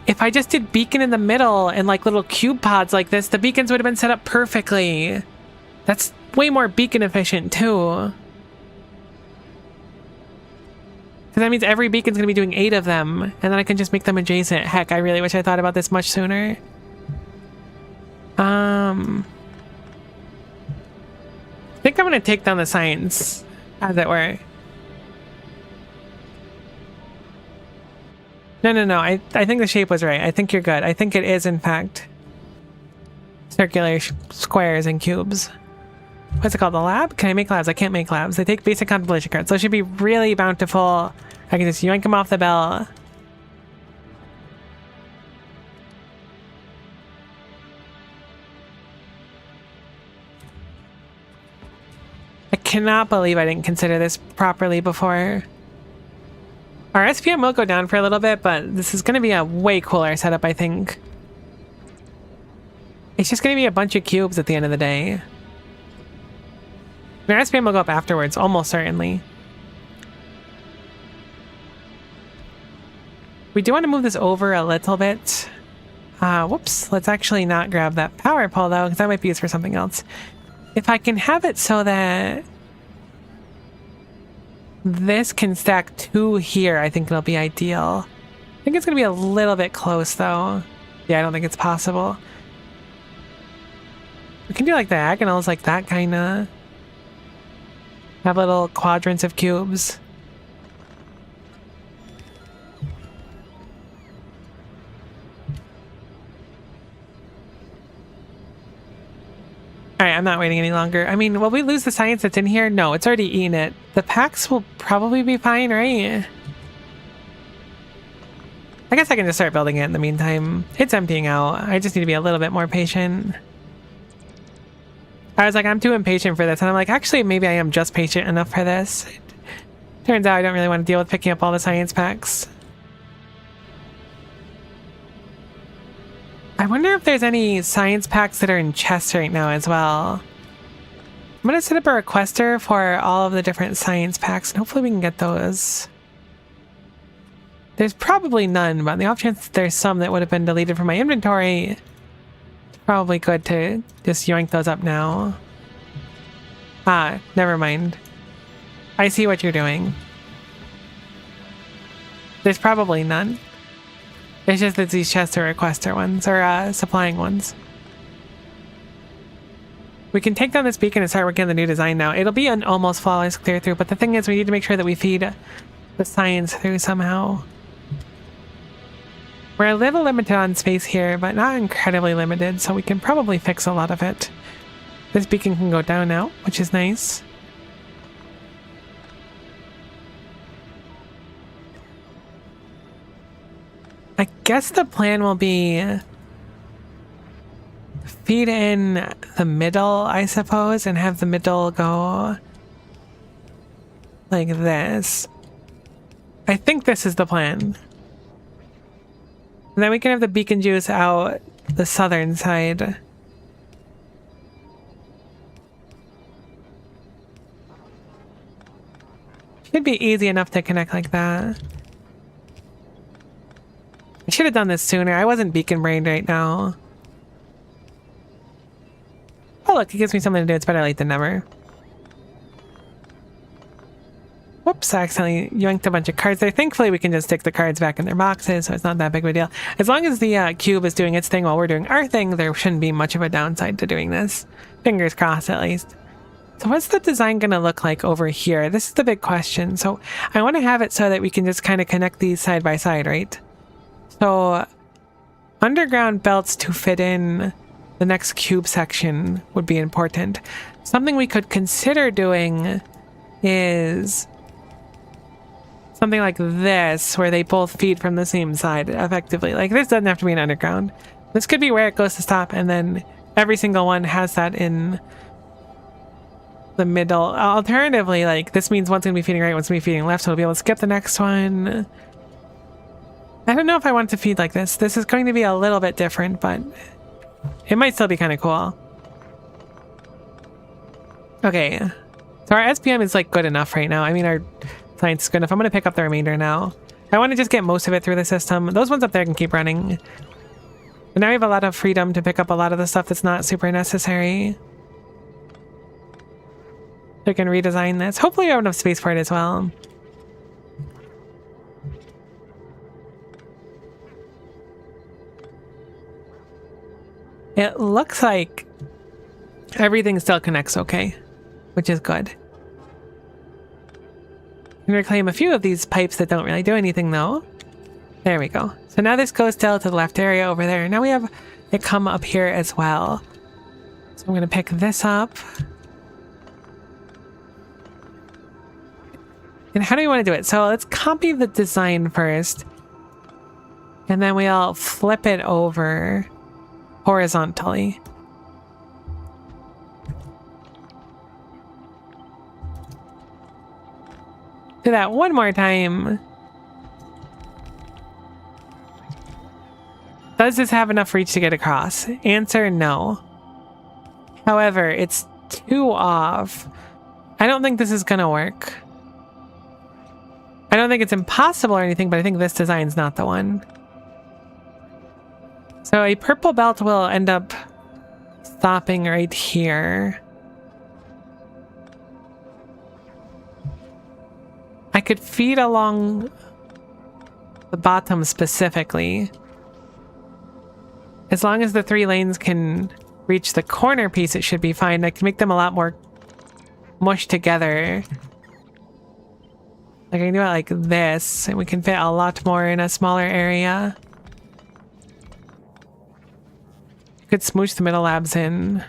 S1: If I just did beacon in the middle and like little cube pods like this, the beacons would have been set up perfectly. That's way more beacon efficient too. Because that means every beacon's going to be doing 8 of them, and then I can just make them adjacent. Heck, I really wish I thought about this much sooner. I think I'm going to take down the science, as it were. No. I think the shape was right. I think you're good. I think it is, in fact, circular squares and cubes. What's it called? The lab? Can I make labs? I can't make labs. They take basic contemplation cards, so it should be really bountiful. I can just yoink them off the bell. I cannot believe I didn't consider this properly before. Our SPM will go down for a little bit, but this is going to be a way cooler setup, I think. It's just going to be a bunch of cubes at the end of the day. Our SPM will go up afterwards, almost certainly. We do want to move this over a little bit. Whoops, let's actually not grab that power pole though, because that might be used for something else. If I can have it so that this can stack 2 here, I think it'll be ideal. I think it's going to be a little bit close though. Yeah, I don't think it's possible. We can do like diagonals like that, kind of. Have little quadrants of cubes. Alright, I'm not waiting any longer. I mean, will we lose the science that's in here? No, it's already eaten it. The packs will probably be fine, right? I guess I can just start building it in the meantime. It's emptying out. I just need to be a little bit more patient. I was like, I'm too impatient for this. And I'm like, actually, maybe I am just patient enough for this. Turns out I don't really want to deal with picking up all the science packs. I wonder if there's any science packs that are in chests right now as well. I'm going to set up a requester for all of the different science packs, and hopefully we can get those. There's probably none, but on the off chance there's some that would have been deleted from my inventory, it's probably good to just yoink those up now. Ah, never mind. I see what you're doing. There's probably none. It's just that these chests are requester ones, or supplying ones. We can take down this beacon and start working on the new design now. It'll be an almost flawless clear through, but the thing is we need to make sure that we feed the science through somehow. We're a little limited on space here, but not incredibly limited, so we can probably fix a lot of it. This beacon can go down now, which is nice. I guess the plan will be feed in the middle, I suppose, and have the middle go like this. I think this is the plan. And then we can have the beacon juice out the southern side. Should be easy enough to connect like that. I should have done this sooner. I wasn't beacon brained right now. Oh look, it gives me something to do. It's better late than never. Whoops, I accidentally yoinked a bunch of cards there. Thankfully, we can just stick the cards back in their boxes, so it's not that big of a deal. As long as the cube is doing its thing while we're doing our thing, there shouldn't be much of a downside to doing this. Fingers crossed, at least. So what's the design going to look like over here? This is the big question. So I want to have it so that we can just kind of connect these side by side, right? So underground belts to fit in the next cube section would be important. Something we could consider doing is something like this, where they both feed from the same side, effectively. Like, this doesn't have to be an underground. This could be where it goes to stop, and then every single one has that in the middle. Alternatively, like, this means one's gonna be feeding right, one's gonna be feeding left, so we'll be able to skip the next one. I don't know if I want to feed like this. This is going to be a little bit different, but it might still be kind of cool. Okay, so our SPM is like good enough right now. I mean, our science is good enough. I'm gonna pick up the remainder now. I want to just get most of it through the system. Those ones up there can keep running. But now we have a lot of freedom to pick up a lot of the stuff that's not super necessary. We can redesign this. Hopefully we have enough space for it as well. It looks like everything still connects okay, which is good. I'm going to reclaim a few of these pipes that don't really do anything though. There we go. So now this goes still to the left area over there. Now we have it come up here as well. So I'm going to pick this up. And how do we want to do it? So let's copy the design first. And then we'll flip it over horizontally. Do that one more time. Does this have enough reach to get across? Answer, no. However, it's too off. I don't think this is gonna work. I don't think it's impossible or anything, but I think this design's not the one. So a purple belt will end up stopping right here. I could feed along the bottom specifically. As long as the 3 lanes can reach the corner piece, it should be fine. I can make them a lot more mushed together. Like I can do it like this, and we can fit a lot more in a smaller area. Could smoosh the middle labs in.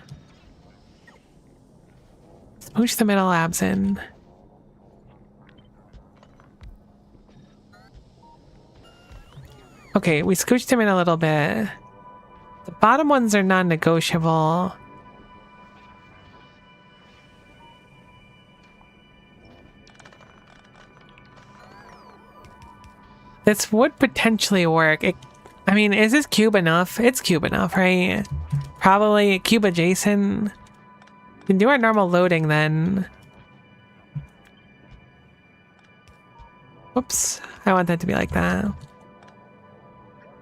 S1: Smoosh the middle labs in. Okay, we scooched him in a little bit. The bottom ones are non-negotiable. This would potentially work. I mean, is this cube enough? It's cube enough, right? Probably cube adjacent. We can do our normal loading then. Whoops. I want that to be like that.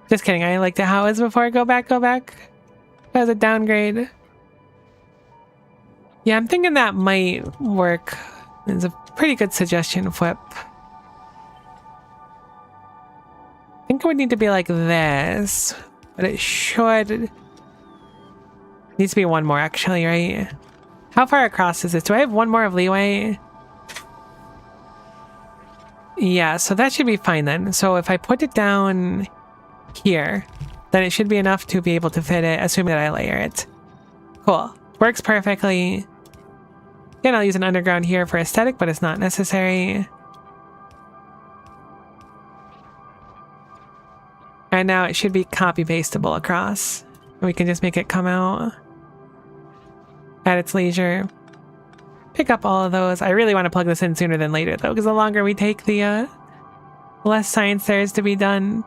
S1: Just kidding. I liked it how it was before. Go back, go back. That was a downgrade. Yeah, I'm thinking that might work. It's a pretty good suggestion, Flip. I think it would need to be like this, but it should... Needs to be one more, actually, right? How far across is this? Do I have one more of leeway? Yeah, so that should be fine then. So if I put it down here, then it should be enough to be able to fit it, assuming that I layer it. Cool. Works perfectly. Again, I'll use an underground here for aesthetic, but it's not necessary. And now it should be copy-pastable across. We can just make it come out at its leisure. Pick up all of those. I really want to plug this in sooner than later, though, because the longer we take, the less science there is to be done.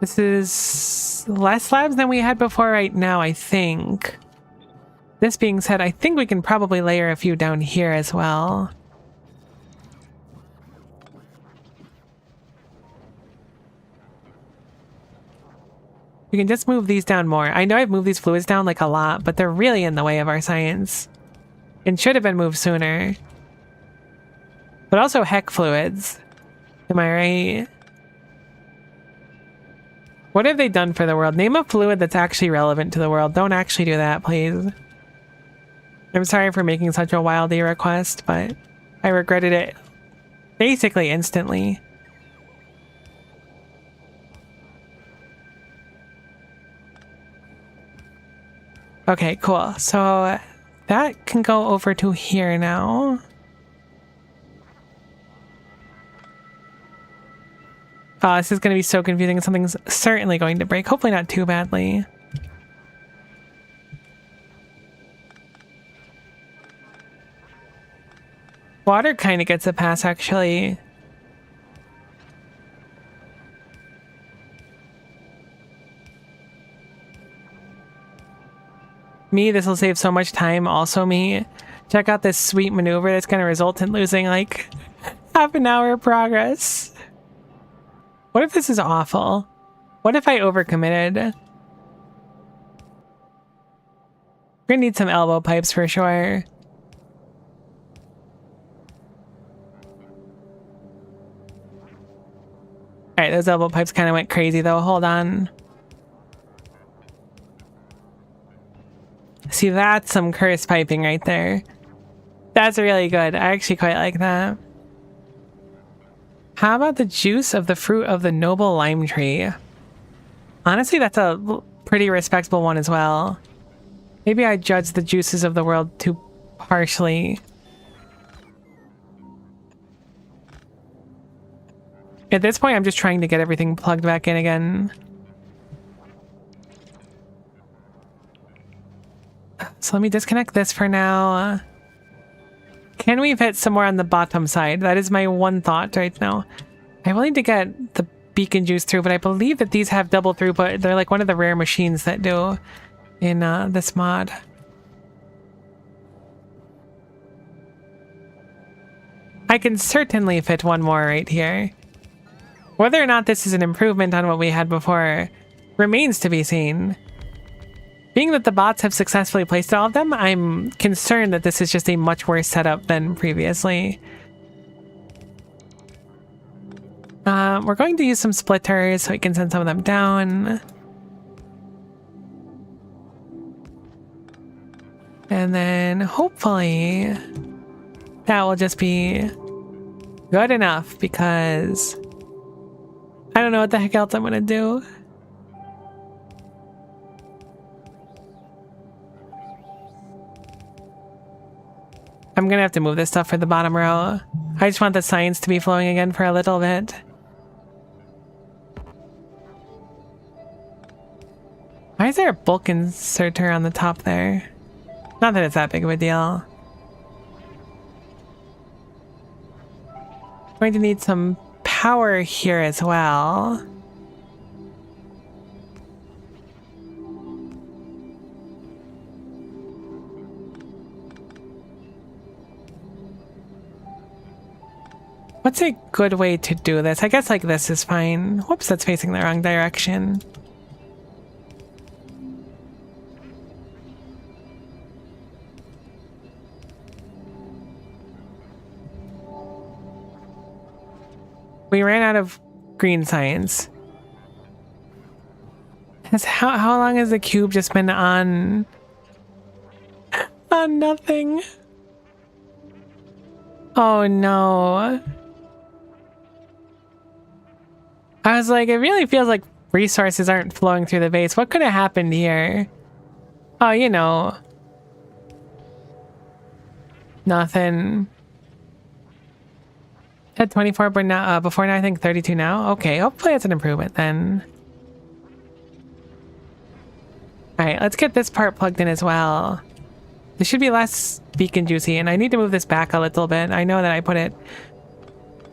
S1: This is less labs than we had before right now, I think. This being said, I think we can probably layer a few down here as well. We can just move these down more. I know I've moved these fluids down like a lot, but they're really in the way of our science. And should have been moved sooner. But also heck fluids. Am I right? What have they done for the world? Name a fluid that's actually relevant to the world. Don't actually do that, please. I'm sorry for making such a wildy request, but I regretted it basically instantly. Okay, cool. So that can go over to here now. Oh, this is going to be so confusing. Something's certainly going to break. Hopefully not too badly. Water kind of gets a pass, actually. Me, this will save so much time. Also me, check out this sweet maneuver that's going to result in losing like half an hour of progress. What if this is awful? What if I overcommitted? We're gonna need some elbow pipes for sure. Alright, those elbow pipes kind of went crazy though. Hold on. See, that's some curse piping right there. That's really good. I actually quite like that. How about the juice of the fruit of the noble lime tree? Honestly, that's a pretty respectable one as well. Maybe I judge the juices of the world too harshly. At this point, I'm just trying to get everything plugged back in again. So let me disconnect this for now. Can we fit somewhere on the bottom side? That is my one thought right now. I will need to get the beacon juice through, but I believe that these have double throughput. They're like one of the rare machines that do in this mod. I can certainly fit one more right here. Whether or not this is an improvement on what we had before remains to be seen. Being that the bots have successfully placed all of them, I'm concerned that this is just a much worse setup than previously. We're going to use some splitters so we can send some of them down. And then hopefully that will just be good enough because I don't know what the heck else I'm going to do. I'm gonna have to move this stuff for the bottom row. I just want the science to be flowing again for a little bit. Why is there a bulk inserter on the top there? Not that it's that big of a deal. Going to need some power here as well. What's a good way to do this? I guess like this is fine. Whoops, that's facing the wrong direction. We ran out of green science. How long has the cube just been on nothing? Oh no. I was like, it really feels like resources aren't flowing through the base. What could have happened here? Oh, you know. Nothing. Had 24 but now, before now, I think 32 now. Okay, hopefully it's an improvement then. Alright, let's get this part plugged in as well. This should be less beacon juicy, and I need to move this back a little bit. I know that I put it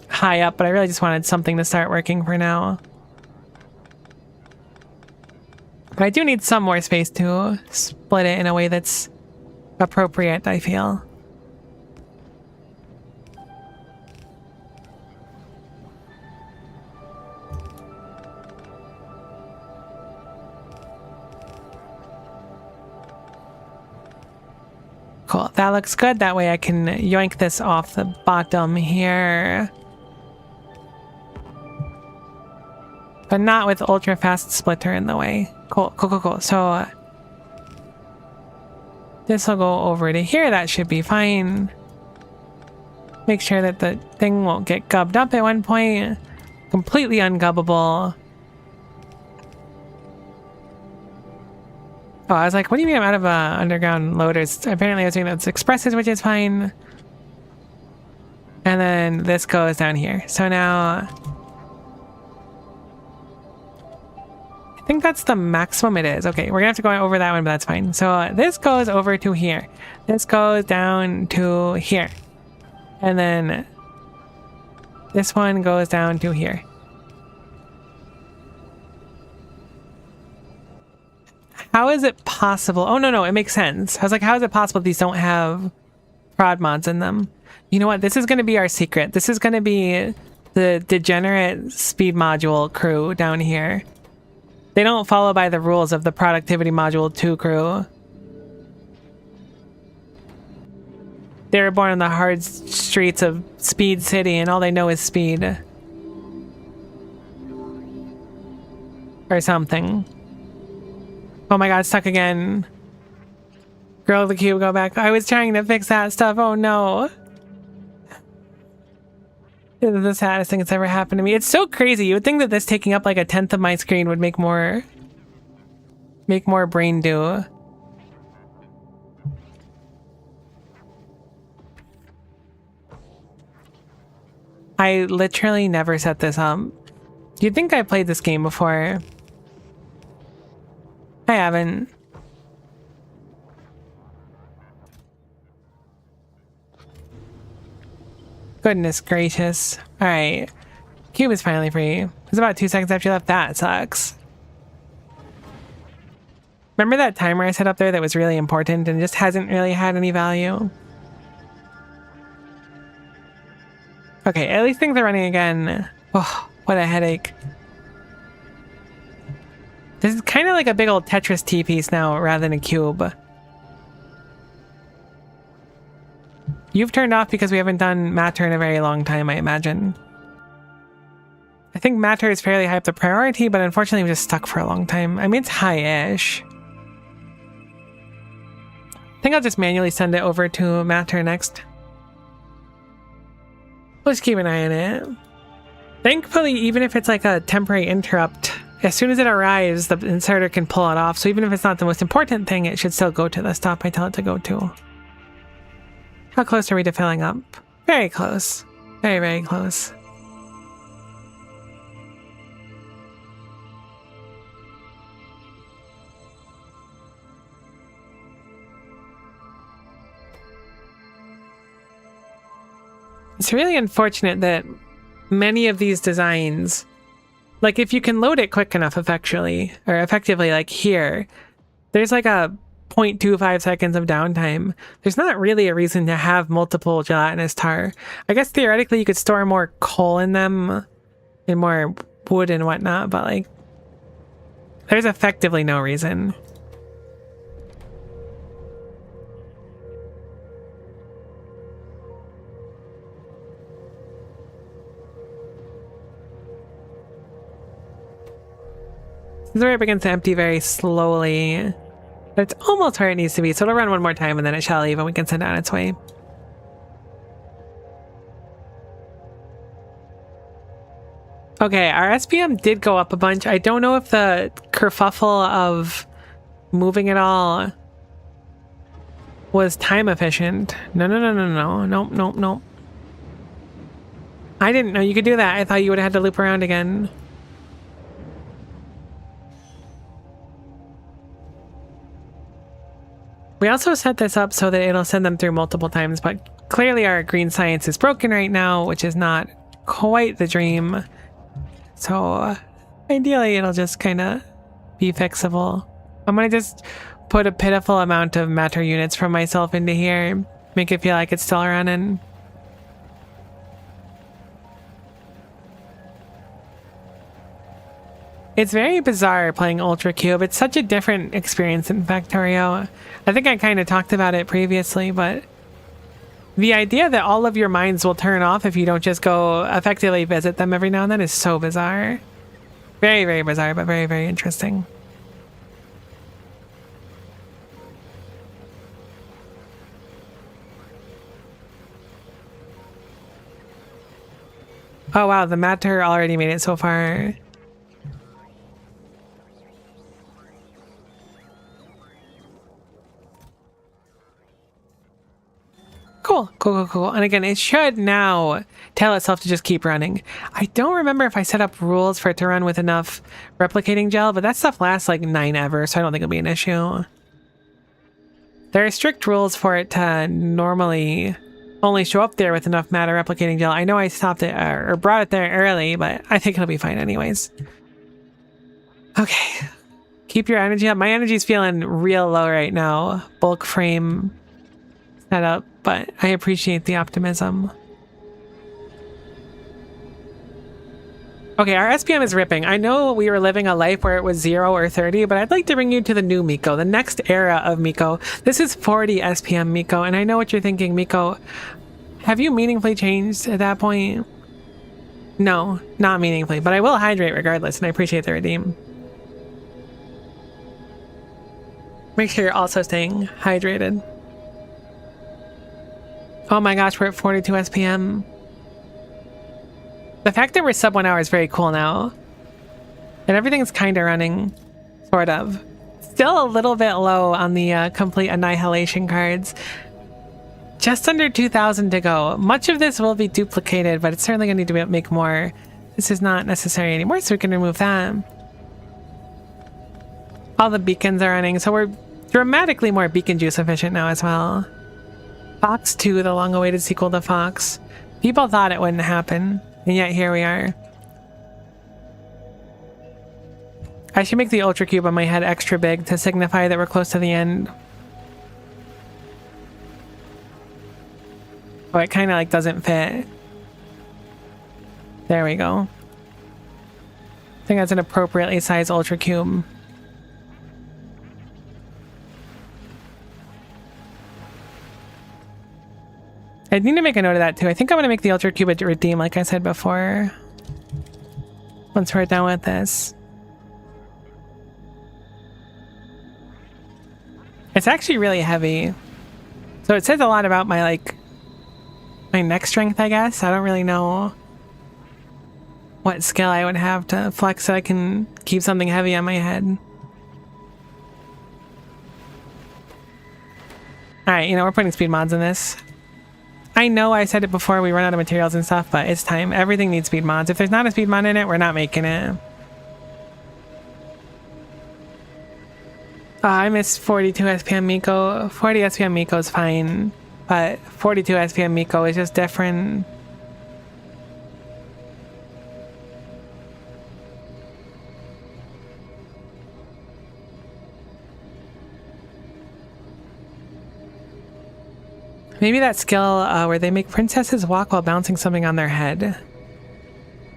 S1: high up, but I really just wanted something to start working for now. But I do need some more space to split it in a way that's appropriate, I feel. Cool, that looks good. That way I can yoink this off the bottom here. But not with ultra fast splitter in the way. Cool, cool, cool, cool. So this will go over to here. That should be fine. Make sure that the thing won't get gubbed up at one point. Completely ungubbable. Oh, I was like, what do you mean I'm out of underground loaders? Apparently I was doing those expresses, which is fine. And then this goes down here. So now... I think that's the maximum it is. Okay, we're gonna have to go over that one, but that's fine. So this goes over to here. This goes down to here. And then this one goes down to here. How is it possible? Oh, no, it makes sense. I was like, how is it possible these don't have prod mods in them? You know what? This is going to be our secret. This is going to be the degenerate speed module crew down here. They don't follow by the rules of the productivity module 2 crew. They were born on the hard streets of Speed City and all they know is speed. Or something. Oh my god, stuck again. Girl of the cube, go back. I was trying to fix that stuff. Oh no. This is the saddest thing that's ever happened to me. It's so crazy. You would think that this taking up like 1/10 of my screen would make more brain do. I literally never set this up. You'd think I played this game before. I haven't. Goodness gracious. Alright. Cube is finally free. It's about 2 seconds after you left. That sucks. Remember that timer I set up there that was really important and just hasn't really had any value? Okay, at least things are running again. Oh, what a headache. This is kind of like a big old Tetris T-piece now rather than a cube. You've turned off because we haven't done matter in a very long time, I imagine. I think matter is fairly high up the priority, but unfortunately we're just stuck for a long time. I mean, it's high-ish. I think I'll just manually send it over to matter next. We'll just keep an eye on it. Thankfully, even if it's like a temporary interrupt, as soon as it arrives, the inserter can pull it off. So even if it's not the most important thing, it should still go to the stop I tell it to go to. How close are we to filling up? Very close. Very, very close. It's really unfortunate that many of these designs, like if you can load it quick enough effectively like here, there's like a 0.25 seconds of downtime. There's not really a reason to have multiple gelatinous tar. I guess theoretically you could store more coal in them and more wood and whatnot, but like there's effectively no reason. This right begins to empty very slowly. But it's almost where it needs to be, so it'll run one more time and then it shall leave and we can send it on its way. Okay, our SPM did go up a bunch. I don't know if the kerfuffle of moving it all was time efficient. Nope. I didn't know you could do that. I thought you would have had to loop around again. We also set this up so that it'll send them through multiple times, but clearly our green science is broken right now, which is not quite the dream. So ideally it'll just kind of be fixable. I'm going to just put a pitiful amount of matter units from myself into here, make it feel like it's still running. It's very bizarre playing Ultra Cube. It's such a different experience in Factorio. I think I kind of talked about it previously, but the idea that all of your mines will turn off if you don't just go effectively visit them every now and then is so bizarre. Very, very bizarre, but very, very interesting. Oh wow, the matter already made it so far. Cool, cool, cool, cool. And again, it should now tell itself to just keep running. I don't remember if I set up rules for it to run with enough replicating gel, but that stuff lasts like 9 ever, so I don't think it'll be an issue. There are strict rules for it to normally only show up there with enough matter replicating gel. I know I stopped it or brought it there early, but I think it'll be fine anyways. Okay. Keep your energy up. My energy's feeling real low right now. Bulk frame setup, but I appreciate the optimism. Okay, our SPM is ripping. I know we were living a life where it was 0 or 30, but I'd like to bring you to the new Miko, the next era of Miko. This is 40 SPM Miko, and I know what you're thinking, Miko. Have you meaningfully changed at that point? No, not meaningfully, but I will hydrate regardless, and I appreciate the redeem. Make sure you're also staying hydrated. Oh my gosh, we're at 42 SPM. The fact that we're sub 1 hour is very cool now. And everything's kind of running. Sort of. Still a little bit low on the complete annihilation cards. Just under 2,000 to go. Much of this will be duplicated, but it's certainly going to need to make more. This is not necessary anymore, so we can remove that. All the beacons are running, so we're dramatically more beacon juice efficient now as well. Fox 2, the long-awaited sequel to Fox. People thought it wouldn't happen, and yet here we are. I should make the Ultra Cube on my head extra big to signify that we're close to the end. Oh, it kind of like doesn't fit. There we go. I think that's an appropriately sized Ultra Cube. I need to make a note of that too. I think I'm going to make the Ultra Cube a redeem like I said before. Once we're done with this. It's actually really heavy. So it says a lot about my my neck strength, I guess. I don't really know what skill I would have to flex so I can keep something heavy on my head. Alright, we're putting speed mods in this. I know I said it before, we run out of materials and stuff, but it's time. Everything needs speed mods. If there's not a speed mod in it, we're not making it. I miss 42 SPM Miko. 40 SPM Miko is fine, but 42 SPM Miko is just different. Maybe that skill where they make princesses walk while bouncing something on their head.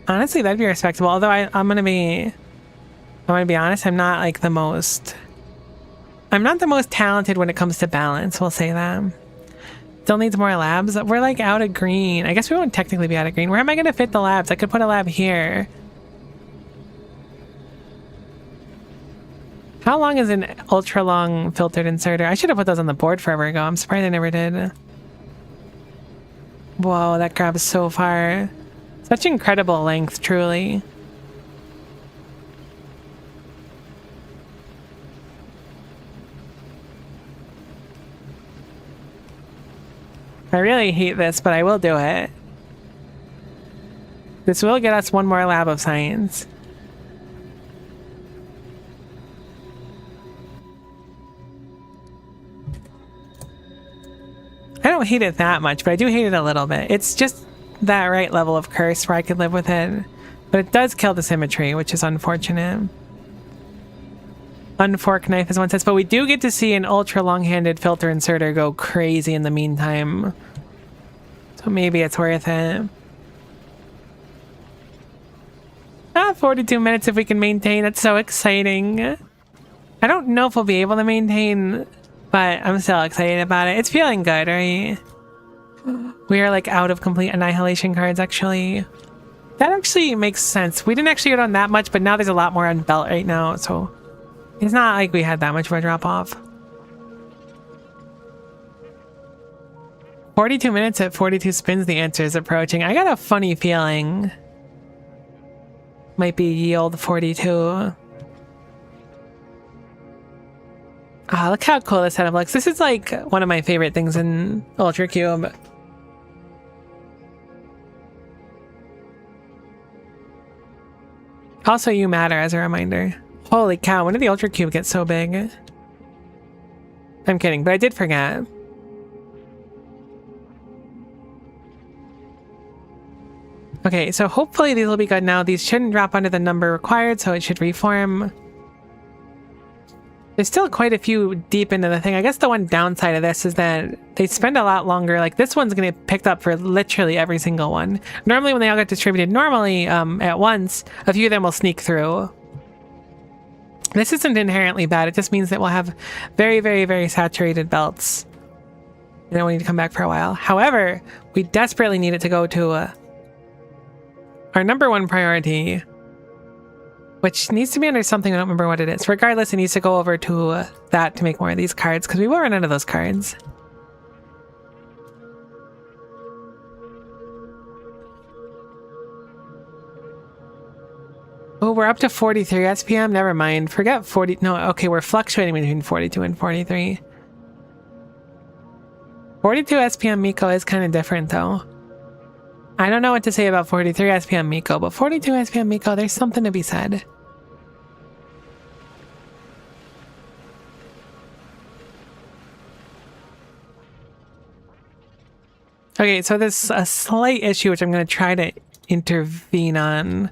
S1: Honestly, that'd be respectable. Although I'm gonna be honest, I'm not the most talented when it comes to balance. We'll say that. Still needs more labs. We're out of green. I guess we won't technically be out of green. Where am I gonna fit the labs? I could put a lab here. How long is an ultra long filtered inserter? I should have put those on the board forever ago. I'm surprised I never did. Whoa, that grabs so far. Such incredible length, truly. I really hate this, but I will do it. This will get us one more lab of science. I don't hate it that much, but I do hate it a little bit. It's just that right level of curse where I could live with it. But it does kill the symmetry, which is unfortunate. Unfork knife, as one says, but we do get to see an ultra long-handed filter inserter go crazy in the meantime. So maybe it's worth it. 42 minutes if we can maintain. It's so exciting. I don't know if we'll be able to maintain, but I'm still excited about it. It's feeling good, right? We are out of complete annihilation cards, actually. That actually makes sense. We didn't actually go down that much, but now there's a lot more on belt right now, so it's not like we had that much of a drop off. 42 minutes at 42 spins, the answer is approaching. I got a funny feeling. Might be yield 42. Wow, look how cool this setup looks. This is like one of my favorite things in Ultra Cube. Also, you matter as a reminder. Holy cow, when did the Ultra Cube get so big? I'm kidding, but I did forget. Okay, so hopefully these will be good now. These shouldn't drop under the number required, so it should reform. There's still quite a few deep into the thing. I guess the one downside of this is that they spend a lot longer. Like this one's going to get picked up for literally every single one. Normally when they all get distributed normally at once, a few of them will sneak through. This isn't inherently bad. It just means that we'll have very, very, very saturated belts. And then we'll need to come back for a while. However, we desperately need it to go to our number one priority, which needs to be under something. I don't remember what it is. Regardless, it needs to go over to that to make more of these cards, because we will run out of those cards. Oh, we're up to 43 SPM? Never mind. Forget 40. No, okay, we're fluctuating between 42 and 43. 42 SPM Miko is kind of different, though. I don't know what to say about 43 SPM Miko, but 42 SPM Miko, there's something to be said. Okay, so there's a slight issue which I'm going to try to intervene on.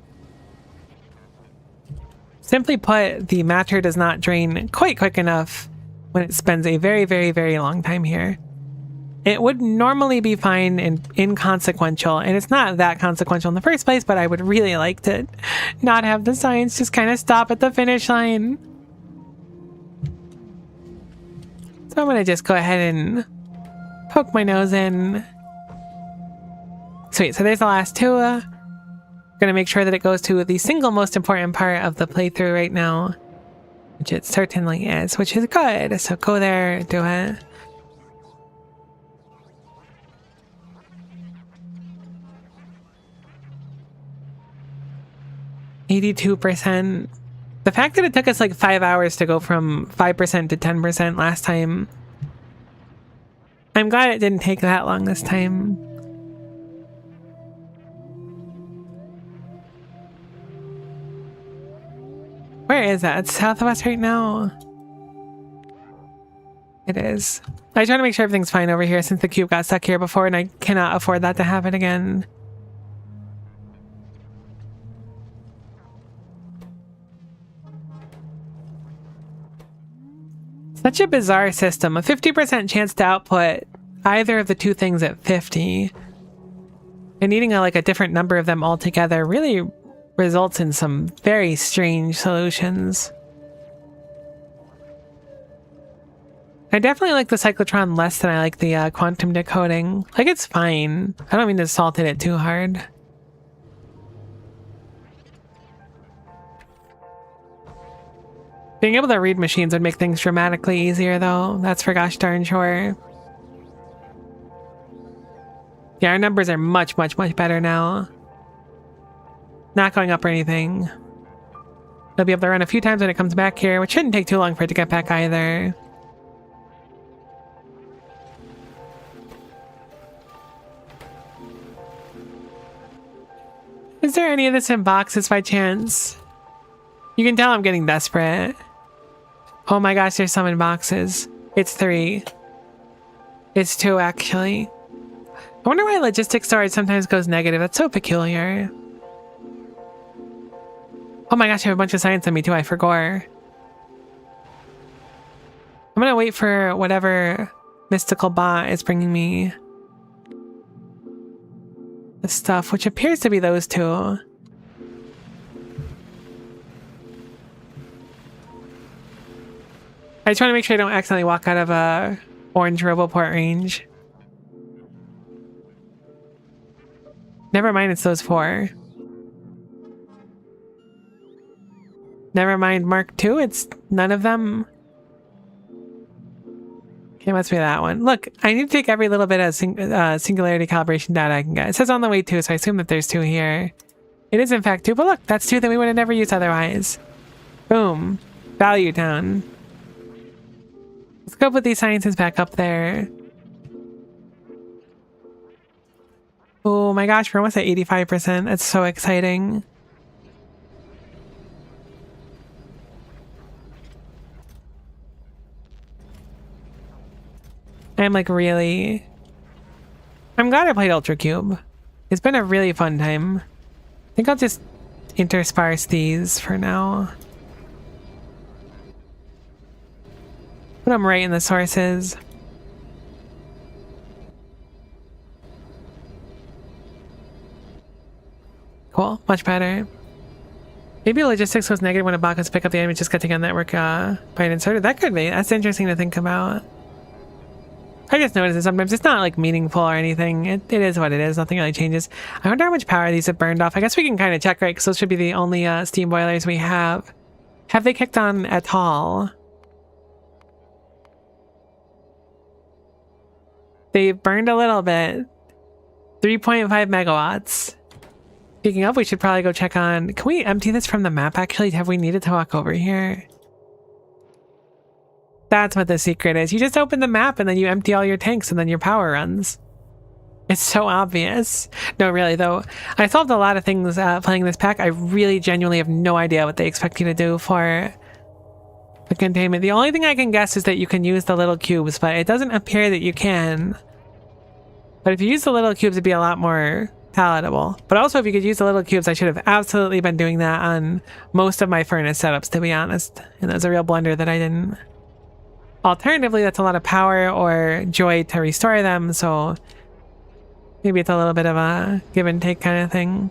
S1: Simply put, the matter does not drain quite quick enough when it spends a very, very, very long time here. It would normally be fine and inconsequential, and it's not that consequential in the first place, but I would really like to not have the science just kind of stop at the finish line. So I'm going to just go ahead and poke my nose in. Sweet, so there's the last two. Gonna make sure that it goes to the single most important part of the playthrough right now, which it certainly is, which is good. So go there, do it. %. The fact that it took us like 5 hours to go from 5% to 10% last time, I'm glad it didn't take that long this time. Where is that? It's southwest right now. It is. I try to make sure everything's fine over here since the cube got stuck here before, and I cannot afford that to happen again. Such a bizarre system. A 50% chance to output either of the two things at 50. And needing like a different number of them altogether really results in some very strange solutions. I definitely like the cyclotron less than I like the quantum decoding. Like, it's fine. I don't mean to salt it too hard. Being able to read machines would make things dramatically easier, though. That's for gosh darn sure. Yeah, our numbers are much, much, much better now. Not going up or anything. They'll be able to run a few times when it comes back here, which shouldn't take too long for it to get back either. Is there any of this in boxes by chance? You can tell I'm getting desperate. Oh my gosh, there's some in boxes. It's 3. It's 2, actually. I wonder why logistics storage sometimes goes negative. That's so peculiar. Oh my gosh, I have a bunch of science on me too, I forgot. I'm gonna wait for whatever mystical bot is bringing me the stuff, which appears to be those two. I just want to make sure I don't accidentally walk out of a orange Roboport range. Never mind, it's those 4. Never mind, Mark II, it's none of them. Okay, it must be that one. Look, I need to take every little bit of singularity calibration data I can get. It says on the way 2, so I assume that there's 2 here. It is in fact 2, but look, that's 2 that we would have never used otherwise. Boom. Value down. Let's go put these sciences back up there. Oh my gosh, we're almost at 85%. That's so exciting. I'm like really... I'm glad I played Ultra Cube. It's been a really fun time. I think I'll just intersperse these for now. Put them right in the sources. Cool, much better. Maybe logistics was negative when a bot was pick up the enemy just got to get on network by an inserter. That could be. That's interesting to think about. I just noticed that sometimes it's not like meaningful or anything. It is what it is. Nothing really changes. I wonder how much power these have burned off. I guess we can kind of check, right? Because those should be the only steam boilers we have. Have they kicked on at all? They've burned a little bit. 3.5 megawatts. Speaking of, we should probably go check on... Can we empty this from the map, actually? Have we needed to walk over here? That's what the secret is. You just open the map and then you empty all your tanks and then your power runs. It's so obvious. No, really, though. I solved a lot of things playing this pack. I really genuinely have no idea what they expect you to do for the containment. The only thing I can guess is that you can use the little cubes, but it doesn't appear that you can. But if you use the little cubes, it'd be a lot more palatable. But also, if you could use the little cubes, I should have absolutely been doing that on most of my furnace setups, to be honest. And that was a real blunder that I didn't. Alternatively, that's a lot of power or joy to restore them, so maybe it's a little bit of a give and take kind of thing.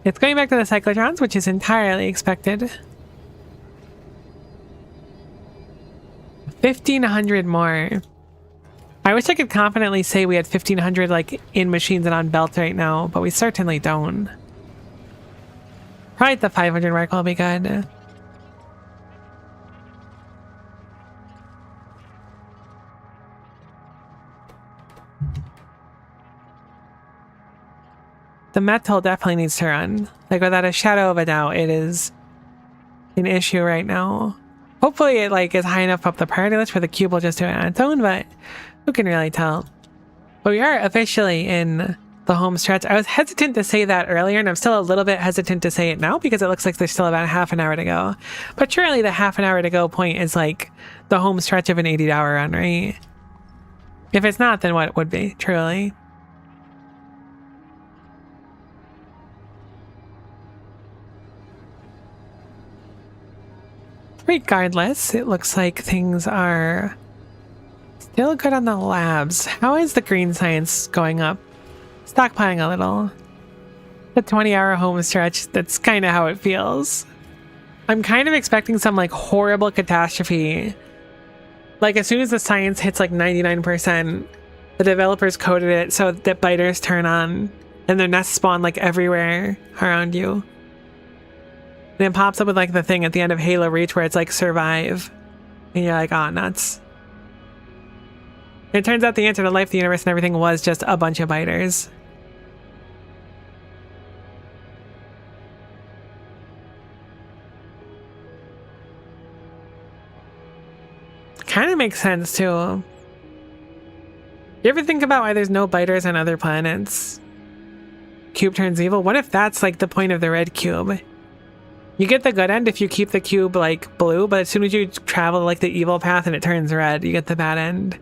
S1: It's going back to the cyclotrons, which is entirely expected. 1,500 more. I wish I could confidently say we had 1,500 like in machines and on belt right now, but we certainly don't. Probably at the 500 mark will be good. The metal definitely needs to run. Like without a shadow of a doubt, it is an issue right now. Hopefully it like is high enough up the priority list where the cube will just do it on its own, but who can really tell? But we are officially in the home stretch. I was hesitant to say that earlier, and I'm still a little bit hesitant to say it now because it looks like there's still about half an hour to go. But surely the half an hour to go point is like the home stretch of an 80-hour run, right? If it's not, then what would be, truly? Regardless, it looks like things are still good on the labs. How is the green science going up? Stockpiling a little. The 20-hour home stretch, that's kind of how it feels. I'm kind of expecting some like horrible catastrophe. Like as soon as the science hits like 99%, the developers coded it so that biters turn on and their nests spawn like everywhere around you. And it pops up with like the thing at the end of Halo Reach where it's like survive. And you're like, oh, nuts. And it turns out the answer to life, the universe, and everything was just a bunch of biters. Kind of makes sense too. You ever think about why there's no biters on other planets? Cube turns evil? What if that's like the point of the red cube? You get the good end if you keep the cube like blue, but as soon as you travel like the evil path and it turns red, you get the bad end.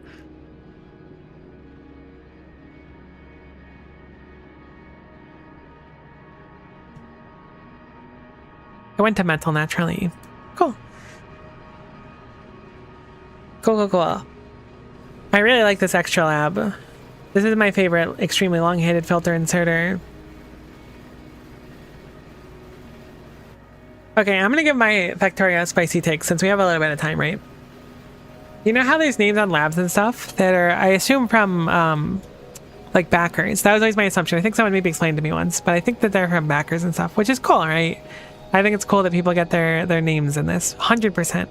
S1: I went to metal naturally. Cool. Cool. I really like this extra lab. This is my favorite extremely long-handed filter inserter. Okay, I'm gonna give my Factorio a spicy take since we have a little bit of time, right? You know how there's names on labs and stuff that are, I assume, from like backers? That was always my assumption. I think someone maybe explained to me once, but I think that they're from backers and stuff, which is cool, right? I think it's cool that people get their names in this. 100%.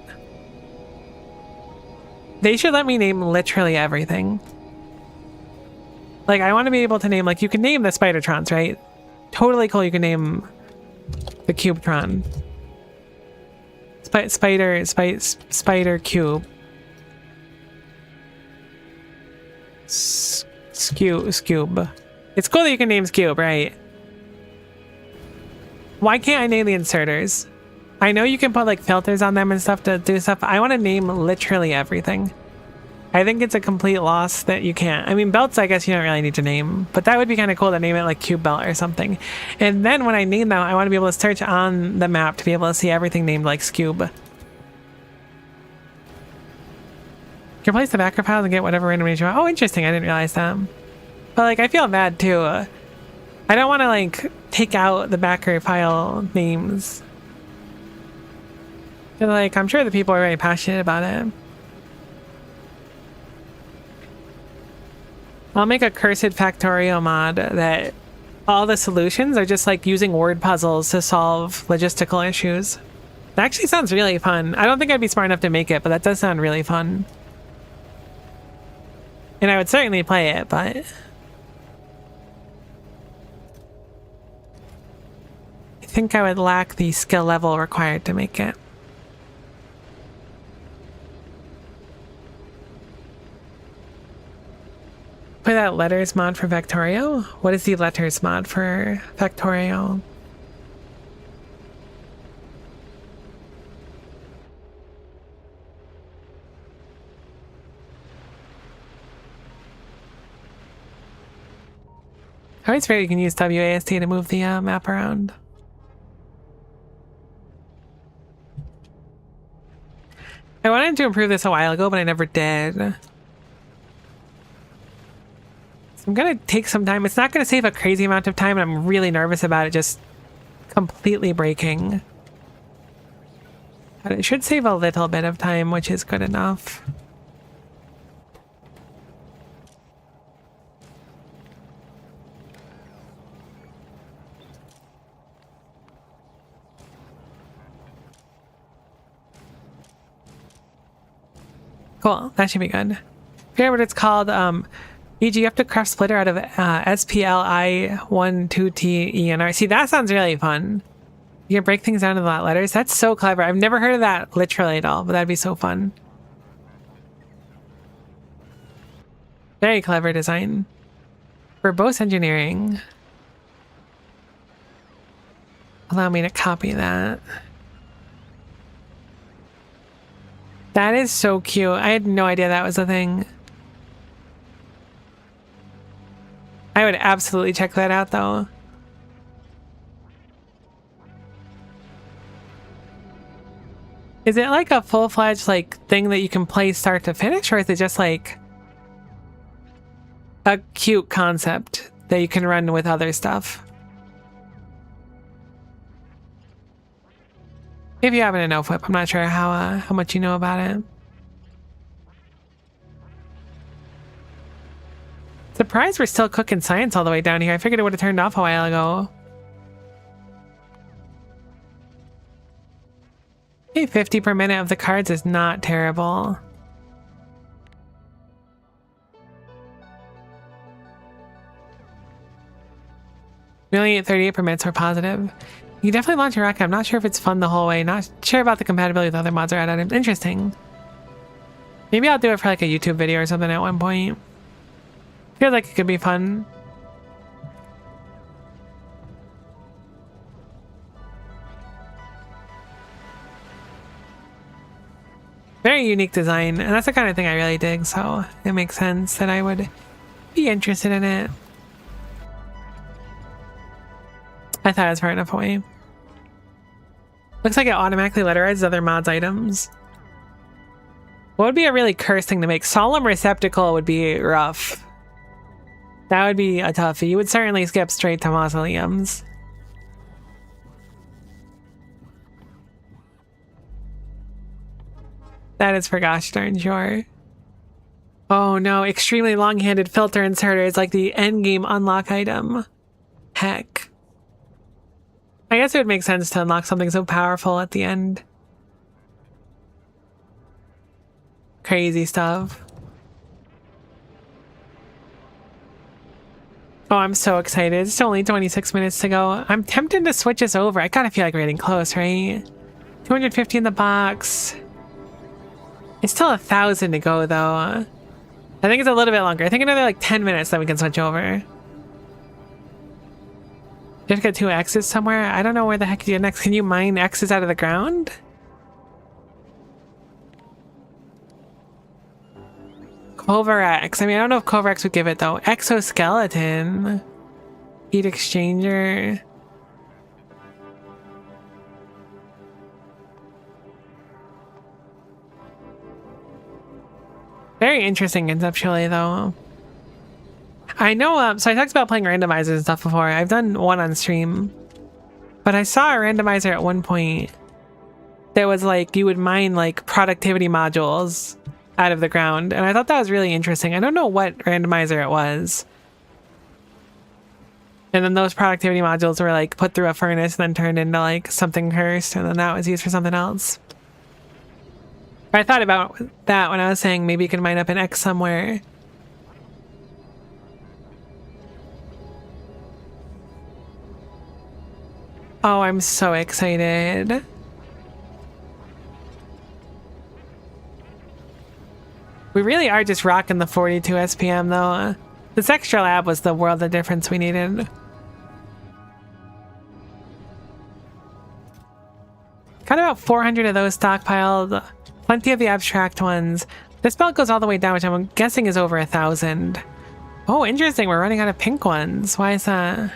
S1: They should let me name literally everything. Like, I want to be able to name, like, you can name the Spidertrons, right? Totally cool. You can name The Cubetron. Spider cube. Scube. It's cool that you can name Scube, right? Why can't I name the inserters? I know you can put like filters on them and stuff to do stuff. I want to name literally everything. I think it's a complete loss that you can't. I mean, belts, I guess you don't really need to name, but that would be kind of cool to name it like Cube Belt or something. And then when I name them, I want to be able to search on the map to be able to see everything named like Scube. You can place the backer files and get whatever random names you want. Oh, interesting. I didn't realize that. But like, I feel bad too. I don't want to like take out the backer file names. But, like, I'm sure the people are very passionate about it. I'll make a cursed Factorio mod that all the solutions are just like using word puzzles to solve logistical issues. That actually sounds really fun. I don't think I'd be smart enough to make it, but that does sound really fun. And I would certainly play it, but I think I would lack the skill level required to make it. Play that letters mod for Factorio? What is the letters mod for Factorio? I always forget you can use WASD to move the map around. I wanted to improve this a while ago, but I never did. I'm gonna take some time. It's not gonna save a crazy amount of time, and I'm really nervous about it just completely breaking. But it should save a little bit of time, which is good enough. Cool, that should be good. I forget what it's called. E.g., you have to craft splitter out of SPLI12TENR. See, that sounds really fun. You can break things down to the letters. That's so clever. I've never heard of that literally at all, but that'd be so fun. Very clever design. Verbose engineering. Allow me to copy that. That is so cute. I had no idea that was a thing. I would absolutely check that out, though. Is it like a full-fledged like thing that you can play start to finish, or is it just like a cute concept that you can run with other stuff? If you happen to know, Flip, I'm not sure how much you know about it. Surprised we're still cooking science all the way down here. I figured it would have turned off a while ago. Hey, 50 per minute of the cards is not terrible. We only get 38 per minute, so we're positive. You can definitely launch a rocket. I'm not sure if it's fun the whole way. Not sure about the compatibility with other mods or add-ins. Interesting. Maybe I'll do it for like a YouTube video or something at one point. Feels like it could be fun. Very unique design, and that's the kind of thing I really dig, so it makes sense that I would be interested in it. I thought it was far enough away. Looks like it automatically letterizes other mods' items. What would be a really cursed thing to make? Solemn receptacle would be rough. That would be a toughie. You would certainly skip straight to mausoleums. That is for gosh darn sure. Oh no, extremely long-handed filter inserter is like the endgame unlock item. Heck. I guess it would make sense to unlock something so powerful at the end. Crazy stuff. Oh, I'm so excited. It's only 26 minutes to go. I'm tempted to switch us over. I gotta feel like we're getting close, right? 250 in the box. It's still 1,000 to go, though. I think it's a little bit longer. I think another like 10 minutes that we can switch over. You have to get 2 X's somewhere? I don't know where the heck you get next. Can you mine X's out of the ground? Covarex. I mean, I don't know if Covarex would give it, though. Exoskeleton. Heat exchanger. Very interesting conceptually, though. I know, so I talked about playing randomizers and stuff before. I've done one on stream. But I saw a randomizer at one point that was like, you would mine like productivity modules out of the ground. And I thought that was really interesting. I don't know what randomizer it was. And then those productivity modules were like put through a furnace and then turned into like something cursed. And then that was used for something else. I thought about that when I was saying maybe you can mine up an X somewhere. Oh, I'm so excited. We really are just rocking the 42 SPM though. This extra lab was the world of difference we needed. Got about 400 of those stockpiled. Plenty of the abstract ones. This belt goes all the way down, which I'm guessing is over 1,000. Oh, interesting. We're running out of pink ones. Why is that?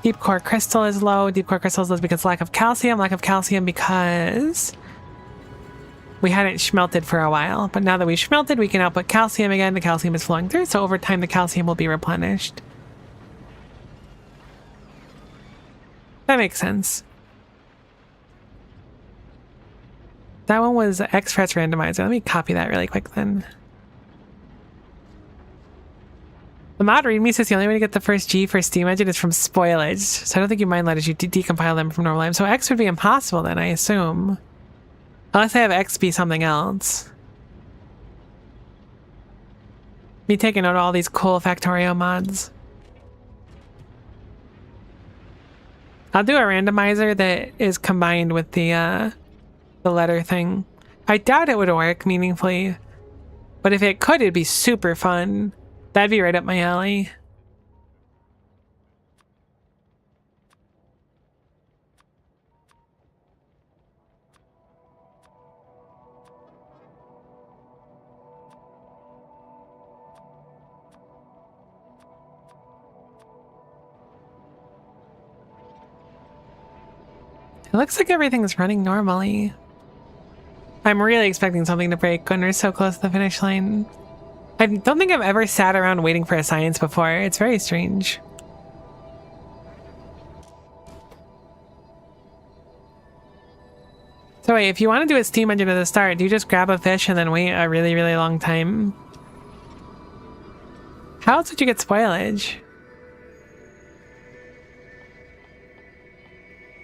S1: Deep core crystal is low. Deep core crystal is low because lack of calcium. Lack of calcium because we hadn't smelted for a while. But now that we've smelted, we can output calcium again. The calcium is flowing through, so over time the calcium will be replenished. That makes sense. That one was Express Randomizer. Let me copy that really quick then. The mod readme says the only way to get the first G for Steam Engine is from spoilage. So I don't think you mind let as you decompile them from normal time. So X would be impossible then, I assume. Unless I have X be something else. Me taking note of all these cool Factorio mods. I'll do a randomizer that is combined with the letter thing. I doubt it would work meaningfully, but if it could, it'd be super fun. That'd be right up my alley. It looks like everything's running normally. I'm really expecting something to break when we're so close to the finish line. I don't think I've ever sat around waiting for a science before. It's very strange. So wait, if you want to do a steam engine at the start, do you just grab a fish and then wait a really, really long time? How else would you get spoilage?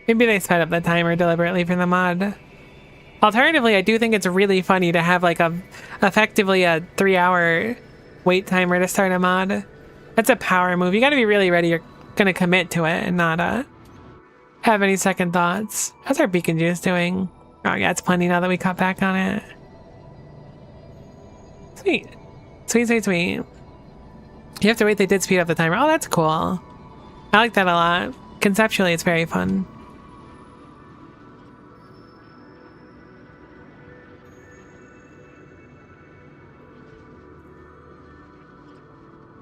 S1: Maybe they sped up the timer deliberately for the mod. Alternatively, I do think it's really funny to have like effectively a 3-hour wait timer to start a mod. That's a power move. You gotta be really ready. You're gonna commit to it and not have any second thoughts. How's our beacon juice doing? Oh yeah, it's plenty now that we cut back on it. Sweet. Sweet, sweet, sweet. You have to wait, they did speed up the timer. Oh, that's cool. I like that a lot. Conceptually, it's very fun.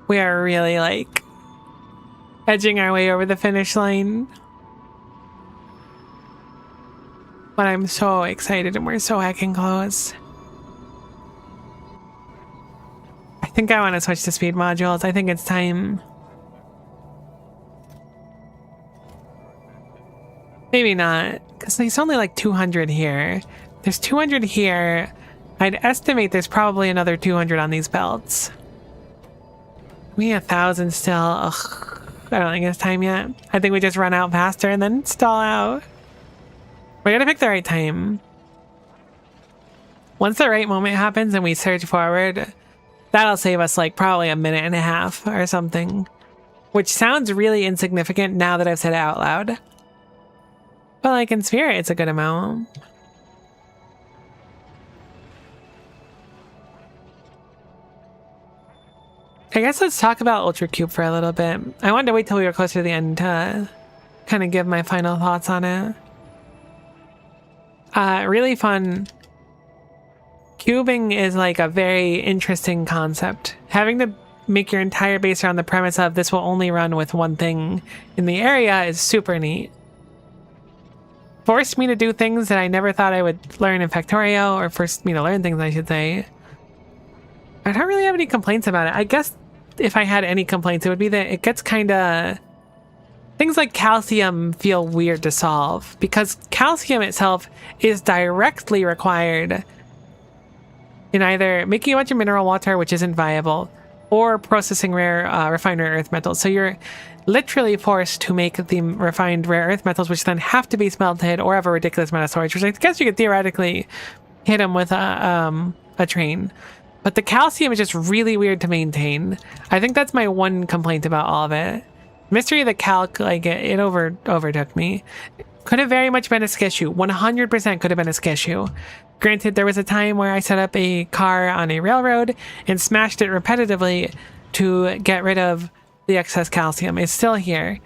S1: We are really, like, edging our way over the finish line. But I'm so excited and we're so heckin' close. I think I want to switch to speed modules. I think it's time. Maybe not, because there's only like 200 here. There's 200 here. I'd estimate there's probably another 200 on these belts. We 1,000 still. Ugh. I don't think it's time yet. I think we just run out faster and then stall out. We gotta pick the right time. Once the right moment happens and we surge forward, That'll save us like probably a minute and a half or something, which sounds really insignificant now that I've said it out loud. But like in spirit, it's a good amount. I guess let's talk about Ultra Cube for a little bit. I wanted to wait till we were closer to the end to kind of give my final thoughts on it. Really fun. Cubing is like a very interesting concept. Having to make your entire base around the premise of this will only run with one thing in the area is super neat. Forced me to do things that I never thought I would learn in Factorio, or forced me to learn things, I should say. I don't really have any complaints about it. I guess if I had any complaints, it would be that it gets kind of... Things like calcium feel weird to solve, because calcium itself is directly required in either making a bunch of mineral water, which isn't viable, or processing refined rare earth metals. So you're literally forced to make the refined rare earth metals, which then have to be smelted or have a ridiculous amount of storage, which I guess you could theoretically hit them with a train. But the calcium is just really weird to maintain. I think that's my one complaint about all of it. Mystery of the calc, like it overtook me. Could have very much been a skishu. 100% could have been a skishu. Granted, there was a time where I set up a car on a railroad and smashed it repetitively to get rid of the excess calcium. It's still here.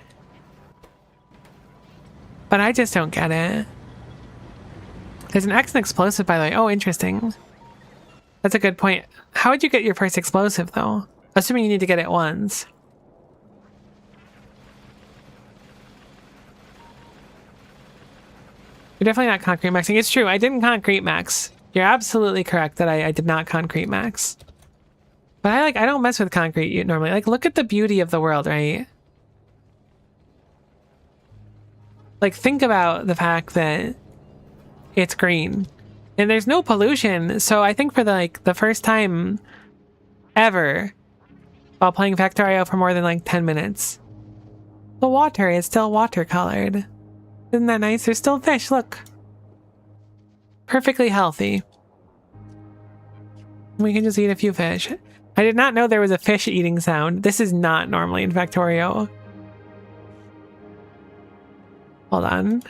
S1: But I just don't get it. There's an X and explosive, by the way. Oh, interesting. That's a good point. How would you get your first explosive, though? Assuming you need to get it once. You're definitely not concrete maxing. It's true, I didn't concrete max. You're absolutely correct that I did not concrete max. But I don't mess with concrete normally. Like, look at the beauty of the world, right? Like, think about the fact that it's green. And there's no pollution, so I think for the first time ever while playing Factorio for more than like 10 minutes, the water is still watercolored. Isn't that nice? There's still fish, look. Perfectly healthy. We can just eat a few fish. I did not know there was a fish eating sound. This is not normally in Factorio. Hold on.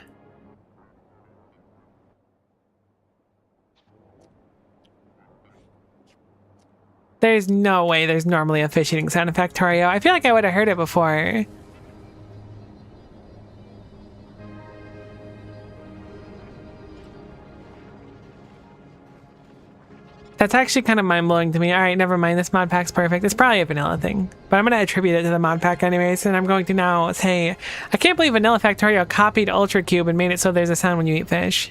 S1: There's no way there's normally a fish eating sound in Factorio. I feel like I would have heard it before. That's actually kind of mind-blowing to me. Alright, never mind. This mod pack's perfect. It's probably a vanilla thing. But I'm going to attribute it to the mod pack anyways. And I'm going to now say, I can't believe Vanilla Factorio copied Ultra Cube and made it so there's a sound when you eat fish.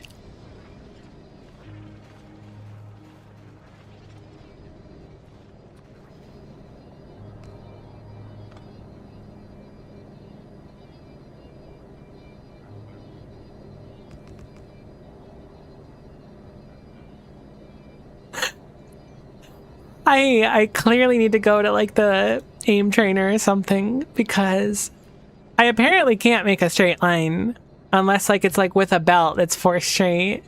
S1: I clearly need to go to like the aim trainer or something, because I apparently can't make a straight line unless like it's like with a belt that's forced straight.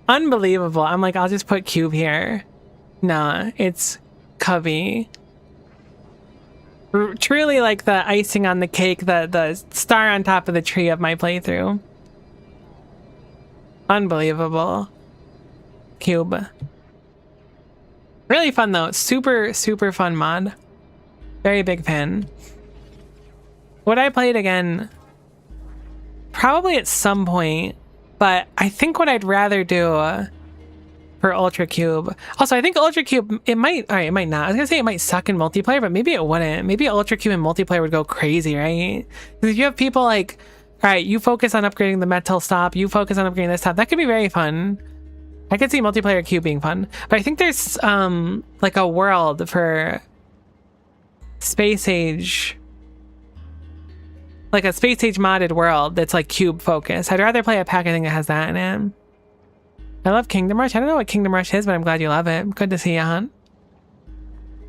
S1: Unbelievable. I'm like, I'll just put cube here. Nah, it's cubby. Truly like the icing on the cake, the star on top of the tree of my playthrough. Unbelievable. Cube. Really fun though. Super, super fun mod. Very big fan. Would I play it again? Probably at some point, but I think what I'd rather do for Ultra Cube. Also, I think Ultra Cube, it might not. I was gonna say it might suck in multiplayer, but maybe it wouldn't. Maybe Ultra Cube in multiplayer would go crazy, right? Because if you have people like, all right, you focus on upgrading the metal stop, you focus on upgrading this stop, that could be very fun. I could see multiplayer cube being fun, but I think there's like a world for space age, like a space age modded world that's like cube focused. I'd rather play a pack I think that has that in it. I love Kingdom Rush. I don't know what Kingdom Rush is, but I'm glad you love it. Good to see you, Hunt.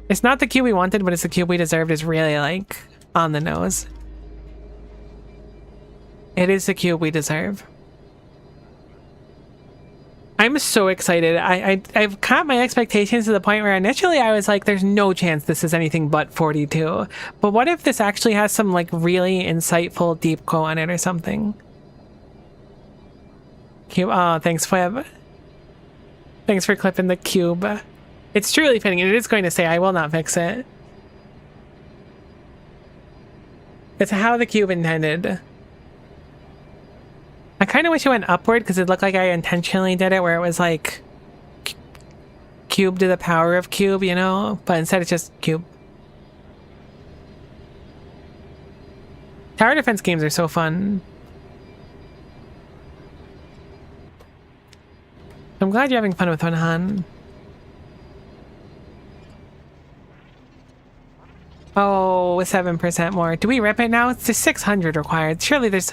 S1: It's not the cube we wanted, but it's the cube we deserved. Is really like on the nose. It is the cube we deserve. I'm so excited. I've caught my expectations to the point where initially I was like, there's no chance this is anything but 42. But what if this actually has some like really insightful deep quote on it or something? Cube. Oh, thanks, Web. Thanks for clipping the cube. It's truly fitting, and it is going to say, I will not fix it. It's how the cube intended. I kind of wish it went upward because it looked like I intentionally did it where it was like cube to the power of cube, you know? But instead it's just cube. Tower defense games are so fun. I'm glad you're having fun with Onahan. Oh, 7% more. Do we rip it now? It's just 600 required. Surely there's...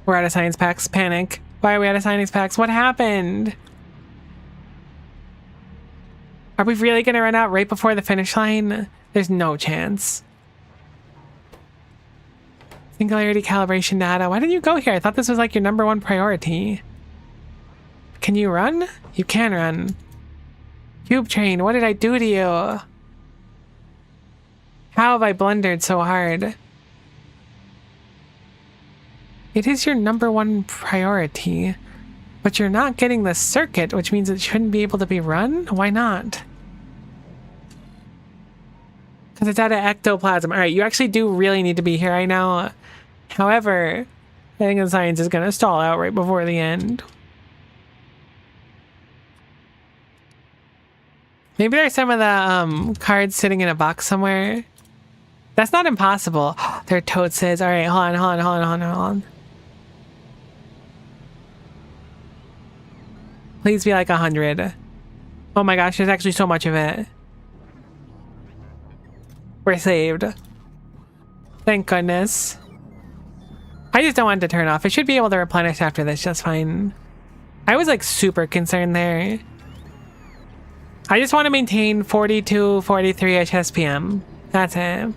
S1: We're out of science packs. Panic. Why are we out of science packs? What happened? Are we really going to run out right before the finish line? There's no chance. Singularity calibration data. Why did you go here? I thought this was like your #1 priority. Can you run? You can run. Cube train, what did I do to you? How have I blundered so hard? It is your #1 priority, but you're not getting the circuit, which means it shouldn't be able to be run? Why not? Because it's out of ectoplasm. Alright, you actually do really need to be here right now. However, I think the science is going to stall out right before the end. Maybe there's some of the cards sitting in a box somewhere. That's not impossible. There totes is. Alright, hold on. Please be like 100. Oh my gosh, there's actually so much of it. We're saved. Thank goodness. I just don't want it to turn off. It should be able to replenish after this just fine. I was like super concerned there. I just want to maintain 42, 43-ish SPM. That's it.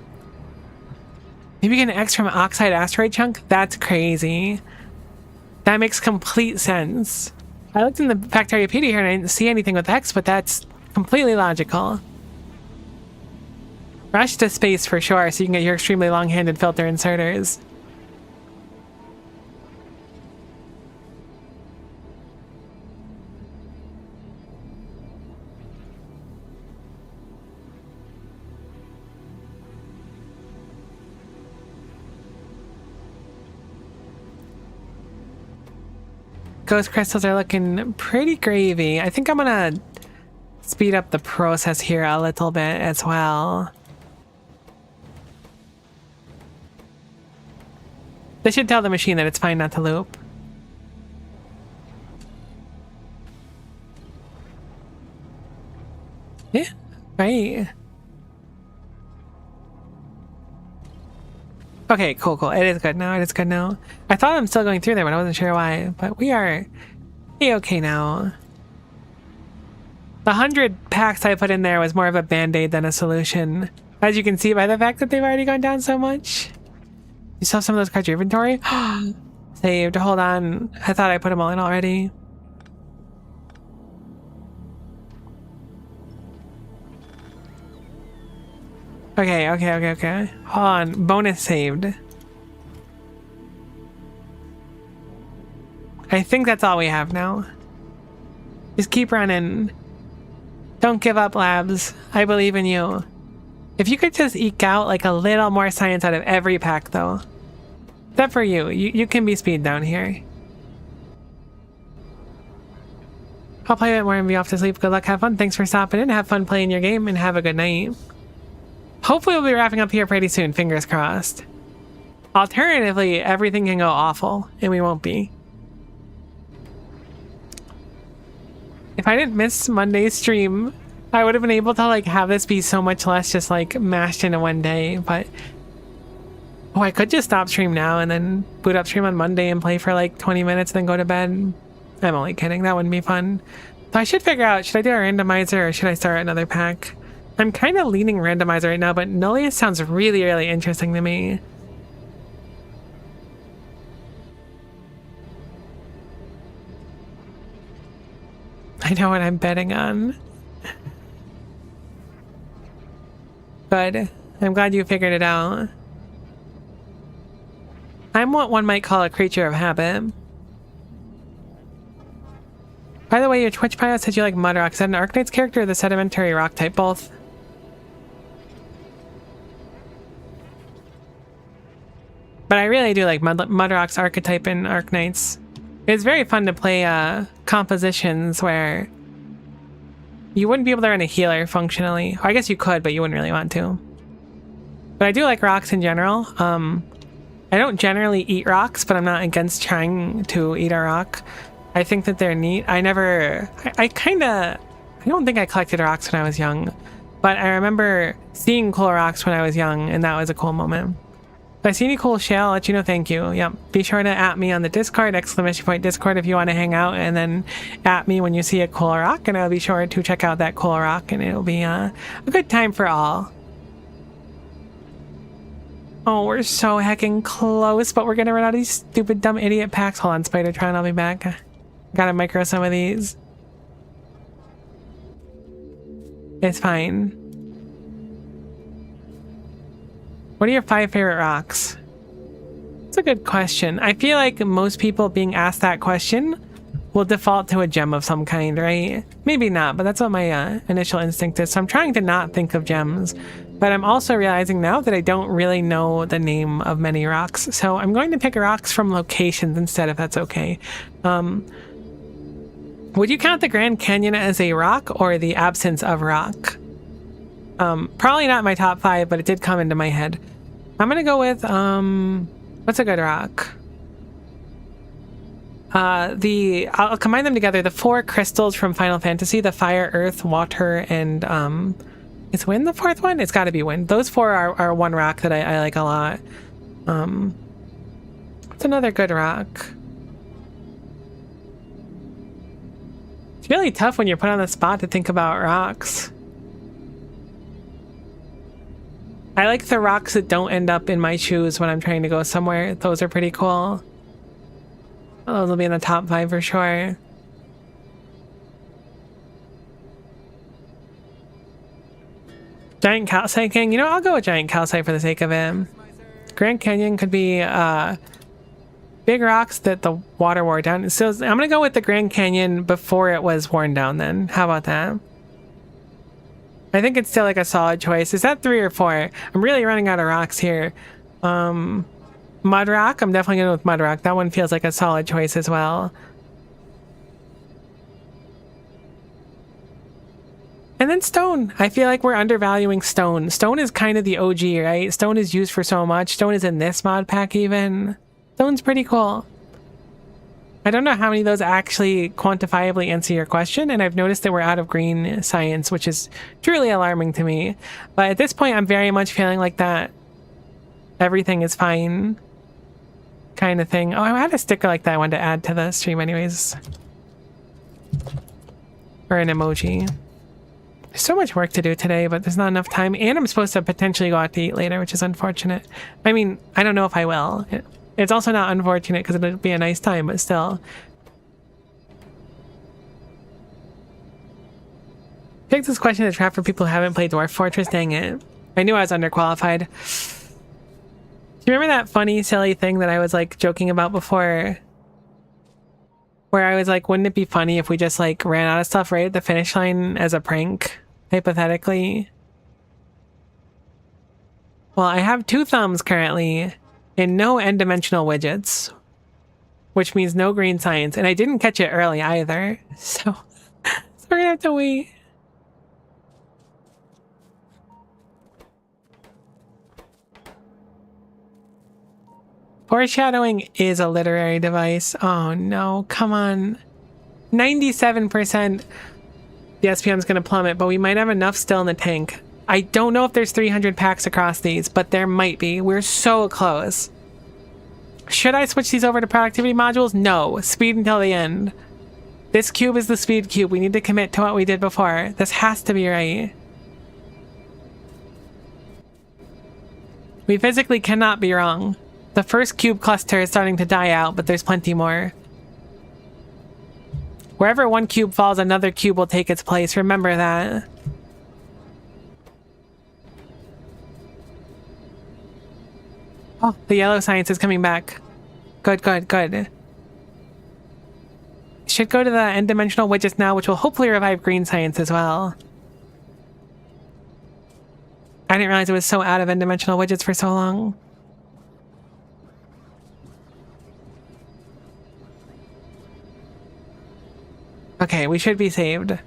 S1: Maybe get an X from Oxide Asteroid Chunk? That's crazy. That makes complete sense. I looked in the Factoriopedia here and I didn't see anything with X, but that's completely logical. Rush to space for sure, so you can get your extremely long-handed filter inserters. Ghost crystals are looking pretty gravy. I think I'm gonna speed up the process here a little bit as well. This should tell the machine that it's fine not to loop. Yeah, right. Okay, cool. It is good now. I thought I'm still going through there, but I wasn't sure why. But we are okay now. The 100 packs I put in there was more of a band-aid than a solution. As you can see by the fact that they've already gone down so much. You still have some of those cards in your inventory? Saved. Hold on. I thought I put them all in already. Okay. Hold on. Bonus saved. I think that's all we have now. Just keep running. Don't give up, Labs. I believe in you. If you could just eke out like a little more science out of every pack, though. Except for you. You can be speed down here. I'll play a bit more and be off to sleep. Good luck, have fun. Thanks for stopping in. Have fun playing your game and have a good night. Hopefully we'll be wrapping up here pretty soon, fingers crossed. Alternatively, everything can go awful, and we won't be. If I didn't miss Monday's stream, I would have been able to like have this be so much less just like mashed into one day, but... Oh, I could just stop stream now and then boot up stream on Monday and play for like 20 minutes and then go to bed. I'm only kidding, that wouldn't be fun. So I should figure out, should I do a randomizer or should I start another pack? I'm kind of leaning randomizer right now, but Nullius sounds really, really interesting to me. I know what I'm betting on. Good. I'm glad you figured it out. I'm what one might call a creature of habit. By the way, your Twitch bio said you like mud rock. Is that an Arknight's character or the sedimentary rock type? Both. But I really do like Mudrock's archetype in Arknights. It's very fun to play compositions where you wouldn't be able to run a healer functionally. Or I guess you could, but you wouldn't really want to. But I do like rocks in general. I don't generally eat rocks, but I'm not against trying to eat a rock. I think that they're neat. I don't think I collected rocks when I was young, but I remember seeing cool rocks when I was young, and that was a cool moment. If I see any cool shell, I'll let you know. Thank you. Yep. Be sure to at me on the Discord, !Discord if you want to hang out, and then at me when you see a cool rock, and I'll be sure to check out that cool rock, and it'll be a good time for all. Oh, we're so heckin' close, but we're gonna run out of these stupid dumb idiot packs. Hold on, Spider-Tron, I'll be back. Gotta micro some of these. It's fine. What are your 5 favorite rocks? It's a good question. I feel like most people being asked that question will default to a gem of some kind, right? Maybe not, but that's what my initial instinct is. So I'm trying to not think of gems, but I'm also realizing now that I don't really know the name of many rocks. So I'm going to pick rocks from locations instead, if that's okay. Would you count the Grand Canyon as a rock or the absence of rock? Probably not my top 5, but it did come into my head. I'm gonna go with, what's a good rock? I'll combine them together. The 4 crystals from Final Fantasy, the fire, earth, water, and, is wind the 4th one? It's gotta be wind. Those 4 are one rock that I like a lot. What's another good rock? It's really tough when you're put on the spot to think about rocks. I like the rocks that don't end up in my shoes when I'm trying to go somewhere. Those are pretty cool. Those will be in the top 5 for sure. Giant Calcite King? You know, I'll go with Giant Calcite for the sake of it. Grand Canyon could be big rocks that the water wore down. So I'm gonna go with the Grand Canyon before it was worn down then. How about that? I think it's still like a solid choice. Is that 3 or 4? I'm really running out of rocks here. Mud Rock? I'm definitely going with Mud Rock. That one feels like a solid choice as well. And then Stone. I feel like we're undervaluing Stone. Stone is kind of the OG, right? Stone is used for so much. Stone is in this mod pack even. Stone's pretty cool. I don't know how many of those actually quantifiably answer your question, and I've noticed that we're out of green science, which is truly alarming to me. But at this point, I'm very much feeling like that everything is fine kind of thing. Oh, I had a sticker like that I wanted to add to the stream anyways. Or an emoji. There's so much work to do today, but there's not enough time, and I'm supposed to potentially go out to eat later, which is unfortunate. I mean, I don't know if I will. It's also not unfortunate because it'll be a nice time, but still. Pick this question to trap for people who haven't played Dwarf Fortress. Dang it. I knew I was underqualified. Do you remember that funny, silly thing that I was like joking about before? Where I was like, wouldn't it be funny if we just like ran out of stuff right at the finish line as a prank? Hypothetically. Well, I have 2 thumbs currently. And no n-dimensional widgets, which means no green science, and I didn't catch it early either, so we're gonna have to wait. Foreshadowing is a literary device. Oh no, come on. 97%. The SPM's gonna plummet, but we might have enough still in the tank. I don't know if there's 300 packs across these, but there might be. We're so close. Should I switch these over to productivity modules? No. Speed until the end. This cube is the speed cube. We need to commit to what we did before. This has to be right. We physically cannot be wrong. The first cube cluster is starting to die out, but there's plenty more. Wherever one cube falls, another cube will take its place. Remember that. Oh, the yellow science is coming back. Good, good, good. Should go to the n-dimensional widgets now, which will hopefully revive green science as well. I didn't realize it was so out of n-dimensional widgets for so long. Okay, we should be saved. I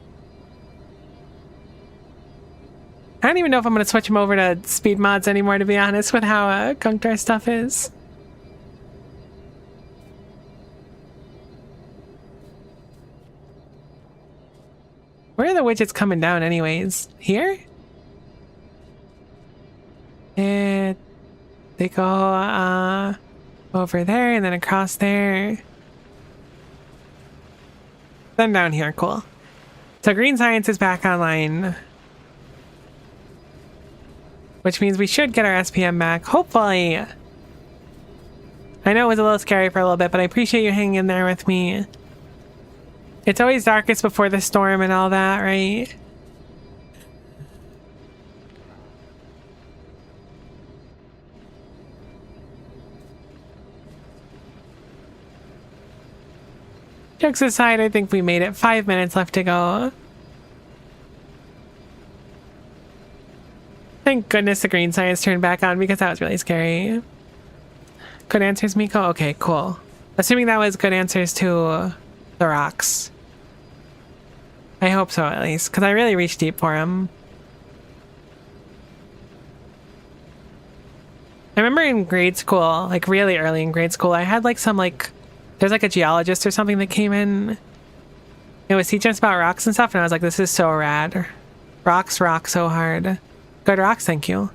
S1: don't even know if I'm going to switch him over to speed mods anymore, to be honest, with how gunked our stuff is. Where are the widgets coming down anyways? Here? And they go over there and then across there. Then down here, cool. So green science is back online. Which means we should get our SPM back, hopefully. I know it was a little scary for a little bit, but I appreciate you hanging in there with me. It's always darkest before the storm and all that, right? Jokes aside, I think we made it. 5 minutes left to go. Thank goodness the green science turned back on because that was really scary. Good answers, Miko? Okay, cool. Assuming that was good answers to the rocks. I hope so, at least, because I really reached deep for him. I remember in grade school, like really early in grade school, I had like some like, there's like a geologist or something that came in. It was teaching us about rocks and stuff, and I was like, this is so rad. Rocks rock so hard. Good rocks, thank you.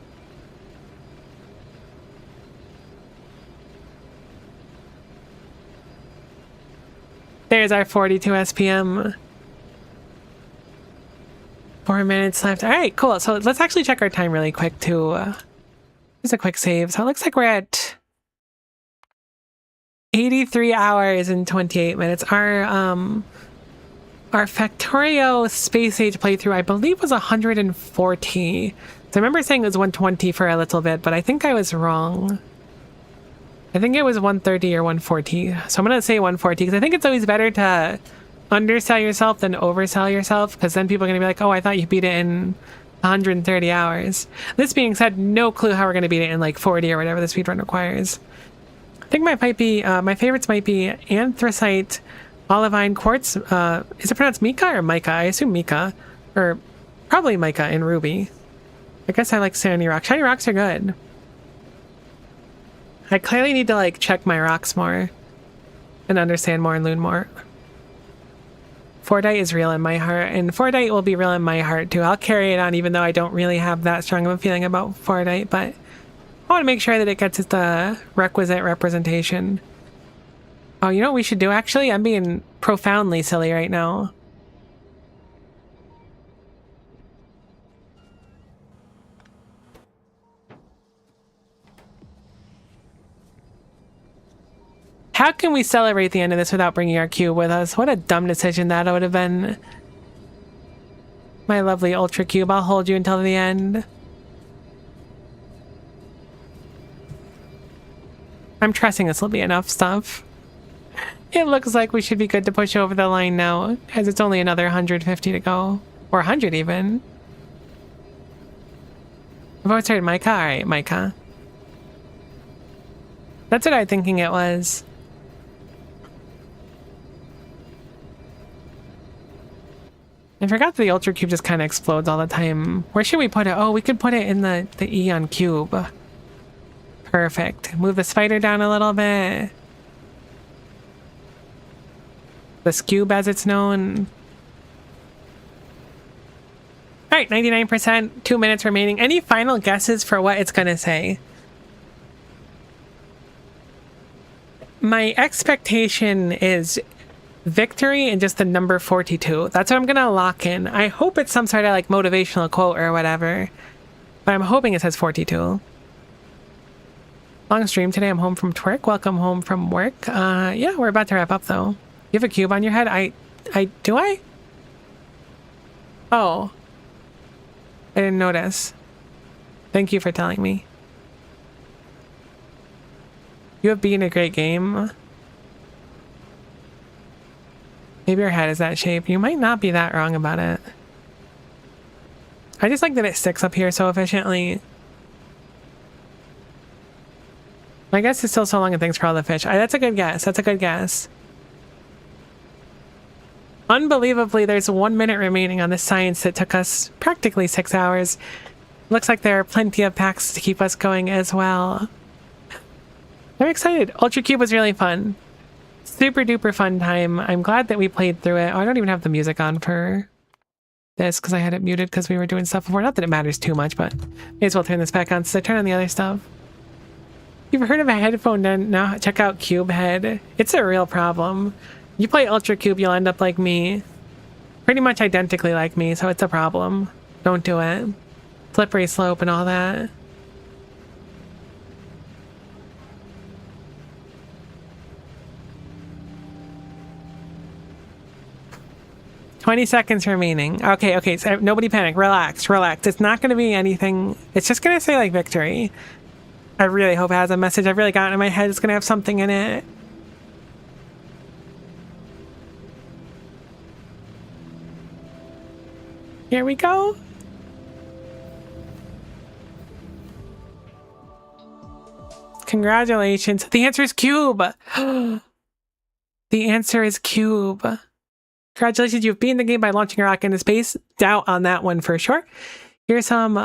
S1: There's our 42 SPM. 4 minutes left. All right, cool. So let's actually check our time really quick too. Just a quick save. So it looks like we're at 83 hours and 28 minutes. Our Factorio space age playthrough, I believe, was 140. So I remember saying it was 120 for a little bit, but I think I was wrong. I think it was 130 or 140. So I'm going to say 140 because I think it's always better to undersell yourself than oversell yourself, because then people are going to be like, oh, I thought you beat it in 130 hours. This being said, no clue how we're going to beat it in like 40 or whatever the speedrun requires. I think my favorites might be anthracite, olivine, quartz. Is it pronounced Mika or Micah? I assume Mika, or probably Micah in Ruby. I guess I like shiny rocks. Shiny rocks are good. I clearly need to like check my rocks more and understand more and learn more. Fordite is real in my heart, and Fordite will be real in my heart too. I'll carry it on even though I don't really have that strong of a feeling about Fordite, but I want to make sure that it gets the requisite representation. Oh, you know what we should do actually? I'm being profoundly silly right now. How can we celebrate the end of this without bringing our cube with us? What a dumb decision that would have been. My lovely Ultra Cube, I'll hold you until the end. I'm trusting this will be enough stuff. It looks like we should be good to push over the line now, as it's only another 150 to go. Or 100 even. I've always heard Micah? Alright, Micah. That's what I'm thinking it was. I forgot that the Ultra Cube just kind of explodes all the time. Where should we put it? Oh, we could put it in the Eon Cube. Perfect. Move the spider down a little bit. The Scube, as it's known. Alright, 99%, 2 minutes remaining. Any final guesses for what it's gonna say? My expectation is victory and just the number 42. That's what I'm gonna lock in. I hope it's some sort of like motivational quote or whatever, but I'm hoping it says 42. Long stream today. I'm home from twerk. Welcome home from work. Yeah, we're about to wrap up though. You have a cube on your head? Do I? Oh. I didn't notice. Thank you for telling me. You have been a great game. Maybe your head is that shape. You might not be that wrong about it. I just like that it sticks up here so efficiently. My guess is still so long and thanks for all the fish. That's a good guess. That's a good guess. Unbelievably, there's 1 minute remaining on this science that took us practically 6 hours. Looks like there are plenty of packs to keep us going as well. I'm excited. Ultra Cube was really fun. Super duper fun time. I'm glad that we played through it. Oh, I don't even have the music on for this because I had it muted because we were doing stuff before. Not that it matters too much, but may as well turn this back on. So turn on the other stuff. You've heard of a headphone then? Now check out Cube Head. It's a real problem. You play Ultra Cube, you'll end up like me. Pretty much identically like me, so it's a problem. Don't do it. Slippery slope and all that. $20 seconds remaining. Okay, so nobody panic. Relax. It's not going to be anything. It's just going to say, like, victory. I really hope it has a message. I've really gotten in my head it's going to have something in it. Here we go. Congratulations. The answer is Cube. The answer is Cube. Congratulations, you've beaten the game by launching a rocket into space. Doubt on that one for sure. Here's some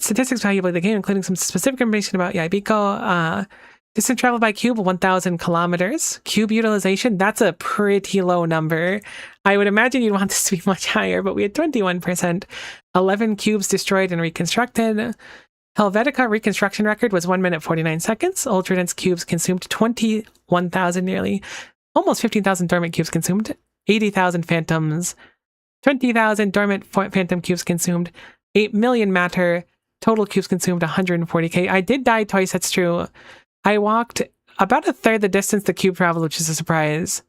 S1: statistics for how you play the game, including some specific information about Yaibiko. Distance traveled by Cube, 1,000 kilometers. Cube utilization, that's a pretty low number. I would imagine you'd want this to be much higher, but we had 21%. 11 cubes destroyed and reconstructed. Helvetica reconstruction record was 1 minute 49 seconds. Ultra dense cubes consumed 21,000 nearly. Almost 15,000 dormant cubes consumed. 80,000 phantoms. 20,000 dormant phantom cubes consumed. 8 million matter. Total cubes consumed 140k. I did die twice, that's true. I walked about a third the distance the cube traveled, which is a surprise.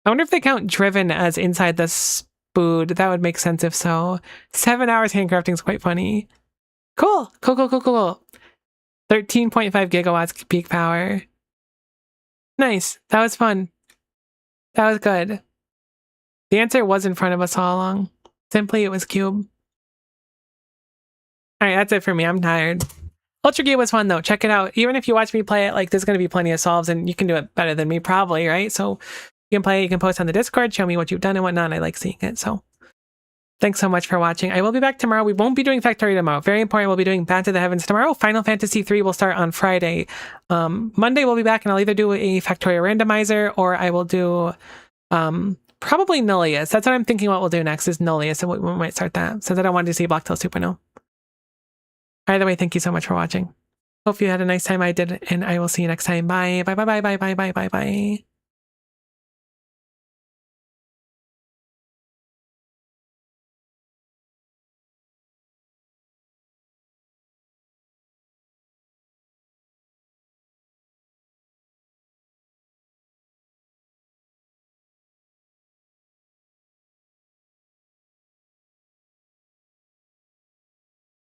S1: I wonder if they count driven as inside the spood. That would make sense if so. 7 hours handcrafting is quite funny. Cool. 13.5 gigawatts peak power. Nice. That was fun. That was good. The answer was in front of us all along. Simply, it was Cube. Alright, that's it for me. I'm tired. Ultra Cube was fun, though. Check it out. Even if you watch me play it, like, there's going to be plenty of solves, and you can do it better than me, probably, right? So, you can play, you can post on the Discord, show me what you've done and whatnot. I like seeing it, so... Thanks so much for watching. I will be back tomorrow. We won't be doing Factorio tomorrow. Very important. We'll be doing Bad to the Heavens tomorrow. Final Fantasy 3 will start on Friday. Monday we'll be back, and I'll either do a Factorio randomizer, or I will do... probably Nullius. That's what I'm thinking what we'll do next is Nullius, and we might start that, since I don't want to see Blacktail Supernova. Either way, thank you so much for watching. Hope you had a nice time. I did, and I will see you next time. Bye. Bye.